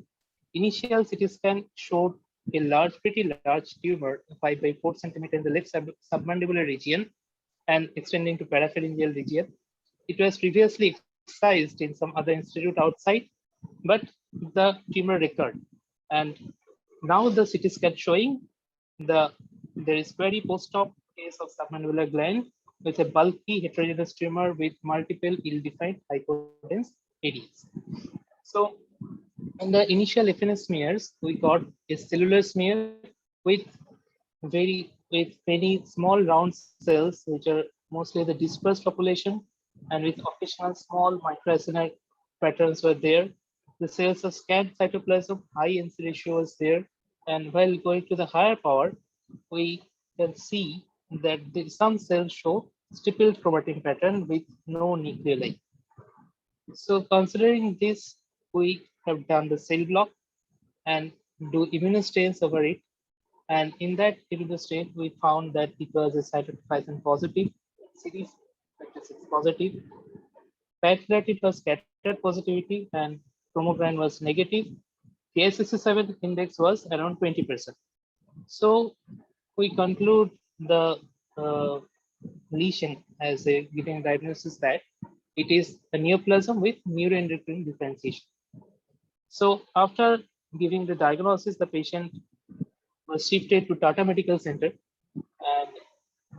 Speaker 10: Initial CT scan showed a pretty large tumor, 5 by 4 centimeter in the left submandibular region and extending to parapharyngeal region. It was previously excised in some other institute outside, but the tumor recurred. And now the CT scan showing there is very post-op case of submandibular gland with a bulky heterogeneous tumor with multiple ill-defined hypodense areas. So in the initial FNS smears, we got a cellular smear with many small round cells, which are mostly the dispersed population, and with occasional small microacinar patterns were there. The cells of scant cytoplasm, high NC ratio was there, and while going to the higher power, we can see that some cells show stippled chromatin pattern with no nucleoli. So considering this, we have done the cell block and do immunostains over it. And in that immunostain, we found that it was a cytoplasm positive, CD56 positive. Pancreatite was scattered positivity and chromogram was negative. Ki67 index was around 20%. So we conclude the lesion as a given diagnosis that it is a neoplasm with neuroendocrine differentiation. So after giving the diagnosis, the patient was shifted to Tata Medical Center, and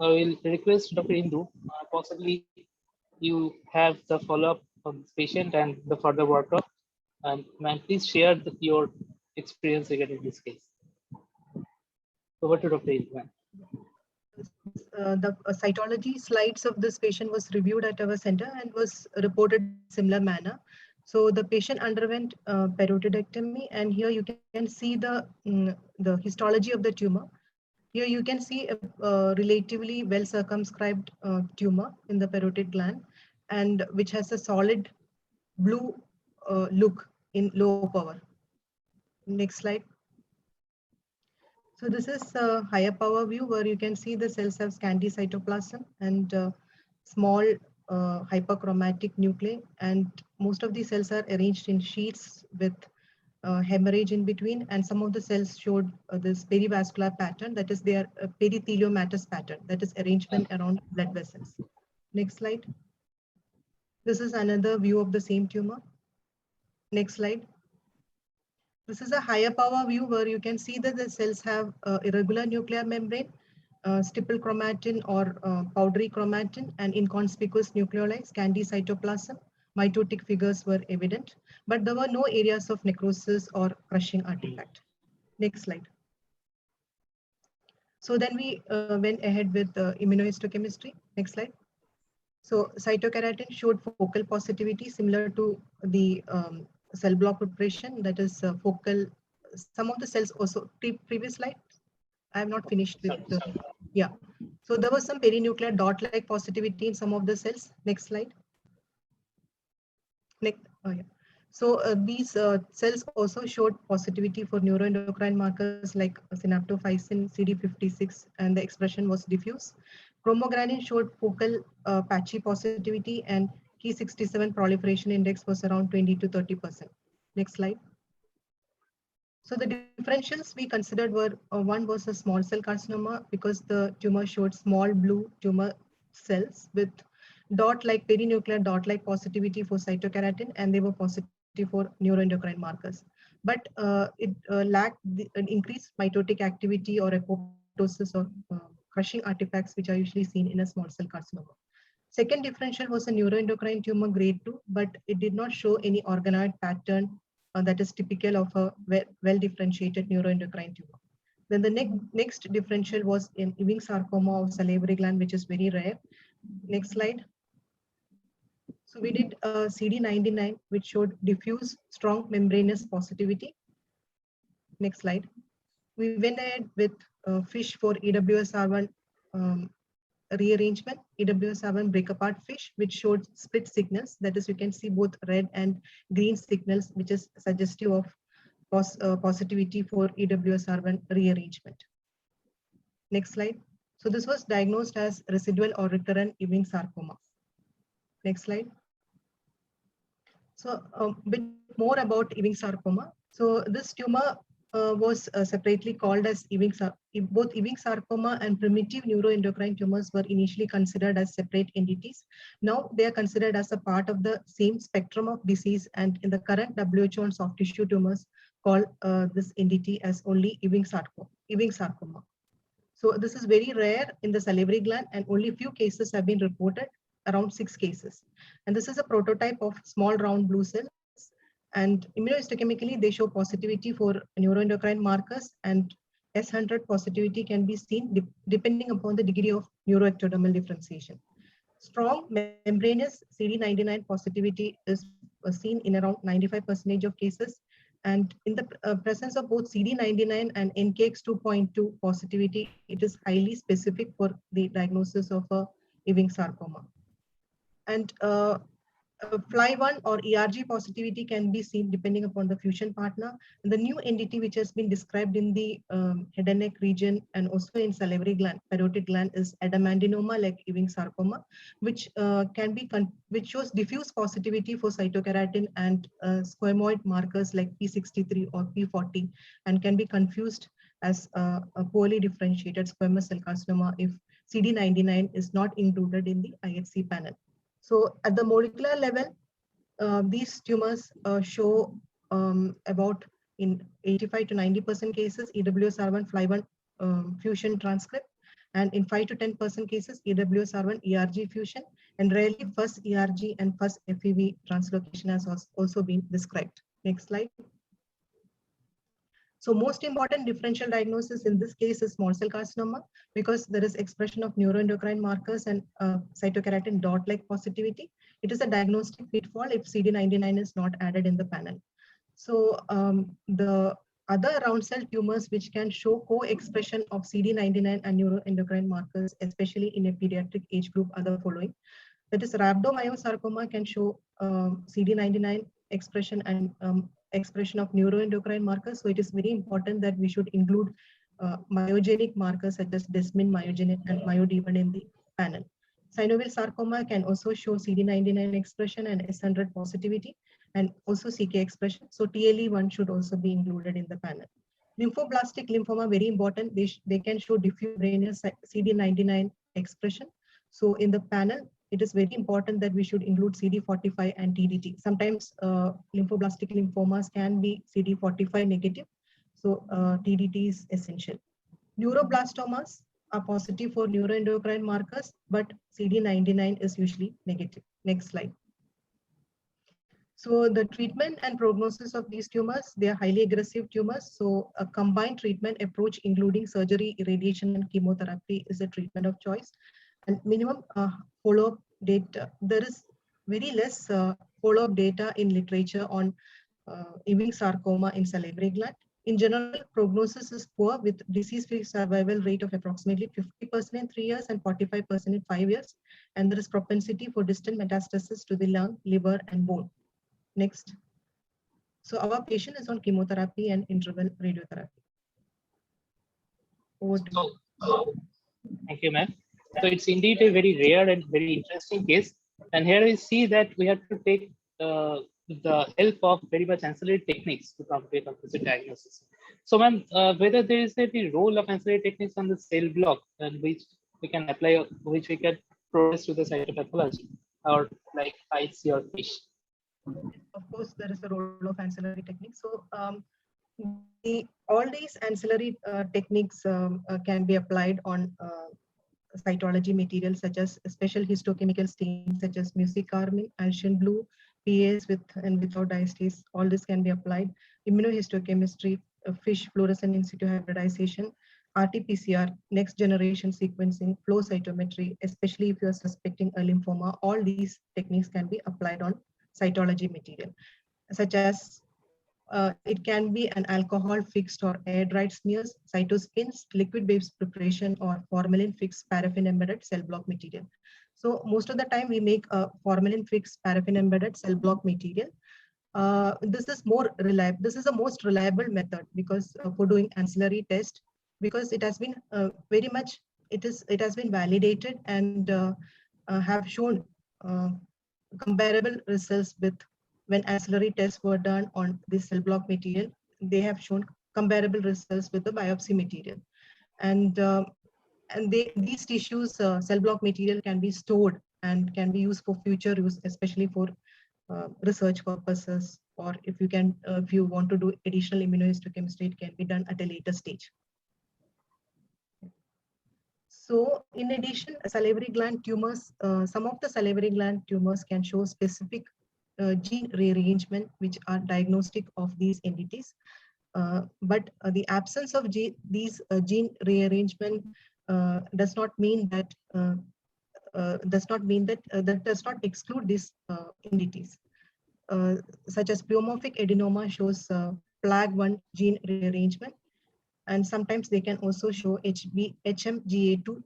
Speaker 10: I will request Dr. Indu, possibly you have the follow-up of this patient and the further workup, and ma'am, please share your experience regarding this case. Over to Dr. Indu.
Speaker 12: The cytology slides of this patient was reviewed at our center and was reported in similar manner. So the patient underwent parotidectomy, and here you can see the histology of the tumor. Here you can see a relatively well circumscribed tumor in the parotid gland, and which has a solid blue look in low power. Next slide. So this is a higher power view where you can see the cells have scanty cytoplasm and small hyperchromatic nuclei, and most of these cells are arranged in sheets with hemorrhage in between, and some of the cells showed this perivascular pattern, that is their peritheliomatous pattern, that is arrangement around blood vessels. Next slide. This is another view of the same tumor. Next slide. This is a higher power view where you can see that the cells have irregular nuclear membrane, stipple chromatin or powdery chromatin, and inconspicuous nucleoli, scanty cytoplasm. Mitotic figures were evident, but there were no areas of necrosis or crushing artifact. Next slide. So then we went ahead with immunohistochemistry. Next slide. So cytokeratin showed focal positivity similar to the cell block preparation, that is focal. Some of the cells also, previous slide, I have not finished with the, yeah. So there was some perinuclear dot-like positivity in some of the cells. Next slide. Next, oh yeah. So these cells also showed positivity for neuroendocrine markers like synaptophysin, CD56, and the expression was diffuse. Chromogranin showed focal patchy positivity, and Ki67 proliferation index was around 20 to 30%. Next slide. So the differentials we considered were, one was a small cell carcinoma because the tumor showed small blue tumor cells with dot-like perinuclear dot-like positivity for cytokeratin, and they were positive for neuroendocrine markers. But it lacked an increased mitotic activity or apoptosis or crushing artifacts which are usually seen in a small cell carcinoma. Second differential was a neuroendocrine tumor grade 2, but it did not show any organoid pattern that is typical of a well-differentiated neuroendocrine tumor. Then the next differential was in Ewing sarcoma of salivary gland, which is very rare. Next slide. So we did CD99, which showed diffuse strong membranous positivity. Next slide. We went ahead with FISH for EWSR1 rearrangement, EWSR1 break apart FISH, which showed split signals. That is, you can see both red and green signals, which is suggestive of positivity for EWSR1 rearrangement. Next slide. So this was diagnosed as residual or recurrent Ewing sarcoma. Next slide. So a bit more about Ewing sarcoma. So this tumor was separately called as both Ewing sarcoma and primitive neuroendocrine tumors were initially considered as separate entities. Now they are considered as a part of the same spectrum of disease, and in the current WHO on soft tissue tumors call this entity as only Ewing sarcoma. So this is very rare in the salivary gland, and only few cases have been reported, around 6 cases. And this is a prototype of small round blue cells. And immunohistochemically, they show positivity for neuroendocrine markers, and S100 positivity can be seen depending upon the degree of neuroectodermal differentiation. Strong membranous CD99 positivity is seen in around 95% of cases. And in the presence of both CD99 and NKX2.2 positivity, it is highly specific for the diagnosis of a Ewing sarcoma. And FLY1 or ERG positivity can be seen depending upon the fusion partner. And the new entity which has been described in the head and neck region and also in salivary gland, parotid gland, is adamantinoma like Ewing sarcoma, which which shows diffuse positivity for cytokeratin and squamoid markers like P63 or P40, and can be confused as a poorly differentiated squamous cell carcinoma if CD99 is not included in the IHC panel. So at the molecular level, these tumors show about in 85 to 90% cases EWSR1 FLY1 fusion transcript, and in 5 to 10% cases EWSR1 ERG fusion, and rarely first ERG and first FEV translocation has also been described. Next slide. So most important differential diagnosis in this case is small cell carcinoma, because there is expression of neuroendocrine markers and cytokeratin dot-like positivity. It is a diagnostic pitfall if CD99 is not added in the panel. So the other round cell tumors which can show co-expression of CD99 and neuroendocrine markers, especially in a pediatric age group, are the following. That is, rhabdomyosarcoma can show CD99 expression and expression of neuroendocrine markers. So it is very important that we should include myogenic markers such as desmin, myogenin, and myod1 in the panel. Synovial sarcoma can also show CD99 expression and S100 positivity, and also CK expression. So TLE1 should also be included in the panel. Lymphoblastic lymphoma, very important. They can show diffuse membranous CD99 expression. So in the panel, it is very important that we should include CD45 and TDT. Sometimes lymphoblastic lymphomas can be CD45 negative. So TDT is essential. Neuroblastomas are positive for neuroendocrine markers, but CD99 is usually negative. Next slide. So the treatment and prognosis of these tumors, they are highly aggressive tumors. So a combined treatment approach, including surgery, irradiation, and chemotherapy, is a treatment of choice. And minimum follow-up data, there is very less follow-up data in literature on Ewing sarcoma in salivary gland. In general, prognosis is poor, with disease-free survival rate of approximately 50% in 3 years and 45% in 5 years. And there is propensity for distant metastasis to the lung, liver, and bone. Next. So our patient is on chemotherapy and interval radiotherapy. Over to you.
Speaker 10: Thank you, ma'am. So it's indeed a very rare and very interesting case. And here we see that we have to take the help of very much ancillary techniques to come to a composite diagnosis. So, ma'am, whether there is any role of ancillary techniques on the cell block and which we can apply, which we can progress to the cytopathology, or like IC or FISH.
Speaker 12: Of course, there is a role of ancillary techniques. So all these ancillary techniques can be applied on cytology materials such as special histochemical stains such as music carmine, Alcian blue, PAs with and without diastase. All this can be applied. Immunohistochemistry, fish fluorescent in situ hybridization, RT-PCR, next generation sequencing, flow cytometry, especially if you are suspecting a lymphoma. All these techniques can be applied on cytology material, such as it can be an alcohol fixed or air dried smears, cytoskins, liquid based preparation, or formalin fixed paraffin embedded cell block material. So most of the time we make a formalin fixed paraffin embedded cell block material. This is more reliable. This is the most reliable method because for doing ancillary test, because it has been very much, it has been validated and have shown comparable results with when ancillary tests were done on this cell block material. They have shown comparable results with the biopsy material. And these tissues, cell block material can be stored and can be used for future use, especially for research purposes, or if you want to do additional immunohistochemistry, it can be done at a later stage. So in addition, salivary gland tumors, some of the salivary gland tumors can show specific gene rearrangement, which are diagnostic of these entities. But the absence of these gene rearrangement does not mean that that does not exclude these entities. Such as pleomorphic adenoma shows PLAG1 gene rearrangement, and sometimes they can also show HMGA2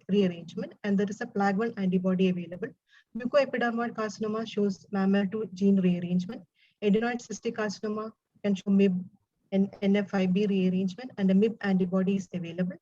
Speaker 12: rearrangement, and there is a PLAG1 antibody available. Mucoepidermoid carcinoma shows MAML2 gene rearrangement. Adenoid cystic carcinoma can show MIB and NF5B rearrangement, and a MIB antibody is available.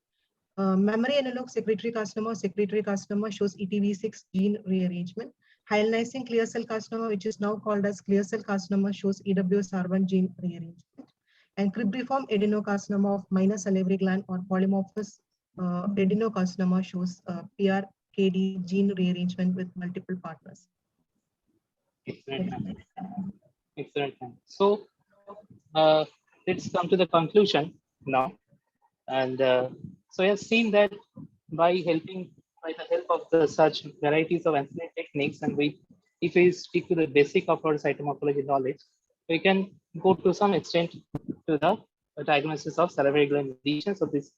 Speaker 12: Mammary analog secretory carcinoma shows ETV6 gene rearrangement. Hyalonizing clear cell carcinoma, which is now called as clear cell carcinoma, shows EWSR1 gene rearrangement. And cribriform adenocarcinoma of minor salivary gland or polymorphous adenocarcinoma shows PRKD gene rearrangement with multiple partners.
Speaker 10: Excellent. Excellent. So let's come to the conclusion now. And so I have seen that by the help of the such varieties of ancillary techniques, and if we stick to the basic of our cytomorphology knowledge, we can go to some extent to the diagnosis of salivary gland lesions of this,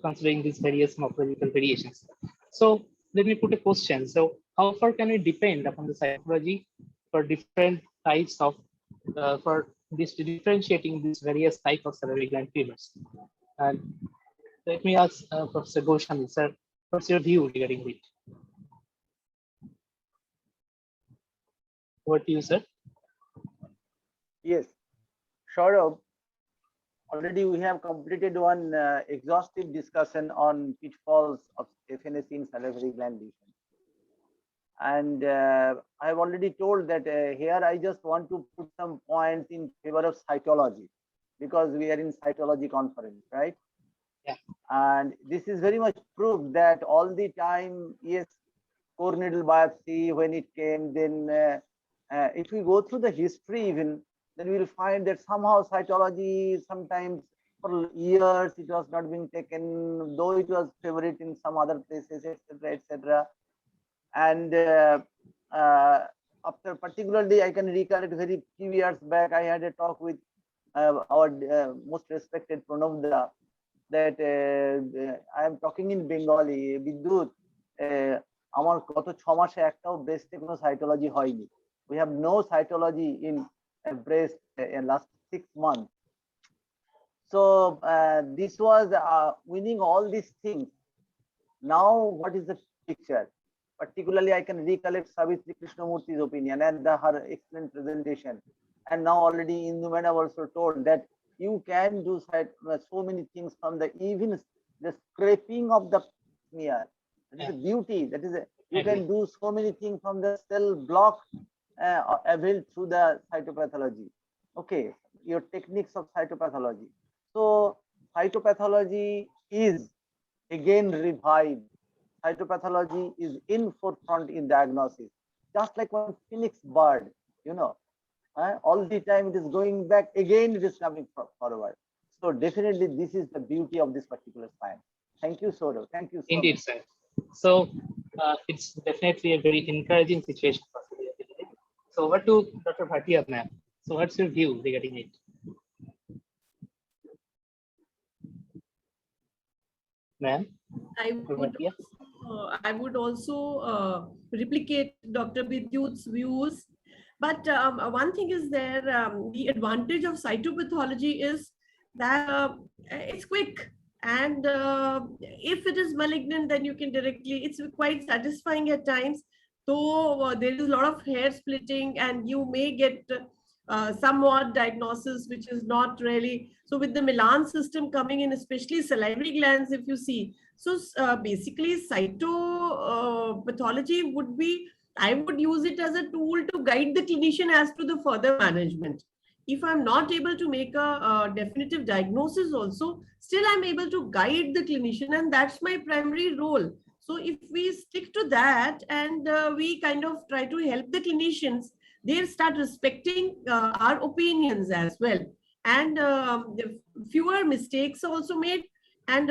Speaker 10: considering these various morphological variations. So let me put a question. So how far can we depend upon the cytology for different types of, for this differentiating these various types of salivary gland tumors? And let me ask Professor Goswami, sir, what's your view regarding it? Over to you, sir.
Speaker 14: Yes, Saurabh, already we have completed one exhaustive discussion on pitfalls of FNAC in salivary gland lesion. And I have already told that here I just want to put some points in favor of cytology, because we are in cytology conference, right?
Speaker 10: Yeah.
Speaker 14: And this is very much proof that all the time, yes, core needle biopsy, when it came, then if we go through the history even, then we will find that somehow cytology sometimes for years it was not being taken, though it was favorite in some other places, etc., etc. And after particularly, I can recollect very few years back, I had a talk with our most respected Pranavda, that I am talking in Bengali, Biddut, আমার গত 6 মাসে একটাও ব্রেস্টে কোনো cytology হয়নি. We have no cytology in breast in last 6 months. So this was winning all these things. Now what is the picture? Particularly I can recollect Savitri Krishnamurthy's opinion and her excellent presentation. And now already Indu Madam also told that you can do so many things from even the scraping of the smear. That is a beauty. That is you can do so many things from the cell block availed through the cytopathology. Okay, your techniques of cytopathology. So cytopathology is again revived. Cytopathology is in forefront in diagnosis, just like one phoenix bird, you know. All the time it is going back, again it is coming forward. So definitely this is the beauty of this particular science. Thank you, Saurabh. Thank you so
Speaker 10: Indeed,
Speaker 14: much.
Speaker 10: sir. So it's definitely a very encouraging situation for So over to Dr. Bhatia, ma'am. So what's your view regarding it? Ma'am?
Speaker 11: I would also replicate Dr. Vidyut's views. But one thing is there, the advantage of cytopathology is that it's quick. And if it is malignant, then you can directly, it's quite satisfying at times. Though there is a lot of hair splitting and you may get somewhat diagnosis, which is not really. So with the Milan system coming in, especially salivary glands, if you see. So basically cytopathology would be, I would use it as a tool to guide the clinician as to the further management. If I'm not able to make a definitive diagnosis also, still I'm able to guide the clinician, and that's my primary role. So if we stick to that and we kind of try to help the clinicians, they'll start respecting our opinions as well. And the fewer mistakes are also made. And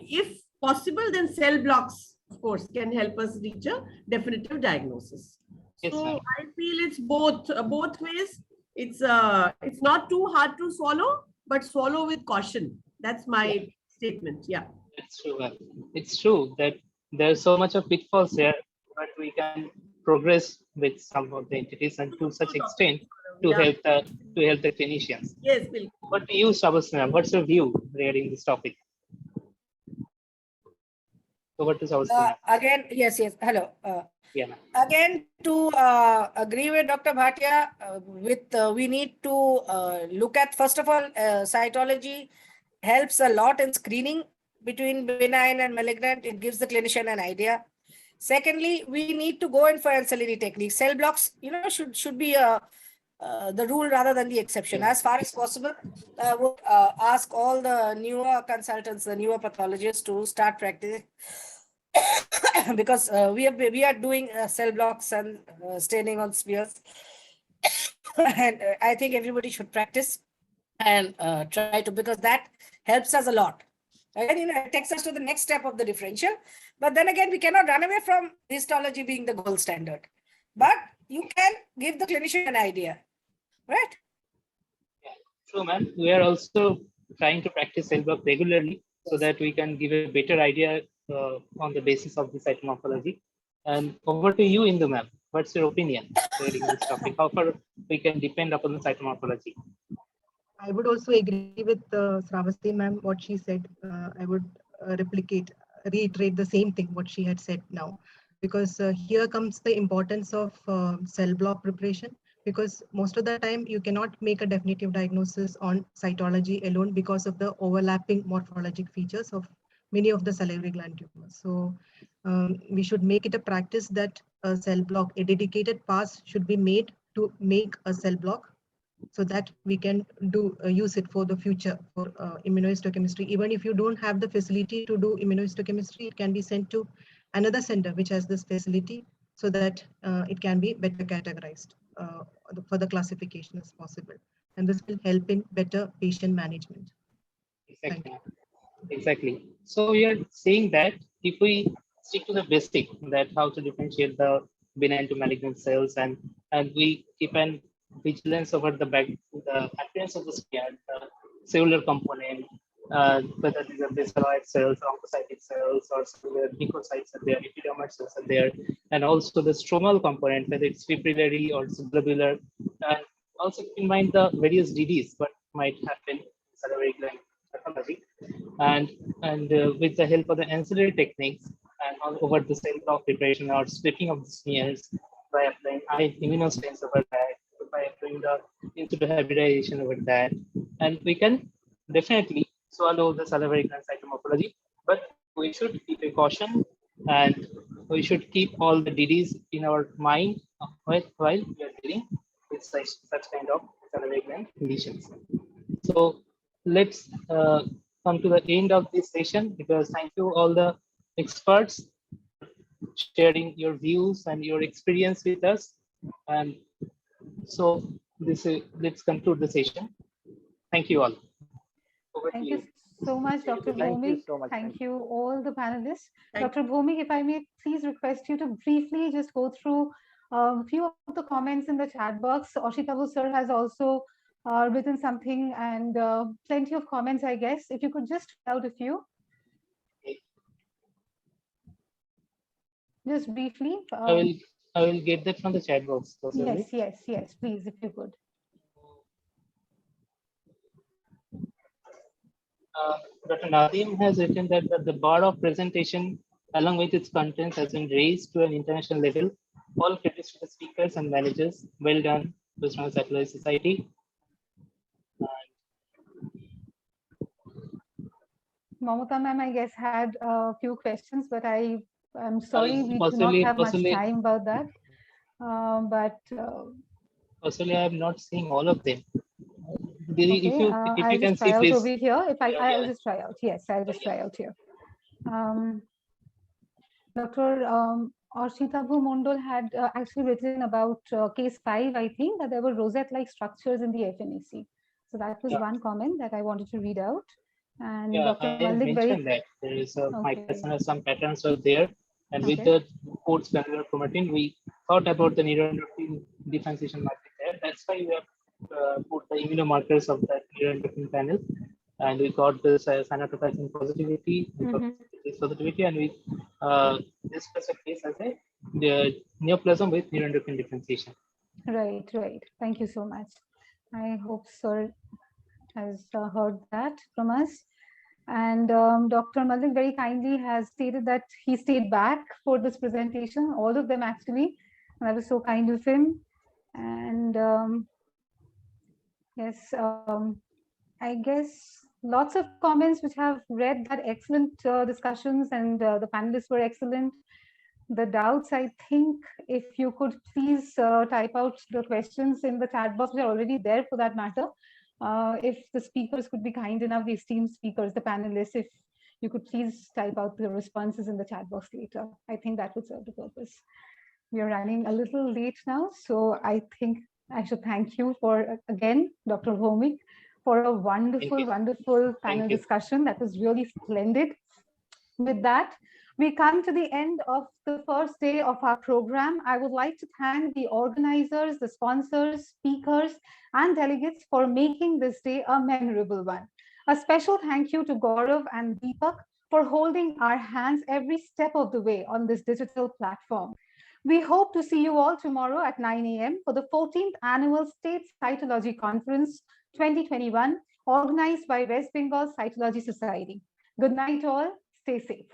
Speaker 11: if possible, then cell blocks, of course, can help us reach a definitive diagnosis.
Speaker 10: Yes,
Speaker 11: so I feel it's both ways. It's not too hard to swallow, but swallow with caution. That's my statement. Yeah.
Speaker 10: It's true. It's true that there's so much of pitfalls there, but we can progress with some of the entities and to such extent to help the clinicians.
Speaker 11: Yes, Bill.
Speaker 10: But to you, Shabas ma'am, what's your view regarding this topic? Over to Shabas ma'am.
Speaker 13: Again, yes. Hello.
Speaker 10: Yeah, ma'am.
Speaker 13: Again, to agree with Dr. Bhatia, we need to look at, first of all, cytology helps a lot in screening between benign and malignant. It gives the clinician an idea. Secondly, we need to go in for ancillary techniques. Cell blocks, should be the rule rather than the exception. As far as possible, I would ask all the newer consultants, the newer pathologists to start practicing because we are doing cell blocks and staining on spheres. And I think everybody should practice and try to, because that helps us a lot. And it takes us to the next step of the differential. But then again, we cannot run away from histology being the gold standard. But you can give the clinician an idea, right?
Speaker 10: Yeah, true, ma'am. We are also trying to practice cell block regularly so that we can give a better idea on the basis of the cytomorphology. And over to you, Indu ma'am. What's your opinion regarding this topic? How far we can depend upon the cytomorphology?
Speaker 12: I would also agree with Sravasti ma'am, what she said. I would reiterate the same thing, what she had said now, because here comes the importance of cell block preparation, because most of the time you cannot make a definitive diagnosis on cytology alone because of the overlapping morphologic features of many of the salivary gland tumors. So we should make it a practice that a cell block, a dedicated pass should be made to make a cell block, so that we can use it for the future for immunohistochemistry. Even if you don't have the facility to do immunohistochemistry, it can be sent to another center which has this facility, so that it can be better categorized for the classification as possible. And this will help in better patient management.
Speaker 10: Exactly. So we are saying that if we stick to the basic, that how to differentiate the benign to malignant cells, and we keep an vigilance over the appearance of the smear, the cellular component, whether these are basaloid cells, oncocytic cells, or cellular leukocytes are there, epidermoid cells are there, and also the stromal component, whether it's fibrillary or globular, and also keep in mind the various DDs what might happen in salivary gland pathology, and with the help of the ancillary techniques and all over the cell block preparation or splitting of the smears by applying immunostains over that, by applying the in situ hybridization over that, and we can definitely swallow the salivary gland cytomorphology, but we should keep a caution and we should keep all the DDs in our mind while we are dealing with such kind of salivary gland conditions. So let's come to the end of this session, because thank you all the experts sharing your views and your experience with us. And so let's conclude the session. Thank you all.
Speaker 2: Thank you so much, Dr. Bhomik. Thank you, all the panelists. Dr. Bhomik, if I may please request you to briefly just go through A few of the comments in the chat box. Oshitabu sir has also written something, and plenty of comments, I guess. If you could just read out a few. Just briefly.
Speaker 10: I will get that from the chat box. Possibly.
Speaker 2: Yes, please, if you could.
Speaker 10: Dr. Nadeem has written that the bar of presentation along with its contents has been raised to an international level. All credits to the speakers and managers. Well done, National Satellite Society.
Speaker 2: Mamata ma'am, I guess, had a few questions, but I'm sorry we do not have much time about that.
Speaker 10: Possibly I am not seeing all of them.
Speaker 2: Okay,
Speaker 10: if you
Speaker 2: I'll
Speaker 10: can
Speaker 2: just try
Speaker 10: see,
Speaker 2: out
Speaker 10: please.
Speaker 2: over here. I'll just try out. Yes, I'll just try out here. Dr. Oshitabu Mondol had actually written about case 5, I think, that there were rosette-like structures in the FNAC. So that was one comment that I wanted to read out. And Dr.
Speaker 10: I
Speaker 2: Malik
Speaker 10: mentioned that there is some patterns are there, and with the codes that we are promoting, we thought about the neuroendocrine differentiation market there. That's why we have put the immunomarkers of that neuroendocrine panel, and we got this synaptophysin positivity, positivity, and we discussed a case as the neoplasm with neuroendocrine differentiation.
Speaker 2: Right. Thank you so much. I hope sir has heard that from us. And Dr. Malik very kindly has stated that he stayed back for this presentation, all of them actually, and that was so kind of him. And yes, I guess lots of comments which have read that excellent discussions, and the panelists were excellent. The doubts, I think, if you could please type out the questions in the chat box, which are already there for that matter. If the speakers could be kind enough, the esteemed speakers, the panelists, if you could please type out the responses in the chat box later. I think that would serve the purpose. We are running a little late now, so I think I should thank you for, again, Dr. Bhomik, for a wonderful panel discussion. That was really splendid. With that, we come to the end of the first day of our program. I would like to thank the organizers, the sponsors, speakers, and delegates for making this day a memorable one. A special thank you to Gaurav and Deepak for holding our hands every step of the way on this digital platform. We hope to see you all tomorrow at 9 a.m. for the 14th Annual State Cytology Conference 2021, organized by West Bengal Cytology Society. Good night all. Stay safe.